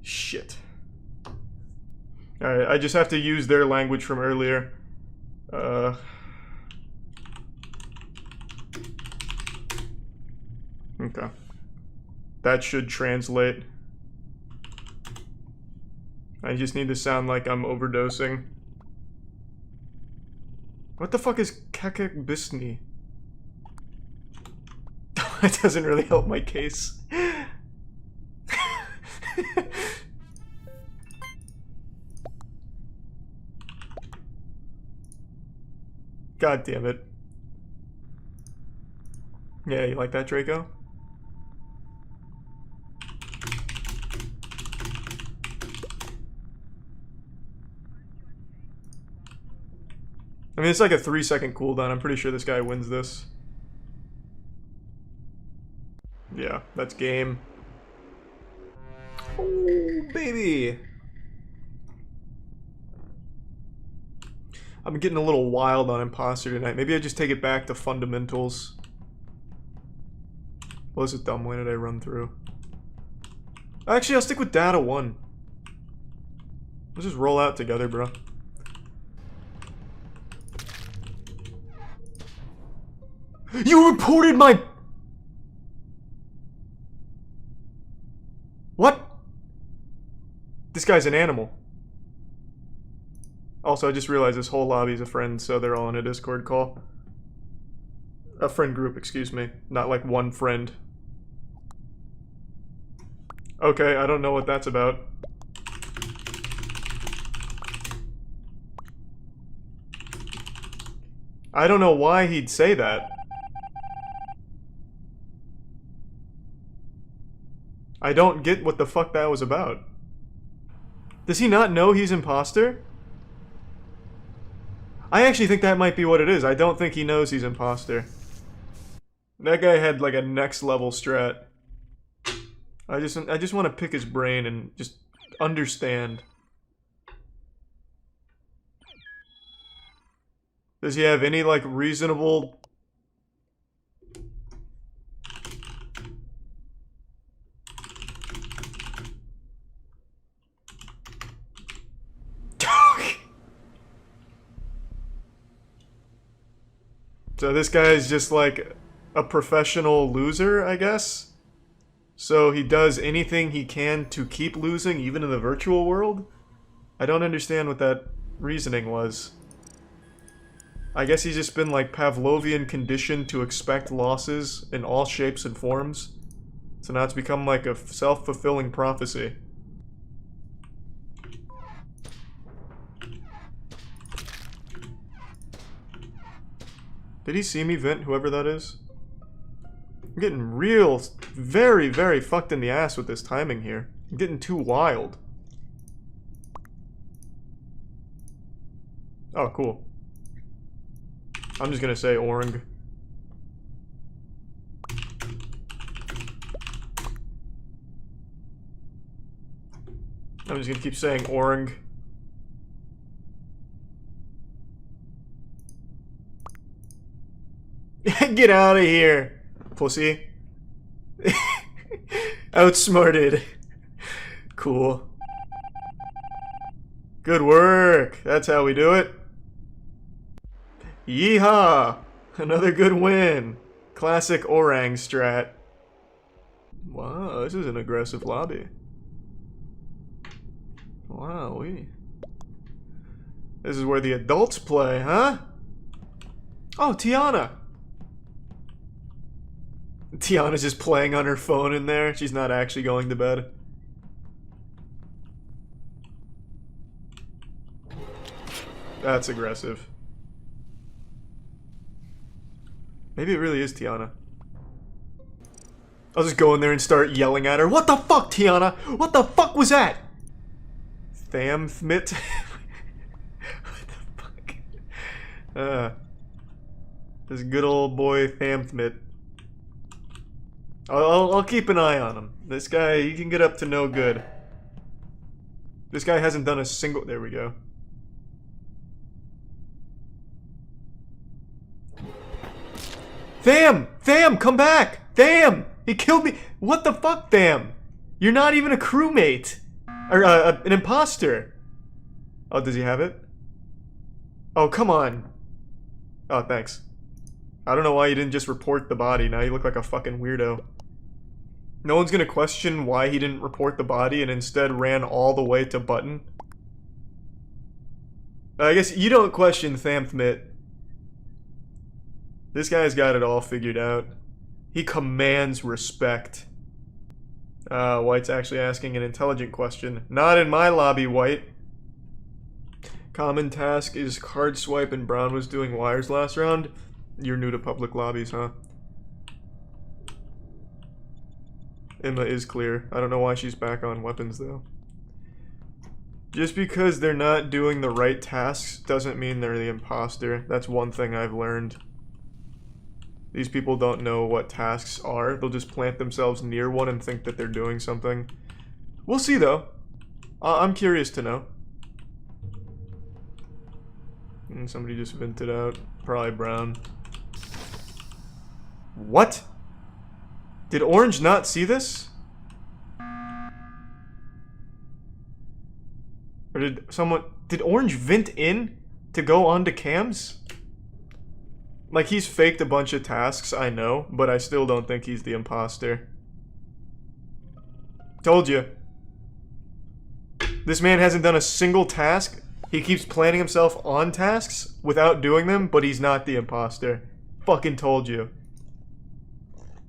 Shit. Alright, I just have to use their language from earlier. Okay. That should translate. I just need to sound like I'm overdosing. What the fuck is Kakek Bisni? That doesn't really help my case. God damn it. Yeah, you like that, Draco? I mean, it's like a 3-second cooldown. I'm pretty sure this guy wins this. Yeah, that's game. Oh, baby! I'm getting a little wild on Impostor tonight. Maybe I just take it back to fundamentals. What was it, dumb lane did I run through? Actually, I'll stick with data 1. Let's just roll out together, bro. You reported my... What? This guy's an animal. Also, I just realized this whole lobby's a friend, so they're all in a Discord call. A friend group, excuse me. Not like one friend. Okay, I don't know what that's about. I don't know why he'd say that. I don't get what the fuck that was about. Does he not know he's imposter? I actually think that might be what it is. I don't think he knows he's imposter. That guy had like a next level strat. I just want to pick his brain and just understand. Does he have any like reasonable... So this guy is just like a professional loser, I guess? So he does anything he can to keep losing, even in the virtual world? I don't understand what that reasoning was. I guess he's just been like Pavlovian conditioned to expect losses in all shapes and forms. So now it's become like a self-fulfilling prophecy. Did he see me vent, whoever that is? I'm getting real, very, very fucked in the ass with this timing here. I'm getting too wild. Oh, cool. I'm just gonna say Orang. I'm just gonna keep saying Orang. Get out of here, pussy. Outsmarted. Cool. Good work. That's how we do it. Yeehaw! Another good win. Classic Orang strat. Wow, this is an aggressive lobby. Wow-wee. This is where the adults play, huh? Oh, Tiana! Tiana's just playing on her phone in there. She's not actually going to bed. That's aggressive. Maybe it really is Tiana. I'll just go in there and start yelling at her. What the fuck, Tiana? What the fuck was that? Thamthmit? What the fuck? This good old boy Thamthmit. I'll keep an eye on him. This guy, he can get up to no good. This guy hasn't done a single... There we go. Tham! Tham, come back! Tham! He killed me! What the fuck, Tham? You're not even a crewmate! Or, an imposter! Oh, does he have it? Oh, come on. Oh, thanks. I don't know why you didn't just report the body. Now you look like a fucking weirdo. No one's gonna question why he didn't report the body and instead ran all the way to Button. I guess you don't question Thamthmit. This guy's got it all figured out. He commands respect. White's actually asking an intelligent question. Not in my lobby, White. Common task is card swipe and Brown was doing wires last round. You're new to public lobbies, huh? Emma is clear. I don't know why she's back on weapons, though. Just because they're not doing the right tasks doesn't mean they're the imposter. That's one thing I've learned. These people don't know what tasks are. They'll just plant themselves near one and think that they're doing something. We'll see, though. I'm curious to know. And somebody just vented out. Probably Brown. What? Did Orange not see this? Or did someone... Did Orange vent in to go onto cams? Like, he's faked a bunch of tasks, I know, but I still don't think he's the imposter. Told you. This man hasn't done a single task. He keeps planning himself on tasks without doing them, but he's not the imposter. Fucking told you.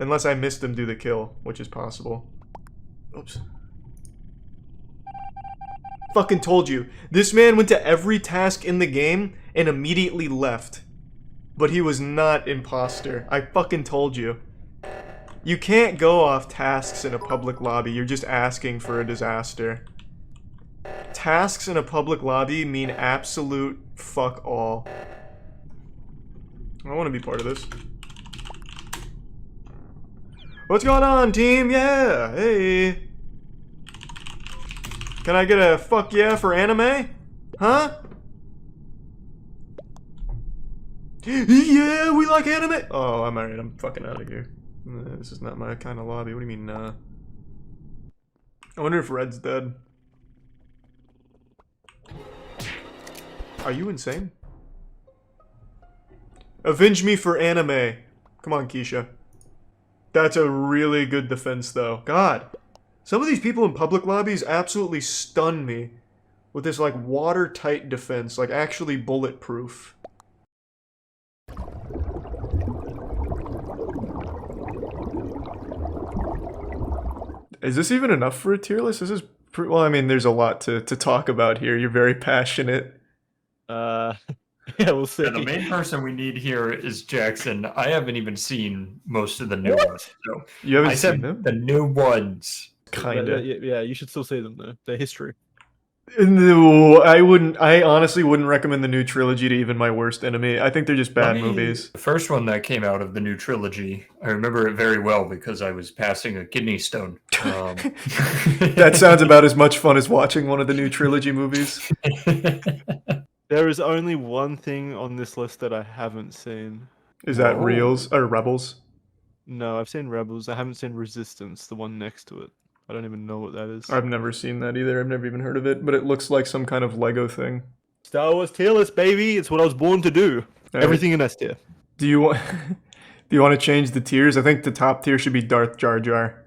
Unless I missed him do the kill, which is possible. Oops. Fucking told you. This man went to every task in the game and immediately left. But he was not imposter. I fucking told you. You can't go off tasks in a public lobby. You're just asking for a disaster. Tasks in a public lobby mean absolute fuck all. I want to be part of this. What's going on, team? Yeah, hey. Can I get a fuck yeah for anime? Huh? Yeah, we like anime. Oh, I'm alright. I'm fucking out of here. This is not my kind of lobby. What do you mean, I wonder if Red's dead. Are you insane? Avenge me for anime. Come on, Keisha. That's a really good defense, though. God. Some of these people in public lobbies absolutely stun me with this, like, watertight defense. Like, actually bulletproof. Is this even enough for a tier list? This is well, I mean, there's a lot to talk about here. You're very passionate. Yeah, we'll see. Yeah, the main person we need here is Jackson. I haven't even seen most of the new ones. So you haven't I seen said them? the new ones. Kinda. Yeah, you should still see them though. They're history. No, I honestly wouldn't recommend the new trilogy to even my worst enemy. I think they're just bad movies. The first one that came out of the new trilogy, I remember it very well because I was passing a kidney stone. That sounds about as much fun as watching one of the new trilogy movies. There is only one thing on this list that I haven't seen. Is that Reels or Rebels? No, I've seen Rebels. I haven't seen Resistance, the one next to it. I don't even know what that is. I've never seen that either. I've never even heard of it, but it looks like some kind of Lego thing. Star Wars tier list, baby. It's what I was born to do. Right. Everything in S tier. Do you want to change the tiers? I think the top tier should be Darth Jar Jar.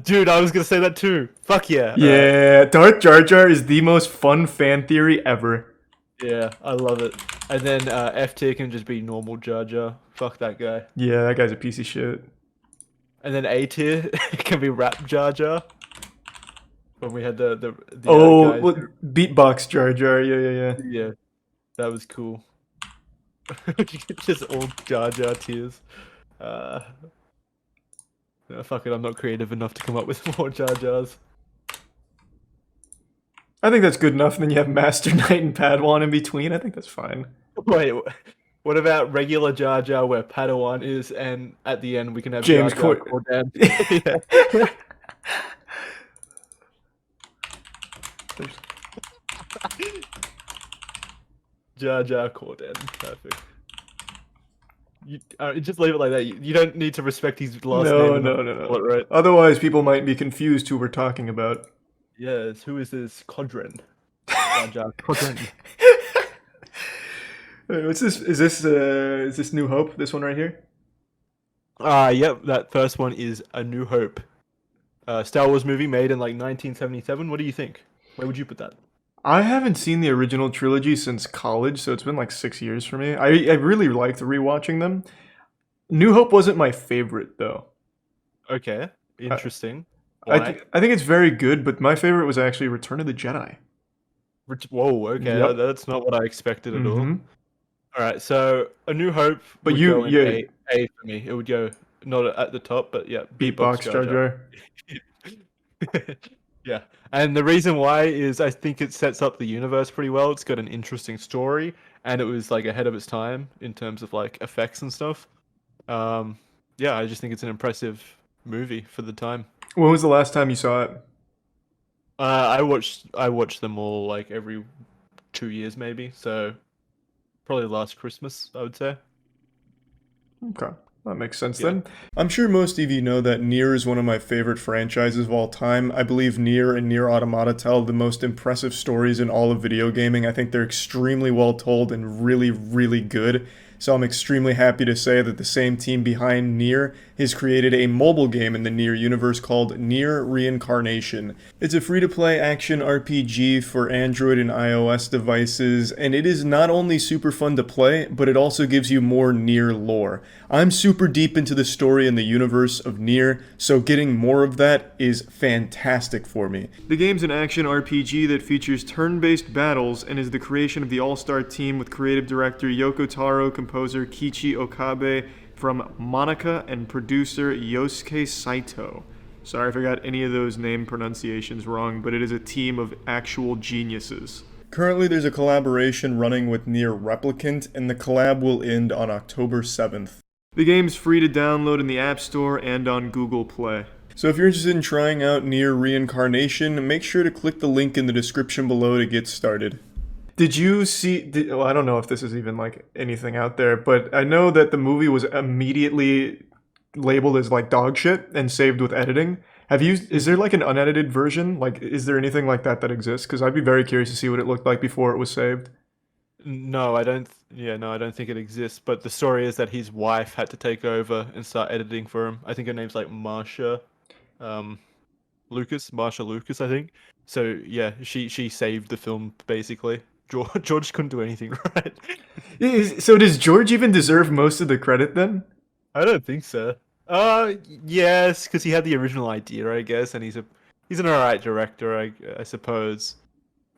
Dude, I was gonna say that too. Fuck yeah. Yeah, Darth Jar Jar is the most fun fan theory ever. Yeah, I love it. And then F tier can just be normal Jar Jar. Fuck that guy. Yeah, that guy's a piece of shit. And then A tier can be Rap Jar Jar. When we had the well, Beatbox Jar Jar, yeah. Yeah. That was cool. Just all Jar Jar tears. No, fuck it, I'm not creative enough to come up with more Jar Jars. I think that's good enough. And then you have Master Knight and Padawan in between. I think that's fine. Wait, what about regular Jar Jar where Padawan is, and at the end we can have James Jar Jar Corden? Yeah. Jar Jar Corden, perfect. You, just leave it like that. You don't need to respect his last name. No. Right? Otherwise, people might be confused who we're talking about. Yes, who is this Codren? Jar Jar Codren. Wait, what's this? Is this New Hope? This one right here? Yep, that first one is A New Hope. Star Wars movie made in like 1977. What do you think? Where would you put that? I haven't seen the original trilogy since college, so it's been like 6 years for me. I really liked rewatching them. New Hope wasn't my favorite though. Okay, interesting. I think it's very good, but my favorite was actually Return of the Jedi. Whoa, okay, Yep. That's not what I expected at all. All right, so A New Hope. But would you- go in yeah. A for me. It would go not at the top, but yeah, Beatbox Jar Jar. Yeah, and the reason why is I think it sets up the universe pretty well. It's got an interesting story, and it was like ahead of its time in terms of like effects and stuff. Yeah, I just think it's an impressive movie for the time. When was the last time you saw it? I watched them all like every 2 years maybe, so probably last Christmas I would say. Okay. That makes sense then. I'm sure most of you know that Nier is one of my favorite franchises of all time. I believe Nier and Nier Automata tell the most impressive stories in all of video gaming. I think they're extremely well told and really, really good. So I'm extremely happy to say that the same team behind Nier has created a mobile game in the Nier universe called Nier Reincarnation. It's a free-to-play action RPG for Android and iOS devices, and it is not only super fun to play, but it also gives you more Nier lore. I'm super deep into the story and the universe of Nier, so getting more of that is fantastic for me. The game's an action RPG that features turn-based battles and is the creation of the all-star team with creative director Yoko Taro, composer Kichi Okabe from Monica, and producer Yosuke Saito. Sorry if I got any of those name pronunciations wrong, but it is a team of actual geniuses. Currently there's a collaboration running with Nier Replicant, and the collab will end on October 7th. The game's free to download in the App Store and on Google Play. So if you're interested in trying out Nier Reincarnation, make sure to click the link in the description below to get started. Did you see, well, I don't know if this is even like anything out there, but I know that the movie was immediately labeled as like dog shit and saved with editing. Is there like an unedited version? Like, is there anything like that exists? Because I'd be very curious to see what it looked like before it was saved. No, I don't. Yeah, no, I don't think it exists. But the story is that his wife had to take over and start editing for him. I think her name's like Marsha Lucas, I think. So yeah, she saved the film basically. George couldn't do anything right. So does George even deserve most of the credit then? I don't think so. Yes, because he had the original idea, I guess, and he's an alright director, I suppose.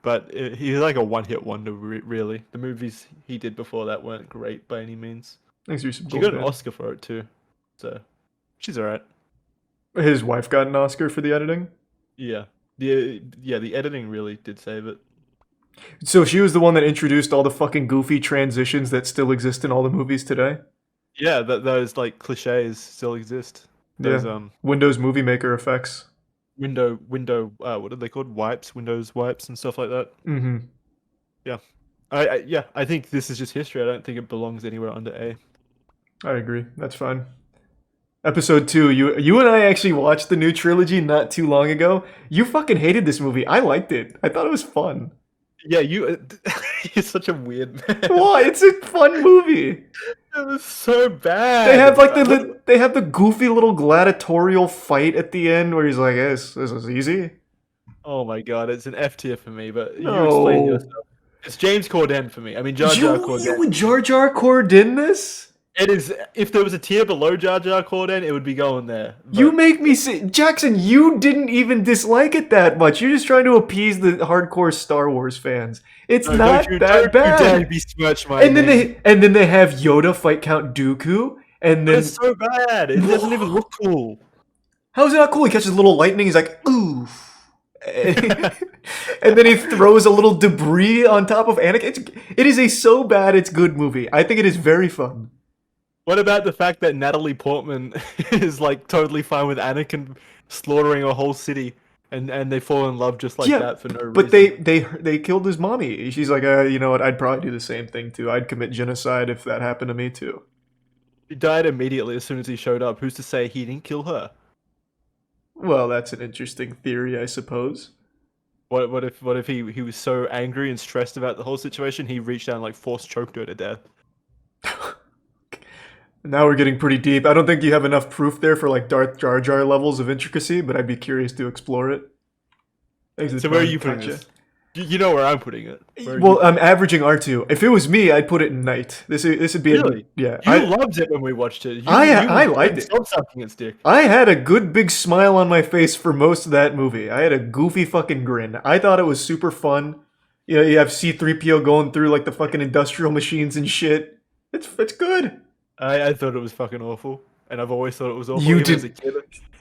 But he's like a one-hit wonder, really. The movies he did before that weren't great by any means. Thanks for some She got an Oscar for it too, so she's alright. His wife got an Oscar for the editing? Yeah. The editing really did save it. So she was the one that introduced all the fucking goofy transitions that still exist in all the movies today? Yeah, those like cliches still exist. Those Windows Movie Maker effects. Window what are they called? Windows wipes and stuff like that. Mm-hmm. Yeah. I think this is just history. I don't think it belongs anywhere under A. I agree. That's fine. Episode 2, you and I actually watched the new trilogy not too long ago. You fucking hated this movie. I liked it. I thought it was fun. Yeah, you're such a weird man. Why? It's a fun movie. It was so bad. They have like they have the goofy little gladiatorial fight at the end where he's like, "Yes, this is easy." Oh my god, it's an F tier for me. But No. you explain yourself. It's James Corden for me. I mean, Jar Jar Corden. You would Jar Jar Corden this? It is. If there was a tier below Jar Jar Corden, it would be going there. You make me say, Jackson, you didn't even dislike it that much. You're just trying to appease the hardcore Star Wars fans. It's not that bad. You dare besmirch my And then name. they have Yoda fight Count Dooku, and then It's so bad. It doesn't even look cool. How is it not cool? He catches a little lightning. He's like, ooh. And then he throws a little debris on top of Anakin. It is a so bad it's good movie. I think it is very fun. What about the fact that Natalie Portman is like totally fine with Anakin slaughtering a whole city, and they fall in love just like that for no reason? But they killed his mommy. She's like, you know what? I'd probably do the same thing too. I'd commit genocide if that happened to me too. He died immediately as soon as he showed up. Who's to say he didn't kill her? Well, that's an interesting theory, I suppose. What if he was so angry and stressed about the whole situation he reached out and like force choked her to death? Now we're getting pretty deep. I don't think you have enough proof there for like Darth Jar Jar levels of intricacy, but I'd be curious to explore it. So where are you putting this? You know where I'm putting it. Well, I'm averaging R2. If it was me, I'd put it in night. This would be really? Yeah. You loved it when we watched it. I liked it. Stop sucking its dick. I had a good big smile on my face for most of that movie. I had a goofy fucking grin. I thought it was super fun. You know, you have C-3PO going through like the fucking industrial machines and shit. It's good. I thought it was fucking awful, and I've always thought it was awful. You even did- as a kid.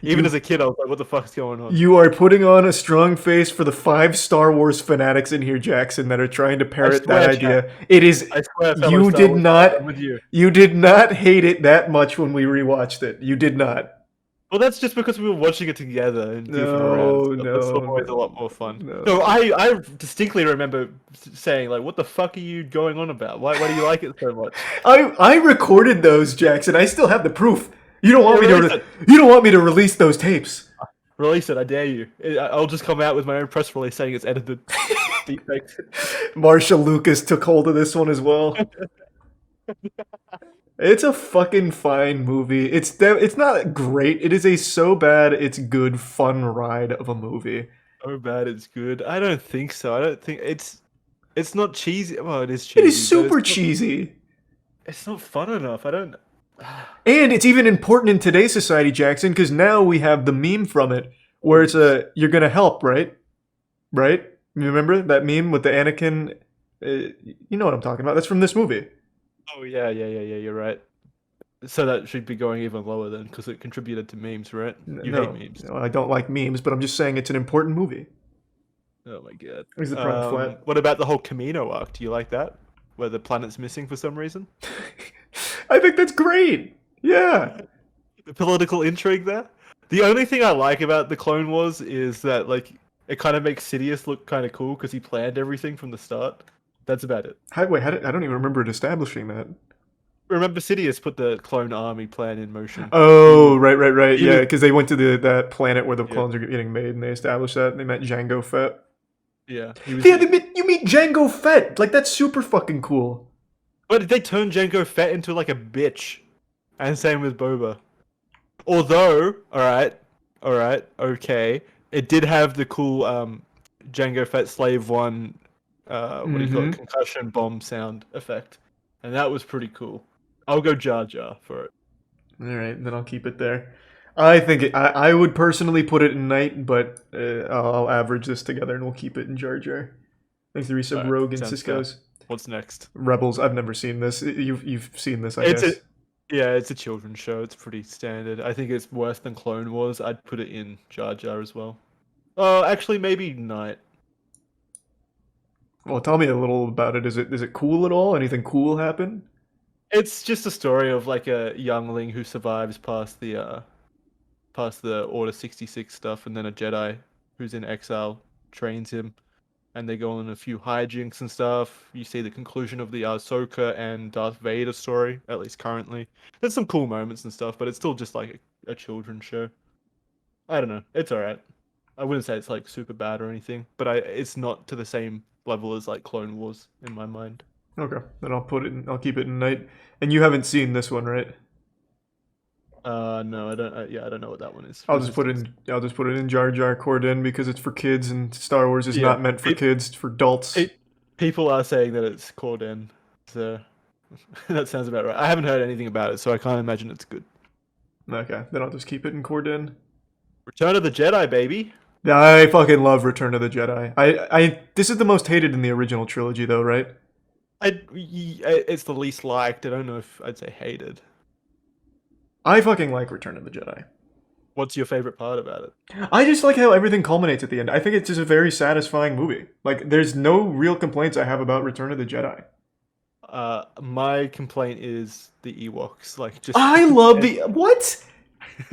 Even as a kid, I was like, "What the fuck's going on?" You are putting on a strong face for the 5 Star Wars fanatics in here, Jackson, that are trying to parrot that idea. It is. I swear, fellow You Star did Wars not. fans, I'm with you. You did not hate it that much when we rewatched it. You did not. Well, that's just because we were watching it together and goofing around. That's always a lot more fun. No, I distinctly remember saying, like, "What the fuck are you going on about? Why do you like it so much?" I recorded those, Jackson. I still have the proof. You don't want me to. You don't want me to release those tapes. Release it, I dare you. I'll just come out with my own press release saying it's edited. Defect. Marshall Lucas took hold of this one as well. It's a fucking fine movie. It's not great. It is a so bad it's good fun ride of a movie. So bad it's good. I don't think so. I don't think it's not cheesy. Well, it is cheesy. It is super cheesy. It's not fun enough. I don't. And it's even important in today's society, Jackson, because now we have the meme from it where it's you're gonna help, right? Right? You remember that meme with the Anakin? You know what I'm talking about. That's from this movie. Oh yeah. You're right. So that should be going even lower then, because it contributed to memes, right? You hate memes. No, I don't like memes, but I'm just saying it's an important movie. Oh my god. Is the front flat? What about the whole Camino arc? Do you like that? Where the planet's missing for some reason? I think that's great. Yeah. The political intrigue there. The only thing I like about the Clone Wars is that like it kind of makes Sidious look kind of cool because he planned everything from the start. That's about it. I don't even remember it establishing that. Remember, Sidious put the clone army plan in motion. Oh, right. Yeah, because they went to that planet where the clones are getting made, and they established that. And they met Jango Fett. Yeah. You meet Jango Fett. Like, that's super fucking cool. But they turned Jango Fett into like a bitch, and same with Boba. Although, okay, it did have the cool Jango Fett Slave 1, what do you call it, concussion bomb sound effect, and that was pretty cool. I'll go Jar Jar for it. All right, then I'll keep it there. I think I would personally put it in night, but I'll average this together and we'll keep it in Jar Jar. Thanks to resub Rogue and Cisco's. What's next? Rebels. I've never seen this. You've seen this, I guess. It's a children's show. It's pretty standard. I think it's worse than Clone Wars. I'd put it in Jar Jar as well. Oh, actually, maybe Night. Well, tell me a little about it. Is it cool at all? Anything cool happen? It's just a story of like a youngling who survives past the Order 66 stuff, and then a Jedi who's in exile trains him, and they go on a few hijinks and stuff. You see the conclusion of the Ahsoka and Darth Vader story, at least currently. There's some cool moments and stuff, but it's still just like a children's show. I don't know. It's alright. I wouldn't say it's like super bad or anything, but it's not to the same level as like Clone Wars in my mind. Okay, then I'll keep it in night. And you haven't seen this one, right? No, I don't. I don't know what that one is. I'll just put it in Jar Jar Corden because it's for kids, and Star Wars is not meant for kids, it's for adults. People are saying that it's Corden, so That sounds about right. I haven't heard anything about it, so I can't imagine it's good. Okay, then I'll just keep it in Cordon. Return of the Jedi, baby. I fucking love Return of the Jedi. This is the most hated in the original trilogy, though, right? It's the least liked. I don't know if I'd say hated. I fucking like Return of the Jedi. What's your favorite part about it? I just like how everything culminates at the end. I think it's just a very satisfying movie. Like, there's no real complaints I have about Return of the Jedi. My complaint is the Ewoks. Like, just I love the what?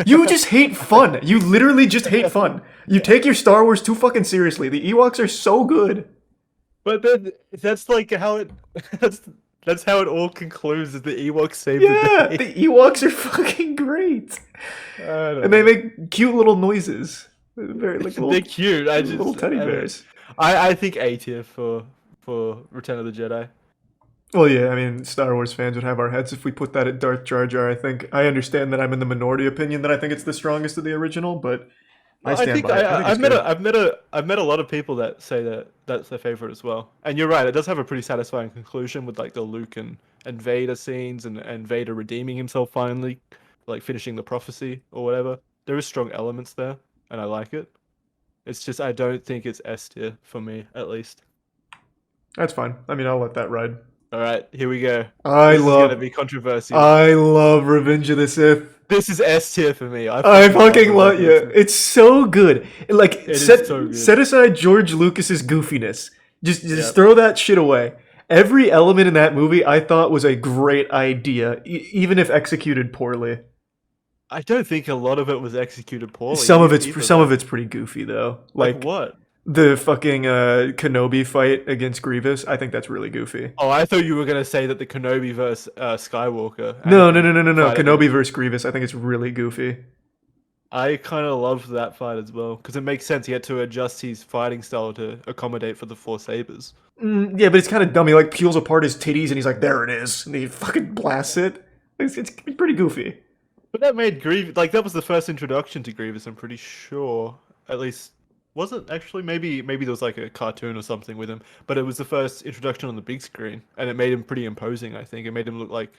You just hate fun. You literally just hate fun. You take your Star Wars too fucking seriously. The Ewoks are so good. But then that's like how it. That's how it all concludes. Is the Ewoks save Yeah, the day? the Ewoks are fucking great. And they make cute little noises. They're very like little, They're cute. little teddy bears. I think A tier for Return of the Jedi. Well, yeah, I mean, Star Wars fans would have our heads if we put that at Darth Jar Jar. I understand that I'm in the minority opinion that I think it's the strongest of the original, but I stand by it. I've met a lot of people that say that that's their favorite as well. And you're right, it does have a pretty satisfying conclusion with like the Luke and Vader scenes and Vader redeeming himself finally, like finishing the prophecy or whatever. There is strong elements there, and I like it. It's just I don't think it's S tier for me, at least. That's fine. I mean, I'll let that ride. All right, here we go. This is gonna be controversial. I love Revenge of the Sith. This is S tier for me. I fucking love you. It's so good. Like, It is so good. set aside George Lucas's goofiness. Just throw that shit away. Every element in that movie I thought was a great idea, even if executed poorly. I don't think a lot of it was executed poorly. Some of it's pretty goofy though. Like what? The fucking Kenobi fight against Grievous. I think that's really goofy. Oh, I thought you were gonna say that the Kenobi versus Skywalker. No. Kenobi versus Grievous. I think it's really goofy. I kind of loved that fight as well because it makes sense. He had to adjust his fighting style to accommodate for the Force sabers. Yeah, but it's kind of dumb. He like peels apart his titties and he's like, "There it is," and he fucking blasts it. It's pretty goofy. But that made Grievous that was the first introduction to Grievous. I'm pretty sure, at least. Was it actually? Maybe there was like a cartoon or something with him, but it was the first introduction on the big screen, and it made him pretty imposing. I think it made him look like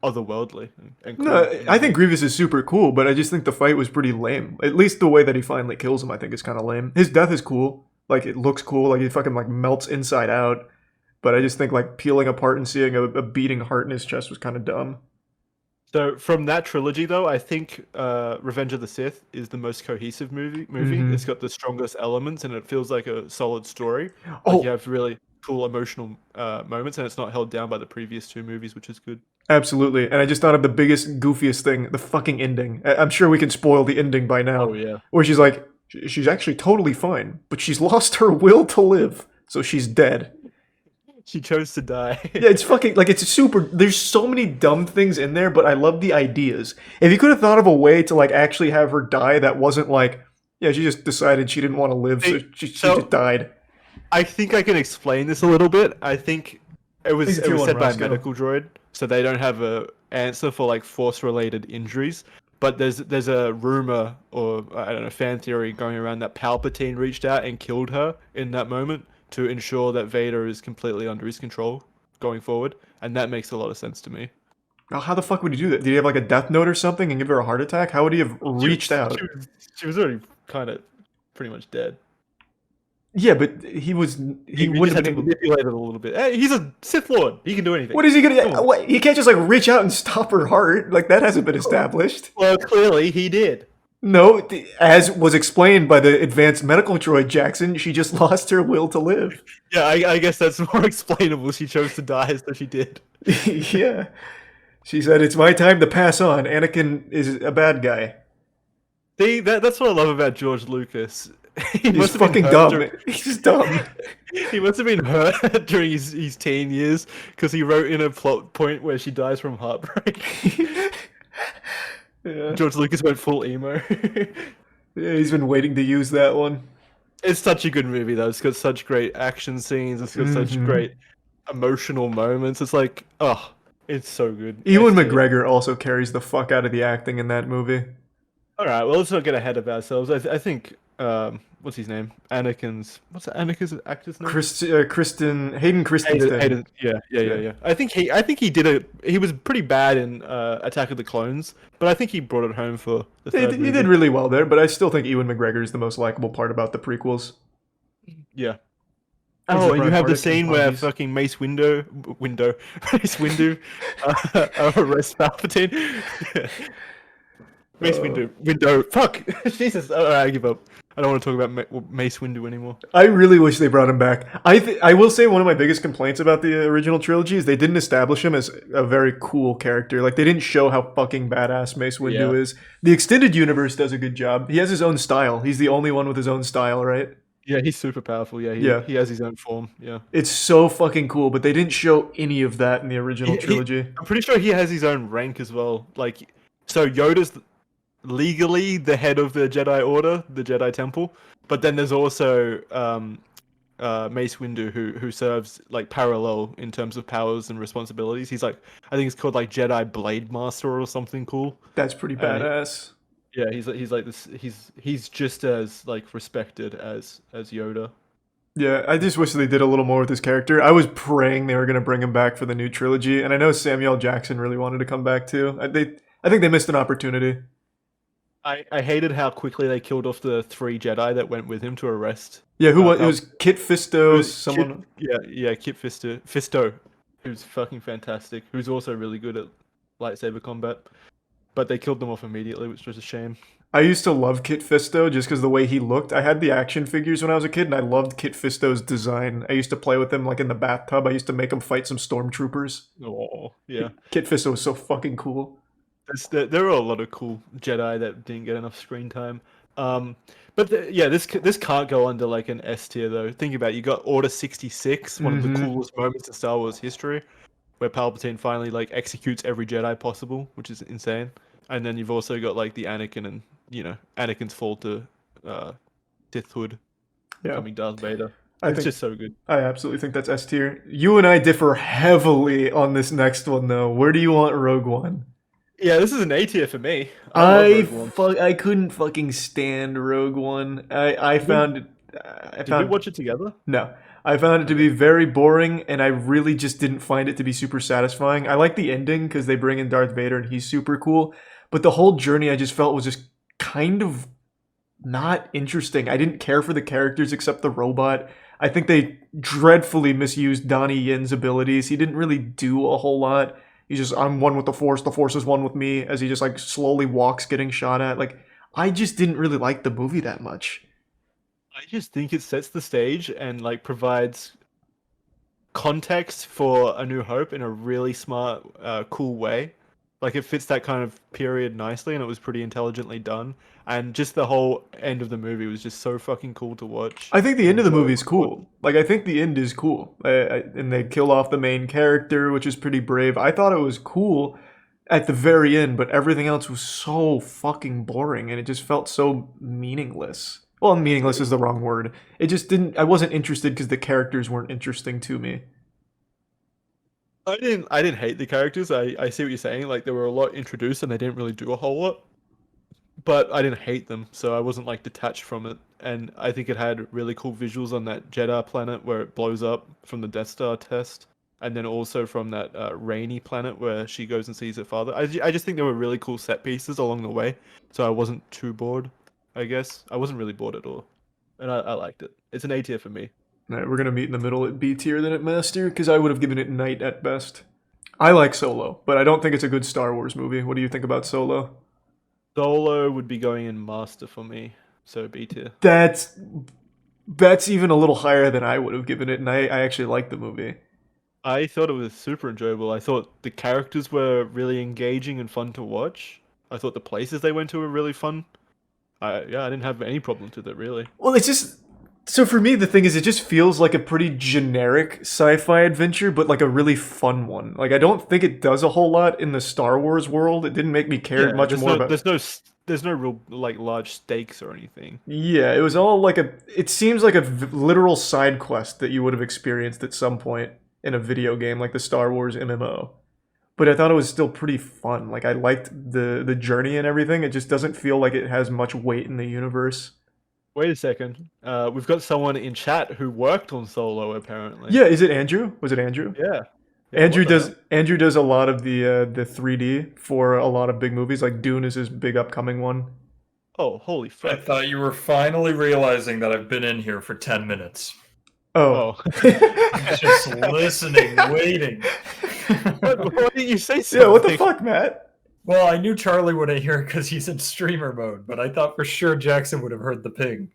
otherworldly and cool. No, I think Grievous is super cool, but I just think the fight was pretty lame. At least the way that he finally kills him, I think, is kind of lame. His death is cool, like it looks cool, like he fucking like melts inside out. But I just think like peeling apart and seeing a beating heart in his chest was kind of dumb. So from that trilogy, though, I think Revenge of the Sith is the most cohesive movie. Mhm. It's got the strongest elements, and it feels like a solid story. Like you have really cool emotional moments, and it's not held down by the previous two movies, which is good. Absolutely, and I just thought of the biggest, goofiest thing, the fucking ending. I'm sure we can spoil the ending by now. Oh, yeah. Where she's like, she's actually totally fine, but she's lost her will to live, so she's dead. She chose to die. Yeah, it's fucking, like, it's super, there's so many dumb things in there, but I love the ideas. If you could have thought of a way to, like, actually have her die that wasn't like, yeah, she just decided she didn't want to live, so she just died. I think I can explain this a little bit. I think it was Please do, said by a Roscoe. medical droid, so they don't have a answer for like force-related injuries. But there's a rumor or I don't know fan theory going around that Palpatine reached out and killed her in that moment to ensure that Vader is completely under his control going forward, and that makes a lot of sense to me. Now, how the fuck would he do that? Did he have like a death note or something and give her a heart attack? How would he have reached out? She was already kind of pretty much dead. Yeah, but he wouldn't just have had to been. manipulate it a little bit. Hey, he's a Sith Lord. He can do anything. What is he Come gonna? on. What, he can't just like reach out and stop her heart. Like that hasn't been established. Well, clearly he did. No, as was explained by the advanced medical droid Jackson, she just lost her will to live. Yeah, I guess that's more explainable. She chose to die, so she did. Yeah, she said, "It's my time to pass on. Anakin is a bad guy." See, that's what I love about George Lucas. He's fucking dumb. He's dumb. He must have been hurt during his teen years because he wrote in a plot point where she dies from heartbreak. Yeah. George Lucas went full emo. Yeah, he's been waiting to use that one. It's such a good movie, though. It's got such great action scenes. It's got such great emotional moments. It's like, oh, it's so good. Ewan McGregor also carries the fuck out of the acting in that movie. All right, well, let's not get ahead of ourselves. I think what's his name? Anakin's actor's name? Hayden Christensen. Hayden, yeah. I think he did it. He was pretty bad in Attack of the Clones, but I think he brought it home for the third He movie. did really well there, but I still think Ewan McGregor is the most likable part about the prequels. Yeah. He's Oh, the and you Brad have the Hardick scene in where Zombies. fucking Mace Windu arrests Palpatine. Mace Windu. Fuck! Jesus, alright, I give up. I don't want to talk about Mace Windu anymore. I really wish they brought him back. I will say one of my biggest complaints about the original trilogy is they didn't establish him as a very cool character. Like, they didn't show how fucking badass Mace Windu is. The extended universe does a good job. He has his own style. He's the only one with his own style, right? Yeah, he's super powerful. Yeah, he has his own form. Yeah. It's so fucking cool, but they didn't show any of that in the original trilogy. I'm pretty sure he has his own rank as well. Like, so Yoda's legally the head of the Jedi Order, the Jedi Temple, but then there's also Mace Windu who serves like parallel in terms of powers and responsibilities. He's like, I think it's called like Jedi Blade Master or something cool. That's pretty badass. Yeah, he's like this. He's just as like respected as Yoda. Yeah, I just wish they did a little more with his character. I was praying they were going to bring him back for the new trilogy, and I know Samuel Jackson really wanted to come back too. I think they missed an opportunity. I hated how quickly they killed off the 3 Jedi that went with him to arrest. Yeah, who was it? Was Kit Fisto? Someone? Kit Fisto, who's fucking fantastic. Who's also really good at lightsaber combat. But they killed them off immediately, which was a shame. I used to love Kit Fisto just because the way he looked. I had the action figures when I was a kid, and I loved Kit Fisto's design. I used to play with him like in the bathtub. I used to make him fight some stormtroopers. Oh, yeah. Kit Fisto was so fucking cool. There are a lot of cool Jedi that didn't get enough screen time. But this can't go under like an S tier though. Think about it. You got Order 66, one of the coolest moments in Star Wars history, where Palpatine finally like executes every Jedi possible, which is insane. And then you've also got like the Anakin and Anakin's fall to Sithhood, becoming Darth Vader. It's just so good. I absolutely think that's S tier. You and I differ heavily on this next one though. Where do you want Rogue One? Yeah, this is an A tier for me. I couldn't fucking stand Rogue One. I found it. Did we watch it together? No. I found it to be very boring, and I really just didn't find it to be super satisfying. I like the ending because they bring in Darth Vader and he's super cool, but the whole journey I just felt was just kind of not interesting. I didn't care for the characters except the robot. I think they dreadfully misused Donnie Yin's abilities. He didn't really do a whole lot. He's just, I'm one with the Force is one with me, as he just like slowly walks getting shot at. Like, I just didn't really like the movie that much. I just think it sets the stage and like provides context for A New Hope in a really smart, cool way. Like it fits that kind of period nicely, and it was pretty intelligently done. And just the whole end of the movie was just so fucking cool to watch. I think the end of the movie is cool. Like, I think the end is cool. And they kill off the main character, which is pretty brave. I thought it was cool at the very end, but everything else was so fucking boring, and it just felt so meaningless. Well, meaningless is the wrong word. It just didn't... I wasn't interested because the characters weren't interesting to me. I didn't hate the characters. I see what you're saying. Like, there were a lot introduced, and they didn't really do a whole lot. But I didn't hate them, so I wasn't like detached from it. And I think it had really cool visuals on that Jeddah planet where it blows up from the Death Star test, and then also from that rainy planet where she goes and sees her father. I just think there were really cool set pieces along the way, so I wasn't too bored. I guess I wasn't really bored at all, and I liked it. It's an A tier for me. All right, we're gonna meet in the middle at B tier then at Master, because I would have given it Knight at best. I like Solo, but I don't think it's a good Star Wars movie. What do you think about Solo? Solo would be going in Master for me, so B tier. That's even a little higher than I would have given it, and I actually like the movie. I thought it was super enjoyable. I thought the characters were really engaging and fun to watch. I thought the places they went to were really fun. I didn't have any problems with it, really. Well, it's just... So for me, the thing is, it just feels like a pretty generic sci-fi adventure, but like a really fun one. Like, I don't think it does a whole lot in the Star Wars world. It didn't make me care much more about... There's no real, like, large stakes or anything. Yeah, it was all like a... It seems like a literal side quest that you would have experienced at some point in a video game, like the Star Wars MMO. But I thought it was still pretty fun. Like, I liked the journey and everything. It just doesn't feel like it has much weight in the universe. Wait a second. We've got someone in chat who worked on Solo apparently. Yeah, is it Andrew? Was it Andrew? Yeah. Andrew does a lot of the 3D for a lot of big movies. Like Dune is his big upcoming one. Oh, holy fuck! I thought you were finally realizing that I've been in here for 10 minutes. Oh. Just listening, waiting. Why didn't you say so? Yeah, what the fuck, Matt? Well, I knew Charlie wouldn't hear because he's in streamer mode, but I thought for sure Jackson would have heard the ping.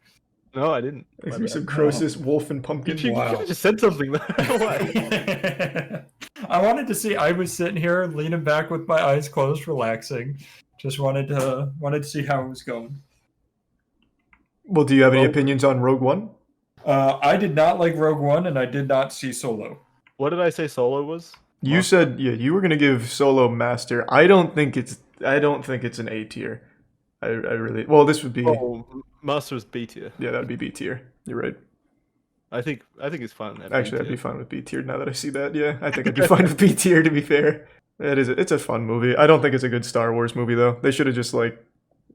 No, I didn't. Makes me some Croesus, wolf, and pumpkin. You could have just said something. I wanted to see. I was sitting here leaning back with my eyes closed, relaxing. Just wanted to see how it was going. Well, do you have any opinions on Rogue One? I did not like Rogue One, and I did not see Solo. What did I say Solo was? You said you were gonna give Solo Master. I don't think it's an A tier. I really this would be. Oh, Master's B tier. Yeah, that'd be B tier. You're right. I think it's fine. Actually, I'd be fine with B tier now that I see that. Yeah, I think I'd be fine with B tier. To be fair, it's a fun movie. I don't think it's a good Star Wars movie though. They should have just I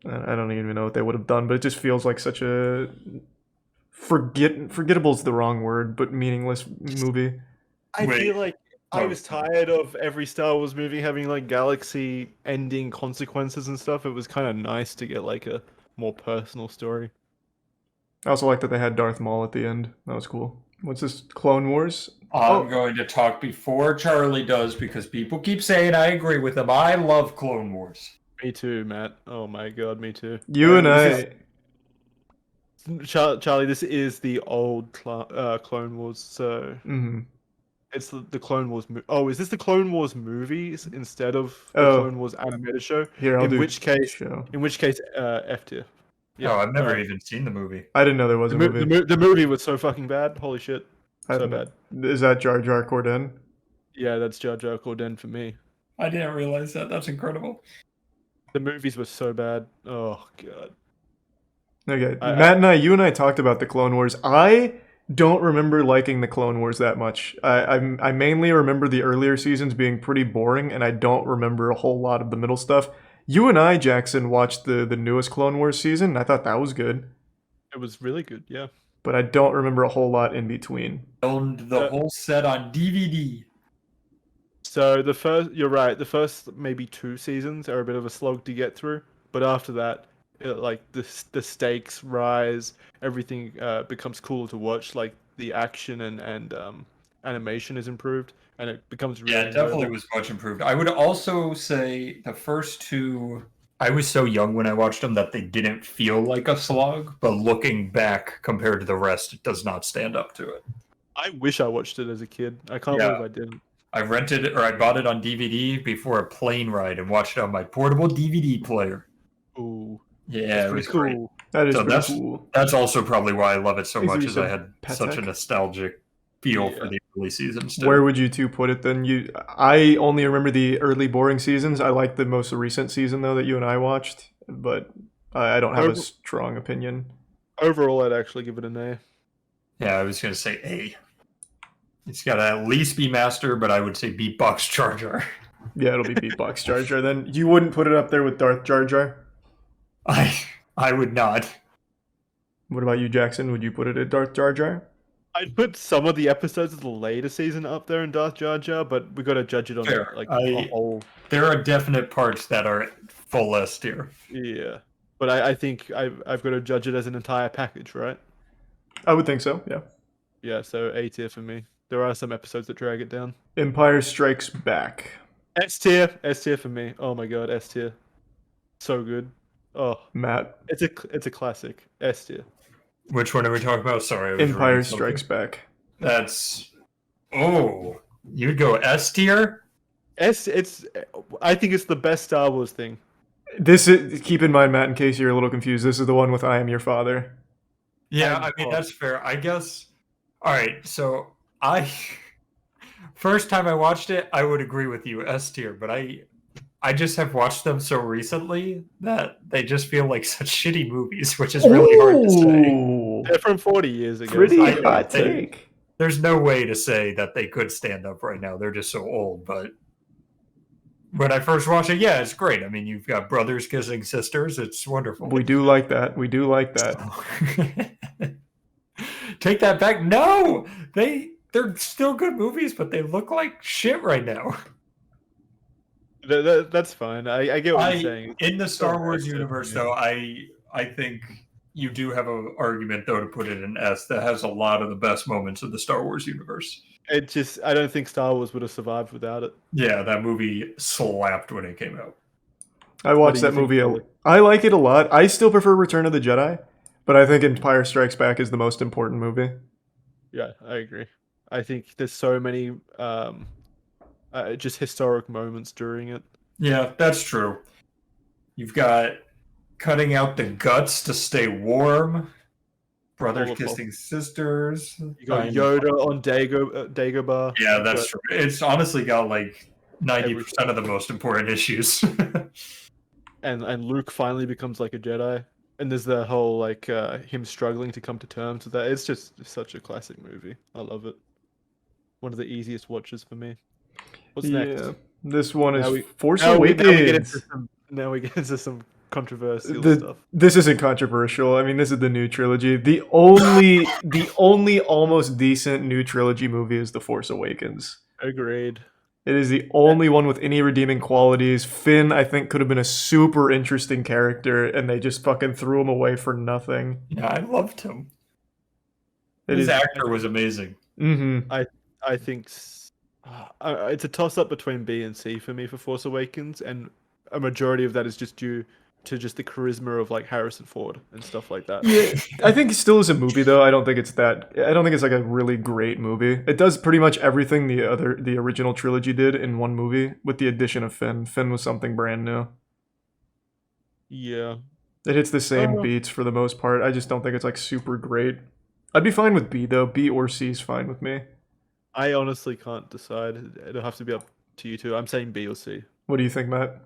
don't even know what they would have done, but it just feels like such a forgettable is the wrong word, but meaningless movie. I feel like I was tired of every Star Wars movie having like galaxy-ending consequences and stuff. It was kind of nice to get like a more personal story. I also like that they had Darth Maul at the end. That was cool. What's this? Clone Wars? I'm going to talk before Charlie does because people keep saying I agree with them. I love Clone Wars. Me too, Matt. Oh my god, me too. You and I... Charlie, this is the old Clone Wars, so... Mm-hmm. It's the Clone Wars... is this the Clone Wars movies instead of the Clone Wars animated show? Here, in which case, F tier. Yeah, I've never even seen the movie. I didn't know there was a movie. The movie was so fucking bad. Holy shit. So bad. Is that Jar Jar Corden? Yeah, that's Jar Jar Corden for me. I didn't realize that. That's incredible. The movies were so bad. Oh, God. Okay, Matt you and I talked about the Clone Wars. I don't remember liking the Clone Wars that much. I mainly remember the earlier seasons being pretty boring, and I don't remember a whole lot of the middle stuff. You and I, Jackson, watched the newest Clone Wars season, and I thought that was good. It was really good, yeah. But I don't remember a whole lot in between. Owned the whole set on DVD. So you're right, the first maybe 2 seasons are a bit of a slog to get through, but after that, the stakes rise, everything becomes cooler to watch, like the action and animation is improved, and it becomes really it definitely was much improved. I would also say the first 2, I was so young when I watched them that they didn't feel like a slog, but looking back compared to the rest, it does not stand up to it. I wish I watched it as a kid. I can't believe I didn't. I rented it, or I bought it on DVD before a plane ride and watched it on my portable DVD player. Ooh. Yeah, it was cool. great. That is pretty cool. That's also probably why I love it so much, you is I had such a nostalgic feel for the early seasons. Too. Where would you two put it then? I only remember the early boring seasons. I like the most recent season though that you and I watched, but I don't have a strong opinion. Overall, I'd actually give it an A. Yeah, I was gonna say A. It's gotta at least be Master, but I would say Beatbox Jar Jar. Yeah, it'll be Beatbox Jar Jar. Then you wouldn't put it up there with Darth Jar Jar? I would not. What about you, Jackson? Would you put it at Darth Jar Jar? I'd put some of the episodes of the later season up there in Darth Jar Jar, but we got to judge it on the whole. There are definite parts that are full S tier. Yeah, but I think I've got to judge it as an entire package, right? I would think so. Yeah. Yeah, so A tier for me. There are some episodes that drag it down. Empire Strikes Back. S tier for me. Oh my god, S tier. So good. Oh, Matt. It's a classic. S tier. Which one are we talking about? Sorry. Empire Strikes Back. That's... Oh. You'd go S tier? I think it's the best Star Wars thing. This is... Keep in mind, Matt, in case you're a little confused, this is the one with I Am Your Father. Yeah, I mean, that's fair. I guess... Alright, so first time I watched it, I would agree with you, S tier, but I just have watched them so recently that they just feel like such shitty movies, which is really hard to say. They're from 40 years ago. Pretty hot take. There's no way to say that they could stand up right now. They're just so old, but when I first watched it, yeah, it's great. I mean, you've got brothers kissing sisters. It's wonderful. We do like that. We do like that. Take that back. No, they're still good movies, but they look like shit right now. That's fine. I get what you're saying. In the Star Wars universe, though, I think you do have an argument, though, to put it in S that has a lot of the best moments of the Star Wars universe. I don't think Star Wars would have survived without it. Yeah, that movie slapped when it came out. I watched that movie. I like it a lot. I still prefer Return of the Jedi, but I think Empire Strikes Back is the most important movie. Yeah, I agree. I think there's so many just historic moments during it. Yeah, that's true. You've got cutting out the guts to stay warm. Brothers kissing sisters. You got Yoda on Dagobah. Yeah, that's true. It's honestly got like 90% of the most important issues. and Luke finally becomes like a Jedi. And there's the whole like him struggling to come to terms with that. It's just such a classic movie. I love it. One of the easiest watches for me. What's next? This one is Force Awakens. Now we get into some controversial stuff. This isn't controversial. I mean, this is the new trilogy. The only almost decent new trilogy movie is The Force Awakens. Agreed. It is the only one with any redeeming qualities. Finn, I think, could have been a super interesting character, and they just fucking threw him away for nothing. Yeah, I loved him. His actor was amazing. Mm-hmm. I think it's a toss-up between B and C for me for Force Awakens, and a majority of that is just due to just the charisma of like Harrison Ford and stuff like that. Yeah, I think it still is a movie though. I don't think it's like a really great movie. It does pretty much everything the original trilogy did in one movie, with the addition of Finn. Finn was something brand new. Yeah. It hits the same beats for the most part. I just don't think it's like super great. I'd be fine with B though. B or C is fine with me. I honestly can't decide. It'll have to be up to you two. I'm saying B or C. What do you think, Matt?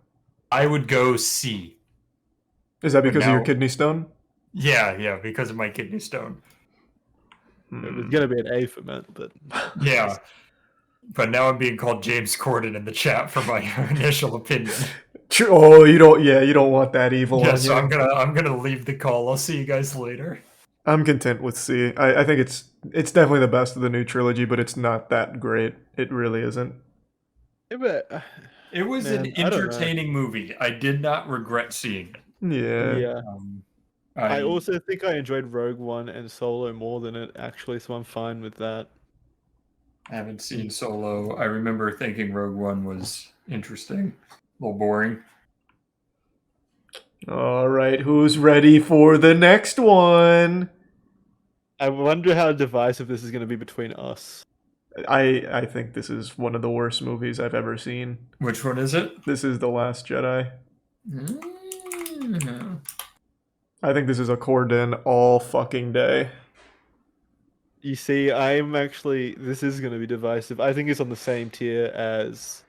I would go C. Is that because of your kidney stone? Yeah, because of my kidney stone. It was gonna be an A for Matt, but yeah. But now I'm being called James Corden in the chat for my initial opinion. Oh, you don't want that evil. Yeah, so I'm gonna leave the call. I'll see you guys later. I'm content with C. I think it's definitely the best of the new trilogy, but it's not that great. It really isn't. It was an entertaining movie. I did not regret seeing it. Yeah. I also think I enjoyed Rogue One and Solo more than it actually, so I'm fine with that. I haven't seen Solo. I remember thinking Rogue One was interesting. A little boring. All right, who's ready for the next one? I wonder how divisive this is going to be between us. I think this is one of the worst movies I've ever seen. Which one is it? This is The Last Jedi. I think this is a Corden all fucking day. You see, this is going to be divisive. I think it's on the same tier as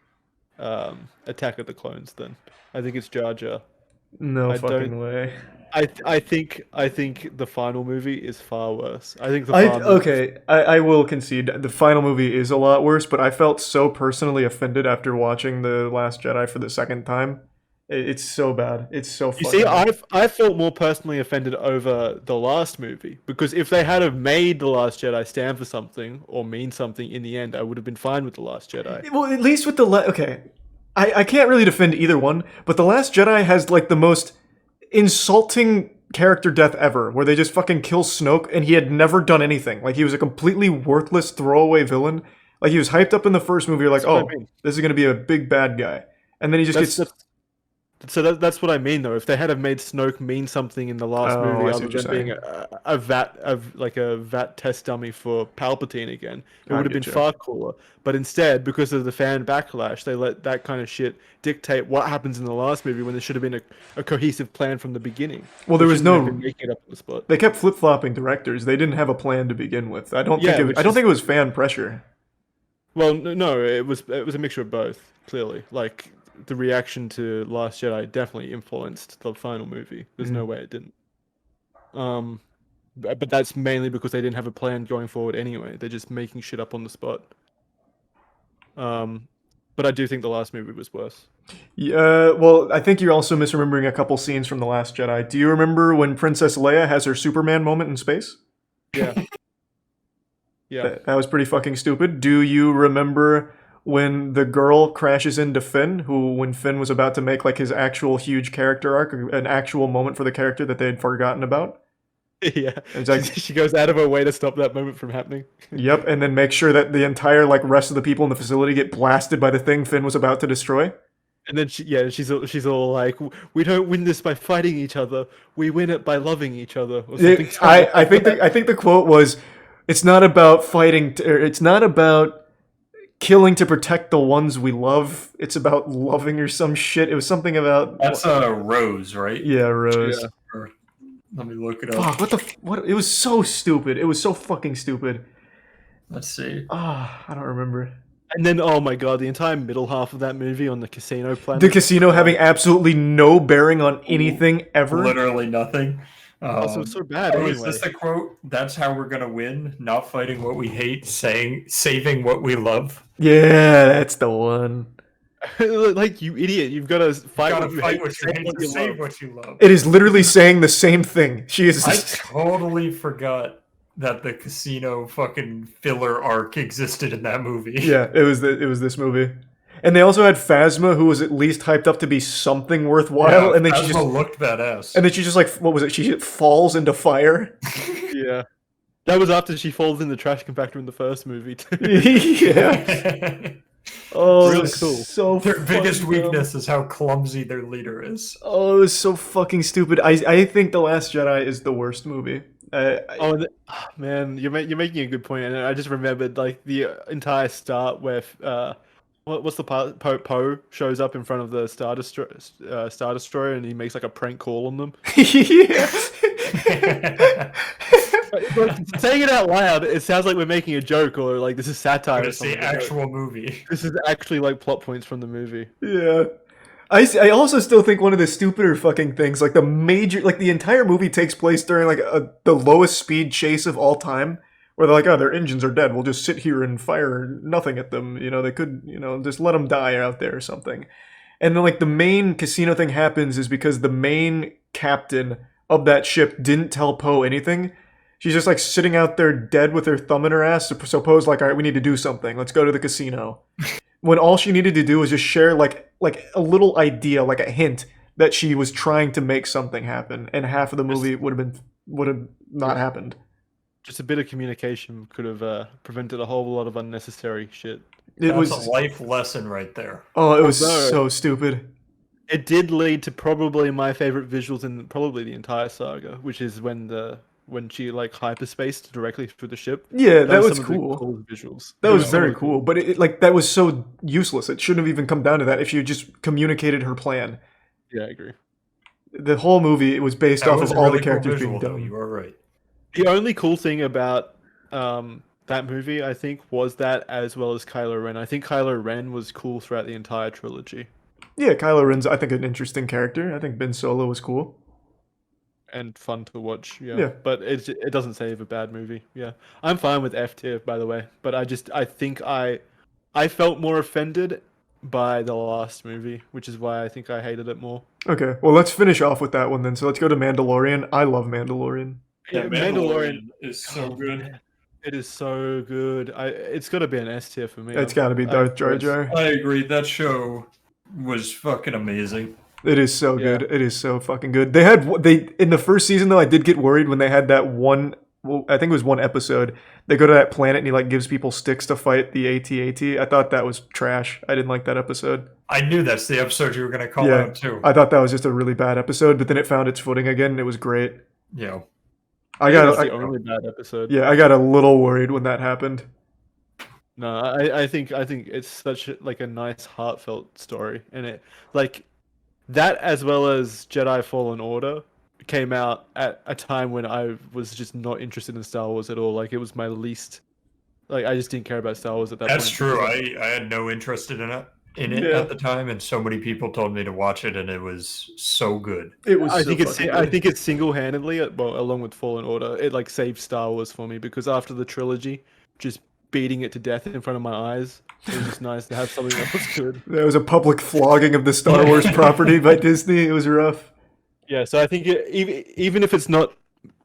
Attack of the Clones then. I think it's Jar Jar. No fucking way. I think the final movie is far worse. I think I will concede the final movie is a lot worse, but I felt so personally offended after watching The Last Jedi for the second time. It's so bad. It's so fucking bad. I felt more personally offended over the last movie, because if they had have made The Last Jedi stand for something or mean something in the end, I would have been fine with The Last Jedi. Well, at least with I can't really defend either one, but The Last Jedi has like the most insulting character death ever, where they just fucking kill Snoke and he had never done anything. Like, he was a completely worthless throwaway villain. Like, he was hyped up in the first movie, you're like, this is going to be a big bad guy. And then he just gets... So that's what I mean, though. If they had have made Snoke mean something in the last movie, other than being a vat test dummy for Palpatine again, it would have been far cooler. But instead, because of the fan backlash, they let that kind of shit dictate what happens in the last movie when there should have been a cohesive plan from the beginning. Well, there was no. Making it up on the spot. They kept flip flopping directors. They didn't have a plan to begin with. I don't think it was fan pressure. Well, no, it was a mixture of both. Clearly, like. The reaction to Last Jedi definitely influenced the final movie. There's no way it didn't. But that's mainly because they didn't have a plan going forward anyway. They're just making shit up on the spot. But I do think the last movie was worse. Yeah, well, I think you're also misremembering a couple scenes from The Last Jedi. Do you remember when Princess Leia has her Superman moment in space? Yeah. Yeah. That was pretty fucking stupid. Do you remember when the girl crashes into Finn, when Finn was about to make like his actual huge character arc, an actual moment for the character that they had forgotten about? Yeah. It's like, she goes out of her way to stop that moment from happening. Yep, and then make sure that the entire like rest of the people in the facility get blasted by the thing Finn was about to destroy. And then she's all like, "We don't win this by fighting each other. We win it by loving each other." Or something. I think the quote was, "It's not about fighting. It's not about killing to protect the ones we love. It's about loving," or some shit. It was something about. That's Rose, right? Yeah, Rose. Yeah. Let me look it up. Fuck, what? It was so stupid. It was so fucking stupid. Let's see. I don't remember. And then, oh my god, the entire middle half of that movie on the casino planet. The casino having absolutely no bearing on anything ever. Literally nothing. Also, so bad. Is this the quote? That's how we're gonna win. Not fighting what we hate, saving what we love. Yeah, that's the one. Like, you idiot! You've got to fight what what you hate, hate, save what you love. It is literally saying the same thing. She is. I totally forgot that the casino fucking filler arc existed in that movie. Yeah, it was this movie. And they also had Phasma, who was at least hyped up to be something worthwhile, Yeah, and then Phasma she just looked badass. And then she just like, what was it? She falls into fire. Yeah, that was after she falls in the trash compactor in the first movie too. Yeah. Oh, Really cool. So their biggest fucking weakness is how clumsy their leader is. Oh, it was so fucking stupid. I think The Last Jedi is the worst movie. Man, you're making a good point, and I just remembered like the entire start where what's the part Poe shows up in front of the Star Destroyer and he makes like a prank call on them. Like, saying it out loud, it sounds like we're making a joke or like this is satire. But it's the actual movie. This is actually like plot points from the movie. Yeah. I also still think one of the stupider fucking things, like the entire movie takes place during like the lowest speed chase of all time, where they're like, oh, their engines are dead. We'll just sit here and fire nothing at them. You know, they could, just let them die out there or something. And then like the main casino thing happens is because the main captain of that ship didn't tell Poe anything. She's just like sitting out there dead with her thumb in her ass. So Poe's like, all right, we need to do something. Let's go to the casino. When all she needed to do was just share like a little idea, like a hint that she was trying to make something happen, and half of the movie would have not happened. Just a bit of communication could have prevented a whole lot of unnecessary shit. That's a life lesson right there. Oh, it was so stupid. It did lead to probably my favorite visuals in probably the entire saga, which is when she like hyperspaced directly through the ship. Yeah, that was some of the cool. cool visuals. That was very cool, but that was so useless. It shouldn't have even come down to that if she had just communicated her plan. Yeah, I agree. The whole movie was based off of all the characters being visual, dumb. You are right. The only cool thing about that movie, I think, was that as well as Kylo Ren. I think Kylo Ren was cool throughout the entire trilogy. Yeah, Kylo Ren's, I think, an interesting character. I think Ben Solo was cool. And fun to watch, yeah. Yeah. But it doesn't save a bad movie, yeah. I'm fine with F tier, by the way. But I think I felt more offended by the last movie, which is why I think I hated it more. Okay, well, let's finish off with that one then. So let's go to Mandalorian. I love Mandalorian. Yeah, Mandalorian is so good. It is so good. It's got to be an S tier for me. It's got to be Darth Jar Jar. I agree. That show was fucking amazing. It is so good. It is so fucking good. They in the first season though, I did get worried when they had that one. Well, I think it was one episode. They go to that planet and he like gives people sticks to fight the AT-AT. I thought that was trash. I didn't like that episode. I knew that's the episode you were gonna call out too. I thought that was just a really bad episode, but then it found its footing again and it was great. Yeah. That's the only bad episode. Yeah, I got a little worried when that happened. No, I think it's such like a nice heartfelt story, and it like that as well as Jedi Fallen Order came out at a time when I was just not interested in Star Wars at all. Like it was my least, like I just didn't care about Star Wars at that point. That's true. I had no interest in it at the time, and so many people told me to watch it, and it was so good. It was. I think it's single-handedly, well, along with Fallen Order, it like saved Star Wars for me because after the trilogy, just beating it to death in front of my eyes. It was just nice to have something that was good. That was a public flogging of the Star Wars property by Disney. It was rough. Yeah, so I think even if it's not,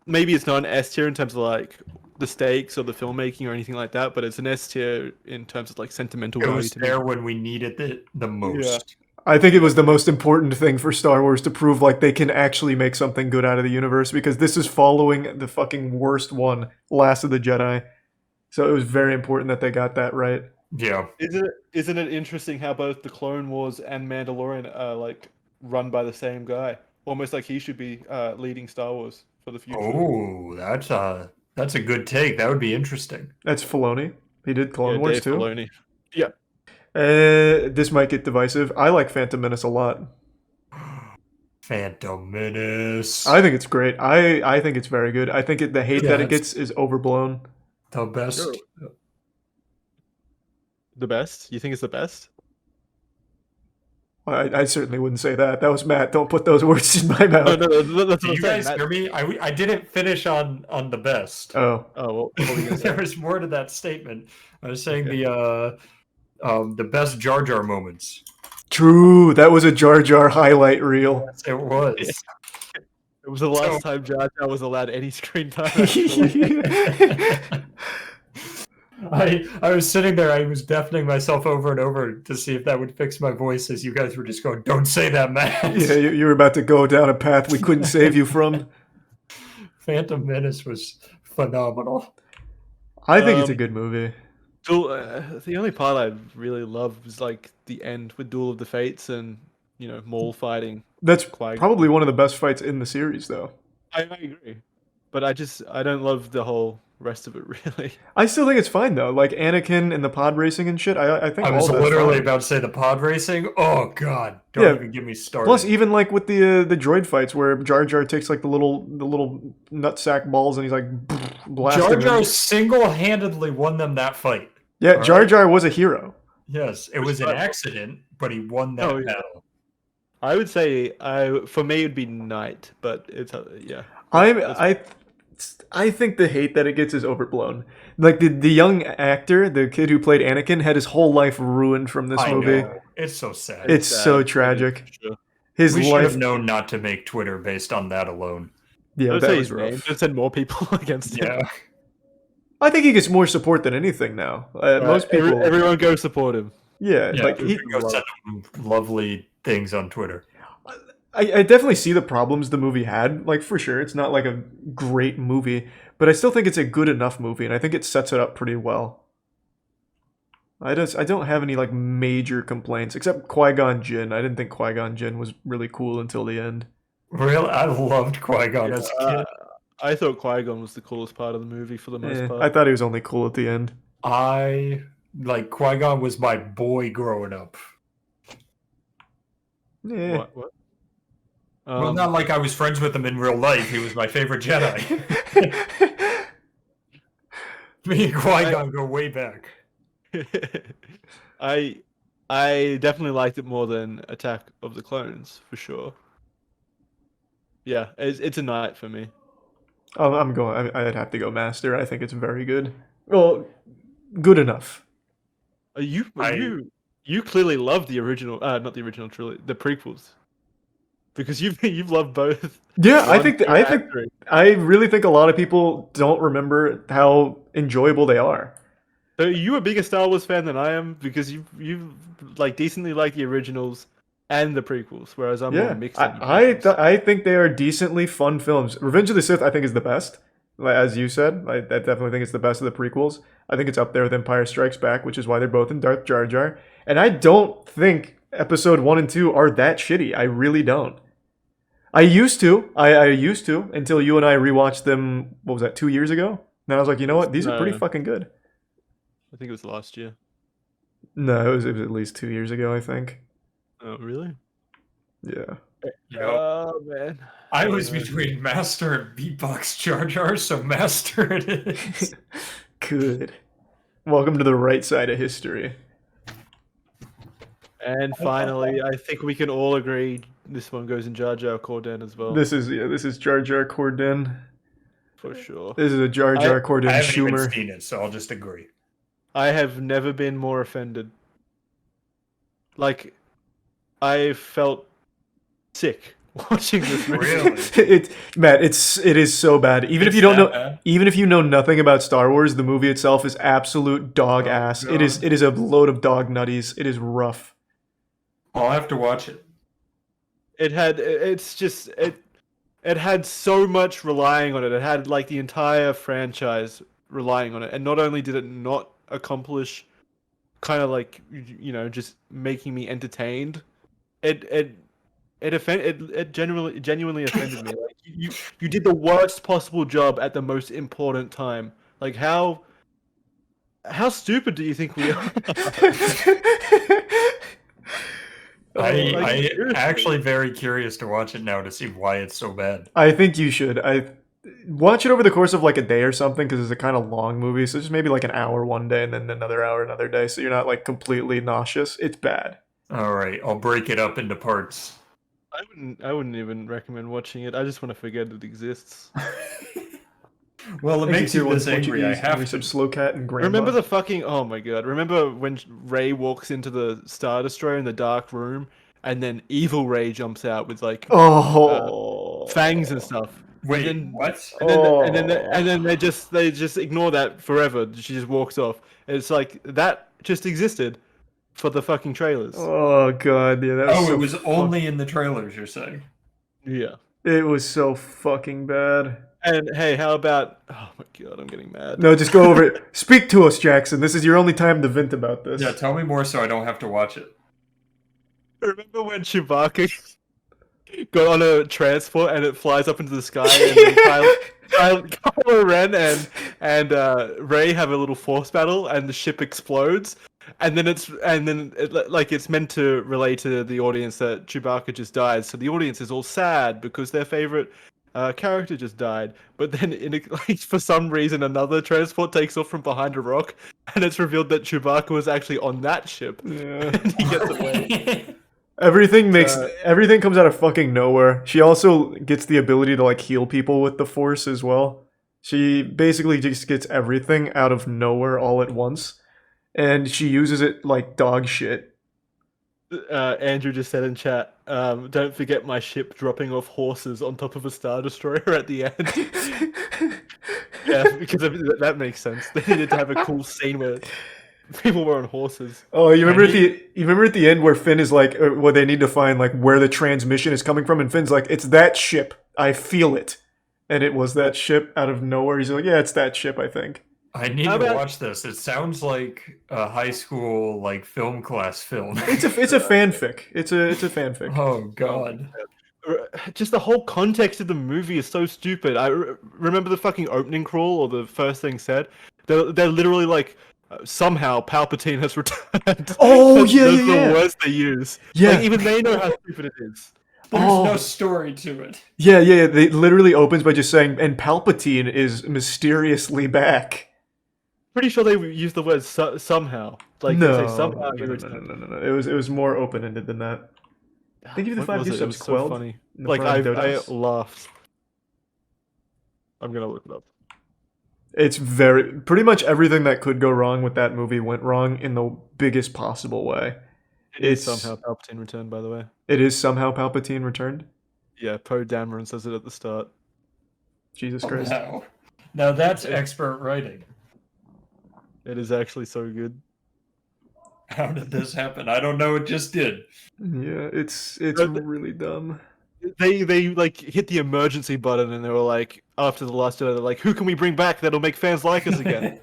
maybe it's not an S tier in terms of like the stakes or the filmmaking or anything like that, but it's an S tier in terms of like sentimental It value was to there me. when we needed it the most. I think it was the most important thing for Star Wars to prove like they can actually make something good out of the universe, because this is following the fucking worst one, Last of the Jedi. So it was very important that they got that right. Yeah. Isn't it interesting how both the Clone Wars and Mandalorian are like run by the same guy? Almost like he should be leading Star Wars for the future. Oh, that's a good take. That would be interesting. That's Filoni. He did Clone Wars Dave too. Filoni. Yeah. This might get divisive. I like Phantom Menace a lot. Phantom Menace. I think it's great. I think it's very good. I think the hate that it it's gets is overblown. The best. Sure. The best? You think it's the best? I certainly wouldn't say that. That was Matt. Don't put those words in my mouth. No, that's Do what you I'm saying. guys hear me? I didn't finish on the best. Oh. What were you gonna say? There was more to that statement. I was saying the best Jar Jar moments. True. That was a Jar Jar highlight reel. Yes, it was. It was the last time Jar Jar was allowed any screen time. I was sitting there, I was deafening myself over and over to see if that would fix my voice as you guys were just going, don't say that, Matt. Yeah, you were about to go down a path we couldn't save you from. Phantom Menace was phenomenal. I think it's a good movie. The only part I really love was like the end with Duel of the Fates and, Maul fighting. That's Qui-Gon. probably one of the best fights in the series, though. I agree. But I don't love the whole rest of it, really. I still think it's fine, though. Like Anakin and the pod racing and shit. I think I was all that's literally fine. about to say the pod racing. Oh god, don't even get me started. Plus, even like with the droid fights where Jar Jar takes like the little nutsack balls and he's like blasting Jar Jar them. single-handedly won them that fight. Yeah, All Jar right? Jar was a hero. Yes, it was an accident, but he won that battle. I would say, for me, it'd be Knight, but it's yeah. I think the hate that it gets is overblown. Like the young actor, the kid who played Anakin, had his whole life ruined from this I movie. know. It's so sad. It's so tragic. His we should life. have known not to make Twitter based on that alone. Yeah, Don't that say was his name. rough. Just send more people against him. Yeah. I think he gets more support than anything now. Most people. Everyone go support him. Yeah, Yeah, like go send him lovely things on Twitter. I definitely see the problems the movie had. Like for sure, it's not like a great movie, but I still think it's a good enough movie, and I think it sets it up pretty well. I don't have any like major complaints except Qui-Gon Jinn. I didn't think Qui-Gon Jinn was really cool until the end. Really, I loved Qui-Gon as a kid. I thought Qui-Gon was the coolest part of the movie for the most part. I thought he was only cool at the end. Qui-Gon was my boy growing up. Yeah. What? Well, not like I was friends with him in real life. He was my favorite Jedi. Me and Qui-Gon go way back. I definitely liked it more than Attack of the Clones for sure. Yeah, it's a night for me. Oh, I'd have to go Master. I think it's very good. Well, good enough. You clearly love the original, not the original trilogy, the prequels, because you've loved both. Yeah, I really think a lot of people don't remember how enjoyable they are. So you a bigger Star Wars fan than I am because you like decently like the originals and the prequels, whereas I'm more mixed. I think they are decently fun films. Revenge of the Sith, I think, is the best. As you said, I definitely think it's the best of the prequels. I think it's up there with Empire Strikes Back, which is why they're both in Darth Jar Jar. And I don't think Episode 1 and 2 are that shitty. I really don't. I used to. I used to until you and I rewatched them. What was that? 2 years ago. And I was like, you know what? These are pretty fucking good. I think it was last year. No, it was at least 2 years ago. I think. Oh really? Yeah. Oh man. I was between Master and Beatbox Jar Jar, so Master it is. Good. Welcome to the right side of history. And finally, I think we can all agree this one goes in Jar Jar Corden as well. This is Jar Jar Corden. For sure. This is a Jar Jar Corden I haven't Schumer. even seen it, so I'll just agree. I have never been more offended. Like, I felt sick watching this movie. Really? Matt, it is so bad. Even if It's you don't that know, bad? even if you know nothing about Star Wars, the movie itself is absolute dog ass. God. It is a load of dog nutties. It is rough. I'll have to watch it. It had so much relying on it. It had like the entire franchise relying on it, and not only did it not accomplish kind of like just making me entertained, it genuinely offended me. Like you did the worst possible job at the most important time. Like how stupid do you think we are? I'm actually very curious to watch it now to see why it's so bad. I think you should. I watch it over the course of like a day or something because it's a kind of long movie. So just maybe like an hour one day and then another hour another day. So you're not like completely nauseous. It's bad. All right, I'll break it up into parts. I wouldn't even recommend watching it. I just want to forget it exists. Well, it makes you this angry. I have some slow cat and grandma. Remember the fucking oh my god! Remember when Ray walks into the Star Destroyer in the dark room, and then Evil Ray jumps out with like fangs and stuff. Wait, and then, what? And then they just ignore that forever. She just walks off. And it's like that just existed for the fucking trailers. Oh god, yeah, that was so it was only in the trailers. You're saying? Yeah. It was so fucking bad. And hey, how about? Oh my god, I'm getting mad. No, just go over it. Speak to us, Jackson. This is your only time to vent about this. Yeah, tell me more so I don't have to watch it. Remember when Chewbacca got on a transport and it flies up into the sky, and then Kylo Ren and Rey have a little force battle, and the ship explodes, and then it's meant to relay to the audience that Chewbacca just died, so the audience is all sad because their favorite character just died, but then for some reason another transport takes off from behind a rock, and it's revealed that Chewbacca was actually on that ship. Yeah. And he gets away. Everything comes out of fucking nowhere. She also gets the ability to like heal people with the Force as well. She basically just gets everything out of nowhere all at once, and she uses it like dog shit. Andrew just said in chat, don't forget my ship dropping off horses on top of a Star Destroyer at the end. Yeah, because that makes sense. They needed to have a cool scene where people were on horses. Oh, you remember at the end where Finn is like, well, they need to find like where the transmission is coming from, and Finn's like, it's that ship. I feel it. And it was that ship out of nowhere. He's like, yeah, it's that ship, I think. I need to watch this. It sounds like a high school like film class film. It's a fanfic. It's a fanfic. Oh god. Just the whole context of the movie is so stupid. I remember the fucking opening crawl or the first thing said. They're literally like, somehow Palpatine has returned. Oh That's yeah. the words they use. Yeah. Like, even they know how stupid it is. There's no story to it. Yeah. They literally opens by just saying, and Palpatine is mysteriously back. Pretty sure they used the word somehow. Like No. they say somehow. No. It was more open ended than that. Thank you for the 5 It was so Quelled. funny. in the Like Prime I Dodos. laughed. I'm gonna look it up. It's pretty much everything that could go wrong with that movie went wrong in the biggest possible way. It's somehow Palpatine returned, by the way. It is somehow Palpatine returned? Yeah, Poe Dameron says it at the start. Jesus Christ. Wow. Now that's expert writing. It is actually so good. How did this happen? I don't know. It just did. Yeah, it's really dumb. They like hit the emergency button and they were like, after the last Jedi, they're like, who can we bring back that'll make fans like us again?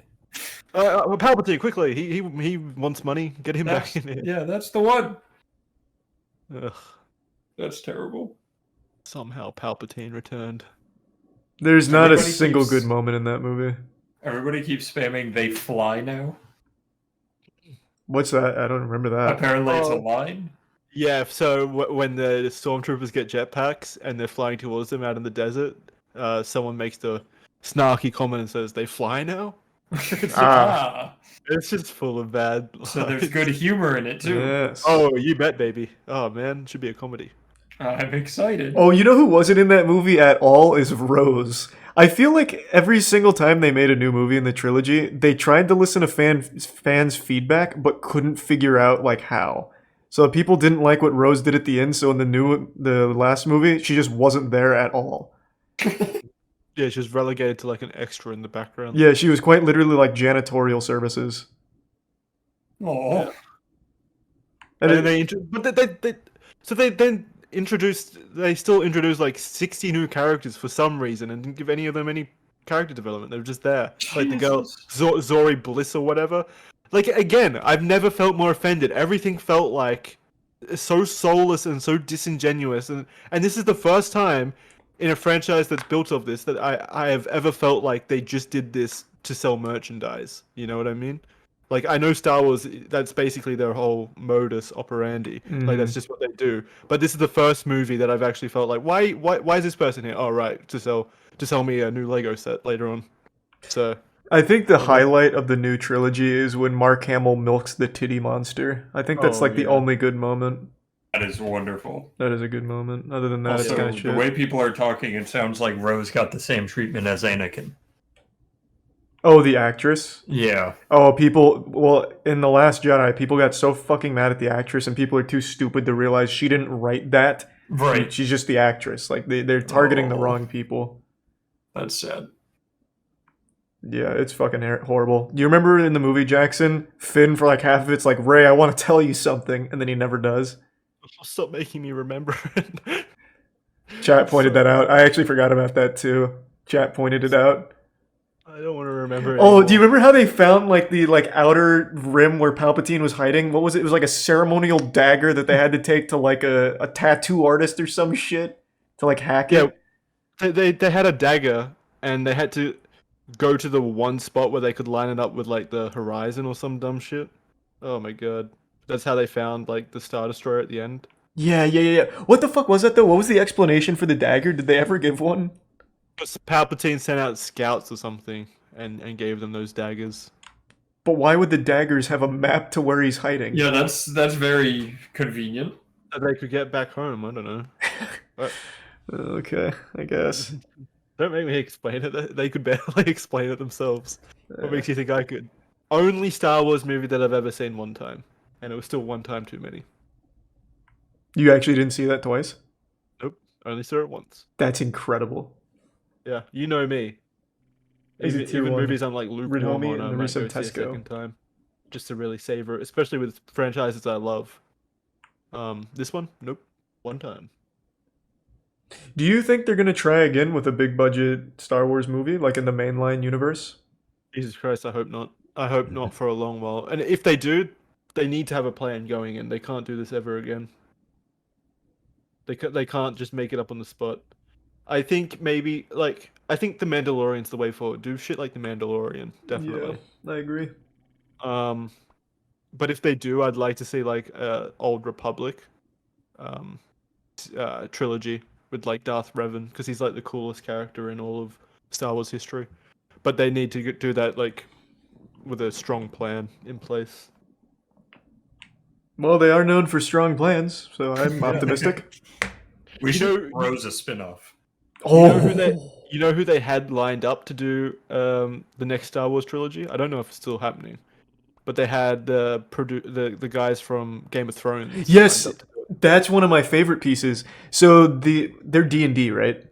Palpatine, quickly! He wants money. Get him back in here. Yeah, that's the one. Ugh. That's terrible. Somehow Palpatine returned. There's not a Everybody single keeps- good moment in that movie. Everybody keeps spamming. They fly now. What's that? I don't remember that. Apparently, it's a line. Yeah, so when the stormtroopers get jetpacks and they're flying towards them out in the desert, someone makes the snarky comment and says, "They fly now." It's just full of bad. So there's good humor in it too. Yes. Oh, you bet, baby. Oh man, should be a comedy. I'm excited. Oh, you know who wasn't in that movie at all is Rose. I feel like every single time they made a new movie in the trilogy, they tried to listen to fans' feedback, but couldn't figure out like how. So people didn't like what Rose did at the end. So in the last movie, she just wasn't there at all. Yeah, she was relegated to like an extra in the background. Yeah, she was quite literally like janitorial services. Oh. Yeah. And then they then introduced. They still introduced like 60 new characters for some reason, and didn't give any of them any character development. They were just there, like the girl Zori Bliss or whatever. Like again, I've never felt more offended. Everything felt like so soulless and so disingenuous, and this is the first time in a franchise that's built of this that I have ever felt like they just did this to sell merchandise. You know what I mean? Like, I know Star Wars, that's basically their whole modus operandi. Like, that's just what they do. But this is the first movie that I've actually felt like, why is this person here? Oh, right, to sell me a new Lego set later on. So I think the highlight of the new trilogy is when Mark Hamill milks the titty monster. I think that's the only good moment. That is wonderful. That is a good moment. Other than that, Also, it's kind of shit. the way people are talking, it sounds like Rose got the same treatment as Anakin. Oh, the actress? Yeah. Oh, well, in The Last Jedi, people got so fucking mad at the actress, and people are too stupid to realize she didn't write that. Right. She's just the actress. Like, they're targeting the wrong people. That's sad. Yeah, it's fucking horrible. Do you remember in the movie, Jackson, Finn, for like half of it's like, Ray, I want to tell you something, and then he never does? Stop making me remember it. Chat pointed that out. I actually forgot about that, too. Chat pointed it out. I don't want to remember it. Oh, do you remember how they found like the outer rim where Palpatine was hiding? What was it? It was like a ceremonial dagger that they had to take to like a tattoo artist or some shit to like hack it. They had a dagger and they had to go to the one spot where they could line it up with like the horizon or some dumb shit. Oh my god. That's how they found like the Star Destroyer at the end. Yeah. What the fuck was that though? What was the explanation for the dagger? Did they ever give one? Palpatine sent out scouts or something and gave them those daggers. But why would the daggers have a map to where he's hiding? Yeah, that's very convenient. So they could get back home, I don't know. But, okay, I guess. Don't make me explain it. They could barely explain it themselves. What makes you think I could? Only Star Wars movie that I've ever seen one time. And it was still one time too many. You actually didn't see that twice? Nope, only saw it once. That's incredible. Yeah, you know me. Even movies I'm like lukewarm on, I might go see a second time, just to really savor it, especially with franchises I love. This one, nope, one time. Do you think they're gonna try again with a big budget Star Wars movie, like in the mainline universe? Jesus Christ, I hope not. I hope not for a long while. And if they do, they need to have a plan going in. They can't do this ever again. They can't just make it up on the spot. I think maybe I think The Mandalorian's the way forward. Do shit like The Mandalorian, definitely. Yeah, I agree. But if they do, I'd like to see like Old Republic trilogy with like Darth Revan, because he's like the coolest character in all of Star Wars history. But they need to do that like with a strong plan in place. Well, they are known for strong plans, so I'm optimistic. We should Rose a spin-off. You know who they had lined up to do the next Star Wars trilogy? I don't know if it's still happening, but they had the guys from Game of Thrones. Yes, that's one of my favorite pieces. So they're D&D, right?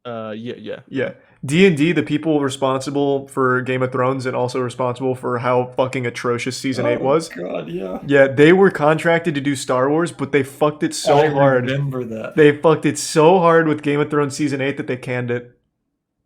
Yeah. D&D, the people responsible for Game of Thrones and also responsible for how fucking atrocious Season 8 was. Oh, God, yeah. Yeah, they were contracted to do Star Wars, but they fucked it so hard. I remember that. They fucked it so hard with Game of Thrones Season 8 that they canned it.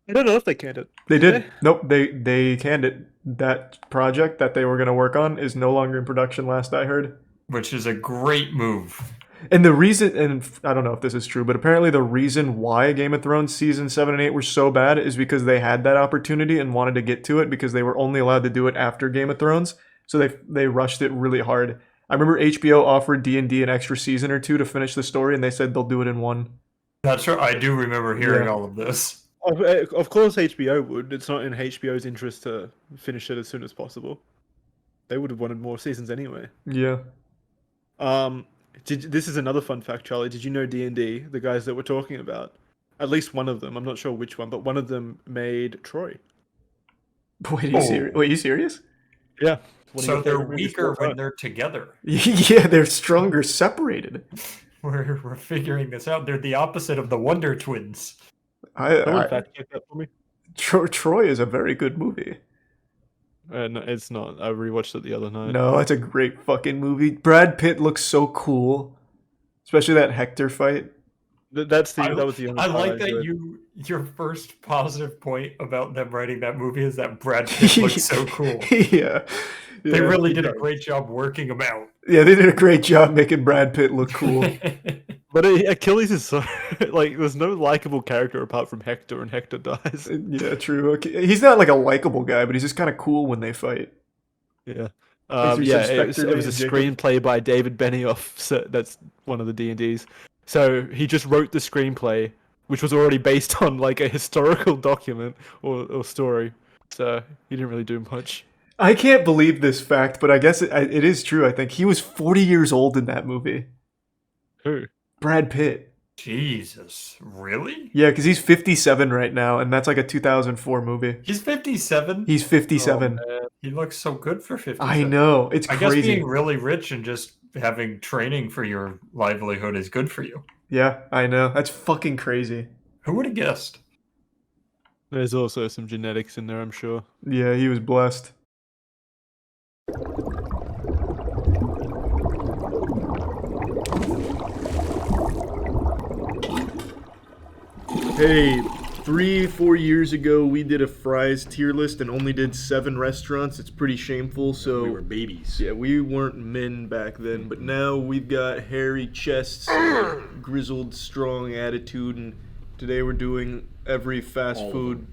I don't know if they canned it. They did. Nope, they canned it. That project that they were going to work on is no longer in production, last I heard. Which is a great move. And the reason, and I don't know if this is true, but apparently the reason why Game of Thrones Season 7 and 8 were so bad is because they had that opportunity and wanted to get to it because they were only allowed to do it after Game of Thrones. So they rushed it really hard. I remember HBO offered D&D an extra season or two to finish the story, and they said they'll do it in one. That's right. I do remember hearing all of this. Of course HBO would. It's not in HBO's interest to finish it as soon as possible. They would have wanted more seasons anyway. Yeah. This is another fun fact, Charlie. Did you know D&D, the guys that we're talking about? At least one of them. I'm not sure which one, but one of them made Troy. Wait, are you serious? Yeah. So they're weaker when they're together. Yeah, they're stronger separated. We're figuring this out. They're the opposite of the Wonder Twins. Fact check that for me. Troy is a very good movie. No, it's not. I rewatched it the other night. No, it's a great fucking movie. Brad Pitt looks so cool, especially that Hector fight. That was the only I part like that enjoyed. your first positive point about them writing that movie is that Brad Pitt looks so cool. Yeah. They really did a great job working him out. Yeah, they did a great job making Brad Pitt look cool. But Achilles is so like there's no likable character apart from Hector, and Hector dies. Yeah, true. Okay. He's not like a likable guy, but he's just kind of cool when they fight. Yeah. Yeah, it was a screenplay by David Benioff. So that's one of the D&Ds. So he just wrote the screenplay, which was already based on like a historical document or story. So he didn't really do much. I can't believe this fact, but I guess it is true. I think he was 40 years old in that movie. Who? Brad Pitt. Jesus, really? Yeah, because he's 57 right now, and that's like a 2004 movie. He's 57? He's 57. Oh, he looks so good for 57. I know, it's I crazy. guess being really rich and just having training for your livelihood is good for you. Yeah, I know. That's fucking crazy. Who would have guessed? There's also some genetics in there, I'm sure. Yeah, he was blessed. Hey, 3-4 years ago, we did a fries tier list and only did 7 restaurants. It's pretty shameful, so... We were babies. Yeah, we weren't men back then, but now we've got hairy chests, grizzled, strong attitude, and today we're doing every fast food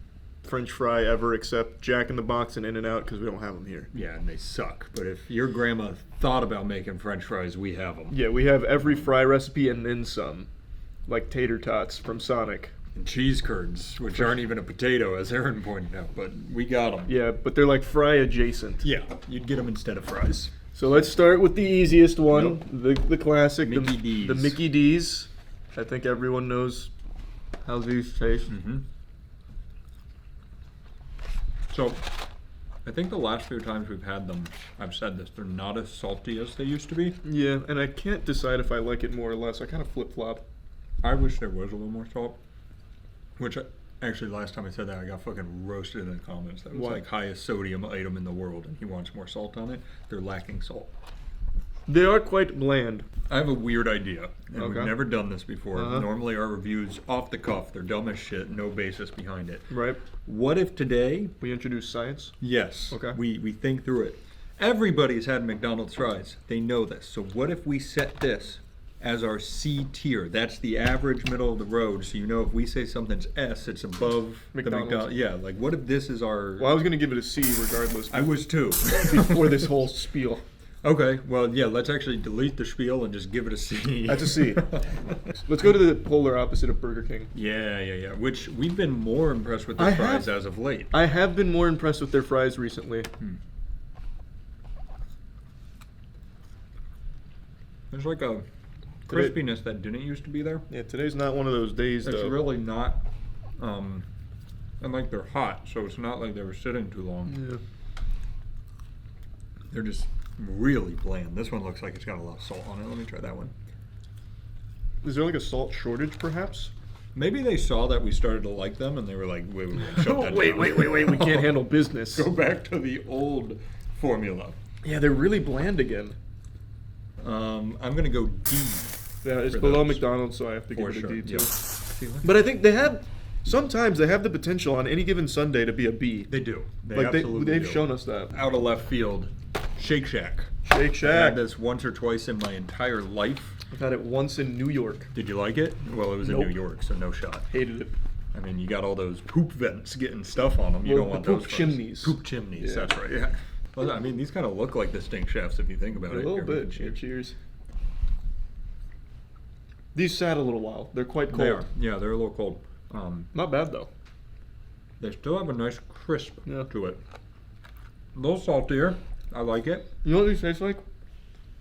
French fry ever except Jack in the Box and In-N-Out because we don't have them here. Yeah, and they suck. But if your grandma thought about making French fries, we have them. Yeah, we have every fry recipe and then some. Like tater tots from Sonic. And cheese curds, which aren't even a potato, as Aaron pointed out, but we got them. Yeah, but they're like fry adjacent. Yeah, you'd get them instead of fries. So let's start with the easiest one, the classic, Mickey D's. The Mickey D's. I think everyone knows how these taste. Mm-hmm. So, I think the last few times we've had them, I've said this, they're not as salty as they used to be. Yeah, and I can't decide if I like it more or less. I kind of flip-flop. I wish there was a little more salt. Which, actually, last time I said that, I got fucking roasted in the comments. That was What? like highest sodium item in the world, and he wants more salt on it. They're lacking salt. They are quite bland. I have a weird idea, and we've Okay. never done this before. Uh-huh. Normally our reviews, off the cuff, they're dumb as shit, no basis behind it. Right. What if today... We introduce science? Yes. Okay. We think through it. Everybody's had McDonald's fries. They know this. So what if we set this as our C tier? That's the average middle of the road. So you know if we say something's S, it's above McDonald's. the McDonald's. Yeah, like what if this is our... Well, I was going to give it a C regardless. I was too. Before this whole spiel. Okay, well, yeah, let's actually delete the spiel and just give it a C. That's a C. Let's go to the polar opposite of Burger King. Yeah. Which we've been more impressed with their fries as of late. I have been more impressed with their fries recently. There's like a crispiness that didn't used to be there. Yeah, today's not one of those days, It's though. really not, and like they're hot, so it's not like they were sitting too long. Yeah. They're just really bland. This one looks like it's got a lot of salt on it. Let me try that one. Is there like a salt shortage, perhaps? Maybe they saw that we started to like them, and they were like, wait, shut that Wait, down. we can't handle business. Go back to the old formula. Yeah, they're really bland again. I'm gonna go D. Yeah, it's for below those. McDonald's, so I have to give For it a sure, D too. yeah. But I think they have, sometimes they have the potential on any given Sunday to be a B. They do. They Like absolutely they've do. shown us that. Out of left field, Shake Shack. Shake I've Shack. had this once or twice in my entire life. I've had it once in New York. Did you like it? Well, it was Nope. in New York, so no shot. Hated it. I mean, you got all those poop vents getting stuff on them. You Well, don't want the poop those. chimneys. Poop chimneys. Yeah. That's right. Yeah. Well, I mean, these kind of look like the stink chefs if you think about A it. little Here, bit. cheers. Cheers. These sat a little while. They're quite cold. They are. Yeah, they're a little cold. Not bad though. They still have a nice crisp Yeah. to it. A little saltier. I like it. You know what these taste like?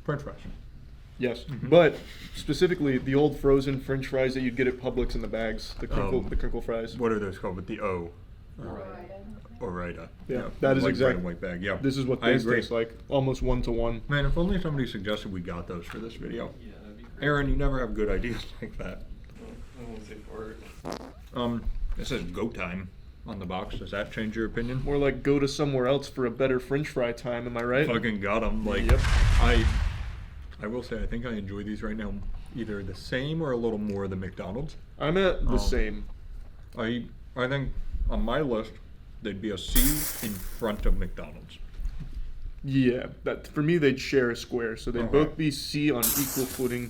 French fries. Yes, but specifically the old frozen French fries that you'd get at Publix in the bags, the crinkle fries. What are those called with the O? Orida. Yeah, that is like exactly. red and white bag. Yeah, This is what I these agree. taste like, almost 1-to-1. Man, if only somebody suggested we got those for this video. Yeah, that'd be great. Aaron, you never have good ideas like that. I won't say for it. It says go time on the box. Does that change your opinion? More like go to somewhere else for a better French fry time. Am I right? Fucking got them. Like, Yep. I will say I think I enjoy these right now either the same or a little more than McDonald's. I'm at the same. I think on my list they'd be a C in front of McDonald's. Yeah, that for me they'd share a square, so they'd both be C on equal footing,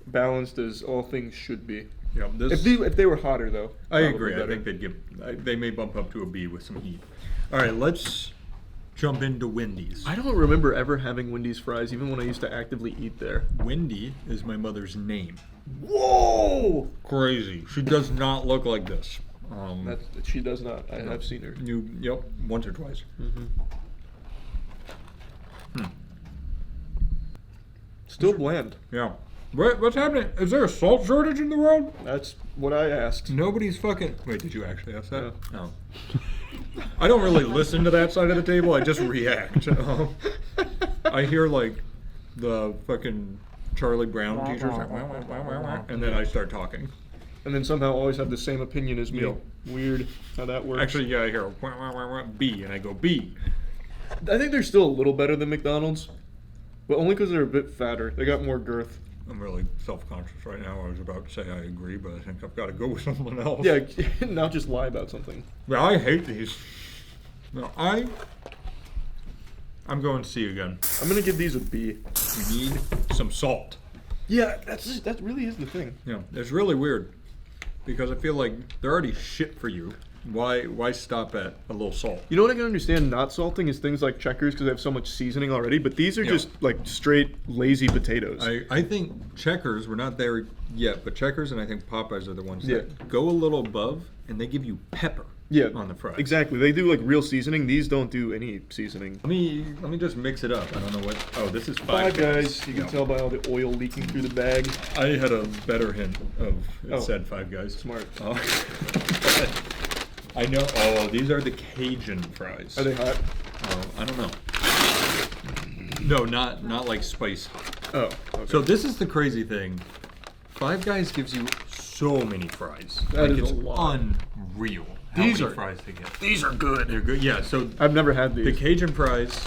balanced as all things should be. Yeah, if they were hotter though. I probably agree. better. I think they may bump up to a B with some heat. All right, let's jump into Wendy's. I don't remember ever having Wendy's fries, even when I used to actively eat there. Wendy is my mother's name. Whoa! Crazy. She does not look like this. She does not. I have seen her. Yep, once or twice. Still bland. Yeah. What's happening? Is there a salt shortage in the world? That's what I asked. Nobody's fucking. Wait, did you actually ask that? No. I don't really listen to that side of the table. I just react. I hear like the fucking Charlie Brown teachers, like, wah, wah, wah, wah, wah, and then I start talking. And then somehow always have the same opinion as me. Yep. Weird how that works. Actually, yeah, I hear wah, wah, wah, wah, B, and I go B. I think they're still a little better than McDonald's, but only because they're a bit fatter. They got more girth. I'm really self-conscious right now. I was about to say I agree, but I think I've got to go with someone else. Yeah, not just lie about something. Yeah, I hate these. No, I'm going C again. I'm gonna give these a B. We need some salt. Yeah, that really is the thing. Yeah, it's really weird because I feel like they're already shit for you. Why stop at a little salt? You know what I can understand not salting is things like Checkers because they have so much seasoning already, but these are just like straight lazy potatoes. I think Checkers, we're not there yet, but Checkers and I think Popeyes are the ones that go a little above and they give you pepper on the fries. Exactly. They do like real seasoning. These don't do any seasoning. Let me just mix it up. I don't know what. Oh, this is Five Guys. You can tell by all the oil leaking through the bag. I had a better hint of it said Five Guys. Smart. I know. Oh, these are the Cajun fries. Are they hot? I don't know. No, not like spice hot. Oh. Okay. So this is the crazy thing. Five Guys gives you so many fries. That like is it's a lot. Unreal. How These many are fries they get. These are good. They're good. Yeah. So I've never had these. the Cajun fries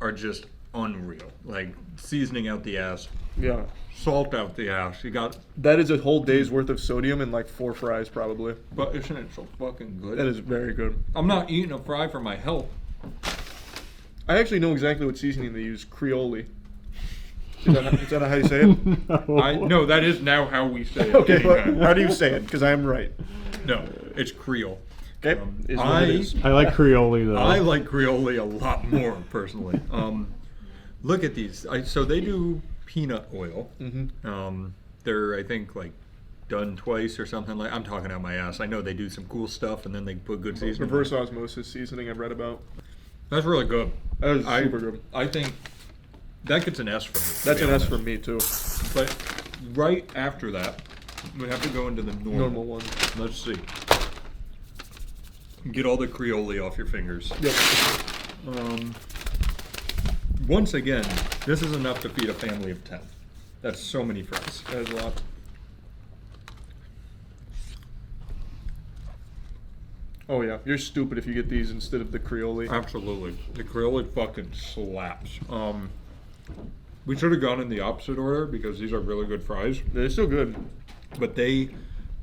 are just unreal. Like seasoning out the ass. Yeah. Salt out the ass. You got. That is a whole day's worth of sodium in like 4 fries probably. But isn't it so fucking good? That is very good. I'm not eating a fry for my health. I actually know exactly what seasoning they use. Creole. Is that how you say it? No, that is now how we say it. Okay, well, how do you say it? Because I am right. No, it's Creole. Okay, is what it is. I like Creole though. I like Creole a lot more personally. Look at these. So they do peanut oil. They're I think like done twice or something like. I'm talking out my ass. I know they do some cool stuff and then they put good seasoning. Reverse osmosis seasoning I've read about. That's really good. That is super good. I think that gets an S for me. That's an S for me too. But right after that, we have to go into the normal one. Let's see. Get all the Creole off your fingers. Yep. Once again, this is enough to feed a family of 10. That's so many fries. That is a lot. Oh yeah, you're stupid if you get these instead of the Creole. Absolutely. The Creole fucking slaps. We should have gone in the opposite order because these are really good fries. They're still good. But they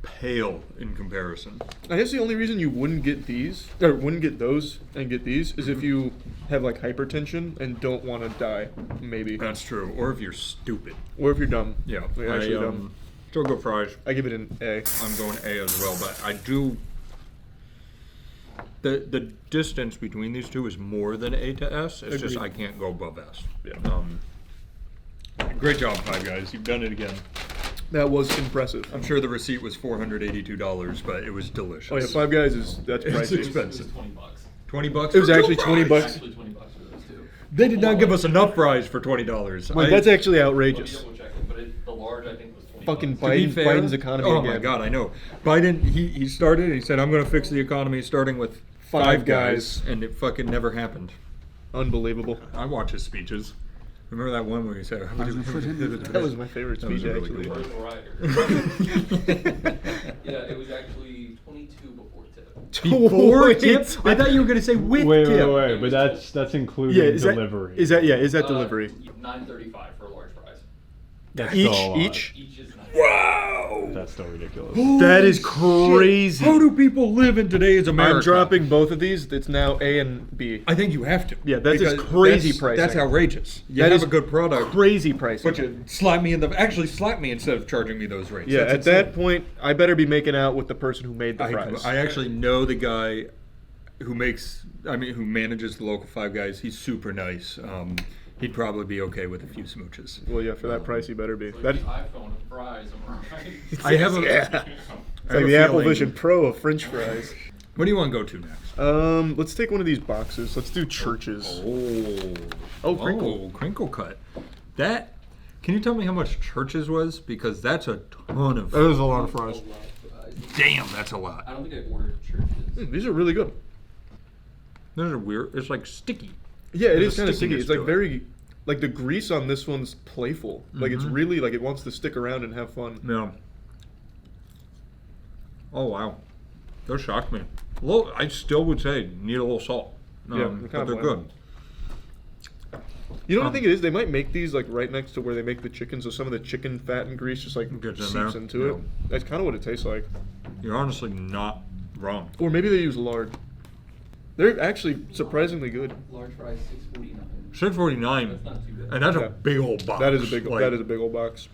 pale in comparison. I guess the only reason you wouldn't get these, or wouldn't get those and get these, is if you have like hypertension and don't want to die, maybe. That's true. Or if you're stupid. Or if you're dumb. Yeah. You're actually dumb. Still go fries. I give it an A. I'm going A as well, but I do. The distance between these two is more than A to S. It's just I can't go above S. Yeah. Great job, Five Guys. You've done it again. That was impressive. I'm sure the receipt was $482, but it was delicious. Oh yeah, Five Guys that's pricey. It's expensive. $20. 20 bucks. It was for actually two 20 fries? bucks. Actually $20 for those two. They did not give us enough fries for $20. Wait, that's actually outrageous. fucking To be fair, Biden's economy oh again. my god, I know. Biden, he started, he said, I'm going to fix the economy starting with Five Five Guys, and it fucking never happened. Unbelievable. I watch his speeches. Remember that one where he said, That was my favorite That was speech, a really actually. good one. Yeah, it was actually 22 before tip. Before tip? I thought you were going to say with Wait, tip. wait, but that's including Yeah, is that- delivery. Is that delivery? $9.35 for large fries. That's Each? still a lot. Each? Each is Wow! That's still ridiculous. That is Shit. crazy. How do people live in today's America? I'm dropping both of these. It's now A and B. I think you have to. Yeah, that's just Because crazy that's, pricing. That's outrageous. You That have is a good product. Crazy pricing. But you slap me instead of charging me those rates. Yeah, That's at insane. that point, I better be making out with the person who made the fries. I actually know the guy who who manages the local Five Guys. He's super nice. He'd probably be okay with a few smooches. Well, yeah, for that price, he better be. Like That, the iPhone with fries, am I right? I have a, yeah. I It's have like a the Apple feeling- Vision Pro of French fries. What do you want to go to next? Let's take one of these boxes. Let's do churches. Oh, crinkle. Crinkle cut. That. Can you tell me how much churches was? Because that's a ton of. That is a lot of fries. Damn, that's a lot. I don't think I ordered churches. These are really good. Those are weird. It's like sticky. Yeah, it There's is a kind of sticky. stickiness It's like to it. very, like the grease on this one's playful. Like it's Mhm. really like it wants to stick around and have fun. Yeah. Oh wow, those shocked me. I still would say need a little salt. Yeah, but they're good. You know what I think it is? They might make these like right next to where they make the chicken, so some of the chicken fat and grease just like Gets in seeps there. into it. Yeah. That's kind of what it tastes like. You're honestly not wrong. Or maybe they use lard. They're actually surprisingly good. Large fries, $6.49. $6.49, That's not too bad. and that's Yeah. a big old box. That is a big. Like, that is a big old box.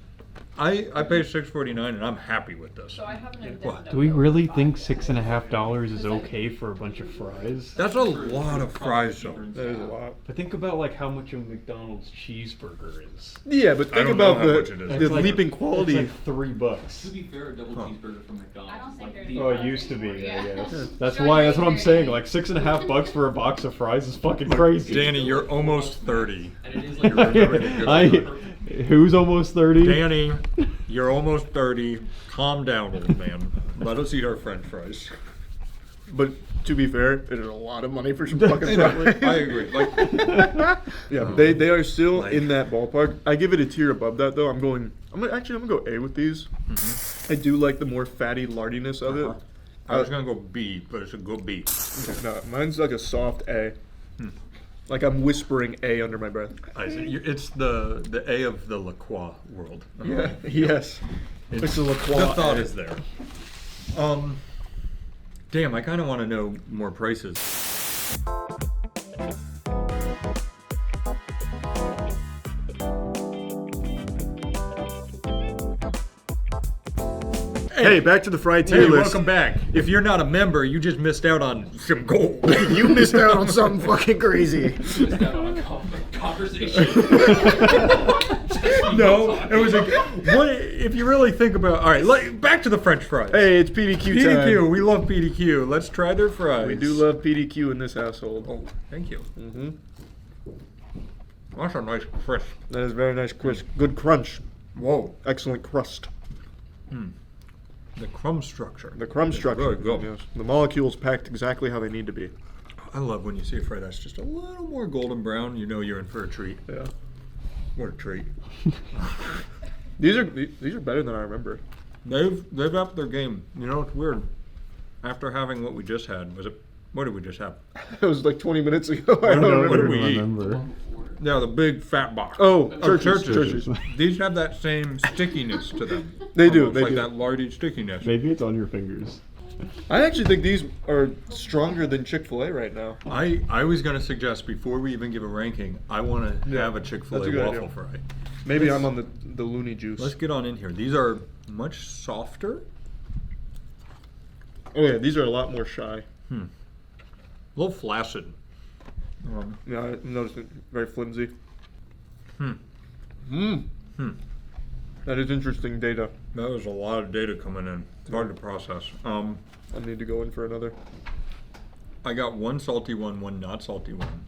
I paid $6.49 and I'm happy with this. So I have an What? Do we really think $6.50 is okay for a bunch of fries? That's a lot of fries, though. That is a lot. But think about like how much a McDonald's cheeseburger is. Yeah, but I think don't know about how much it is. the It's like- leaping quality. It's like $3. To be fair, a double cheeseburger from McDonald's. I don't is think like they're the- Oh, it used to be, I guess. Yeah. That's what I'm saying. Like $6.50 for a box of fries is fucking crazy. Danny, you're almost 30. And it is like Who's almost 30? Danny, you're almost 30. Calm down, old man. Let us eat our French fries. But to be fair, it is a lot of money for some fucking fries. I agree. Like, yeah, they are still in that ballpark. I give it a tier above that though. I'm gonna go A with these. I do like the more fatty lardiness of it. I was gonna go B, but it's a good B. Okay, no, mine's like a soft A. Like I'm whispering A under my breath. I see. It's the A of the La Croix world. Yeah. Yes. It's a La Croix The thought A. is there. Damn, I kind of want to know more prices. Hey, back to the fry tier Hey, list. welcome back. If you're not a member, you just missed out on some gold. You missed out on something fucking crazy. Missed out on a conversation. No, it was a. What if you really think about? All right, back to the French fries. Hey, it's PDQ time. PDQ, we love PDQ. Let's try their fries. We do love PDQ in this household. Oh, thank you. Mm-hmm. That's a nice crisp. That is very nice crisp. Good crunch. Whoa. Excellent crust. The crumb structure. The crumb structure. Very good. Yes. The molecules packed exactly how they need to be. I love when you see a fry that's just a little more golden brown. You know you're in for a treat. Yeah. What a treat. These are better than I remember. They've upped their game. You know, it's weird. After having what we just had, what did we just have? It was like 20 minutes ago. I don't What did remember. we eat? Yeah, the big fat box. Oh, Churches. churches. These have that same stickiness to them. They do, Almost they like do. that lardy stickiness. Maybe it's on your fingers. I actually think these are stronger than Chick-fil-A right now. I was going to suggest before we even give a ranking, I want to have a that's Chick-fil-A a good waffle idea. fry. Maybe I'm on the loony juice. Let's get on in here. These are much softer. Oh yeah, these are a lot more shy. A little flaccid. Yeah, I noticed it. Very flimsy. That is interesting data. That was a lot of data coming in. It's hard to process. I need to go in for another. I got one salty one not salty one.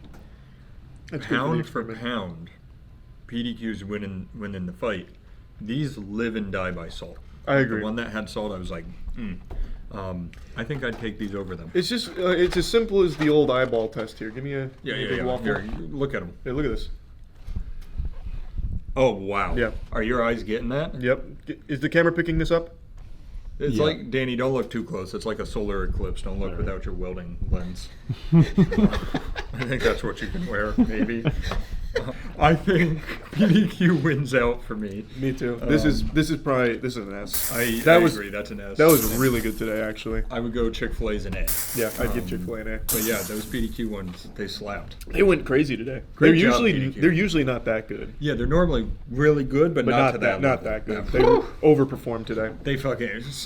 That's good for the Pound for experiment. pound, PDQ's winning the fight. These live and die by salt. I agree. The one that had salt, I was like, I think I'd take these over them. It's just, it's as simple as the old eyeball test here. Give me a big waffle. Here, look at them. Hey, look at this. Oh, wow. Yeah. Are your eyes getting that? Yep. Is the camera picking this up? It's like, Danny, don't look too close. It's like a solar eclipse. Don't look without your welding lens. I think that's what you can wear, maybe. I think PDQ wins out for me. Me too. This is an S. I agree. That's an S. That was really good today, actually. I would go Chick-fil-A's an A. Yeah, I'd give Chick-fil-A an A. But yeah, those PDQ ones, they slapped. They went crazy today. Great They're job, usually PDQ. not that good. Yeah, they're normally really good, but not to that not level. that good. They overperformed today. They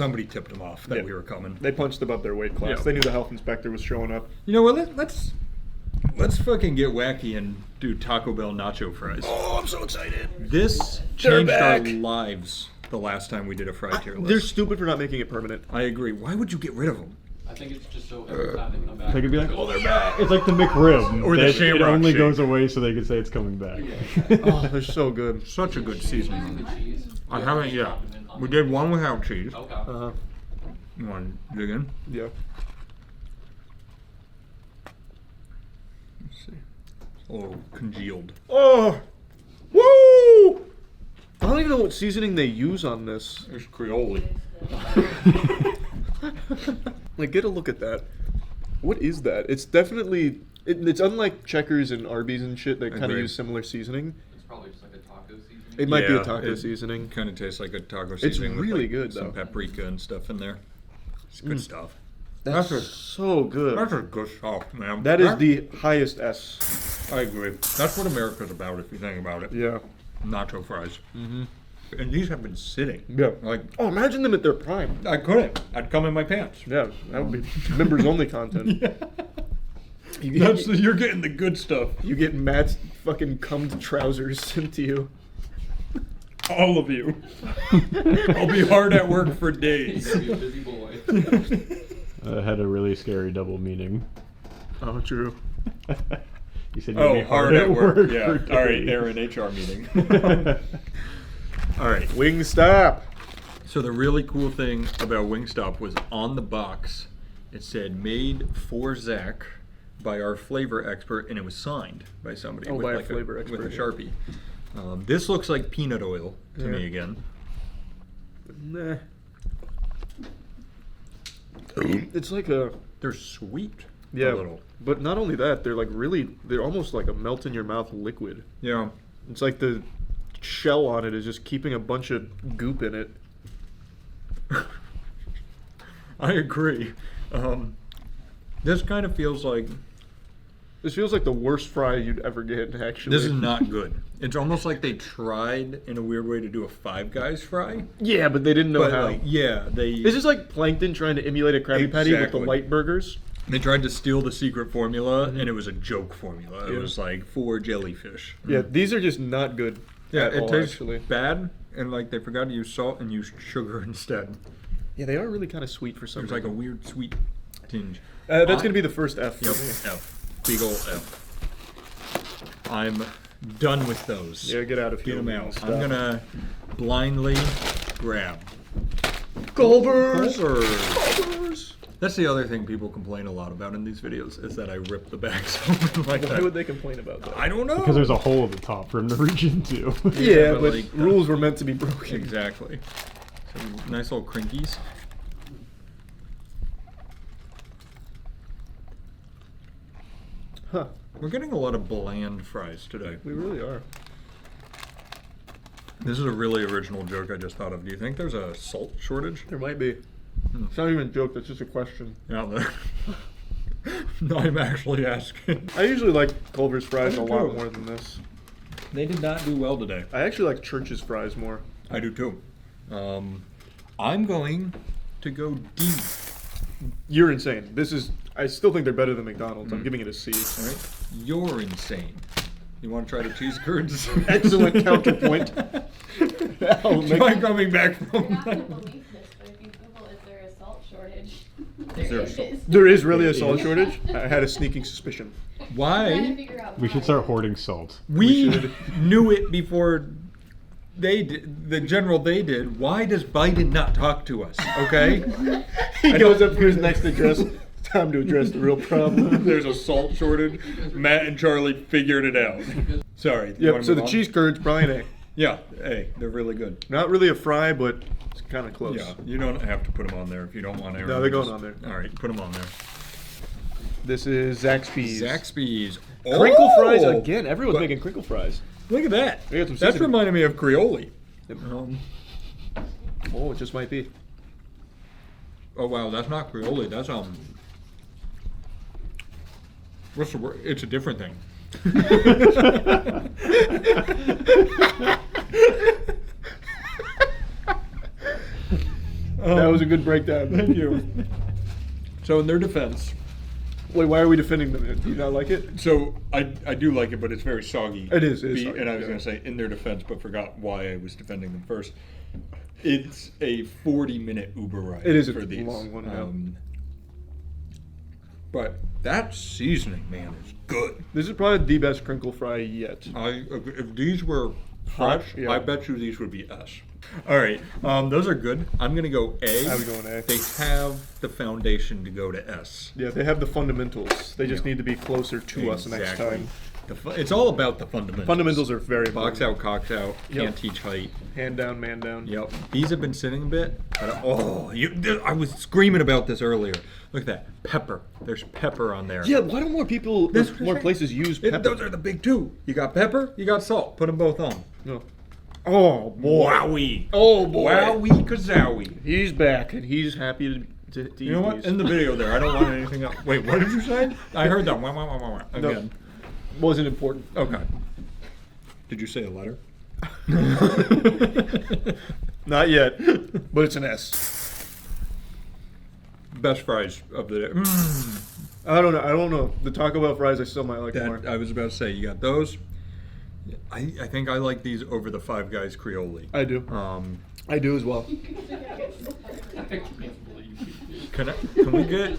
somebody tipped them off that we were coming. They punched above their weight class. Yeah. They knew the health inspector was showing up. You know what? Let's fucking get wacky and do Taco Bell nacho fries. Oh, I'm so excited. This They're changed our back. lives the last time we did a fry tier list. They're stupid for not making it permanent. I agree. Why would you get rid of them? I think it's just so every time they come back. They could be like, oh, they're back. It's like the McRib. Or the It Shamrock only Shake. goes away so they can say it's coming back. Oh, they're so good. Such a good seasoning. I haven't yet. We did one without cheese. Uh-huh. You want to dig in? Yeah. Let's see. A little congealed. Oh! Woo! I don't even know what seasoning they use on this. It's Creole. Like, get a look at that. What is that? It's definitely... it's unlike Checkers and Arby's and shit that kind of Agreed. use similar seasoning. It's probably just like a taco seasoning. It might be a taco seasoning. Kind of tastes like a taco It's seasoning. with, really like, good, some though. paprika and stuff in there. It's good stuff. That's so good. That's a good stuff, man. That is the highest S. I agree. That's what America's about, if you think about it. Yeah. Nacho fries. Mm-hmm. And these have been sitting. Yeah. Like, oh, imagine them at their prime. I couldn't. I'd come in my pants. Yeah, that would be members only content. Yeah. You're getting the good stuff. You get Matt's fucking cummed trousers sent to you. All of you. I'll be hard at work for days. You'll be a busy boy. Had a really scary double meaning. Oh, true. You said you'd be hard at work. Yeah. for All right, days. they're in HR meeting. All right. Wingstop. So the really cool thing about Wingstop was on the box, it said made for Zach by our flavor expert, and it was signed by somebody Oh, with by a like flavor with a expert, yeah. Sharpie. This looks like peanut oil to me again. Nah. It's like a... They're sweet. Yeah, A little. but not only that, they're like really... They're almost like a melt-in-your-mouth liquid. Yeah. It's like the shell on it is just keeping a bunch of goop in it. I agree. This kind of feels like... This feels like the worst fry you'd ever get, actually. This is not good. It's almost like they tried in a weird way to do a Five Guys fry. Yeah, but they didn't know But, how. like, yeah, they... This is like Plankton trying to emulate a Krabby Patty with the Exactly. light burgers. They tried to steal the secret formula, and it was a joke formula. It Yeah. was like for jellyfish. Yeah, these are just not good. Yeah, at it all, tastes actually. bad, and like they forgot to use salt and used sugar instead. Yeah, they are really kind of sweet for some There's like a reason. weird sweet tinge. That's gonna be the first F for Yep, me. F. Big ol' F. I'm done with those. Yeah, get out of here. Get them out. Stop. I'm gonna blindly grab. Culvers! Culvers! That's the other thing people complain a lot about in these videos, is that I rip the bags open like Why that. would they complain about that? I don't know. Because there's a hole at the top for him to reach into. Yeah, but like, rules were meant to be broken. Exactly. Some nice little crinkies. Huh. We're getting a lot of bland fries today. We really are. This is a really original joke I just thought of. Do you think there's a salt shortage? There might be. It's not even a joke, that's just a question. Yeah, no, I'm actually asking. I usually like Culver's fries I a do lot too. more than this. They did not do well today. I actually like Church's fries more. I do too. I'm going to go D. You're insane. This is... I still think they're better than McDonald's. I'm giving it a C. All right. You're insane. You want to try the cheese curds? Excellent counterpoint. Try coming back You're from not gonna believe this, but if you Google is there a salt shortage, there is. There is really a salt shortage? I had a sneaking suspicion. Trying to Why? figure out We why. should start hoarding salt. We knew it before they did, the general they did. Why does Biden not talk to us? Okay. He goes up to his next address. Time to address the real problem. There's a salt shortage. Matt and Charlie figured it out. Sorry. Yep. So the cheese curds probably an A. Yeah. Hey, they're really good. Not really a fry, but it's kind of close. Yeah. You don't have to put them on there if you don't want to. No, they're going on there. All right, put them on there. This is Zaxby's. Zaxby's. Crinkle fries again. Everyone's making crinkle fries. Look at that. We got some That's seasoning. reminding me of Creole. Oh, it just might be. Oh wow, that's not Creole. That's What's the word? It's a different thing. That was a good breakdown. Thank you. So in their defense. Wait, why are we defending them? Do you not like it? So I do like it, but it's very soggy. It is soggy, and I was yeah. going to say in their defense, but forgot why I was defending them first. It's a 40-minute Uber ride. It is for a these. long one. Yeah. But that seasoning, man, is good. This is probably the best crinkle fry yet. If these were Hot, fresh, yeah. I bet you these would be S. All right, those are good. I'm going to go A. I would go an A. They have the foundation to go to S. Yeah, they have the fundamentals. They just need to be closer to us next time. It's all about the fundamentals. Fundamentals are very Box important. out, cocks out, Yep. can't teach height. Hand down, man down. Yep. These have been sitting a bit. But, I was screaming about this earlier. Look at that. Pepper. There's pepper on there. Yeah, why don't more places use pepper? Those are the big two. You got pepper, you got salt. Put them both on. No. Oh, boy. Wowie. Oh, boy. Wowie kazowie. He's back, and he's happy to eat You know what? these. In the video there, I don't want anything else. Wait, what did you say? I heard that. Wah, wah, wah, wah, wah. Again. No, wasn't important. Okay. Did you say a letter? Not yet, but it's an S. Best fries of the day. I don't know. The Taco Bell fries I still might like more. I was about to say, you got those. I think I like these over the Five Guys Creole. I do. I do as well. Can we get?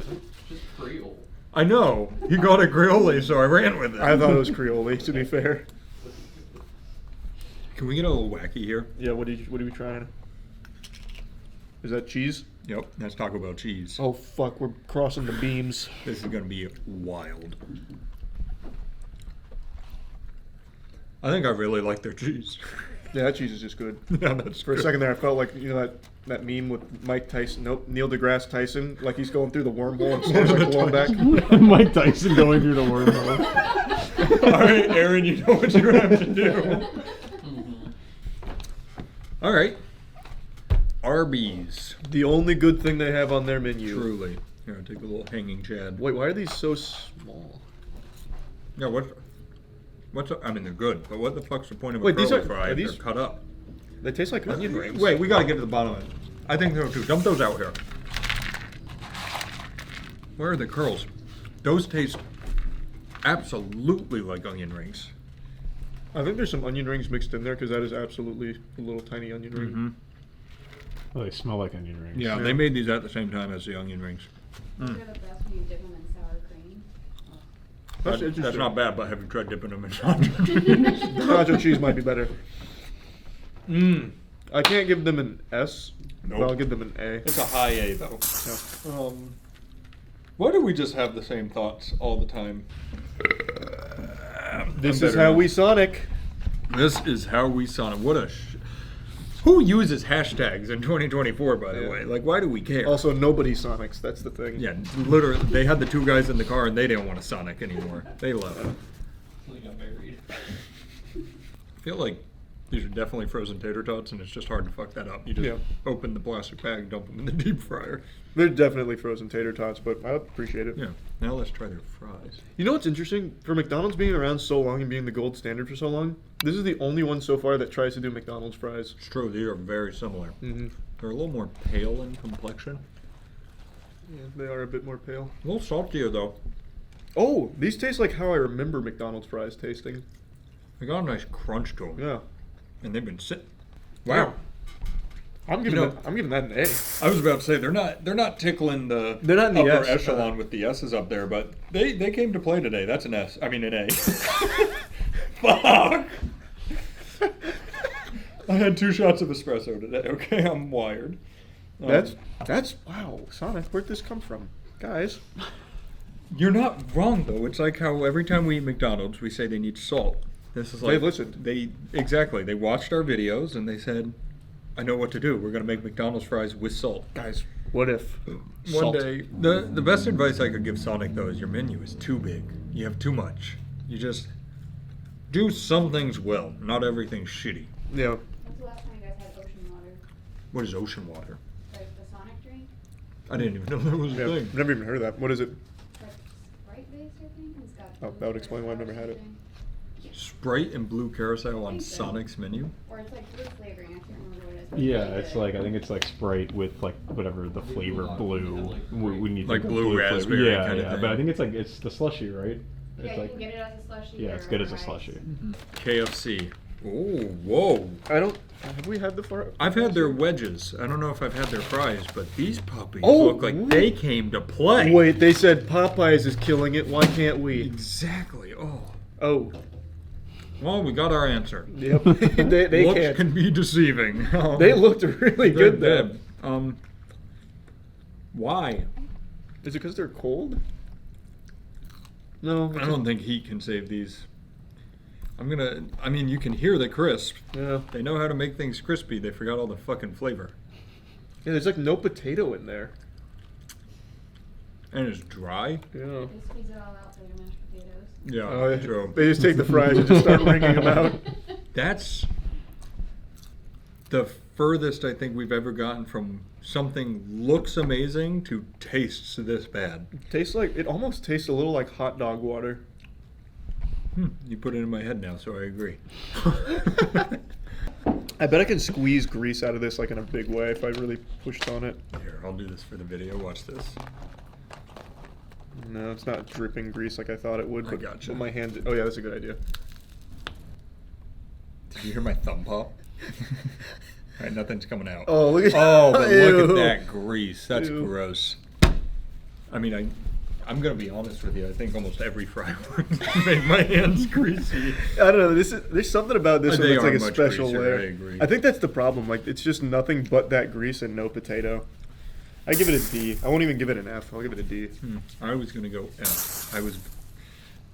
Just Creole. I know. You got a Creole, so I ran with it. I thought it was Creole, to be fair. Can we get a little wacky here? Yeah, what are we trying? Is that cheese? Yep, that's Taco Bell cheese. Oh fuck, we're crossing the beams. This is gonna be wild. I think I really like their cheese. Yeah, that cheese is just good. Yeah, that's For a good. second there, I felt like, you know, that meme with Mike Tyson, Neil deGrasse Tyson, like he's going through the wormhole and stands like blown back. Mike Tyson going through the wormhole. All right, Aaron, you know what you have to do. All right. Arby's. The only good thing they have on their menu. Truly. Here, take a little hanging chad. Wait, why are these so small? Yeah, I mean, they're good, but what the fuck's the point of a Wait, these curly are- fry are if these- they're cut up? They taste like onion rings. Wait, we gotta get to the bottom of it. I think so too. Dump those out here. Where are the curls? Those taste absolutely like onion rings. I think there's some onion rings mixed in there because that is absolutely a little tiny onion ring. Mm-hmm. Oh, they smell like onion rings. Yeah, they made these at the same time as the onion rings. They're the best when you dip them in sour cream. That's not bad, but have you tried dipping them in nacho? Nacho cheese might be better. I can't give them an S, Nope. but I'll give them an A. It's a high A though. Yeah. Why do we just have the same thoughts all the time? This is how we Sonic. This is how we Sonic. What a. Who uses hashtags in 2024? By the way, like, why do we care? Also, nobody Sonics. That's the thing. Yeah, literally, they had the two guys in the car and they didn't want to Sonic anymore. They left. They got married. I feel like these are definitely frozen tater tots, and it's just hard to fuck that up. You just open the plastic bag, dump them in the deep fryer. They're definitely frozen tater tots, but I appreciate it. Yeah. Now let's try their fries. You know what's interesting? For McDonald's being around so long and being the gold standard for so long, this is the only one so far that tries to do McDonald's fries. It's true. They are very similar. Mm-hmm. They're a little more pale in complexion. Yeah, they are a bit more pale. A little saltier though. Oh, these taste like how I remember McDonald's fries tasting. They got a nice crunch to them. Yeah. And they've been sitting. Wow. I'm giving that an A. I was about to say they're not tickling the They're not in the upper S. echelon with the S's up there, but they came to play today. That's an S. I mean an A. Fuck. I had 2 shots of espresso today. Okay, I'm wired. That's wow, Sonic. Where'd this come from, guys? You're not wrong though. It's like how every time we eat McDonald's, we say they need salt. This is like They listened. They watched our videos and they said, "I know what to do. We're gonna make McDonald's fries with salt." Guys, what if One day, the best advice I could give Sonic though is your menu is too big. You have too much. You just do some things well, not everything's shitty. Yeah. When's the last time you guys had ocean water? What is ocean water? Like the Sonic drink? I didn't even know that was a thing. I've never even heard of that. What is it? Like Sprite based, I think. It's got Oh, that would explain why I've never had it. Sprite and blue carousel on Sonic's menu? Or it's like fruit flavoring. I can't remember what it is. but Yeah, really it's good. like I think it's like Sprite with like whatever the flavor blue. We need Like the blue flavor. raspberry Yeah, kinda yeah. thing. But I think it's like it's the slushy, right? Yeah, It's you like can get it as a slushie. yeah, or it's good as a ice. slushy. KFC. Oh, whoa. I don't. Have we had the far? I've had their wedges. I don't know if I've had their fries, but these puppies Oh, look like they came to play. Wait, they said Popeyes is killing it. Why can't we? Exactly. Oh. Oh. Well, we got our answer. Yep. they Looks can't. can be deceiving. They looked really They're good though. dead. Why? Is it because they're cold? No. I don't think heat can save these. I mean, you can hear the crisp. Yeah. They know how to make things crispy. They forgot all the fucking flavor. Yeah, there's like no potato in there. And it's dry. Yeah. They squeeze it all out for your mashed potatoes. Yeah, Oh, true. They just take the fries and just start wringing them out. That's the furthest I think we've ever gotten from something looks amazing to tastes this bad. It almost tastes a little like hot dog water. You put it in my head now, so I agree. I bet I can squeeze grease out of this like in a big way if I really pushed on it. Here, I'll do this for the video. Watch this. No, it's not dripping grease like I thought it would. I But gotcha. my hand. Oh yeah, that's a good idea. Did you hear my thumb pop? Alright, nothing's coming out. Oh, look at Oh, but look Ew. at that grease. That's Ew. gross. I mean, I'm gonna be honest with you. I think almost every fry would make my hands greasy. I don't know. There's something about this one They that's like are a much special greasier, layer. I agree. I think that's the problem. Like it's just nothing but that grease and no potato. I give it a D. I won't even give it an F. I'll give it a D. I was gonna go F.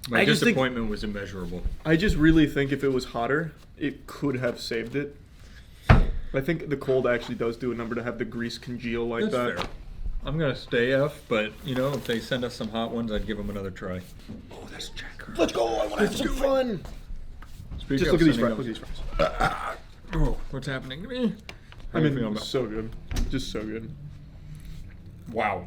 My I just think- disappointment was immeasurable. I just really think if it was hotter, it could have saved it. I think the cold actually does do a number to have the grease congeal like That's that. fair. I'm gonna stay F, but you know, if they send us some hot ones, I'd give them another try. Oh, that's Checker. Let's go! I want to have some fun. Speaking Just of look at these sending fries. them- Look at these fries. Oh, what's happening to me? I mean, so good. Just so good. Wow.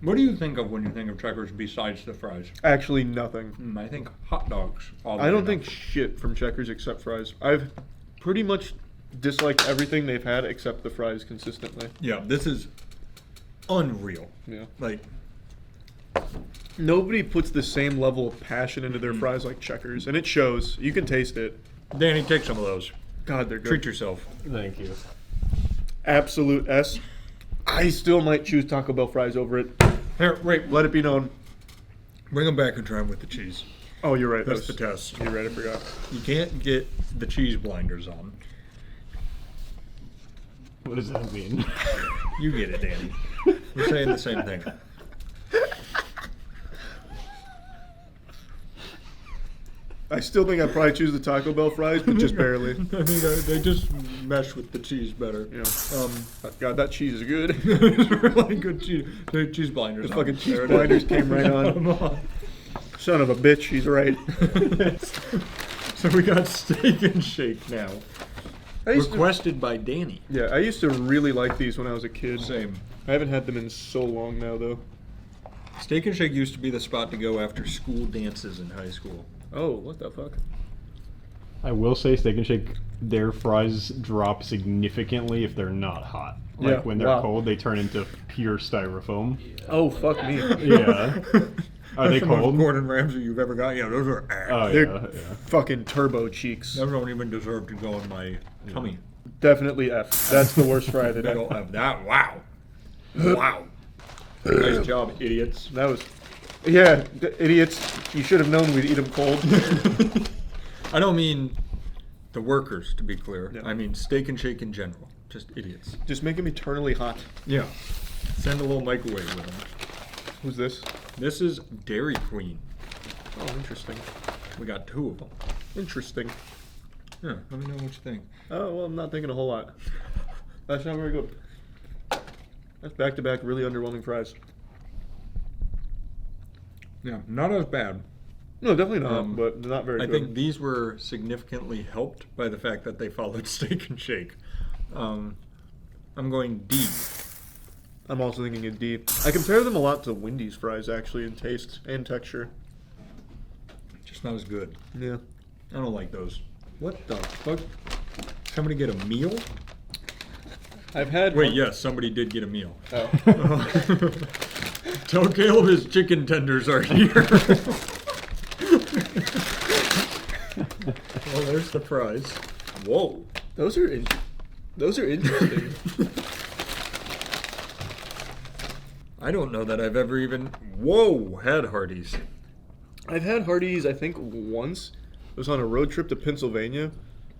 What do you think of when you think of Checkers besides the fries? Actually, nothing. I think hot dogs. I don't think shit from Checkers except fries. I've pretty much disliked everything they've had except the fries consistently. Yeah, this is unreal. Yeah. Like, nobody puts the same level of passion into their fries like Checkers, and it shows. You can taste it. Danny, take some of those. God, they're good. Treat yourself. Thank you. Absolute S. I still might choose Taco Bell fries over it. Here, wait. Let it be known. Bring them back and try them with the cheese. Oh, you're right. That's the test. You're right. I forgot. You can't get the cheese blinders on. What does that mean? You get it, Danny. We're saying the same thing. I still think I'd probably choose the Taco Bell fries, but just barely. I mean, they just mesh with the cheese better. Yeah. God, that cheese is good. It's really good cheese. The cheese blinders. The on. fucking cheese There it blinders is. came right on. Come on. Son of a bitch, he's right. So we got Steak and Shake now. used to- Requested by Danny. Yeah, I used to really like these when I was a kid. Same. I haven't had them in so long now, though. Steak and Shake used to be the spot to go after school dances in high school. Oh, what the fuck? I will say Steak and Shake, their fries drop significantly if they're not hot. Like Yeah, when they're wow. cold, they turn into pure styrofoam. Oh, fuck me. Yeah. Are they That's the most cold? Gordon Ramsay you've ever got. Yeah, those are ass. Oh, They're yeah. fucking turbo cheeks. Those don't even deserve to go in my tummy. Definitely F. That's the worst fry of the They day. don't have that. Wow. Wow. Nice job, idiots. That was... Yeah, idiots. You should have known we'd eat them cold. I don't mean The workers, to be clear. Yeah. I mean, Steak and Shake in general. Just idiots. Just make them eternally hot. Yeah. Send a little microwave with them. Who's this? This is Dairy Queen. Oh, interesting. We got 2 of them. Interesting. Yeah, let me know what you think. Oh, well, I'm not thinking a whole lot. That's not very good. That's back-to-back really underwhelming fries. Yeah, not as bad. No, definitely not, but not very I good. think these were significantly helped by the fact that they followed Steak and Shake. I'm going D. I'm also thinking a D. I compare them a lot to Wendy's fries, actually, in taste and texture. Just not as good. Yeah. I don't like those. What the fuck? Somebody get a meal? I've had... Wait, yes, somebody did get a meal. Oh. Tell Caleb his chicken tenders are here. Well, there's the fries. Whoa. Those are interesting. I don't know that I've ever even... Whoa! Had Hardee's. I've had Hardee's, I think, once. It was on a road trip to Pennsylvania,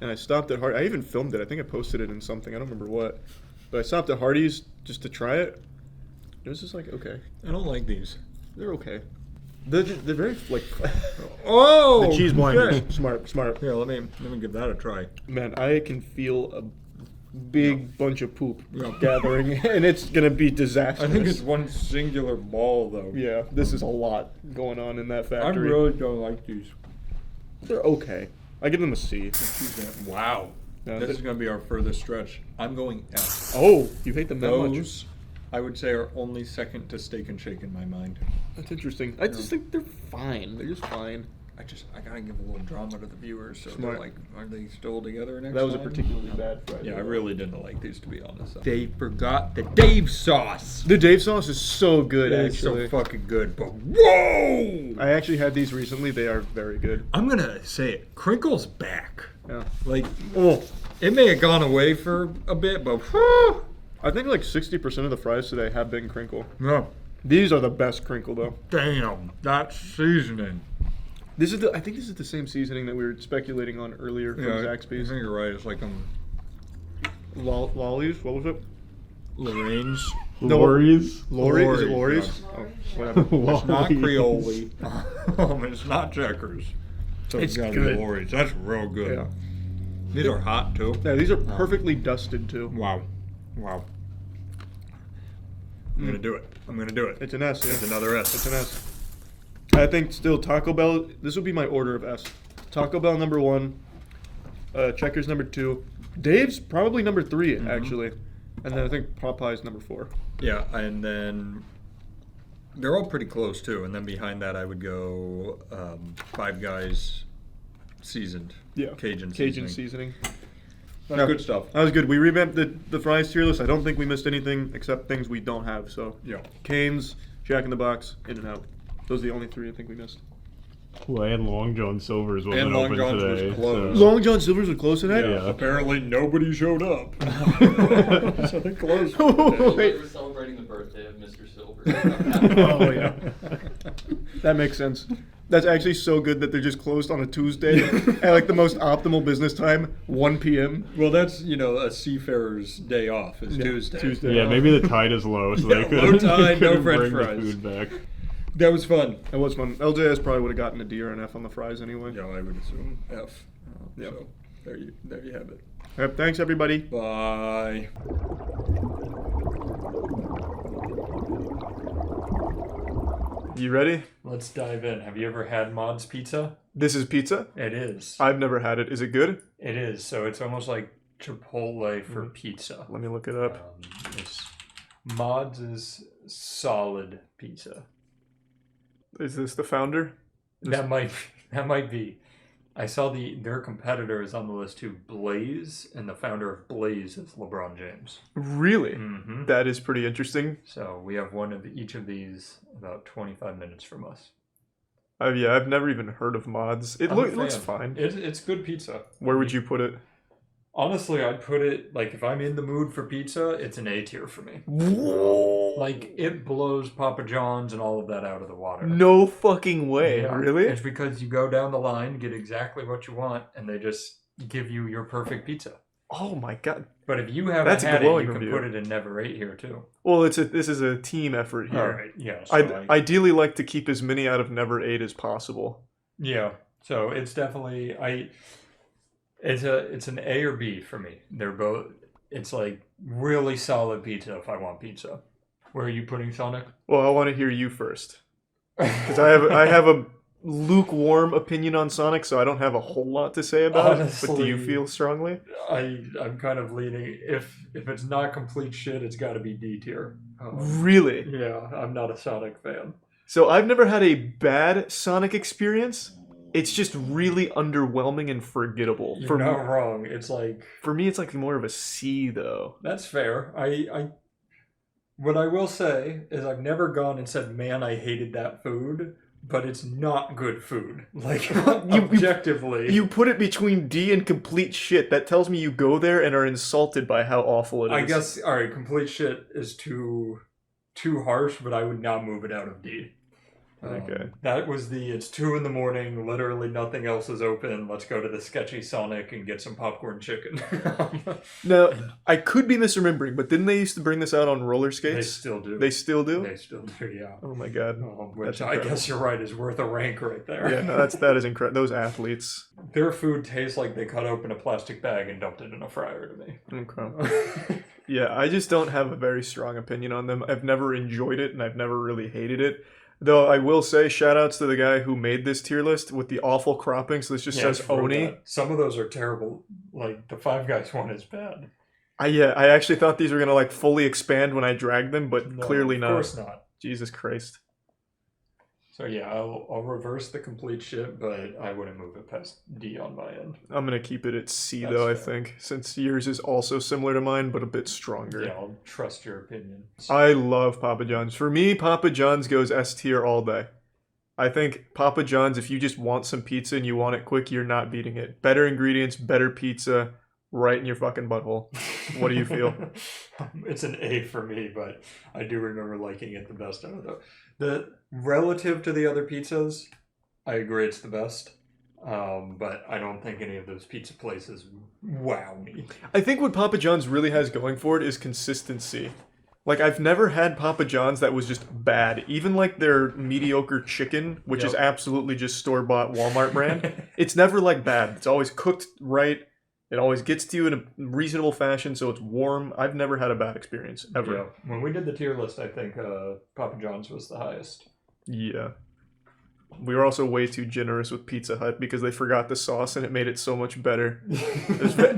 and I stopped at Hardee's. I even filmed it. I think I posted it in something. I don't remember what. But I stopped at Hardee's just to try it. It was just like, okay. I don't like these. They're okay. They're very, like... Oh! The cheese blinders. Okay. Smart. Here, let me give that a try. Man, I can feel a big bunch of poop gathering, and it's going to be disastrous. I think it's one singular ball, though. Yeah, this is a lot going on in that I factory. really don't like these. They're okay. I give them a C. Wow. This is going to be our furthest stretch. I'm going F. Oh, you hate them that much? Those, I would say, are only second to Steak and Shake in my mind. That's interesting. I just think they're fine. They're just fine. I gotta give a little drama to the viewers. So Smart. they're like, are they still together next time? That was a particularly bad fry. Yeah, I really didn't like these, to be honest. They forgot the Dave sauce. The Dave sauce is so good, It's actually. so fucking good, but whoa! I actually had these recently. They are very good. I'm gonna say it. Crinkle's back. Yeah. Like, oh, it may have gone away for a bit, but whew. I think like 60% of the fries today have been crinkle. Yeah. These are the best crinkle, though. Damn, that seasoning. I think this is the same seasoning that we were speculating on earlier from Zaxby's. I think you're right. It's like Lollies? What was it? Lorraine's. Lorries? Lori? Is it Lori's? Yes. Oh, whatever. It's not Creole. It's not Checkers. So It's gotta good. be Lori's. That's real good. Yeah. These are hot too. Yeah, these are perfectly dusted too. Wow. I'm gonna do it. It's an S. Yeah. It's another S. It's an S. I think still Taco Bell. This would be my order of S. Taco Bell number 1. Checkers number 2. Dave's probably number 3 actually, and then I think Popeye's number 4. Yeah, and then they're all pretty close too. And then behind that, I would go Five Guys seasoned. Yeah. Cajun seasoning. That's good stuff. That was good. We revamped the fries tier list. I don't think we missed anything except things we don't have. So yeah, Cane's, Jack in the Box, In-N-Out. Those are the only 3 I think we missed. Well, and Long John Silver's wasn't Long open John's today. was closed. Long John Silver's was closed today? Yeah. Apparently nobody showed up. So they closed. They were celebrating the birthday of Mr. Silver. Oh yeah. That makes sense. That's actually so good that they're just closed on a Tuesday at like the most optimal business time, 1 p.m. Well, that's, a seafarer's day off is Tuesday. Yeah, maybe the tide is low, so they Yeah, couldn't, low tide, no couldn't French bring fries. the food back. That was fun. That was fun. LJS probably would have gotten a D or an F on the fries anyway. Yeah, I would assume F. Yep. So there you have it. Yep, thanks everybody. Bye. You ready? Let's dive in. Have you ever had Mod's Pizza? This is pizza? It is. I've never had it. Is it good? It is. So it's almost like Chipotle for pizza. Let me look it up. Mod's is solid pizza. Is this the founder? That might be. I saw their competitor is on the list too, Blaze, and the founder of Blaze is LeBron James. Really? Mm-hmm. That is pretty interesting. So we have one of each of these about 25 minutes from us. Yeah, I've never even heard of Mods. It looks fine. It's good pizza. Where would you put it? Honestly, I'd put it, like, if I'm in the mood for pizza, it's an A tier for me. Whoa. Like, it blows Papa John's and all of that out of the water. No fucking way. Yeah. Really? It's because you go down the line, get exactly what you want, and they just give you your perfect pizza. Oh my god! But if you haven't That's a had it, glowing you can review. put it in Never Ate here too. Well, this is a team effort here. All right, yeah. So I'd ideally like to keep as many out of Never Ate as possible. Yeah, so it's definitely it's an A or B for me. They're both. It's like really solid pizza if I want pizza. Where are you putting Sonic? Well, I want to hear you first because I have a lukewarm opinion on Sonic, so I don't have a whole lot to say about it. But do you feel strongly? I'm kind of leaning. If it's not complete shit, it's got to be D tier. Really? Yeah, I'm not a Sonic fan. So I've never had a bad Sonic experience. It's just really underwhelming and forgettable. You're not wrong. It's like for me, it's like more of a C though. That's fair. What I will say is I've never gone and said, "Man, I hated that food." But it's not good food. Like, objectively. You put it between D and complete shit. That tells me you go there and are insulted by how awful it is. I guess, alright, complete shit is too harsh, but I would not move it out of D. Okay. That was it's 2 a.m, literally nothing else is open. Let's go to the sketchy Sonic and get some popcorn chicken. Now, I could be misremembering, but didn't they used to bring this out on roller skates? They still do. They still do? They still do, yeah. Oh my god. Which I guess you're right is worth a rank right there. Yeah, no, that is incredible. Those athletes. Their food tastes like they cut open a plastic bag and dumped it in a fryer to me. Okay. Yeah, I just don't have a very strong opinion on them. I've never enjoyed it and I've never really hated it. Though I will say, shoutouts to the guy who made this tier list with the awful cropping. So this just says Oni. Some of those are terrible. Like the Five Guys one is bad. I actually thought these were gonna like fully expand when I dragged them, but clearly not. Of course not. Jesus Christ. So yeah, I'll reverse the complete shit, but I wouldn't move it past D on my end. I'm gonna keep it at C though, I think, since yours is also similar to mine, but a bit stronger. Yeah, I'll trust your opinion. I love Papa John's. For me, Papa John's goes S tier all day. I think Papa John's, if you just want some pizza and you want it quick, you're not beating it. Better ingredients, better pizza, right in your fucking butthole. What do you feel? It's an A for me, but I do remember liking it the best out of the relative to the other pizzas. I agree it's the best, but I don't think any of those pizza places wow me. I think what Papa John's really has going for it is consistency. Like, I've never had Papa John's that was just bad. Even like their mediocre chicken, which is absolutely just store-bought Walmart brand. It's never like bad. It's always cooked right. It always gets to you in a reasonable fashion, so it's warm. I've never had a bad experience, ever. Yeah. When we did the tier list, I think Papa John's was the highest. Yeah. We were also way too generous with Pizza Hut because they forgot the sauce and it made it so much better.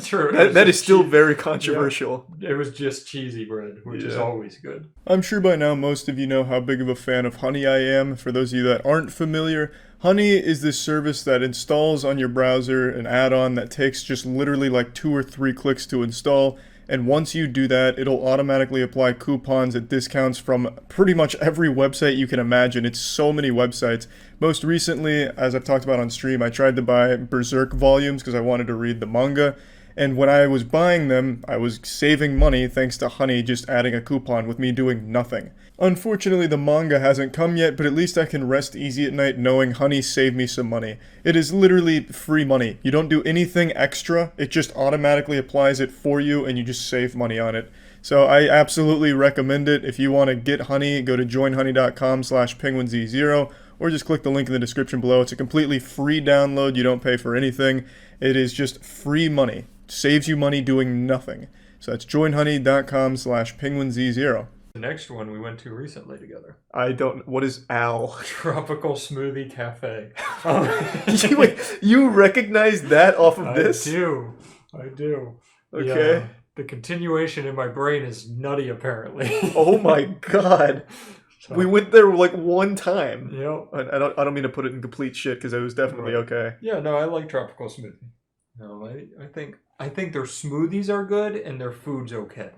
True. That is still very controversial. Yeah. It was just cheesy bread, which is always good. I'm sure by now most of you know how big of a fan of Honey I am. For those of you that aren't familiar, Honey is this service that installs on your browser an add-on that takes just literally like 2 or 3 clicks to install. And once you do that, it'll automatically apply coupons at discounts from pretty much every website you can imagine. It's so many websites. Most recently, as I've talked about on stream, I tried to buy Berserk volumes because I wanted to read the manga. And when I was buying them, I was saving money thanks to Honey just adding a coupon with me doing nothing. Unfortunately, the manga hasn't come yet, but at least I can rest easy at night knowing Honey saved me some money. It is literally free money. You don't do anything extra, it just automatically applies it for you and you just save money on it. So I absolutely recommend it. If you want to get Honey, go to joinhoney.com/penguinz0 or just click the link in the description below. It's a completely free download. You don't pay for anything. It is just free money. Saves you money doing nothing. So that's joinhoney.com/penguinz0. The next one we went to recently together. I don't... What is Al? Tropical Smoothie Cafe. You recognize that off of this? I do. Okay. The continuation in my brain is nutty, apparently. Oh my god. We went there like one time. Yep. I don't mean to put it in complete shit because it was definitely okay. Yeah, no, I like Tropical Smoothie. No, I think their smoothies are good and their food's okay.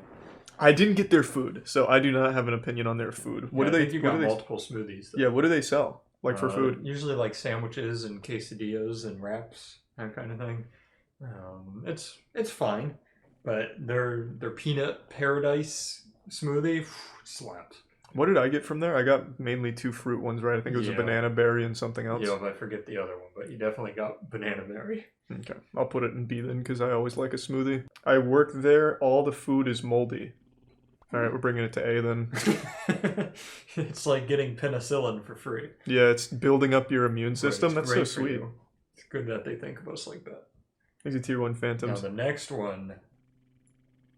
I didn't get their food, so I do not have an opinion on their food. What do they? I think you got multiple smoothies. Though. Yeah, what do they sell? Like for food? Usually like sandwiches and quesadillas and wraps, that kind of thing. It's fine, but their peanut paradise smoothie slaps. What did I get from there? I got mainly 2 fruit ones, right? I think it was a banana berry and something else. Yeah, I forget the other one, but you definitely got banana berry. Okay, I'll put it in B then, because I always like a smoothie. I work there, all the food is moldy. Alright, we're bringing it to A then. It's like getting penicillin for free. Yeah, it's building up your immune system. Right, That's so sweet. You. It's good that they think of us like that. These are tier 1 phantoms. Now the next one...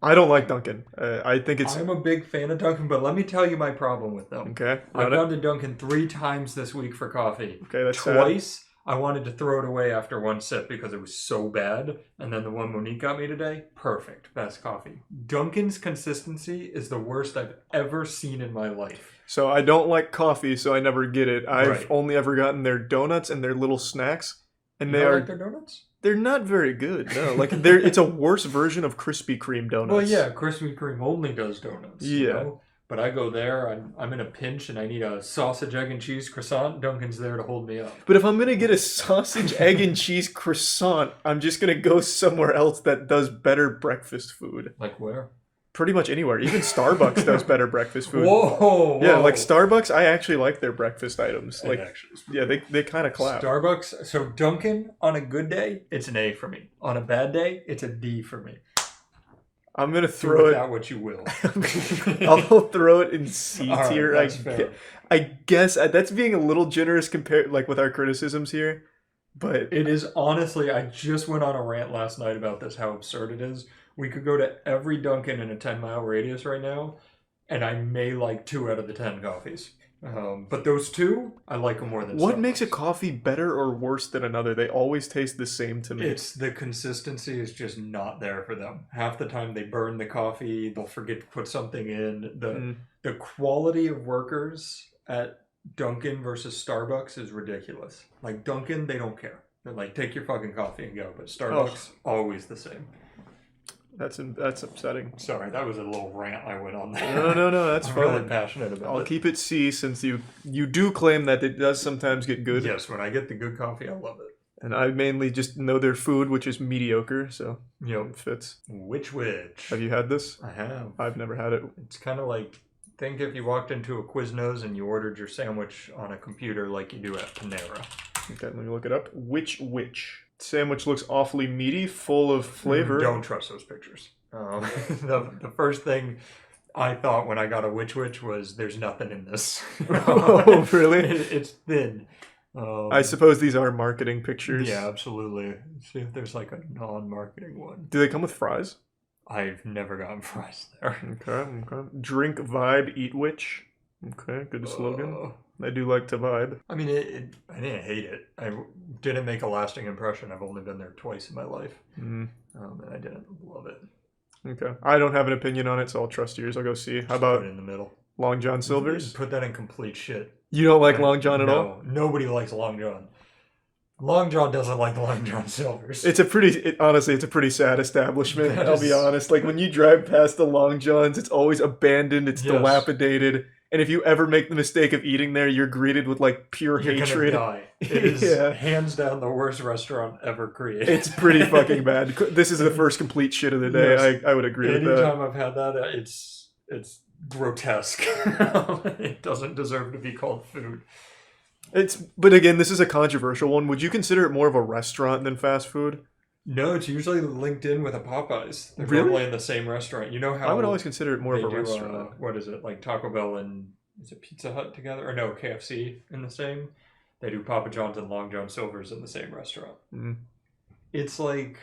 I don't like Dunkin'. I think it's... I'm a big fan of Dunkin', but let me tell you my problem with them. Okay. I've gone to Dunkin' 3 times this week for coffee. Okay, that's Twice, I wanted to throw it away after 1 sip because it was so bad. And then the one Monique got me today, perfect. Best coffee. Dunkin's consistency is the worst I've ever seen in my life. So I don't like coffee, so I never get it. I've only ever gotten their donuts and their little snacks. And You they don't are... like their donuts? They're not very good. No, like it's a worse version of Krispy Kreme donuts. Well, yeah, Krispy Kreme only does donuts. Yeah. You know? But I go there, I'm in a pinch, and I need a sausage, egg, and cheese croissant. Dunkin's there to hold me up. But if I'm gonna get a sausage, egg, and cheese croissant, I'm just gonna go somewhere else that does better breakfast food. Like where? Pretty much anywhere. Even Starbucks does better breakfast food. Whoa! Yeah, like Starbucks, I actually like their breakfast items. Like, yeah, they kind of clap. Starbucks. So Dunkin' on a good day, it's an A for me. On a bad day, it's a D for me. I'm gonna throw it. Out what you will. I'll throw it in C All right, tier. that's fair. I guess that's being a little generous compared, like with our criticisms here. But it is honestly. I just went on a rant last night about this. How absurd it is. We could go to every Dunkin' in a 10-mile radius right now, and I may like 2 out of the 10 coffees. But those 2, I like them more than what Starbucks. makes a coffee better or worse than another? They always taste the same to me. It's the consistency is just not there for them. Half the time they burn the coffee, they'll forget to put something in. The quality of workers at Dunkin' versus Starbucks is ridiculous. Like Dunkin', they don't care. They're like, take your fucking coffee and go. But Starbucks, always the same. That's upsetting. Sorry, that was a little rant I went on there. No, that's I'm fine. really passionate about it. I'll keep it C since you do claim that it does sometimes get good. Yes, when I get the good coffee, I love it. And I mainly just know their food, which is mediocre, so it fits. Which? Have you had this? I have. I've never had it. It's kind of like, think if you walked into a Quiznos and you ordered your sandwich on a computer like you do at Panera. Okay, let me look it up. Which? Sandwich looks awfully meaty, full of flavor. Don't trust those pictures. The first thing I thought when I got a which was there's nothing in this. Oh, really? It's thin. I suppose these are marketing pictures. Yeah, absolutely. See if there's like a non-marketing one. Do they come with fries? I've never gotten fries there. Okay. Drink, vibe, eat which. Okay, good slogan. I do like to vibe. I mean, I didn't hate it. I didn't make a lasting impression. I've only been there twice in my life. And I didn't love it. Okay. I don't have an opinion on it, so I'll trust yours. I'll go C. How about put it in the middle? Long John Silver's? Put that in complete shit. You don't like Long John at all? Nobody likes Long John. Long John doesn't like Long John Silver's. Honestly, it's a pretty sad establishment. I'll be honest. Like when you drive past the Long Johns, it's always abandoned. It's dilapidated. And if you ever make the mistake of eating there, you're greeted with like pure hatred. Gonna die. It is hands down the worst restaurant ever created. It's pretty fucking bad. This is the first complete shit of the day. Yes. I would agree with that. Anytime I've had that, it's grotesque. It doesn't deserve to be called food. But again, this is a controversial one. Would you consider it more of a restaurant than fast food? No, it's usually linked in with a Popeyes. They're Really? probably in the same restaurant. You know how I would always consider it more of a they do, restaurant. what is it, like Taco Bell and is it Pizza Hut together? Or no, KFC in the same? They do Papa John's and Long John Silver's in the same restaurant. It's like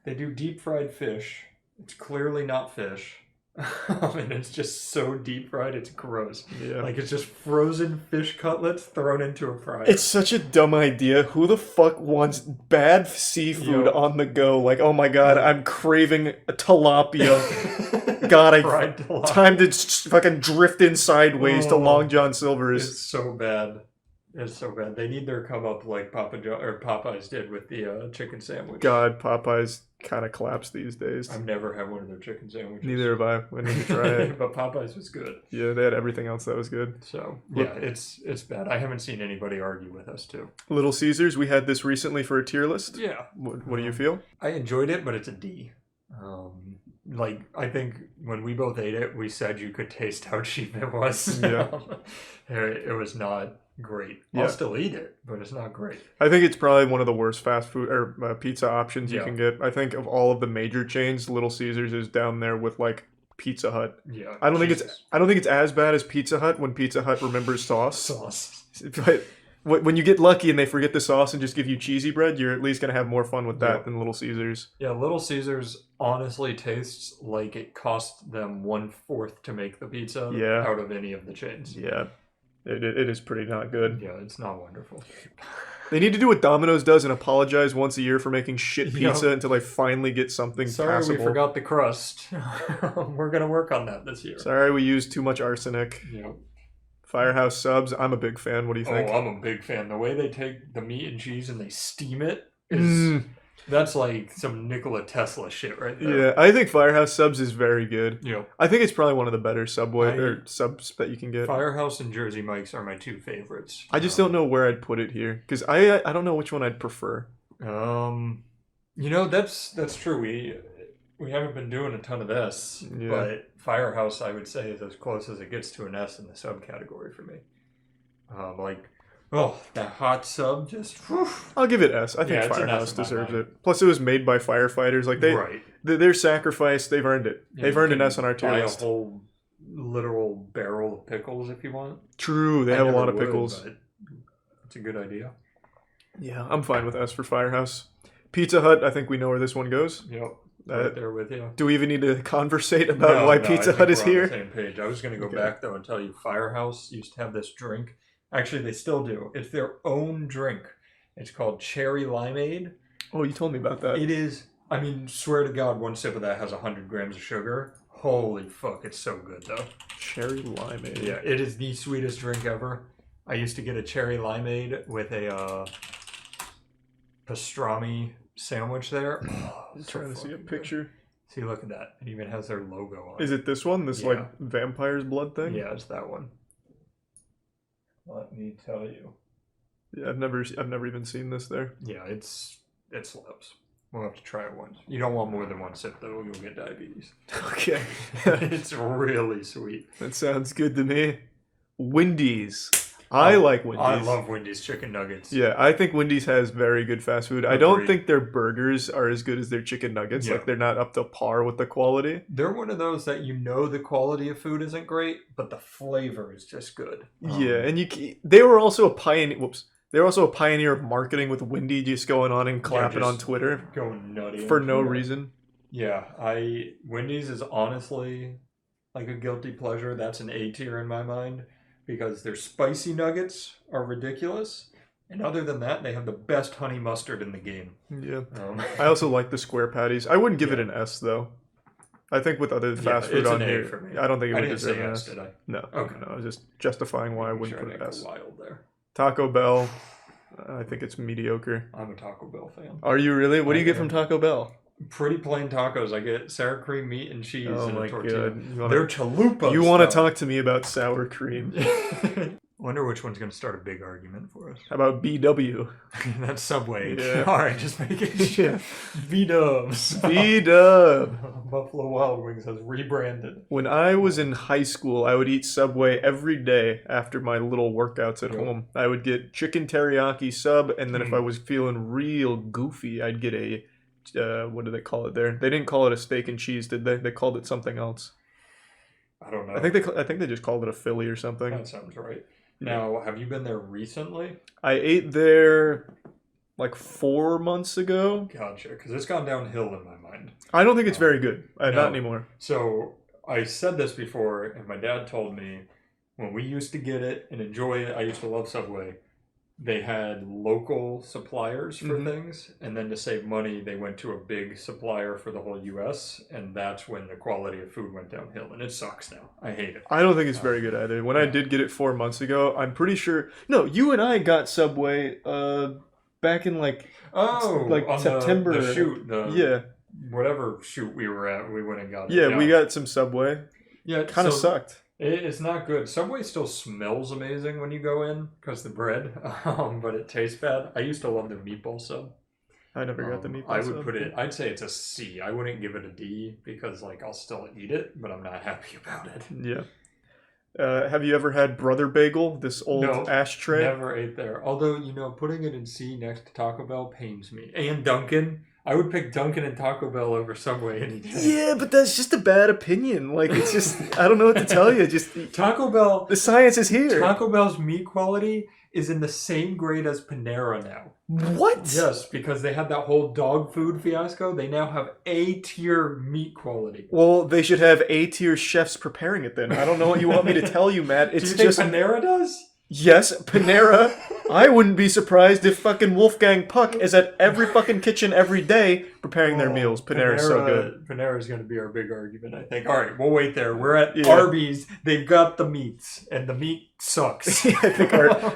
they do deep fried fish. It's clearly not fish. And it's just so deep fried, it's gross. Yeah. Like it's just frozen fish cutlets thrown into a fryer. It's such a dumb idea. Who the fuck wants bad seafood on the go? Like, oh my god, I'm craving a tilapia. God, Fried tilapia. Time to fucking drift in sideways to Long John Silver's. It's so bad. It's so bad. They need their come up like Popeyes did with the chicken sandwich. God, Popeyes kind of collapsed these days. I've never had one of their chicken sandwiches. Neither have I. I need to try it. But Popeyes was good. Yeah, they had everything else that was good. So yeah, it's bad. I haven't seen anybody argue with us too. Little Caesars, we had this recently for a tier list. Yeah. What do you feel? I enjoyed it, but it's a D. like, I think when we both ate it, we said you could taste how cheap it was. Yeah. It was not great. Yeah. I'll still eat it, but it's not great. I think it's probably one of the worst fast food or pizza options you Yeah. can get. I think of all of the major chains, Little Caesars is down there with like Pizza Hut. Yeah. I don't think it's as bad as Pizza Hut when Pizza Hut remembers sauce. But when you get lucky and they forget the sauce and just give you cheesy bread, you're at least gonna have more fun with that than Little Caesars. Yeah, Little Caesars honestly tastes like it cost them 1/4 to make the pizza out of any of the chains. Yeah. It is pretty not good. Yeah, it's not wonderful. They need to do what Domino's does and apologize once a year for making shit pizza Yep. until they finally get something Sorry, passable. we forgot the crust. We're gonna work on that this year. Sorry, we used too much arsenic. Yep. Firehouse subs, I'm a big fan. What do you think? Oh, I'm a big fan. The way they take the meat and cheese and they steam it is that's like some Nikola Tesla shit right there. Yeah, I think Firehouse subs is very good. Yeah. I think it's probably one of the better Subway or subs that you can get. Firehouse and Jersey Mike's are my two favorites. I just don't know where I'd put it here because I don't know which one I'd prefer. You know, that's true. We haven't been doing a ton of S, Yeah. but Firehouse I would say is as close as it gets to an S in the subcategory for me. That hot sub just. Whew. I'll give it S. I think Yeah, it's an Firehouse S in my deserves mind. it. Plus, it was made by firefighters. Like their sacrifice, they've earned it. Yeah, They've you earned an can S on our tier buy list. a whole literal barrel of pickles if you want. True, they I have a never lot of would, pickles. but it's a good idea. Yeah, I'm fine with S for Firehouse. Pizza Hut, I think we know where this one goes. Yep, right there with you. Do we even need to conversate about why Pizza Hut is we're here? On the same page. I was going to go back though and tell you, Firehouse used to have this drink. Actually, they still do. It's their own drink. It's called Cherry Limeade. Oh, you told me about that. It is. I mean, swear to God, one sip of that has 100 grams of sugar. Holy fuck, it's so good though. Cherry Limeade. Yeah, it is the sweetest drink ever. I used to get a Cherry Limeade with a pastrami sandwich there. I'm trying to see a picture. See, look at that. It even has their logo on it. Is it this one? This Yeah. like vampire's blood thing? Yeah, it's that one. Let me tell you. Yeah, I've never even seen this there. Yeah, it slaps. We'll have to try it once. You don't want more than one sip though, you'll get diabetes. Okay. It's really sweet. That sounds good to me. Wendy's. I like Wendy's. I love Wendy's chicken nuggets. Yeah, I think Wendy's has very good fast food. I don't think their burgers are as good as their chicken nuggets. Yeah. Like they're not up to par with the quality. They're one of those that you know the quality of food isn't great, but the flavor is just good. Yeah, and they were also a pioneer. Whoops. They were also a pioneer of marketing with Wendy just going on and clapping on Twitter. Going nutty. For no reason. Yeah, Wendy's is honestly like a guilty pleasure. That's an A tier in my mind because their spicy nuggets are ridiculous. And other than that, they have the best honey mustard in the game. Yeah. I also like the square patties. I wouldn't give it an S though. I think with other fast food it's on an A here, for me. I don't think it I would didn't deserve say an S, S. did I? No. Okay. No, I was just justifying why I Make wouldn't sure I put an didn't S. go wild there. Taco Bell. I think it's mediocre. I'm a Taco Bell fan. Are you really? What do you I get am. from Taco Bell? Pretty plain tacos. I get sour cream, meat, and cheese Oh in my a tortilla. god. They're chalupas. You want to though. talk to me about sour cream. Wonder which one's going to start a big argument for us. How about BW? That's Subway. Yeah. All right, just making sure. V-Dubs. B-Dub. Buffalo Wild Wings has rebranded. When I was in high school, I would eat Subway every day after my little workouts at home. I would get chicken teriyaki sub, and then if I was feeling real goofy, I'd get a, what do they call it there? They didn't call it a steak and cheese, did they? They called it something else. I don't know. I think they just called it a Philly or something. That sounds right. Now, have you been there recently? I ate there like 4 months ago. Gotcha, because it's gone downhill in my mind. I don't think it's very good. No. Not anymore. So I said this before, and my dad told me when we used to get it and enjoy it, I used to love Subway. They had local suppliers for things, and then to save money, they went to a big supplier for the whole U.S., and that's when the quality of food went downhill, and it sucks now. I hate it. I don't think it's very good either. When I did get it 4 months ago, I'm pretty sure... No, you and I got Subway back in like on September. The shoot. Yeah. Whatever shoot we were at, we went and got it. Yeah, we got some Subway. Yeah, Kind of sucked. It's not good. Subway still smells amazing when you go in because the bread, but it tastes bad. I used to love their meatball sub. I never got the meatball I would sub. put it. I'd say it's a C. I wouldn't give it a D because like I'll still eat it, but I'm not happy about it. Yeah. Have you ever had Brother Bagel? This old ashtray. Never ate there. Although putting it in C next to Taco Bell pains me. And Dunkin'. I would pick Dunkin' and Taco Bell over Subway any day. Yeah, but that's just a bad opinion. Like, it's just, I don't know what to tell you. Just Taco Bell. The science is here. Taco Bell's meat quality is in the same grade as Panera now. What? Yes, because they had that whole dog food fiasco. They now have A-tier meat quality. Well, they should have A-tier chefs preparing it then. I don't know what you want me to tell you, Matt. It's Do you just think Panera does? Yes, Panera. I wouldn't be surprised if fucking Wolfgang Puck is at every fucking kitchen every day preparing their meals. Panera's so good. Panera's going to be our big argument, I think. All right, we'll wait there. We're at Arby's. They've got the meats, and the meat sucks. I think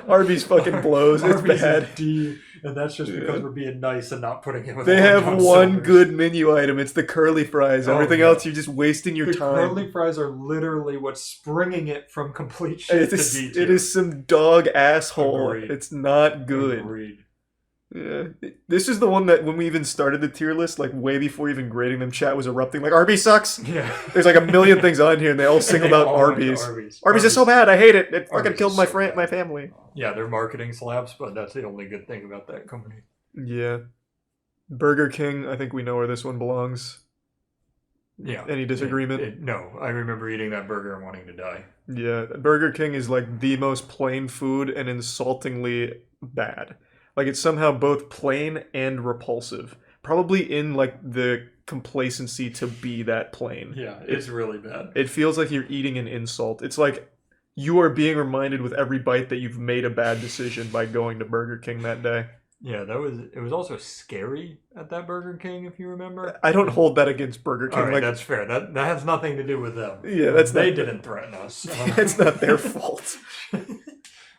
Arby's fucking blows. It's Arby's bad. is D, and that's just because we're being nice and not putting it with They have Long John one Silver's. good menu item. It's the curly fries. Oh, Everything yeah. else, you're just wasting your The time. curly fries are literally what's springing it from complete shit to D tier. It is some dog asshole. Agreed. It's not good. Agreed. Yeah. This is the one that when we even started the tier list, like way before even grading them, chat was erupting like Arby's sucks. Yeah. There's like a million things on here and they all singled out Arby's. Arby's is so bad, I hate it. It fucking Arby's killed is my so my family. Yeah, their marketing slaps, but that's the only good thing about that company. Yeah. Burger King, I think we know where this one belongs. Yeah. Any disagreement? No, I remember eating that burger and wanting to die. Yeah, Burger King is like the most plain food and insultingly bad. Like it's somehow both plain and repulsive. Probably in like the complacency to be that plain. Yeah, it's really bad. It feels like you're eating an insult. It's like you are being reminded with every bite that you've made a bad decision by going to Burger King that day. Yeah, it was also scary at that Burger King, if you remember. I don't hold that against Burger King. All right, like that's fair. That has nothing to do with them. Yeah, that's they not- didn't threaten us. It's not their fault.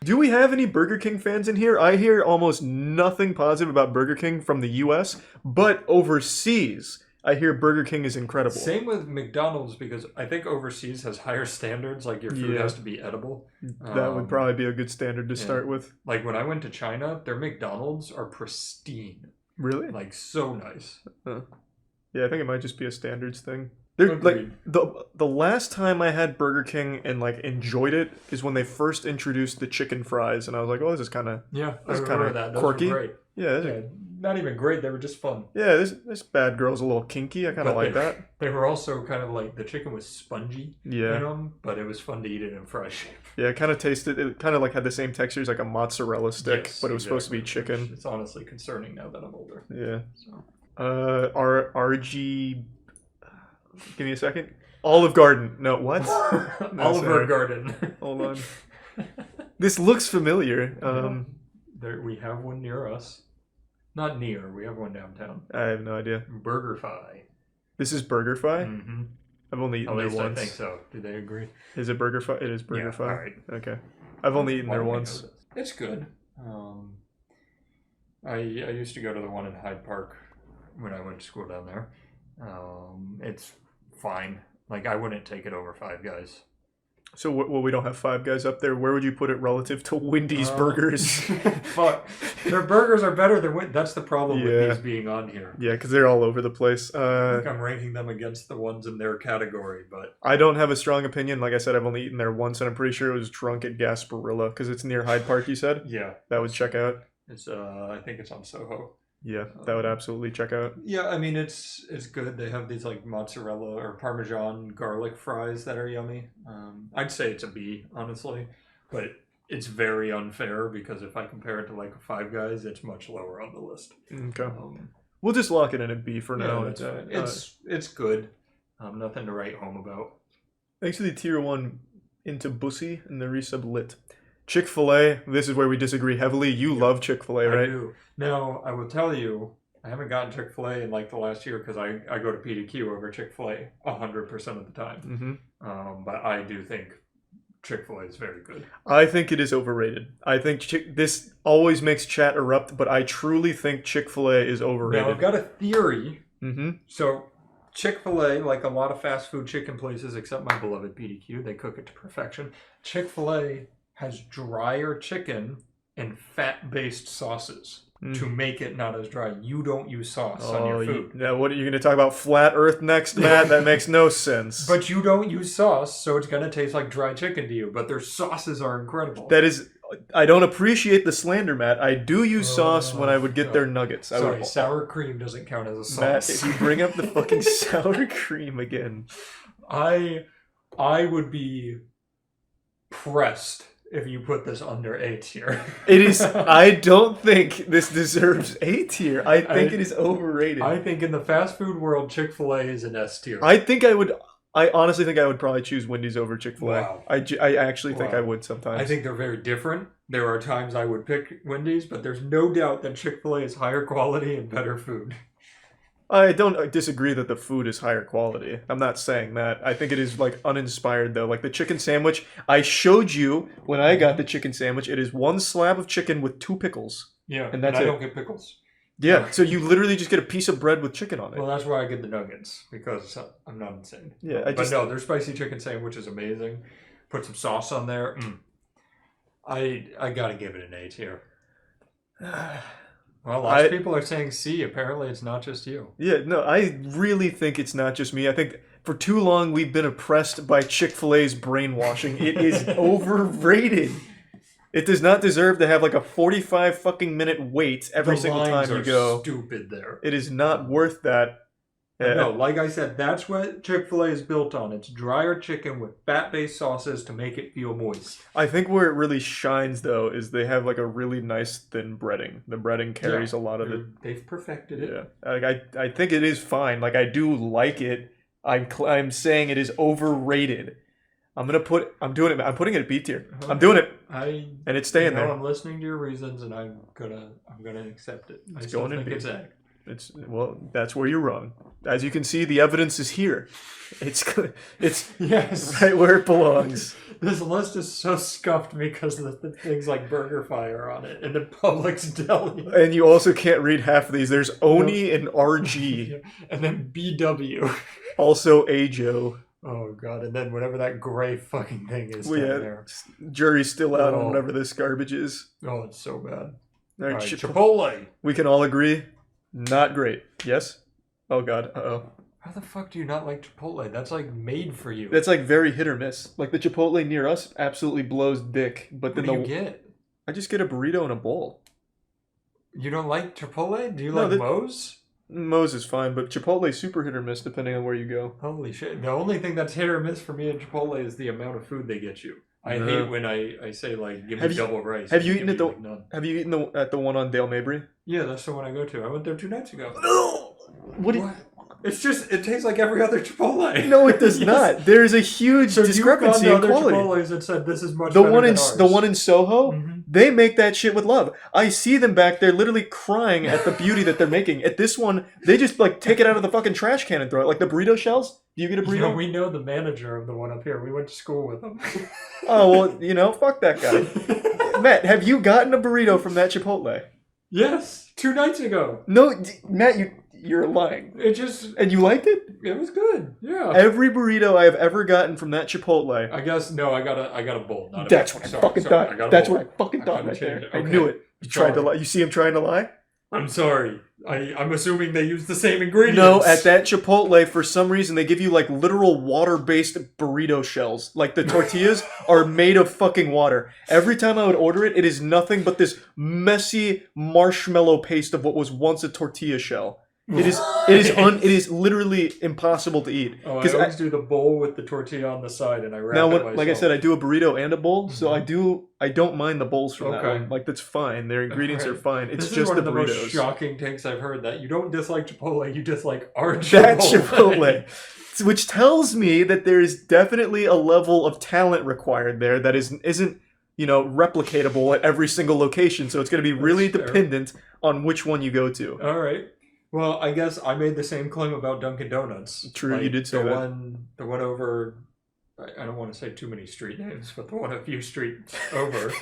Do we have any Burger King fans in here? I hear almost nothing positive about Burger King from the US, but overseas, I hear Burger King is incredible. Same with McDonald's, because I think overseas has higher standards. Like your food Yeah. has to be edible. That would probably be a good standard to start with. Like when I went to China, their McDonald's are pristine. Really? Like so nice. Yeah, I think it might just be a standards thing. They're, like the last time I had Burger King and like enjoyed it is when they first introduced the chicken fries, and I was like, "Oh, this is kind of I this is remember kind that. of Those were quirky." great. Yeah, Not even great. They were just fun. yeah. This bad girl's a little kinky. I kind of But like that. They were also kind of like the chicken was spongy. Yeah. In them, but it was fun to eat it in fry shape. Yeah, it kind of tasted. It kind of like had the same texture as like a mozzarella stick, Yes, but it was supposed to be exactly. chicken. It's honestly concerning now that I'm older. Yeah. So. RG. Give me a second. Olive Garden. No, what? No, Oliver sorry. Garden. Hold on. This looks familiar. There, we have one near us. Not near. We have one downtown. I have no idea. BurgerFi. This is BurgerFi? Mm-hmm. I've only eaten At there least once. I think so. Do they agree? Is it BurgerFi? It is BurgerFi. all right. Okay. I've only eaten Why there don't we once. know this? It's good. I used to go to the one in Hyde Park when I went to school down there. It's fine. Like I wouldn't take it over Five Guys. So, well, we don't have Five Guys up there. Where would you put it relative to Wendy's burgers? Fuck. Their burgers are better than Wendy's. That's the problem with Yeah. these being on here. Yeah, because they're all over the place. I think I'm ranking them against the ones in their category, but I don't have a strong opinion. Like I said, I've only eaten there once, and I'm pretty sure it was Drunk at Gasparilla, because it's near Hyde Park, you said? yeah, That would check out. it's I think it's on Soho. Yeah, that would absolutely check out. Yeah, I mean it's good. They have these like mozzarella or Parmesan garlic fries that are yummy. I'd say it's a B, honestly, but it's very unfair because if I compare it to like a Five Guys, it's much lower on the list. Okay. We'll just lock it in at B for now. that's fine. It's good. Nothing to write home about. Thanks to the tier 1 into Bussy and the resub lit. Chick-fil-A, this is where we disagree heavily. You love Chick-fil-A, right? I do. Now, I will tell you, I haven't gotten Chick-fil-A in like the last year because I go to PDQ over Chick-fil-A 100% of the time. Mm-hmm. But I do think Chick-fil-A is very good. I think it is overrated. I think this always makes chat erupt, but I truly think Chick-fil-A is overrated. Now, I've got a theory. Mm-hmm. So, Chick-fil-A, like a lot of fast food chicken places, except my beloved PDQ, they cook it to perfection. Chick-fil-A has drier chicken and fat-based sauces. to make it not as dry. You don't use sauce on your food. Now, what are you going to talk about? Flat Earth next, Matt? That makes no sense. But you don't use sauce, so it's going to taste like dry chicken to you. But their sauces are incredible. That is... I don't appreciate the slander, Matt. I do use sauce when I would get their nuggets. Sorry, sour cream doesn't count as a sauce. Matt, if you bring up the fucking sour cream again... I would be pressed if you put this under A tier. It is. I don't think this deserves A tier. I think it is overrated. I think in the fast food world, Chick-fil-A is an S tier. I honestly think I would probably choose Wendy's over Chick-fil-A. Wow. I actually think I would sometimes. I think they're very different. There are times I would pick Wendy's, but there's no doubt that Chick-fil-A is higher quality and better food. I don't disagree that the food is higher quality. I'm not saying that. I think it is like uninspired though. Like the chicken sandwich, I showed you when I got the chicken sandwich. It is one slab of chicken with 2 pickles. Yeah, and that's I it. don't get pickles. Yeah, so you literally just get a piece of bread with chicken on it. Well, that's why I get the nuggets, because I'm not insane. Yeah, but no, their spicy chicken sandwich is amazing. Put some sauce on there. I gotta give it an A tier. Well, lots of people are saying C. Apparently, it's not just you. Yeah, no, I really think it's not just me. I think for too long we've been oppressed by Chick-fil-A's brainwashing. It is overrated. It does not deserve to have like a 45 fucking minute wait every single time you go. Stupid there. It is not worth that. No, like I said, that's what Chick-fil-A is built on. It's drier chicken with fat-based sauces to make it feel moist. I think where it really shines, though, is they have like a really nice thin breading. The breading carries a lot of it. They've perfected it. Yeah, like I think it is fine. Like I do like it. I'm saying it is overrated. I'm doing it. I'm putting it at B tier. Okay. I'm doing it. and it's staying there. I'm listening to your reasons, and I'm gonna accept it. I still think it's A. Well, that's where you're wrong. As you can see, the evidence is here. It's yes, right where it belongs. This list is so scuffed because of the things like Burger Fire on it and the Publix Deli. And you also can't read half of these. There's Oni and RG. And then BW. Also Ajo. Oh god, and then whatever that gray fucking thing is down there. Jury's still out on whatever this garbage is. Oh, it's so bad. All right, Chipotle. We can all agree, not great. Yes? Oh god, uh-oh. How the fuck do you not like Chipotle? That's like made for you. That's like very hit or miss. Like the Chipotle near us absolutely blows dick. But then what do you get? I just get a burrito and a bowl. You don't like Chipotle? Do you like Moe's? Moe's is fine, but Chipotle's super hit or miss depending on where you go. Holy shit. The only thing that's hit or miss for me at Chipotle is the amount of food they get you. I hate when I say like, give me double rice. Have you eaten at the one on Dale Mabry? Yeah, that's the one I go to. I went there 2 nights ago. What? It's just, it tastes like every other Chipotle. No, it does not. There is a huge discrepancy in quality. Chipotles that said this is much better than ours. The one in Soho, they make that shit with love. I see them back there literally crying at the beauty that they're making. At this one, they just like take it out of the fucking trash can and throw it. Like the burrito shells. Do you get a burrito? You know, we know the manager of the one up here. We went to school with him. Oh, well, fuck that guy. Matt, have you gotten a burrito from that Chipotle? Yes, 2 nights ago. No, Matt, you're lying. And you liked it? It was good. Yeah. Every burrito I have ever gotten from that Chipotle. I guess no. I got a bowl. Not That's a what I fucking thought. That's what I fucking thought right there. I knew it. You tried to lie. You see him trying to lie? I'm sorry. I'm assuming they use the same ingredients. No, at that Chipotle, for some reason, they give you like literal water-based burrito shells. Like the tortillas are made of fucking water. Every time I would order it, it is nothing but this messy marshmallow paste of what was once a tortilla shell. It is literally impossible to eat. Oh, I always do the bowl with the tortilla on the side, and I wrap it myself. Like I said, I do a burrito and a bowl, so I don't mind the bowls from that one. Like that's fine. Their ingredients are fine. It's this just is one the of the burritos. most shocking takes I've heard. That you don't dislike Chipotle, you dislike our Chipotle. That Chipotle, which tells me that there is definitely a level of talent required there that isn't replicatable at every single location. So it's going to be really dependent on which one you go to. All right. Well, I guess I made the same claim about Dunkin' Donuts. True, you did say that. The one over, I don't want to say too many street names, but the one a few streets over,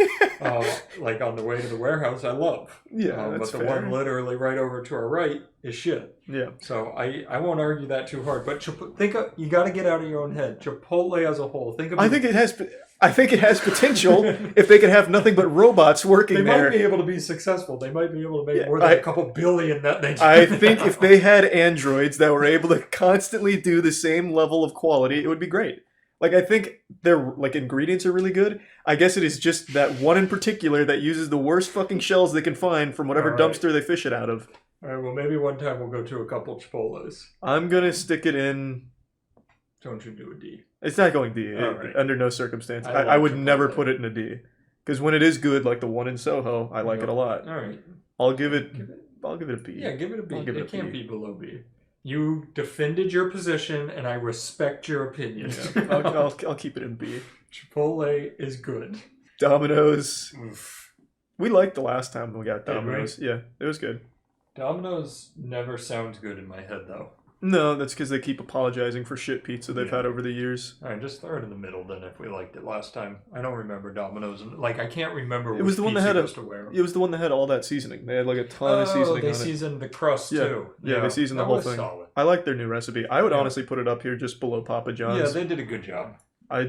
like on the way to the warehouse, I love. Yeah, that's but the fair. one literally right over to our right is shit. Yeah. So I won't argue that too hard. But you got to get out of your own head. Chipotle as a whole. I think it has. I think it has potential if they could have nothing but robots working They there. might be able to be successful. They might be able to make more than a couple billion that they. I think if they had androids that were able to constantly do the same level of quality, it would be great. Like, I think their like ingredients are really good. I guess it is just that one in particular that uses the worst fucking shells they can find from whatever dumpster they fish it out of. All right. Well, maybe one time we'll go to a couple Chipotles. I'm gonna stick it in. Don't you do a D? It's not going D. Right. Under no circumstance. I I would like never Chipotle. put it in a D. Because when it is good, like the one in Soho, I like it a lot. All right. I'll give it a B. Yeah, give it a B. I'll give it a It can't B. be below B. You defended your position, and I respect your opinion. Yeah, I'll keep it in B. Chipotle is good. Domino's. Oof. We liked the last time we got Did we? Domino's. Yeah, it was good. Domino's never sounds good in my head, though. No, that's because they keep apologizing for shit pizza they've had over the years. All right, just throw it in the middle then if we liked it last time. I don't remember Domino's. Like, I can't remember It was the one that pizza had goes to where. It was the one that had all that seasoning. They had like a ton of seasoning they on it. seasoned the crust, Yeah. too. Yeah, they seasoned the that whole was thing. solid. I like their new recipe. I would Yeah. honestly put it up here just below Papa John's. Yeah, they did a good job. I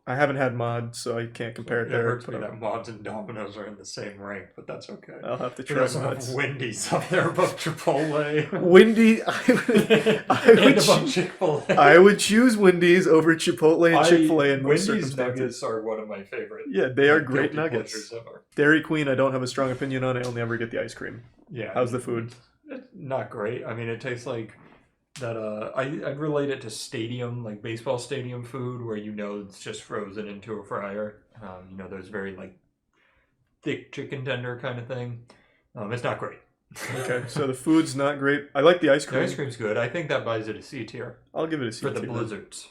haven't had mods, so I can't compare it It there. hurts me but that Mods and Domino's are in the same rank, but that's okay. I'll have to We try also Mods. have Wendy's up there above Chipotle. Wendy, And above Chick-fil-A. I would choose Wendy's over Chipotle and Chick-fil-A in most Wendy's circumstances. nuggets are one of my favorite. Yeah, they are guilty great nuggets. pleasures ever. Dairy Queen, I don't have a strong opinion on. I only ever get the ice cream. Yeah. How's the food? It's not great. I mean, it tastes like that. I'd relate it to stadium, like baseball stadium food, where it's just frozen into a fryer. Those very like thick chicken tender kind of thing. It's not great. Okay, so the food's not great. I like the ice cream. The ice cream's good. I think that buys it a C tier. I'll give it a C for the tier. blizzards.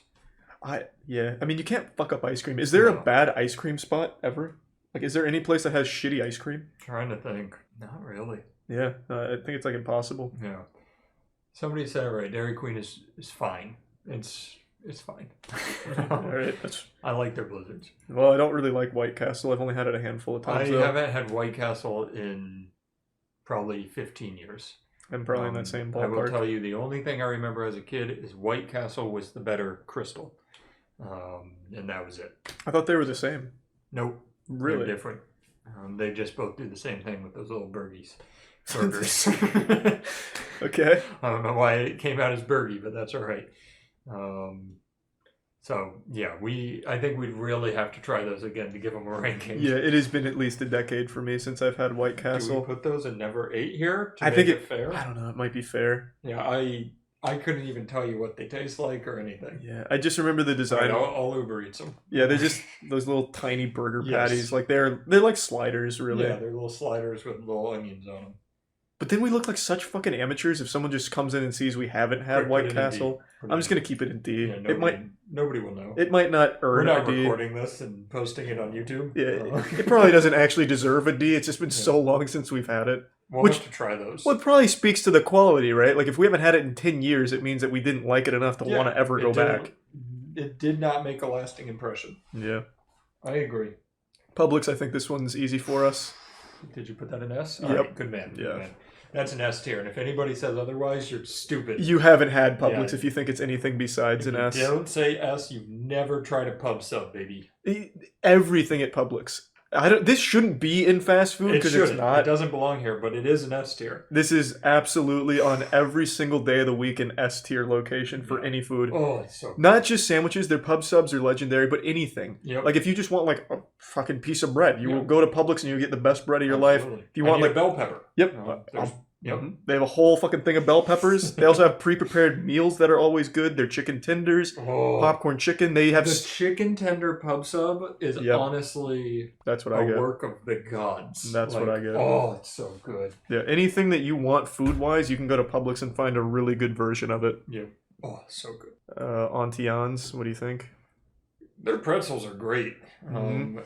I mean, you can't fuck up ice cream. Is there a bad ice cream spot ever? Like, is there any place that has shitty ice cream? Trying to think. Not really. Yeah, I think it's like impossible. Yeah. Somebody said it right. Dairy Queen is fine. It's fine. All right, I like their blizzards. Well, I don't really like White Castle. I've only had it a handful of times. I though. haven't had White Castle in probably 15 years. I'm probably in that same I will ballpark. tell you, the only thing I remember as a kid is White Castle was the better crystal. And that was it. I thought they were the same. Nope. Really? They're different. They just both do the same thing with those little burgers. Burgers. Okay. I don't know why it came out as burgie, but that's all right. So yeah, I think we'd really have to try those again to give them a ranking. Yeah, it has been at least a decade for me since I've had White Do Castle. we put those in never 8 here? To I think make it fair. I don't know. It might be fair. Yeah, I couldn't even tell you what they taste like or anything. Yeah, I just remember the design. Right, I'll Uber Eats them. Yeah, they're just those little tiny burger Yes. patties. Like they're like sliders, really. Yeah, they're little sliders with little onions on them. But then we look like such fucking amateurs if someone just comes in and sees we haven't had Put White it in Castle. D. Put it I'm in just gonna keep it in D. Yeah, nobody will know. It might not We're earn not a D. recording this and posting it on YouTube. Yeah, it probably doesn't actually deserve a D. It's just been so long since we've had it. We'll Which have to try those. Well, it probably speaks to the quality, right? Like if we haven't had it in 10 years, it means that we didn't like it enough to want to ever go back. It did not make a lasting impression. Yeah. I agree. Publix, I think this one's easy for us. Did you put that in S? Yep. All right, good man. Good Yeah. man. That's an S tier, and if anybody says otherwise, you're stupid. You haven't had Publix Yeah. if you think it's anything besides an S. Don't say S. You've never tried a pub sub, baby. Everything at Publix. This shouldn't be in fast food It because it's shouldn't. not. It doesn't belong here, but it is an S tier. This is absolutely on every single day of the week an S tier location for any food. Oh, it's so good. Not just sandwiches, their pub subs are legendary, but anything. Yep. Like if you just want like a fucking piece of bread, you will go to Publix and you get the best bread of your life. Absolutely. If you I want need like a bell pepper. Yep. Yep. They have a whole fucking thing of bell peppers. They also have pre-prepared meals that are always good. Their chicken tenders, popcorn chicken. They have The chicken tender pub sub is honestly that's what a I get. work of the gods. That's what I get. Oh, it's so good. Yeah, anything that you want food-wise, you can go to Publix and find a really good version of it. Yeah. Oh, so good. Auntie Anne's, what do you think? Their pretzels are great. That's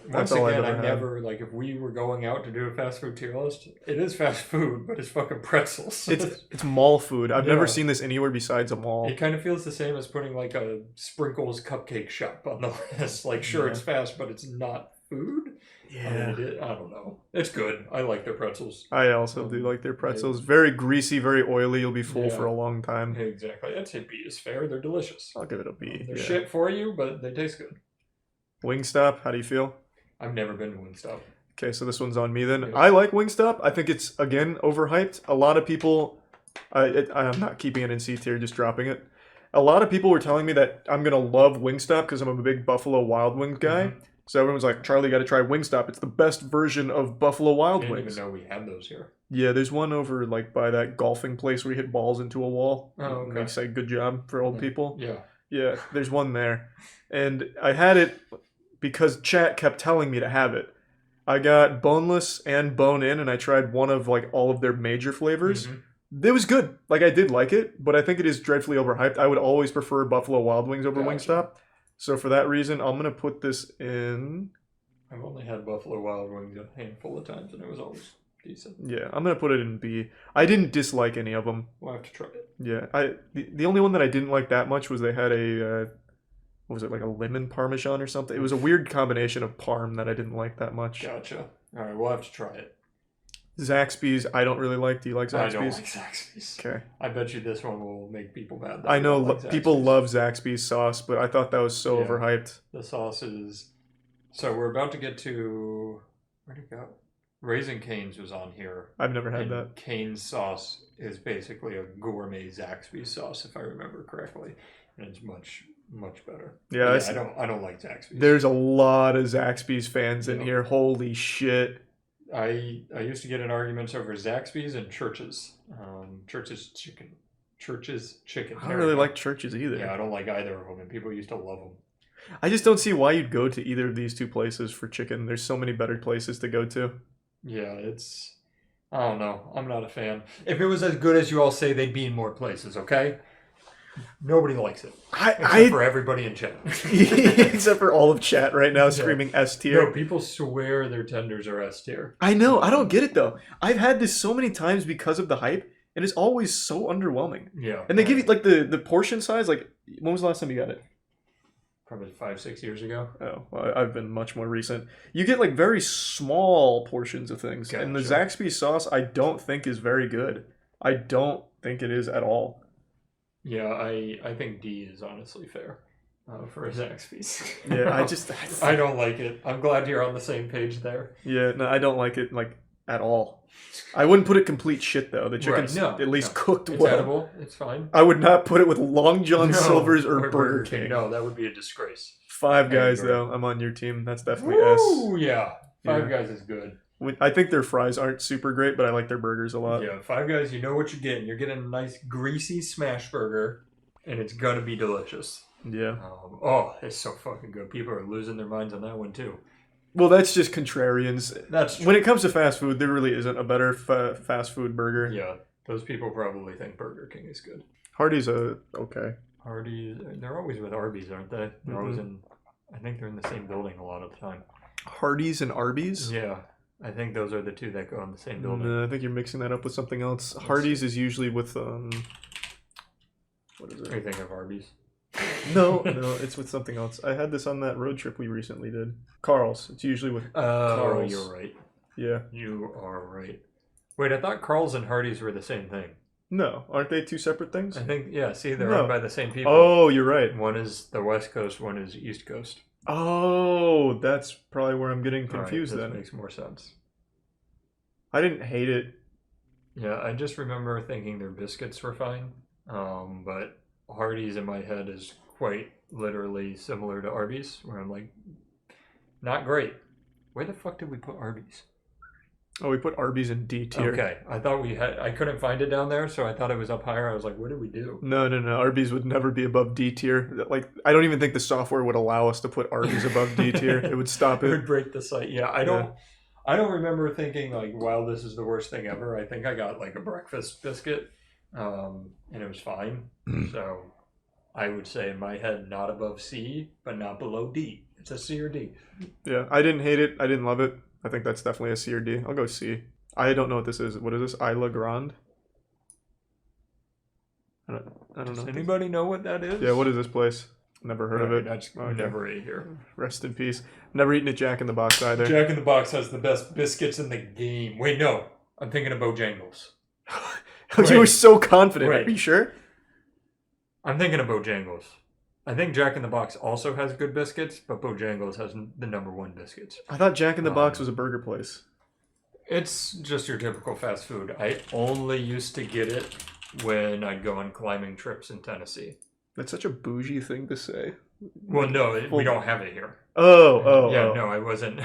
Once all I've again, ever I had. never, like, if we were going out to do a fast food tier list, it is fast food, but it's fucking pretzels. It's mall food. I've Yeah. never seen this anywhere besides a mall. It kind of feels the same as putting, like, a Sprinkles cupcake shop on the list. Like, sure, Yeah. it's fast, but it's not food. Yeah. I don't know. It's good. I like their pretzels. I also do like their pretzels. Very greasy, very oily. You'll be full Yeah. for a long time. Exactly. I'd say B is fair. They're delicious. I'll give it a B. They're yeah. shit for you, but they taste good. Wingstop, how do you feel? I've never been to Wingstop. Okay, so this one's on me then. Yeah. I like Wingstop. I think it's, again, overhyped. A lot of people... I'm not keeping it in C tier, just dropping it. A lot of people were telling me that I'm going to love Wingstop because I'm a big Buffalo Wild Wings guy. Mm-hmm. So everyone's like, Charlie, you got to try Wingstop. It's the best version of Buffalo Wild I didn't Wings. even know we had those here. Yeah, there's one over like by that golfing place where you hit balls into a wall. Oh, okay. Makes a good job for old people. Yeah. Yeah, there's one there. And I had it because chat kept telling me to have it. I got boneless and bone-in, and I tried one of like all of their major flavors. Mm-hmm. It was good. Like, I did like it, but I think it is dreadfully overhyped. I would always prefer Buffalo Wild Wings over Wingstop. So for that reason, I'm going to put this in... I've only had Buffalo Wild Wings a handful of times, and it was always decent. Yeah, I'm going to put it in B. I didn't dislike any of them. We'll have to try it. Yeah, the only one that I didn't like that much was they had a... what was it, like a lemon parmesan or something? It was a weird combination of parm that I didn't like that much. Gotcha. All right, we'll have to try it. Zaxby's, I don't really like. Do you like Zaxby's? I don't like Zaxby's. Okay. I bet you this one will make people mad. I know people love Zaxby's sauce, but I thought that was so overhyped. The sauce is... So we're about to get to... Where'd it go? Raisin Cane's was on here. I've never had that. Cane's sauce is basically a gourmet Zaxby's sauce, if I remember correctly. And it's much better. Yeah, I don't like Zaxby's. There's a lot of Zaxby's fans in here. Holy shit. I used to get in arguments over Zaxby's and Church's. Church's chicken. I don't really like Church's either. Yeah, I don't like either of them, and people used to love them. I just don't see why you'd go to either of these two places for chicken. There's so many better places to go to. Yeah, it's... I don't know. I'm not a fan. If it was as good as you all say, they'd be in more places, okay? Nobody likes it. Except for everybody in chat. Except for all of chat right now screaming S tier. No, people swear their tenders are S tier. I know. I don't get it, though. I've had this so many times because of the hype, and it's always so underwhelming. Yeah. And they give you, like, the portion size. Like, when was the last time you got it? Probably 5-6 years ago. Oh, well, I've been much more recent. You get, like, very small portions of things. Gotcha. And the Zaxby's sauce, I don't think is very good. I don't think it is at all. Yeah, I think D is honestly fair for a Zaxby's. Yeah, I don't like it. I'm glad you're on the same page there. Yeah, no, I don't like it, like, at all. I wouldn't put it complete shit, though. The chicken's at least cooked it's well. Edible. It's fine. I would not put it with Long John Silver's or Burger King. No, that would be a disgrace. Five Guys, though. I'm on your team. That's definitely Woo, S. yeah. Five Guys is good. I think their fries aren't super great, but I like their burgers a lot. Yeah, Five Guys, you know what you're getting. You're getting a nice greasy smash burger, and it's gonna be delicious. Yeah. Oh, it's so fucking good. People are losing their minds on that one too. Well, that's just contrarians. That's true. When it comes to fast food, there really isn't a better fast food burger. Yeah, those people probably think Burger King is good. Hardee's okay. Hardee's, they're always with Arby's, aren't they? They're always in. I think they're in the same building a lot of the time. Hardee's and Arby's? Yeah, I think those are the two that go in the same building. No, I think you're mixing that up with something else. Hardee's is usually with what is it? Are you thinking of Arby's? No, it's with something else. I had this on that road trip we recently did. Carl's. It's usually with Carl's. You're right. Yeah. You are right. Wait, I thought Carl's and Hardee's were the same thing. No, aren't they two separate things? I think, yeah, see, they're owned by the same people. Oh, you're right. One is the West Coast, one is East Coast. Oh, that's probably where I'm getting confused then. That makes more sense. I didn't hate it. Yeah, I just remember thinking their biscuits were fine. But Hardee's in my head is quite literally similar to Arby's, where I'm like, not great. Where the fuck did we put Arby's? Oh, we put Arby's in D tier. Okay, I thought we had. I couldn't find it down there, so I thought it was up higher. I was like, what did we do? No. Arby's would never be above D tier. Like, I don't even think the software would allow us to put Arby's above D tier. It would stop it. It would break the site. Yeah, I don't remember thinking like, wow, this is the worst thing ever. I think I got like a breakfast biscuit, and it was fine. So I would say in my head, not above C, but not below D. It's a C or D. Yeah, I didn't hate it. I didn't love it. I think that's definitely a C or D. I'll go C. I don't know what this is. What is this? Isla Grande? I don't know. Does anybody know what that is? Yeah, what is this place? Never heard of it. That's never ate here. Rest in peace. Never eaten at Jack in the Box either. Jack in the Box has the best biscuits in the game. Wait, no. I'm thinking of Bojangles. You were so confident. Are you sure? I'm thinking of Bojangles. I think Jack in the Box also has good biscuits, but Bojangles has the #1 biscuits. I thought Jack in the Box was a burger place. It's just your typical fast food. I only used to get it when I'd go on climbing trips in Tennessee. That's such a bougie thing to say. Well, no, we don't have it here. Oh. No, I wasn't.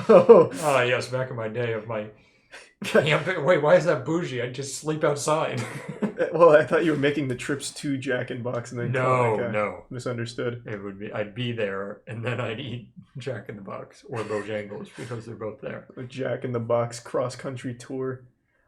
Oh. Yes, back in my day of my camping. Wait, why is that bougie? I'd just sleep outside. Well, I thought you were making the trips to Jack in Box and then No. Misunderstood. It would be I'd be there and then I'd eat Jack in the Box or Bojangles because they're both there. A Jack in the Box cross-country tour.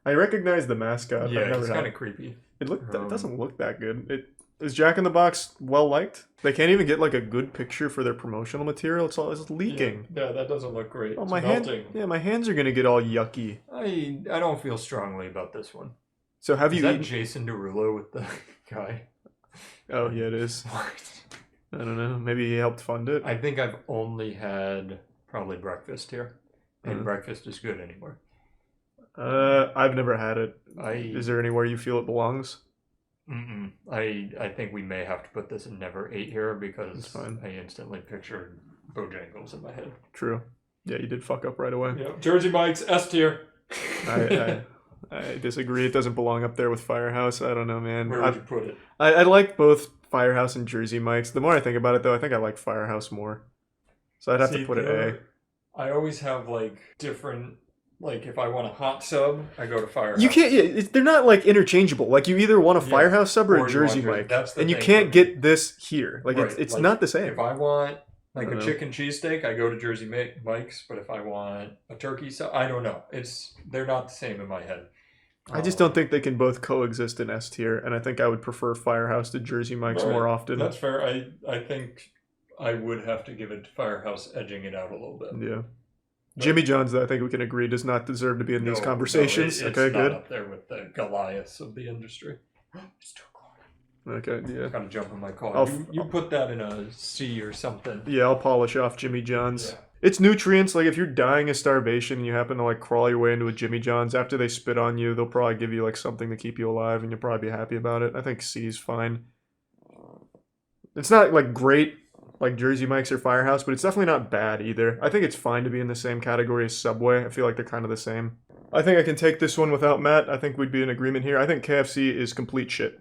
I recognize the mascot. Yeah, I've never it's had kind of creepy. It doesn't look that good. Is Jack in the Box well liked? They can't even get like a good picture for their promotional material. It's leaking. Yeah, that doesn't look great. Oh, It's my melting. my hands are gonna get all yucky. I don't feel strongly about this one. So have Is you that eaten? Jason Derulo with the guy? Oh yeah, it is. I don't know. Maybe he helped fund it. I think I've only had probably breakfast here, and Mhm. breakfast is good anymore. I've never had it. Is there anywhere you feel it belongs? I think we may have to put this in never ate here because That's fine. I instantly pictured Bojangles in my head. True. Yeah, you did fuck up right away. Yeah, Jersey Mike's S tier. I disagree. It doesn't belong up there with Firehouse. I don't know, man. Where would you put it? I like both Firehouse and Jersey Mike's. The more I think about it, though, I think I like Firehouse more. So I'd have to put it A. I always have like different. Like if I want a hot sub, I go to Firehouse. You can't. Yeah, they're not like interchangeable. Like you either want a Firehouse sub or a you Jersey want Mike, that's the and you thing can't for get this here. Like Right, it's like, not the same. If I want like I a don't know. chicken cheesesteak, I go to Jersey Mike's. But if I want a turkey sub, I don't know. They're not the same in my head. I just don't think they can both coexist in S tier, and I think I would prefer Firehouse to Jersey Mike's Right, more often. That's fair. I think I would have to give it to Firehouse, edging it out a little bit. Yeah. Jimmy John's, I think we can agree, does not deserve to be in these conversations. It's Okay, not good. up there with the Goliaths of the industry. It's 2 o'clock. Okay, yeah. Gotta jump in my car. I'll You put that in a C or something. Yeah, I'll polish off Jimmy John's. Yeah. It's nutrients. Like if you're dying of starvation and you happen to like crawl your way into a Jimmy John's, after they spit on you, they'll probably give you like something to keep you alive, and you'll probably be happy about it. I think C is fine. It's not like great like Jersey Mike's or Firehouse, but it's definitely not bad either. I think it's fine to be in the same category as Subway. I feel like they're kind of the same. I think I can take this one without Matt. I think we'd be in agreement here. I think KFC is complete shit.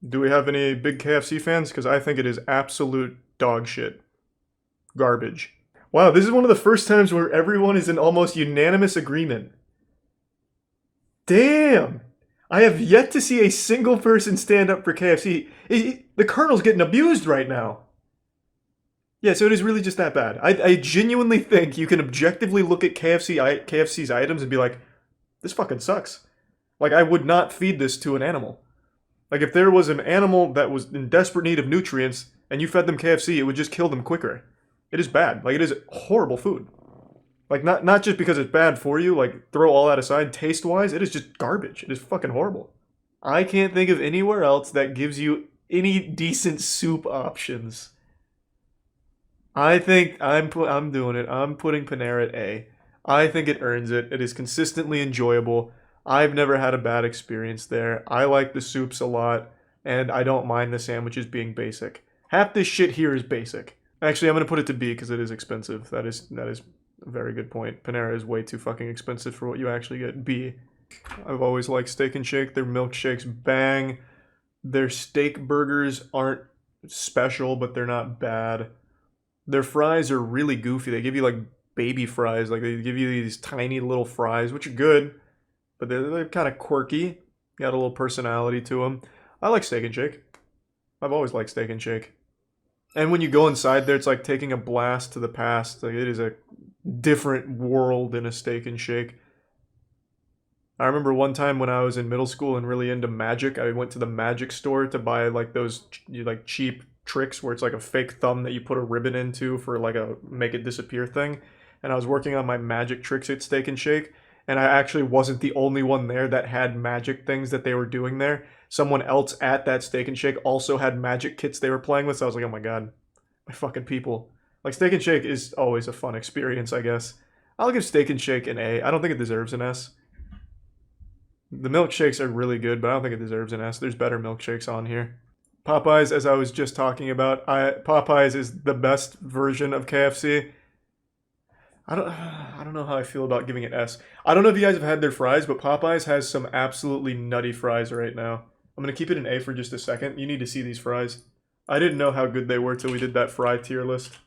Do we have any big KFC fans? Because I think it is absolute dog shit. Garbage. Wow, this is one of the first times where everyone is in almost unanimous agreement. Damn! I have yet to see a single person stand up for KFC. The Colonel's getting abused right now. Yeah, so it is really just that bad. I genuinely think you can objectively look at KFC's items and be like, this fucking sucks. Like, I would not feed this to an animal. Like, if there was an animal that was in desperate need of nutrients and you fed them KFC, it would just kill them quicker. It is bad. Like, it is horrible food. Like, not just because it's bad for you, like, throw all that aside, taste-wise, it is just garbage. It is fucking horrible. I can't think of anywhere else that gives you any decent soup options. I think I'm doing it. I'm putting Panera at A. I think it earns it. It is consistently enjoyable. I've never had a bad experience there. I like the soups a lot, and I don't mind the sandwiches being basic. Half this shit here is basic. Actually, I'm going to put it to B because it is expensive. That is a very good point. Panera is way too fucking expensive for what you actually get. B. I've always liked Steak and Shake. Their milkshakes bang. Their steak burgers aren't special, but they're not bad. Their fries are really goofy. They give you like baby fries. Like they give you these tiny little fries, which are good, but they're kind of quirky. Got a little personality to them. I like Steak and Shake. I've always liked Steak and Shake. And when you go inside there, it's like taking a blast to the past. Like it is a different world in a Steak and Shake. I remember one time when I was in middle school and really into magic, I went to the magic store to buy like those like cheap tricks where it's like a fake thumb that you put a ribbon into for like a make it disappear thing. And I was working on my magic tricks at Steak and Shake, and I actually wasn't the only one there that had magic things that they were doing there. Someone else at that Steak and Shake also had magic kits they were playing with, so I was like, oh my god, my fucking people. Like Steak and Shake is always a fun experience, I guess. I'll give Steak and Shake an A. I don't think it deserves an S. The milkshakes are really good, but I don't think it deserves an S. There's better milkshakes on here. Popeyes, as I was just talking about, Popeyes is the best version of KFC. I don't know how I feel about giving it S. I don't know if you guys have had their fries, but Popeyes has some absolutely nutty fries right now. I'm gonna keep it an A for just a second. You need to see these fries. I didn't know how good they were till we did that fry tier list.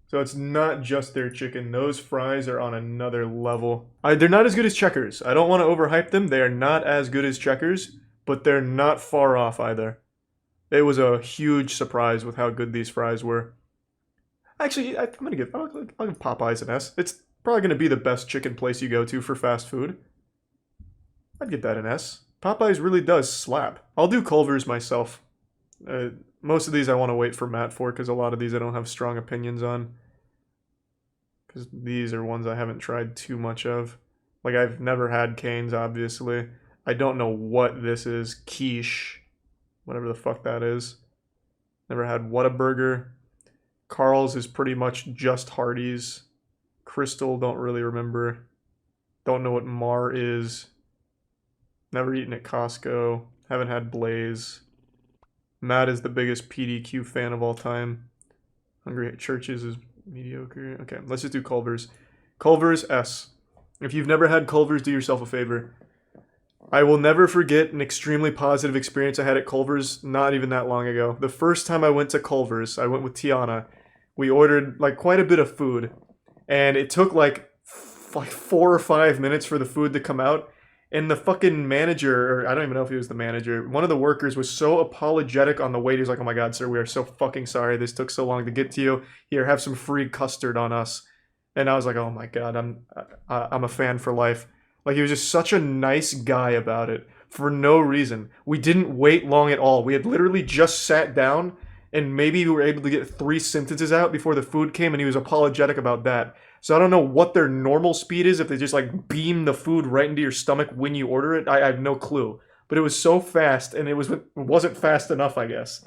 So it's not just their chicken. Those fries are on another level. They're not as good as Checkers. I don't want to overhype them. They are not as good as Checkers, but they're not far off either. It was a huge surprise with how good these fries were. Actually, I'll give Popeyes an S. It's probably going to be the best chicken place you go to for fast food. I'd give that an S. Popeyes really does slap. I'll do Culver's myself. Most of these I want to wait for Matt for, because a lot of these I don't have strong opinions on. Because these are ones I haven't tried too much of. Like, I've never had Cane's, obviously. I don't know what this is. Quiche. Whatever the fuck that is. Never had Whataburger. Carl's is pretty much just Hardee's. Crystal, don't really remember. Don't know what Mar is. Never eaten at Costco. Haven't had Blaze. Matt is the biggest PDQ fan of all time. Hungry at Churches is mediocre. Okay, let's just do Culver's. Culver's, S. If you've never had Culver's, do yourself a favor. I will never forget an extremely positive experience I had at Culver's not even that long ago. The first time I went to Culver's, I went with Tiana. We ordered like quite a bit of food, and it took like 4 or 5 minutes for the food to come out. And the fucking manager, or I don't even know if he was the manager, one of the workers was so apologetic on the wait. He's like, "Oh my god, sir, we are so fucking sorry. This took so long to get to you. Here, have some free custard on us." And I was like, "Oh my god, I'm a fan for life." Like, he was just such a nice guy about it for no reason. We didn't wait long at all. We had literally just sat down, and maybe we were able to get 3 sentences out before the food came, and he was apologetic about that. So I don't know what their normal speed is, if they just like beam the food right into your stomach when you order it. I have no clue. But it was so fast, and it wasn't fast enough, I guess.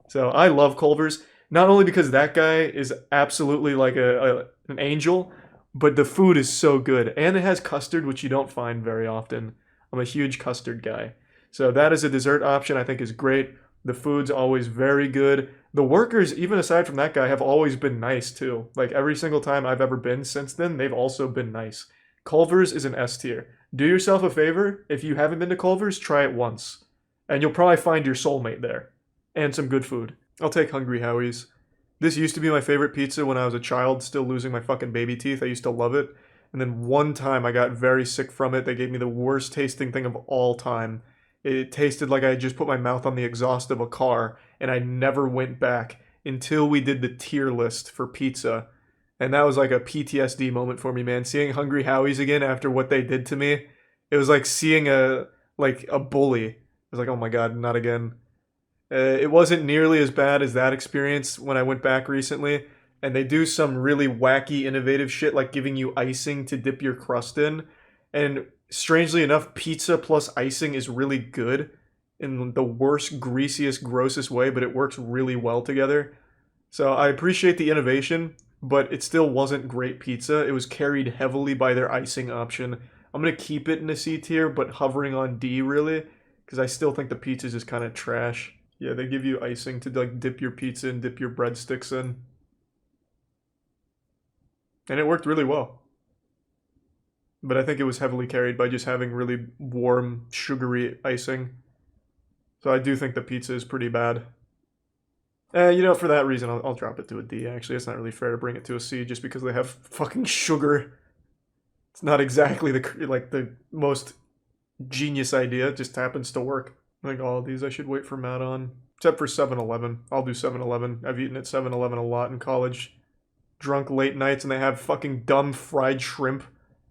So I love Culver's, not only because that guy is absolutely like an angel, but the food is so good. And it has custard, which you don't find very often. I'm a huge custard guy. So that is a dessert option I think is great. The food's always very good. The workers, even aside from that guy, have always been nice too. Like, every single time I've ever been since then, they've also been nice. Culver's is an S tier. Do yourself a favor. If you haven't been to Culver's, try it once. And you'll probably find your soulmate there. And some good food. I'll take Hungry Howie's. This used to be my favorite pizza when I was a child, still losing my fucking baby teeth. I used to love it. And then one time I got very sick from it. They gave me the worst tasting thing of all time. It tasted like I had just put my mouth on the exhaust of a car, and I never went back until we did the tier list for pizza. And that was like a PTSD moment for me, man. Seeing Hungry Howie's again after what they did to me, it was like seeing a bully. It was like, oh my god, not again. It wasn't nearly as bad as that experience when I went back recently, and they do some really wacky, innovative shit, like giving you icing to dip your crust in. And strangely enough, pizza plus icing is really good in the worst, greasiest, grossest way, but it works really well together. So I appreciate the innovation, but it still wasn't great pizza. It was carried heavily by their icing option. I'm going to keep it in a C tier, but hovering on D, really, because I still think the pizza is just kind of trash. Yeah, they give you icing to like dip your pizza and dip your breadsticks in. And it worked really well. But I think it was heavily carried by just having really warm, sugary icing. So I do think the pizza is pretty bad. You know, for that reason, I'll drop it to a D, actually. It's not really fair to bring it to a C just because they have fucking sugar. It's not exactly the most genius idea. It just happens to work. I think all of these I should wait for Matt on. Except for 7-Eleven. I'll do 7-Eleven. I've eaten at 7-Eleven a lot in college. Drunk late nights, and they have fucking dumb fried shrimp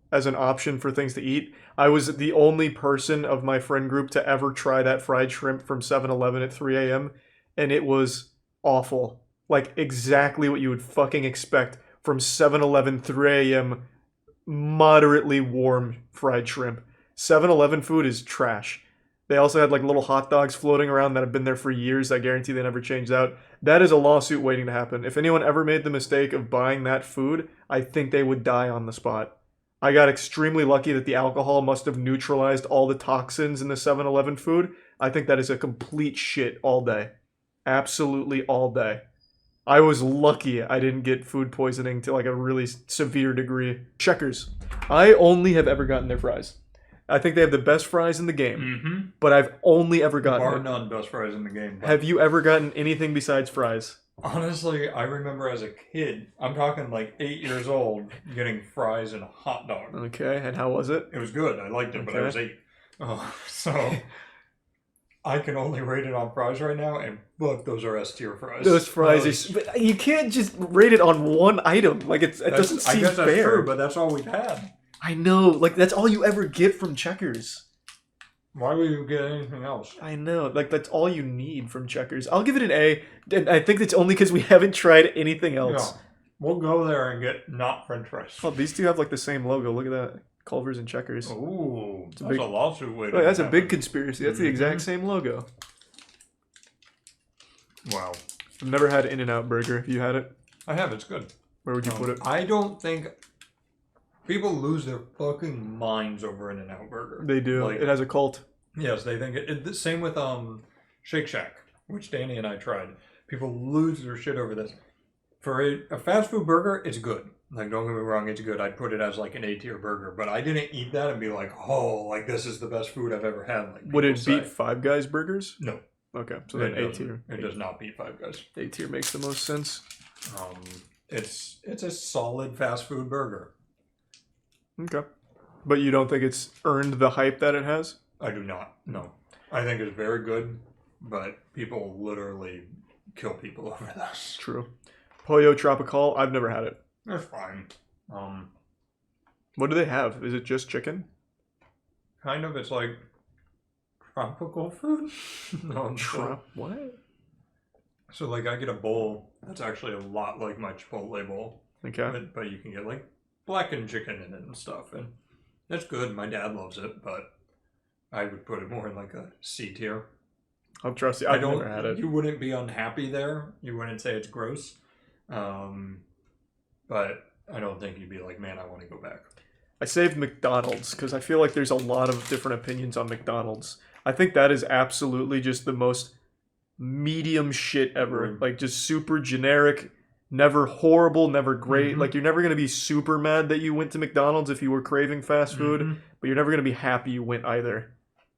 as an option for things to eat. I was the only person of my friend group to ever try that fried shrimp from 7-Eleven at 3 a.m. And it was awful. Like, exactly what you would fucking expect from 7-Eleven 3 a.m. moderately warm fried shrimp. 7-Eleven food is trash. They also had like little hot dogs floating around that have been there for years. I guarantee they never changed out. That is a lawsuit waiting to happen. If anyone ever made the mistake of buying that food, I think they would die on the spot. I got extremely lucky that the alcohol must have neutralized all the toxins in the 7-Eleven food, I think that is a complete shit all day. Absolutely all day. I was lucky I didn't get food poisoning to like a really severe degree. Checkers. I only have ever gotten their fries. I think they have the best fries in the game, but I've only ever gotten Bar it. none, best fries in the game. But Have you ever gotten anything besides fries? honestly, I remember as a kid, I'm talking like 8 years old, getting fries and a hot dog. Okay, and how was it? It was good. I liked it, but I Okay. was 8. So I can only rate it on fries right now, and look, those are S tier fries. Those fries are. But you can't just rate it on one item. Like it doesn't seem I guess that's fair. true, but that's all we've had. I know. Like that's all you ever get from Checkers. Why would you get anything else? I know. Like that's all you need from Checkers. I'll give it an A. And I think it's only because we haven't tried anything else. Yeah. We'll go there and get not French fries. Oh, these two have like the same logo. Look at that. Culver's and Checkers. Ooh, It's that's a lawsuit waiting. Wait, that's a to big happen. conspiracy. That's the exact same logo. Wow. I've never had In-N-Out Burger. Have you had it? I have. It's good. Where would you put it? I don't think people lose their fucking minds over In-N-Out Burger. They do. Like, It has a cult. yes, they think it. The same with Shake Shack, which Danny and I tried. People lose their shit over this. For a fast food burger, it's good. Like, don't get me wrong, it's good. I'd put it as like an A-tier burger, but I didn't eat that and be like, oh, like this is the best food I've ever had. Like, Would it people beat say. Five Guys burgers? No. Okay, so then It A doesn't. tier. It does not beat Five Guys. A tier makes the most sense. It's a solid fast food burger. Okay. But you don't think it's earned the hype that it has? I do not. No. I think it's very good, but people literally kill people over this. True. Pollo Tropical, I've never had it. That's fine. What do they have? Is it just chicken? Kind of, it's like tropical food. What? So like I get a bowl that's actually a lot like my Chipotle bowl. Okay. But you can get like blackened chicken in it and stuff, and it's good. My dad loves it, but I would put it more in like a C tier. I'll trust you. I've never had it. You wouldn't be unhappy there. You wouldn't say it's gross. But I don't think you'd be like, man, I want to go back. I saved McDonald's because I feel like there's a lot of different opinions on McDonald's. I think that is absolutely just the most medium shit ever. Like just super generic, never horrible, never great. Like you're never going to be super mad that you went to McDonald's if you were craving fast food, but you're never going to be happy you went either.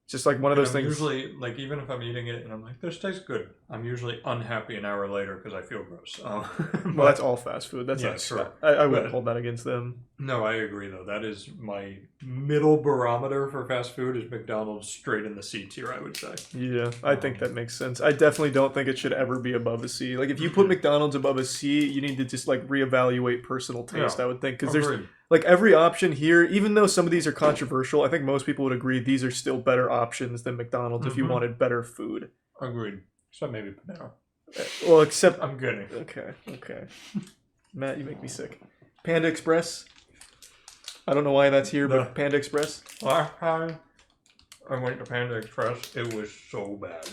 It's just like one of those things. Usually, like even if I'm eating it and I'm like, this tastes good, I'm usually unhappy an hour later because I feel gross. Well, that's all fast food. That's yeah, not true. I wouldn't hold that against them. No, I agree though. That is my middle barometer for fast food is McDonald's straight in the C tier, I would say. Yeah, I think that makes sense. I definitely don't think it should ever be above a C. Like if you put McDonald's above a C, you need to just like reevaluate personal taste, Yeah, I would think. Because there's agreed. like every option here, even though some of these are controversial, I think most people would agree these are still better options than McDonald's if you wanted better food. Agreed. Except maybe Panera. Well, except... I'm kidding. Okay. Matt, you make me sick. Panda Express. I don't know why that's here, but Panda Express. Last time I went to Panda Express, it was so bad.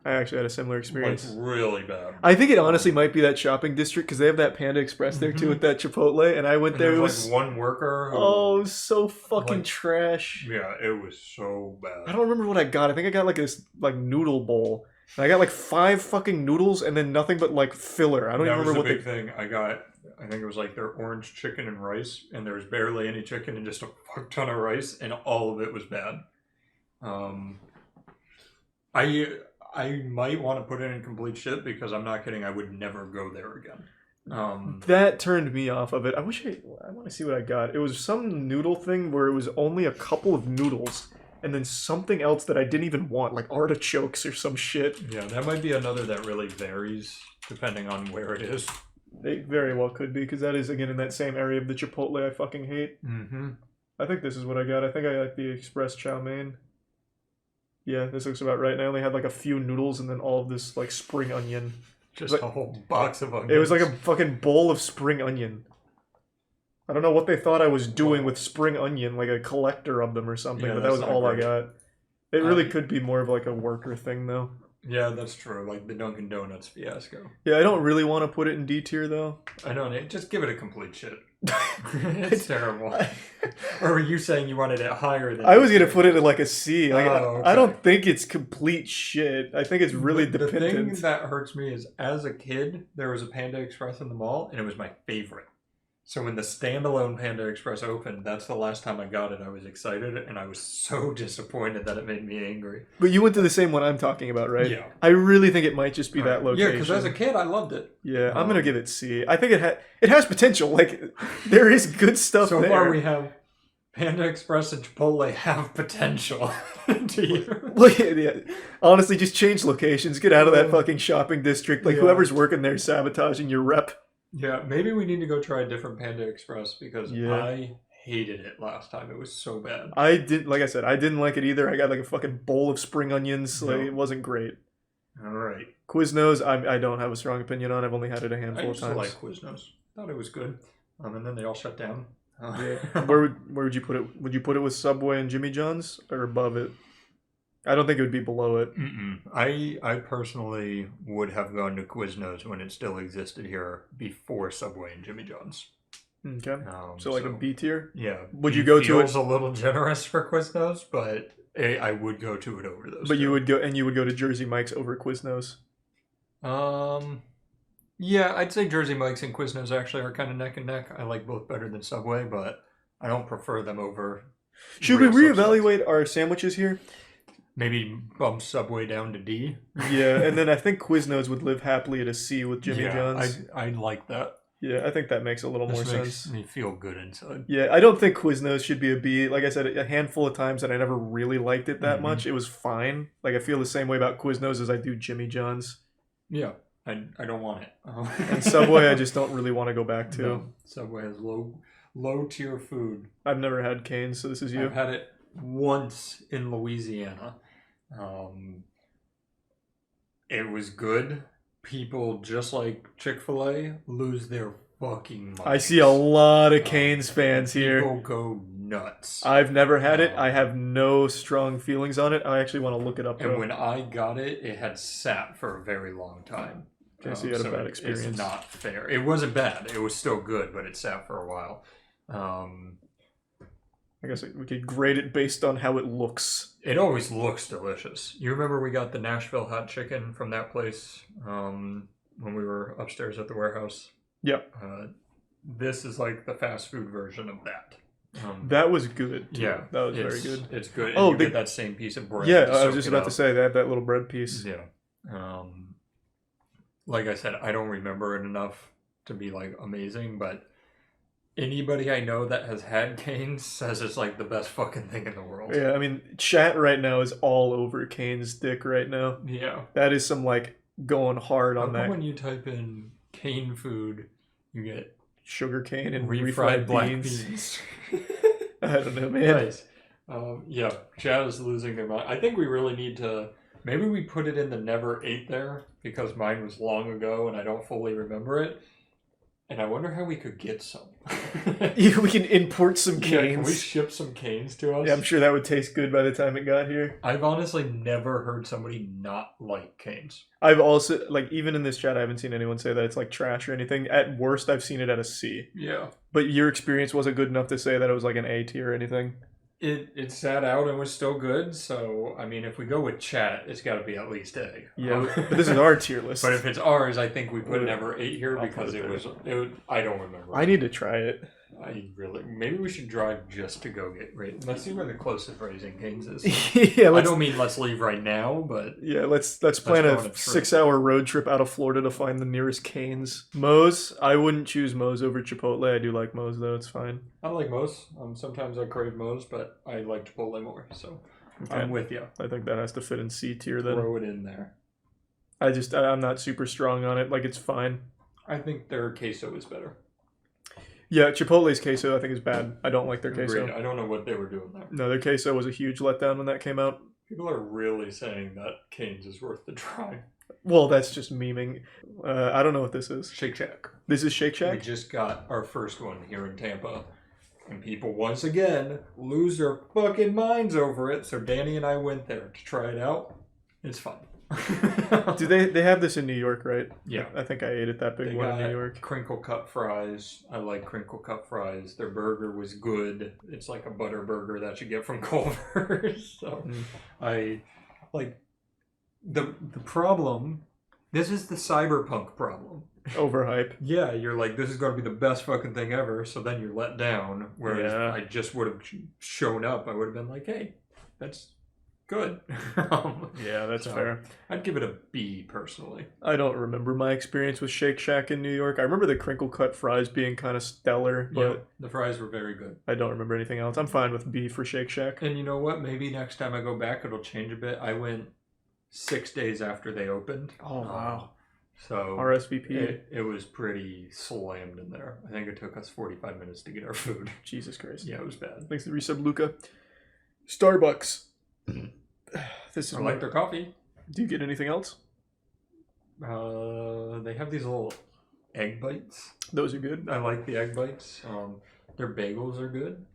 I actually had a similar experience. Like, really bad. I think it honestly might be that shopping district because they have that Panda Express there too with that Chipotle, and I went there. It was like one worker. Oh, it was so fucking trash. Yeah, it was so bad. I don't remember what I got. I think I got like this like noodle bowl. And I got like 5 fucking noodles and then nothing but like filler. I don't even remember what That was the big thing. I think it was like their orange chicken and rice, and there was barely any chicken and just a fuck ton of rice, and all of it was bad. I might want to put it in complete shit because I'm not kidding. I would never go there again. That turned me off of it. I want to see what I got. It was some noodle thing where it was only a couple of noodles and then something else that I didn't even want, like artichokes or some shit. Yeah, that might be another that really varies depending on where it is. It very well could be, because that is, again, in that same area of the Chipotle I fucking hate. Mm-hmm. I think this is what I got. I think I like the Express chow mein. Yeah, this looks about right. And I only had like a few noodles and then all of this like spring onion. Just like, a whole box of onions. It was like a fucking bowl of spring onion. I don't know what they thought I was doing with spring onion, like a collector of them or something, Yeah, but that was that's not all I great. got. It really could be more of like a worker thing though. Yeah, that's true. Like the Dunkin' Donuts fiasco. Yeah, I don't really want to put it in D tier though. I don't. Just give it a complete shit. It's terrible. Or were you saying you wanted it higher than? I was gonna put it in like a C. Like, Oh, I don't okay. think it's complete shit. I think it's really The dependent. thing that hurts me is, as a kid, there was a Panda Express in the mall, and it was my favorite. So when the standalone Panda Express opened, that's the last time I got it. I was excited, and I was so disappointed that it made me angry. But you went to the same one I'm talking about, right? Yeah. I really think it might just be that Yeah, location. because as a kid, I loved it. Yeah, I'm gonna give it C. I think it has potential. Like there is good stuff So there. far, we have Panda Express and Chipotle have potential. To you. Look, yeah. Honestly, just change locations. Get out of that fucking shopping district. Like Yeah. whoever's working there is sabotaging your rep. Yeah, maybe we need to go try a different Panda Express because Yeah. I hated it last time. It was so bad. Like I said, I didn't like it either. I got like a fucking bowl of spring onions. Like No. it wasn't great. All right. Quiznos, I don't have a strong opinion on. I've only had it a I handful of used to times. like Quiznos. Thought it was good. And then they all shut down. Yeah. Where would you put it? Would you put it with Subway and Jimmy John's or above it? I don't think it would be below it. I personally would have gone to Quiznos when it still existed here before Subway and Jimmy John's. Okay. So like a B tier? Yeah. Would you B go to it? feels a little generous for Quiznos, but I would go to it over those. But two. you would go to Jersey Mike's over Quiznos. Yeah, I'd say Jersey Mike's and Quiznos actually are kind of neck and neck. I like both better than Subway, but I don't prefer them over. Should we real reevaluate our sandwiches here? Maybe bump Subway down to D. Yeah, and then I think Quiznos would live happily at a C with Jimmy John's. I like that. Yeah, I think that makes a little more This makes sense. me feel good inside. Yeah, I don't think Quiznos should be a B. Like I said, a handful of times that I never really liked it that much. It was fine. Like I feel the same way about Quiznos as I do Jimmy John's. Yeah, I don't want it. And Subway, I just don't really want to go back to. No, Subway has low tier food. I've never had Cane's, so this is you. I've had it once in Louisiana. It was good. People, just like Chick-fil-A, lose their fucking minds. I see a lot of Cane's fans here. People go nuts. I've never had it. I have no strong feelings on it. I actually want to look it up. And though. when I got it, it had sat for a very long time. Okay, so you had a bad It's experience. not fair. It wasn't bad. It was still good, but it sat for a while. I guess we could grade it based on how it looks. It always looks delicious. You remember we got the Nashville hot chicken from that place when we were upstairs at the warehouse? Yep. This is like the fast food version of that. That was good. Too. Yeah, that was very good. It's good. And Oh, you they get that same piece of bread. Yeah, to I was soak just it about up. to say they have that little bread piece. Yeah. Like I said, I don't remember it enough to be like amazing, but anybody I know that has had Cane's says it's like the best fucking thing in the world. Yeah, I mean, chat right now is all over Cane's dick right now. Yeah. That is some like going hard on that. When you type in cane food, you get sugar cane and refried refried black beans. beans. I don't know, man. Nice. Yeah, chat is losing their mind. I think we really need to. Maybe we put it in the never ate there because mine was long ago and I don't fully remember it. And I wonder how we could get some. Yeah, we can import some Yeah, can we Cane's. ship some Cane's to us? Yeah, I'm sure that would taste good by the time it got here. I've honestly never heard somebody not like Cane's. I've also, like, even in this chat, I haven't seen anyone say that it's like trash or anything. At worst, I've seen it at a C. Yeah. But your experience wasn't good enough to say that it was like an A tier or anything. It sat out and was still good, so I mean, if we go with chat, it's got to be at least A. Yeah, but this is our tier list. But if it's ours, I think we put Well, never 8 here I'll because put it it I don't remember. I need to try it. Maybe we should drive just to go get raised. Let's see where the closest Raising Cane's is. Yeah, I don't mean let's leave right now, but Yeah, let's plan go a on a trip. 6-hour road trip out of Florida to find the nearest Cane's. Moe's, I wouldn't choose Moe's over Chipotle. I do like Moe's though, it's fine. I like Moe's. Sometimes I crave Moe's, but I like Chipotle more. So I'm with you. I think that has to fit in C tier then. Throw it in there. I'm not super strong on it. Like, it's fine. I think their queso is better. Yeah, Chipotle's queso I think is bad. I don't like their queso. Agreed. I don't know what they were doing there. No, their queso was a huge letdown when that came out. People are really saying that Cane's is worth the try. Well, that's just memeing. I don't know what this is. Shake Shack. This is Shake Shack? We just got our first one here in Tampa. And people, once again, lose their fucking minds over it. So Danny and I went there to try it out. It's fun. Do they have this in New York, right? Yeah. I think I ate at that big They one in got New York. crinkle cut fries. I like crinkle cut fries. Their burger was good. It's like a butter burger that you get from Culver's. So I like the problem. This is the cyberpunk problem. Overhype. Yeah, you're like, this is going to be the best fucking thing ever. So then you're let down. Whereas Yeah. I just would have shown up. I would have been like, hey, that's good. Yeah, that's So, fair. I'd give it a B personally. I don't remember my experience with Shake Shack in New York. I remember the crinkle cut fries being kind of stellar, but Yeah, the fries were very good. I don't remember anything else. I'm fine with B for Shake Shack. And you know what? Maybe next time I go back, it'll change a bit. I went 6 days after they opened. Oh, wow. So RSVP. It was pretty slammed in there. I think it took us 45 minutes to get our food. Jesus Christ. Yeah, it was bad. Thanks to resub, Luca. Starbucks. This is I like their coffee. Do you get anything else? They have these little egg bites. Those are good. I like the egg bites. Their bagels are good.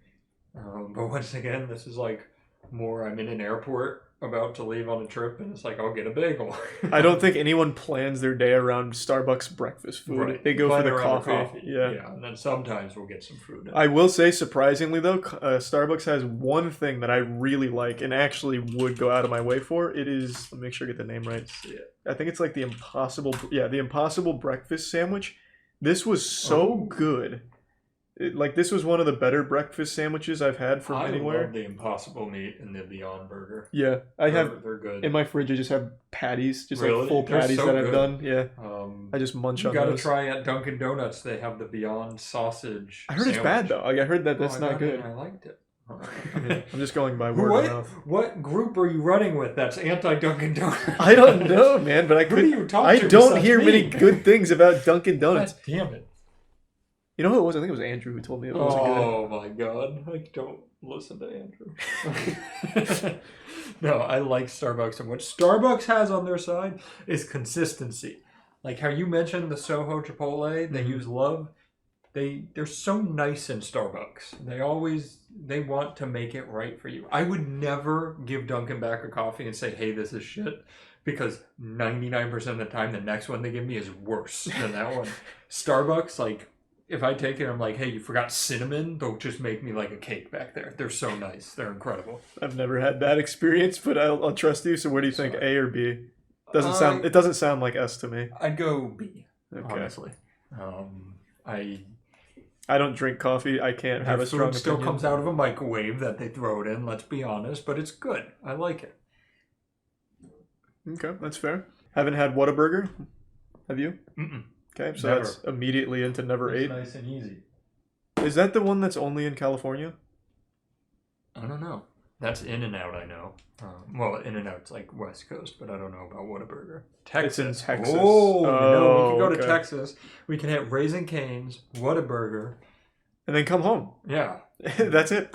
But once again, this is like more I'm in an airport about to leave on a trip and it's like, I'll get a bagel. I don't think anyone plans their day around Starbucks breakfast food. Right. They go for Plan the around coffee. Yeah. Yeah, and then sometimes we'll get some food. I will say, surprisingly though, Starbucks has one thing that I really like and actually would go out of my way for. It is, let me make sure I get the name right. I think it's like the Impossible breakfast sandwich. This was so good. This was one of the better breakfast sandwiches I've had from anywhere. I love the Impossible meat and the Beyond Burger. Yeah, they're good. In my fridge, I just have patties, just Really? like full They're patties so that I've good. done. Yeah, I just munch You on gotta those. try at Dunkin' Donuts. They have the Beyond sausage. I heard it's bad though. I heard that that's I not got it good. and I liked it. I'm just going by word of mouth. What group are you running with that's anti Dunkin' Donuts? I don't know, man, but I Who do you talk I to don't besides hear me? many good things about Dunkin' Donuts. God damn it. You know who it was? I think it was Andrew who told me it wasn't good. Oh my god. I don't listen to Andrew. No, I like Starbucks. And what Starbucks has on their side is consistency. Like how you mentioned the Soho Chipotle, they use love. They're so nice in Starbucks. They want to make it right for you. I would never give Dunkin' back a coffee and say, hey, this is shit. Because 99% of the time, the next one they give me is worse than that one. Starbucks, like, if I take it, I'm like, hey, you forgot cinnamon? They'll just make me like a cake back there. They're so nice. They're incredible. I've never had that experience, but I'll trust you. So what do you think, A or B? It doesn't sound like S to me. I'd go B, Okay. honestly. I don't drink coffee. I can't have Their a strong food still opinion. comes out of a microwave that they throw it in, let's be honest, but it's good. I like it. Okay, that's fair. Haven't had Whataburger? Have you? Mm-mm. Okay, so Never. that's immediately into never It's ate. nice and easy. Is that the one that's only in California? I don't know. That's In-N-Out, I know. Well, In-N-Out's like West Coast, but I don't know about Whataburger. It's in Texas. Oh, no, we can go to okay. Texas. We can hit Raising Cane's, Whataburger. And then come home. Yeah. That's it.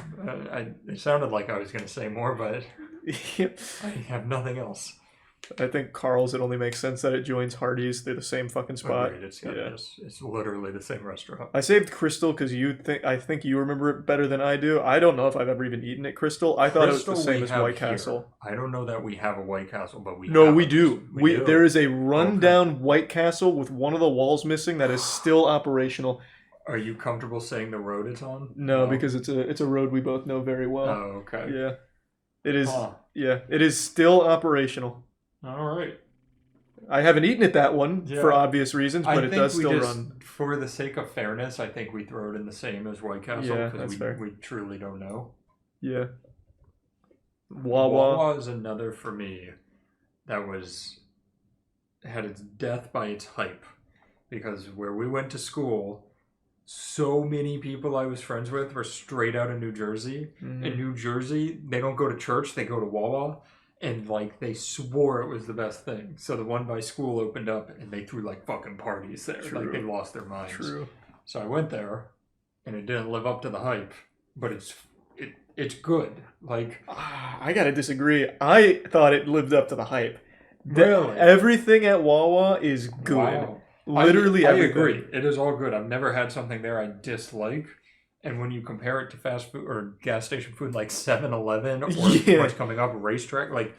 It sounded like I was going to say more, but I have nothing else. I think Carl's, it only makes sense that it joins Hardee's. They're the same fucking spot. Agreed. It's literally the same restaurant. I saved Crystal because I think you remember it better than I do. I don't know if I've ever even eaten at Crystal. I thought it was the same as White Castle. I don't know that we have a White Castle, but we do. We do. There is a rundown White Castle with one of the walls missing that is still operational. Are you comfortable saying the road it's on? No, because it's a road we both know very well. Oh, okay. Yeah. It is. Huh. Yeah, it is still operational. All right. I haven't eaten at that one for obvious reasons, but it does still run. For the sake of fairness, I think we throw it in the same as White Castle Yeah, that's fair. we truly don't know. Yeah. Wawa is another for me that had its death by its hype, because where we went to school, so many people I was friends with were straight out of New Jersey. Mhm. In New Jersey, they don't go to church; they go to Wawa. And, like, they swore it was the best thing. So the one by school opened up, and they threw, like, fucking parties there. True. Like, they lost their minds. True. So I went there, and it didn't live up to the hype. But it's good. Like, I gotta disagree. I thought it lived up to the hype. Really? Everything at Wawa is good. wow. Literally I everything. agree. It is all good. I've never had something there I dislike. And when you compare it to fast food or gas station food like 7-Eleven or Yeah. what's coming up, Racetrack, like,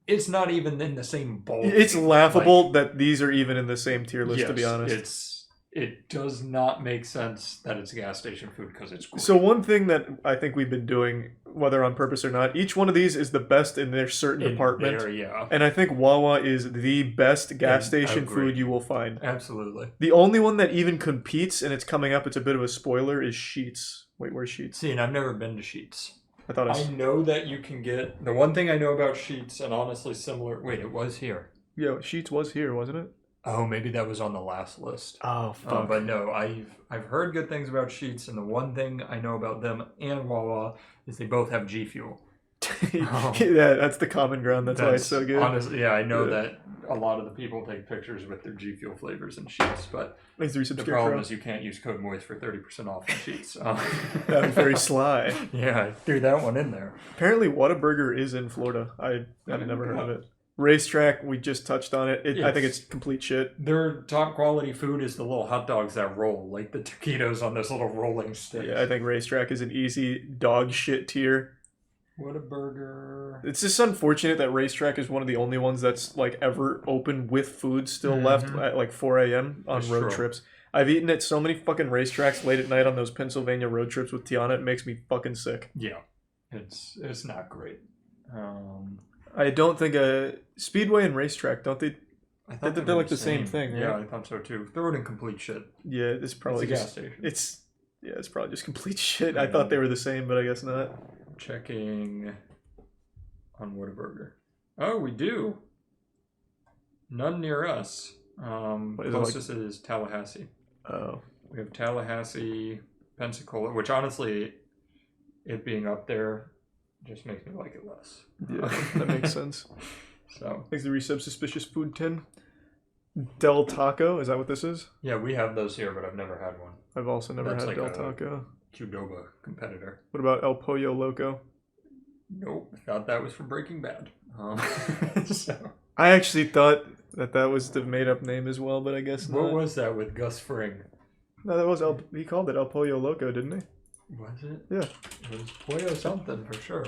it's not even in the same bowl. It's laughable that these are even in the same tier list, to be honest. It does not make sense that it's gas station food because it's great. So one thing that I think we've been doing, whether on purpose or not, each one of these is the best in their certain department. And I think Wawa is the best gas station food you will find. Absolutely. The only one that even competes, and it's coming up, it's a bit of a spoiler, is Sheetz. Wait, where's Sheetz? See, and I've never been to Sheetz. I know that you can get... The one thing I know about Sheetz, and honestly similar... Wait, it was here. Yeah, Sheetz was here, wasn't it? Oh, maybe that was on the last list. Oh, fuck. But no, I've heard good things about Sheetz, and the one thing I know about them and Wawa is they both have G Fuel. Yeah, that's the common ground. That's why it's so good. Honestly, yeah, I know that a lot of the people take pictures with their G Fuel flavors and Sheetz, but the problem is you can't use code MOIST for 30% off on Sheetz. That was very sly. Yeah, I threw that one in there. Apparently, Whataburger is in Florida. I've never heard of it. Racetrack, we just touched on it. I think it's complete shit. Their top quality food is the little hot dogs that roll, like the taquitos on those little rolling sticks. Yeah, I think Racetrack is an easy dog shit tier. Whataburger. It's just unfortunate that Racetrack is one of the only ones that's like ever open with food still left at like 4 a.m. on road trips. I've eaten at so many fucking Racetracks late at night on those Pennsylvania road trips with Tiana. It makes me fucking sick. Yeah, it's not great. I don't think Speedway and Racetrack, don't they? I thought they're like the same thing, right? Yeah, I thought so too. Throw it in complete shit. Yeah, it's probably It's a gas just, station. It's probably just complete shit. I thought they were the same, but I guess not. Checking on Whataburger. Oh, we do. None near us. Closest is Tallahassee. Oh. We have Tallahassee, Pensacola, which honestly, it being up there just makes me like it less. Yeah, that makes sense. So. Thanks to Resub Suspicious Food 10. Del Taco, is that what this is? Yeah, we have those here, but I've never had one. I've also never had like Del Taco. Qdoba competitor. What about El Pollo Loco? Nope, thought that was from Breaking Bad. So. I actually thought that was the made-up name as well, but I guess not. What was that with Gus Fring? No, that was he called it El Pollo Loco, didn't he? Was it? Yeah. It was Pollo something for sure.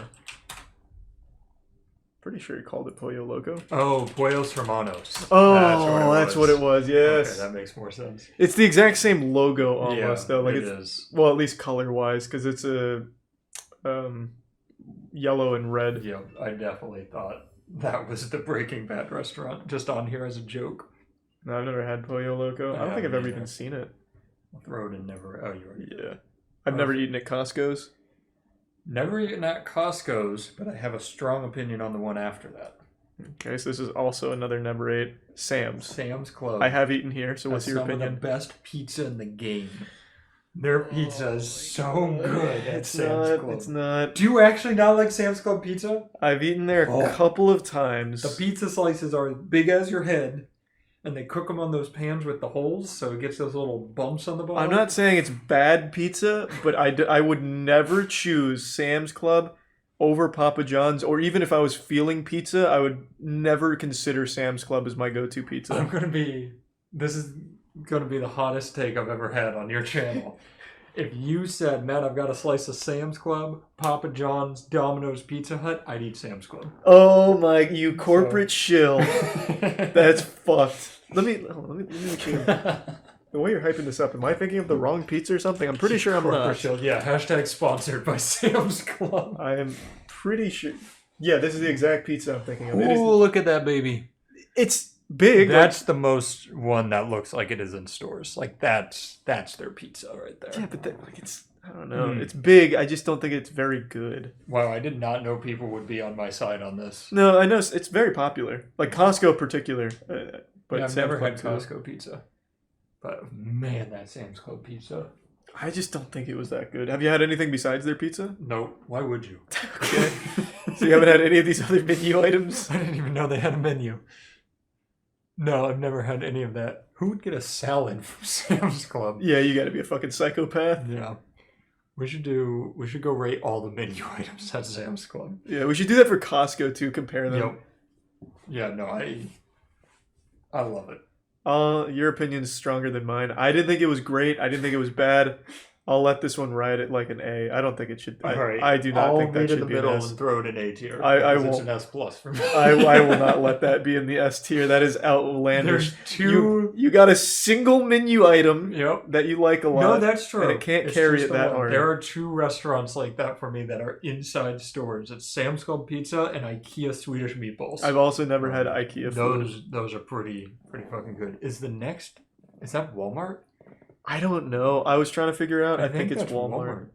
Pretty sure he called it Pollo Loco. Oh, Pollos Hermanos. Oh, that's what it was. Yes. Okay, that makes more sense. It's the exact same logo almost, though. Like it is. Well, at least color-wise, because it's a yellow and red. Yeah, I definitely thought that was the Breaking Bad restaurant, just on here as a joke. No, I've never had Pollo Loco. I don't think I've ever even seen it. I'll throw it in never. Oh, you already. Yeah. I've never eaten at Costco's. Never eaten at Costco's, but I have a strong opinion on the one after that. Okay, so this is also another number 8. Sam's. Sam's Club. I have eaten here, so what's your opinion? Some of the best pizza in the game. Their pizza is so good at Sam's Club. It's not. Do you actually not like Sam's Club pizza? I've eaten there a couple of times. The pizza slices are as big as your head, and they cook them on those pans with the holes, so it gets those little bumps on the bottom. I'm not saying it's bad pizza, but I would never choose Sam's Club over Papa John's, or even if I was feeling pizza, I would never consider Sam's Club as my go-to pizza. This is going to be the hottest take I've ever had on your channel. If you said, man, I've got a slice of Sam's Club, Papa John's, Domino's, Pizza Hut, I'd eat Sam's Club. Oh my, you corporate shill. That's fucked. Let me make sure. The way you're hyping this up, am I thinking of the wrong pizza or something? I'm pretty sure I'm not. Shill. Yeah, hashtag sponsored by Sam's Club. I am pretty sure. Yeah, this is the exact pizza I'm thinking of. Ooh, look at that baby. It's big. That's the most one that looks like it is in stores. Like that's their pizza right there. Yeah, but it's I don't know. It's big. I just don't think it's very good. Wow, I did not know people would be on my side on this. No, I know it's very popular. Like Costco particular. But yeah, I've never had Costco pizza. But man, that Sam's Club pizza. I just don't think it was that good. Have you had anything besides their pizza? No. Why would you? Okay. So you haven't had any of these other menu items? I didn't even know they had a menu. No, I've never had any of that. Who would get a salad from Sam's Club? Yeah, you gotta be a fucking psychopath. Yeah. We should go rate all the menu items at Sam's Club. Yeah, we should do that for Costco too, compare them. Yep. Yeah, no, I love it. Your opinion's stronger than mine. I didn't think it was great. I didn't think it was bad. I'll let this one ride at like an A. I don't think it should. All right. I do not I'll think that meet in should the be an middle S. and throw it in A tier. I because won't. It's an S plus for me. I will not let that be in the S tier. That is outlandish. There's two. You got a single menu item Yep. that you like a lot. No, that's true. And it can't It's carry just it the that one. hard. There are 2 restaurants like that for me that are inside stores. It's Sam's Club Pizza and IKEA Swedish meatballs. I've also never had IKEA food. Those are pretty fucking good. Is that Walmart? I don't know. I was trying to figure out. I think it's that's Walmart.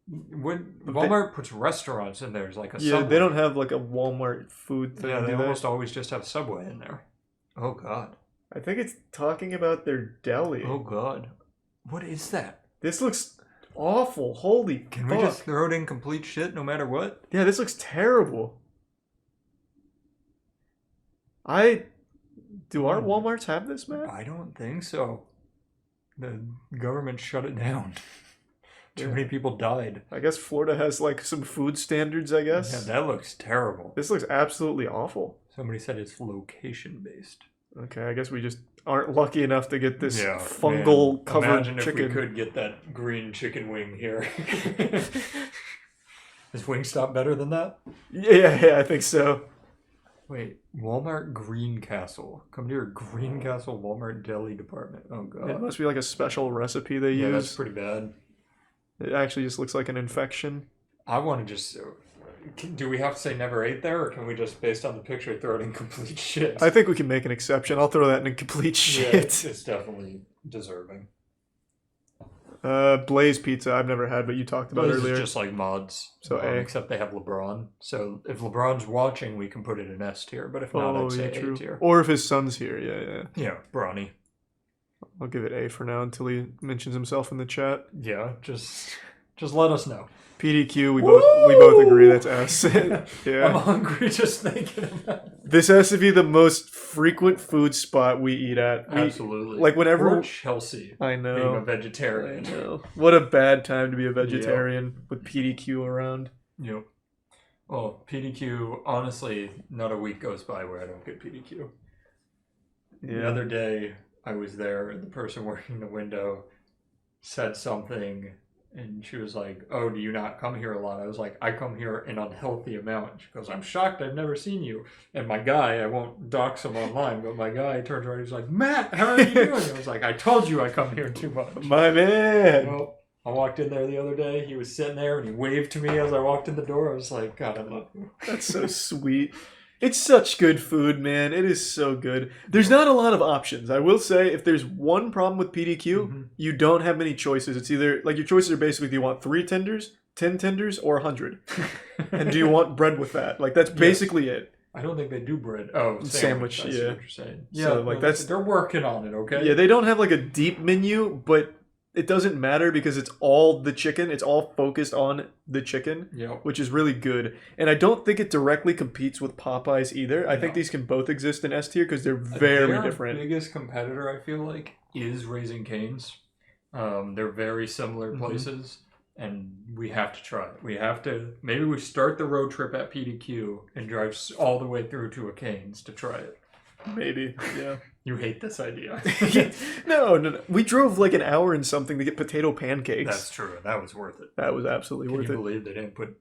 When But Walmart puts restaurants in there, like a Yeah, Subway. they don't have like a Walmart food thing. Yeah, they do almost always just have Subway in there. Oh god. I think it's talking about their deli. Oh god. What is that? This looks awful. Holy Can fuck. we just throw it in complete shit no matter what? Yeah, this looks terrible. Do our Walmarts have this, man? I don't think so. The government shut it down. Too many people died. I guess Florida has like some food standards, I guess. Yeah, that looks terrible. This looks absolutely awful. Somebody said it's location based. Okay, I guess we just aren't lucky enough to get this Yeah, fungal man. covered Imagine chicken. if we could get that green chicken wing here. Is Wingstop better than that? Yeah, I think so. Wait, Walmart Greencastle. Come to your Greencastle Walmart deli department. Oh god. It must be like a special recipe they Yeah, use. that's pretty bad. It actually just looks like an infection. I want to just... Do we have to say never ate there, or can we just, based on the picture, throw it in complete shit? I think we can make an exception. I'll throw that in complete shit. Yeah, it's definitely deserving. Blaze Pizza I've never had, but you talked about Those earlier. is just like mods. So A. Except they have LeBron. So if LeBron's watching, we can put it in S tier. But if not, I'd say A tier. Or if his son's here, yeah. Yeah, Bronny. I'll give it A for now until he mentions himself in the chat. Yeah, just let us know. PDQ, we both agree that's S. Yeah. I'm hungry just thinking about it. This has to be the most frequent food spot we eat at. Absolutely. Like whenever Or Chelsea. I know. Being a vegetarian. I know. What a bad time to be a vegetarian with PDQ around. Yep. Oh, PDQ, honestly, not a week goes by where I don't get PDQ. Yeah. The other day, I was there, and the person working the window said something, and she was like, "Oh, do you not come here a lot?" I was like, "I come here an unhealthy amount." She goes, "I'm shocked, I've never seen you." And my guy, I won't dox him online, but my guy turns around, he's like, "Matt, how are you doing?" I was like, "I told you I come here too much." My man. Well, I walked in there the other day, he was sitting there, and he waved to me as I walked in the door. I was like, "God, I love you." That's so sweet. It's such good food, man. It is so good. There's not a lot of options. I will say, if there's one problem with PDQ, you don't have many choices. It's either, like, your choices are basically, do you want 3 tenders, 10 tenders, or 100? And do you want bread with that? Like, that's basically it. I don't think they do bread. Oh, sandwich. I see yeah. what you're saying. So, like, they're working on it, okay? Yeah, they don't have, like, a deep menu, but it doesn't matter because it's all the chicken. It's all focused on the chicken, which is really good. And I don't think it directly competes with Popeyes either. I think these can both exist in S tier because they're very different. Their biggest competitor, I feel like, is Raising Cane's. They're very similar places, and we have to try it. We have to... Maybe we start the road trip at PDQ and drive all the way through to a Cane's to try it. Maybe, yeah. You hate this idea. No. We drove like an hour and something to get potato pancakes. That's true. That was worth it. That was absolutely worth it. Can you believe they didn't put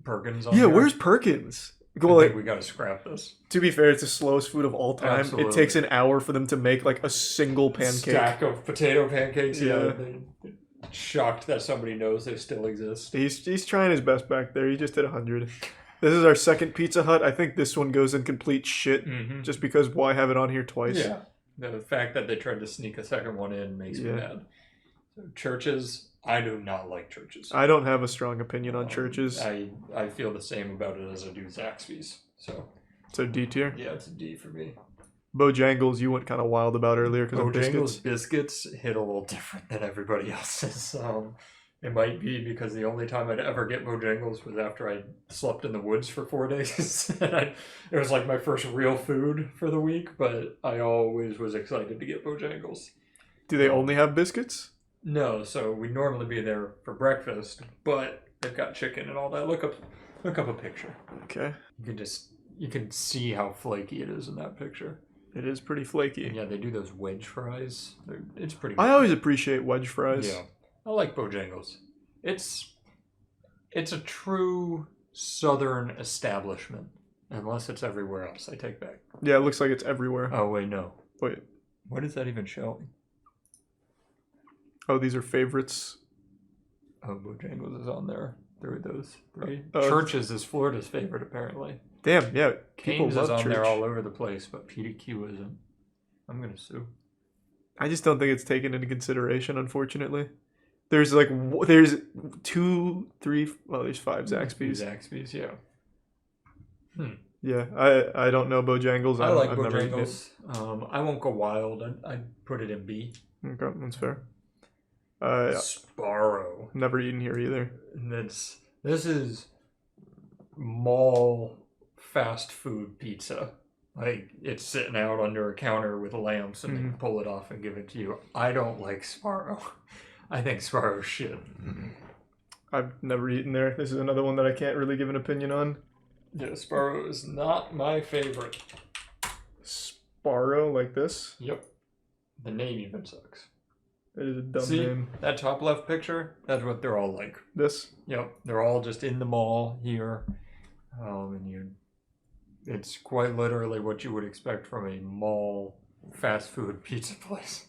Perkins on Yeah, there? where's Perkins? I think we gotta scrap this. To be fair, it's the slowest food of all time. Absolutely. It takes an hour for them to make like a single pancake. Stack of potato pancakes. Yeah. They're shocked that somebody knows they still exist. He's trying his best back there. He just hit 100. This is our second Pizza Hut. I think this one goes in complete shit just because why have it on here twice? Yeah. The fact that they tried to sneak a second one in makes me mad. So churches, I do not like churches. I don't have a strong opinion on churches. I feel the same about it as I do Zaxby's. So D tier? Yeah, it's a D for me. Bojangles, you went kind of wild about earlier because of Bojangles biscuits. biscuits hit a little different than everybody else's. It might be because the only time I'd ever get Bojangles was after I slept in the woods for 4 days. And it was like my first real food for the week, but I always was excited to get Bojangles. Do they only have biscuits? No, so we'd normally be there for breakfast, but they've got chicken and all that. Look up a picture. Okay. You can see how flaky it is in that picture. It is pretty flaky. And yeah, they do those wedge fries. It's pretty good. I always appreciate wedge fries. Yeah. I like Bojangles. It's a true Southern establishment, unless it's everywhere else. I take back. Yeah, it looks like it's everywhere. Oh wait, no. Wait. What is that even showing? Oh, these are favorites. Oh, Bojangles is on there. Through those three. Oh. Churches is Florida's favorite, apparently. Damn, yeah. People Canes love is on church. there all over the place, but PDQ isn't. I'm gonna sue. I just don't think it's taken into consideration, unfortunately. There's like, there's 2, 3, well, there's 5 Zaxby's. Zaxby's, yeah. Yeah, I don't know Bojangles. I like I've never eaten it. Bojangles. I won't go wild. I'd put it in B. Okay, that's fair. Sparrow. Never eaten here either. This is mall fast food pizza. Like, it's sitting out under a counter with lamps and they can pull it off and give it to you. I don't like Sparrow. I think Sparrow's shit. I've never eaten there. This is another one that I can't really give an opinion on. Yeah, Sparrow is not my favorite. Sparrow like this? Yep. The name even sucks. It is a dumb See, name. that top left picture? That's what they're all like. This? Yep. They're all just in the mall here. It's quite literally what you would expect from a mall fast food pizza place.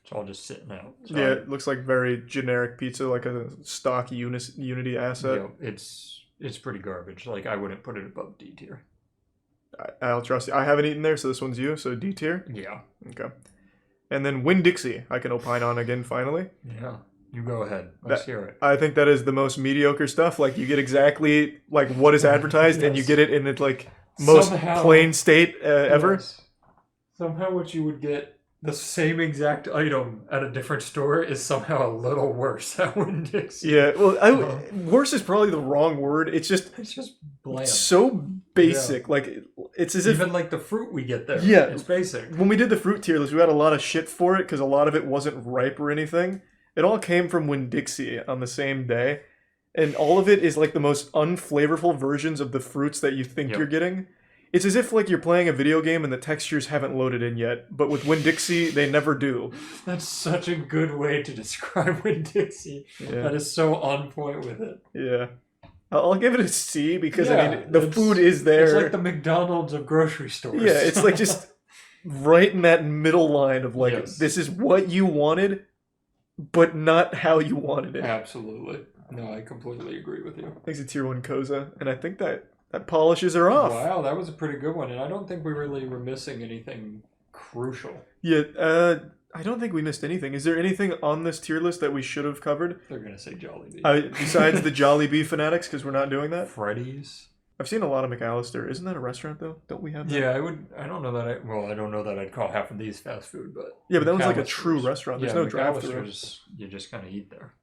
It's all just sitting out. So Yeah, it looks like very generic pizza, like a stock Unity asset. Yeah, it's pretty garbage. Like, I wouldn't put it above D tier. I'll trust you. I haven't eaten there, so this one's you, so D tier? Yeah. Okay. And then Winn-Dixie, I can opine on again, finally. Yeah. You go ahead. Let's hear it. I think that is the most mediocre stuff. Like, you get exactly, like, what is advertised, and you get it in its, like, most plain state ever. Yes. Somehow what you would get the same exact item at a different store is somehow a little worse at Winn-Dixie. Yeah, well, worse is probably the wrong word. It's just bland. So basic. Yeah. Like, it's as if... Even like the fruit we get there. Yeah. It's basic. When we did the fruit tier list, we had a lot of shit for it because a lot of it wasn't ripe or anything. It all came from Winn-Dixie on the same day. And all of it is like the most unflavorful versions of the fruits that you think you're getting. It's as if like you're playing a video game and the textures haven't loaded in yet. But with Winn-Dixie, they never do. That's such a good way to describe Winn-Dixie. Yeah. That is so on point with it. Yeah. I'll give it a C because, I mean, the food is there. It's like the McDonald's of grocery stores. Yeah, it's like just right in that middle line of like, this is what you wanted, but not how you wanted it. Absolutely. No, I completely agree with you. Thanks to Tier 1 Koza, and I think that polishes her off. Wow, that was a pretty good one, and I don't think we really were missing anything crucial. Yeah, I don't think we missed anything. Is there anything on this tier list that we should have covered? They're going to say Jollibee. Besides the Jollibee fanatics, because we're not doing that? Freddy's. I've seen a lot of McAllister. Isn't that a restaurant, though? Don't we have that? Yeah, I don't know that I don't know that I'd call half of these fast food, but... Yeah, but that was like a true restaurant. There's no drive-thru. You just kind of eat there.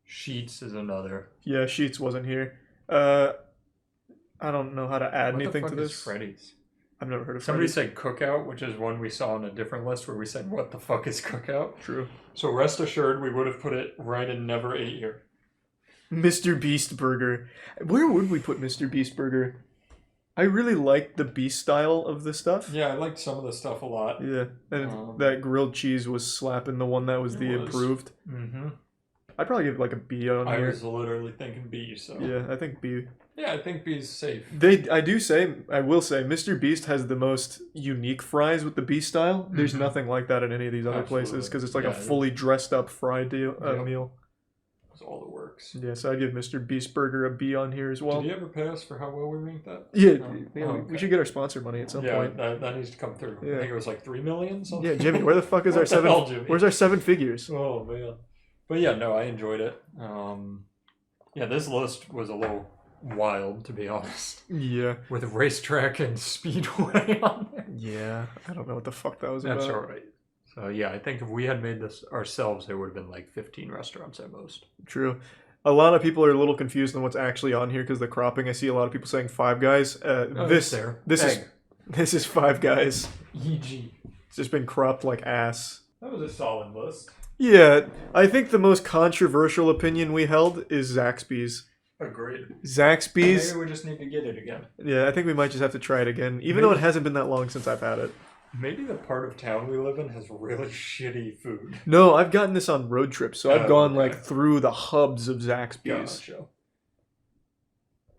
Sheets is another. Yeah, Sheets wasn't here. I don't know how to add anything to this. Is Freddy's? I've never heard of Somebody Freddy's. said Cookout, which is one we saw on a different list where we said, what the fuck is Cookout? True. So rest assured, we would have put it right in never ate here. Mr. Beast Burger. Where would we put Mr. Beast Burger? I really liked the Beast style of the stuff. Yeah, I liked some of the stuff a lot. Yeah, and that grilled cheese was slapping the one that was improved. Mm-hmm. I'd probably give like a B on here. I was literally thinking B, so... Yeah, I think B. Yeah, I think B is safe. I will say, Mr. Beast has the most unique fries with the Beast style. There's nothing like that in any of these other places because it's like a fully dressed up fried meal. That's all that works. Yeah, so I'd give Mr. Beast Burger a B on here as well. Did he ever pay us for how well we ranked that? Yeah, we should get our sponsor money at some point. Yeah, that needs to come through. Yeah. I think it was like 3 million something. Yeah, Jimmy, where the fuck is our seven? Where's our 7 figures? Oh man. But yeah, no, I enjoyed it. Yeah, this list was a little wild, to be honest. Yeah. With racetrack and speedway on there. Yeah, I don't know what the fuck that was about. That's alright. So yeah, I think if we had made this ourselves, there would have been like 15 restaurants at most. True. A lot of people are a little confused on what's actually on here because the cropping. I see a lot of people saying Five Guys. This is Five Guys. EG. It's just been cropped like ass. That was a solid list. Yeah, I think the most controversial opinion we held is Zaxby's. Agreed. Zaxby's. Maybe we just need to get it again. Yeah, I think we might just have to try it again, even though it hasn't been that long since I've had it. Maybe the part of town we live in has really shitty food. No, I've gotten this on road trips, so I've Oh, gone okay. like through the hubs of Zaxby's. Gotcha.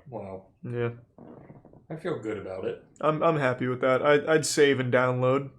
Wow. Yeah, I feel good about it. I'm happy with that. I'd save and download.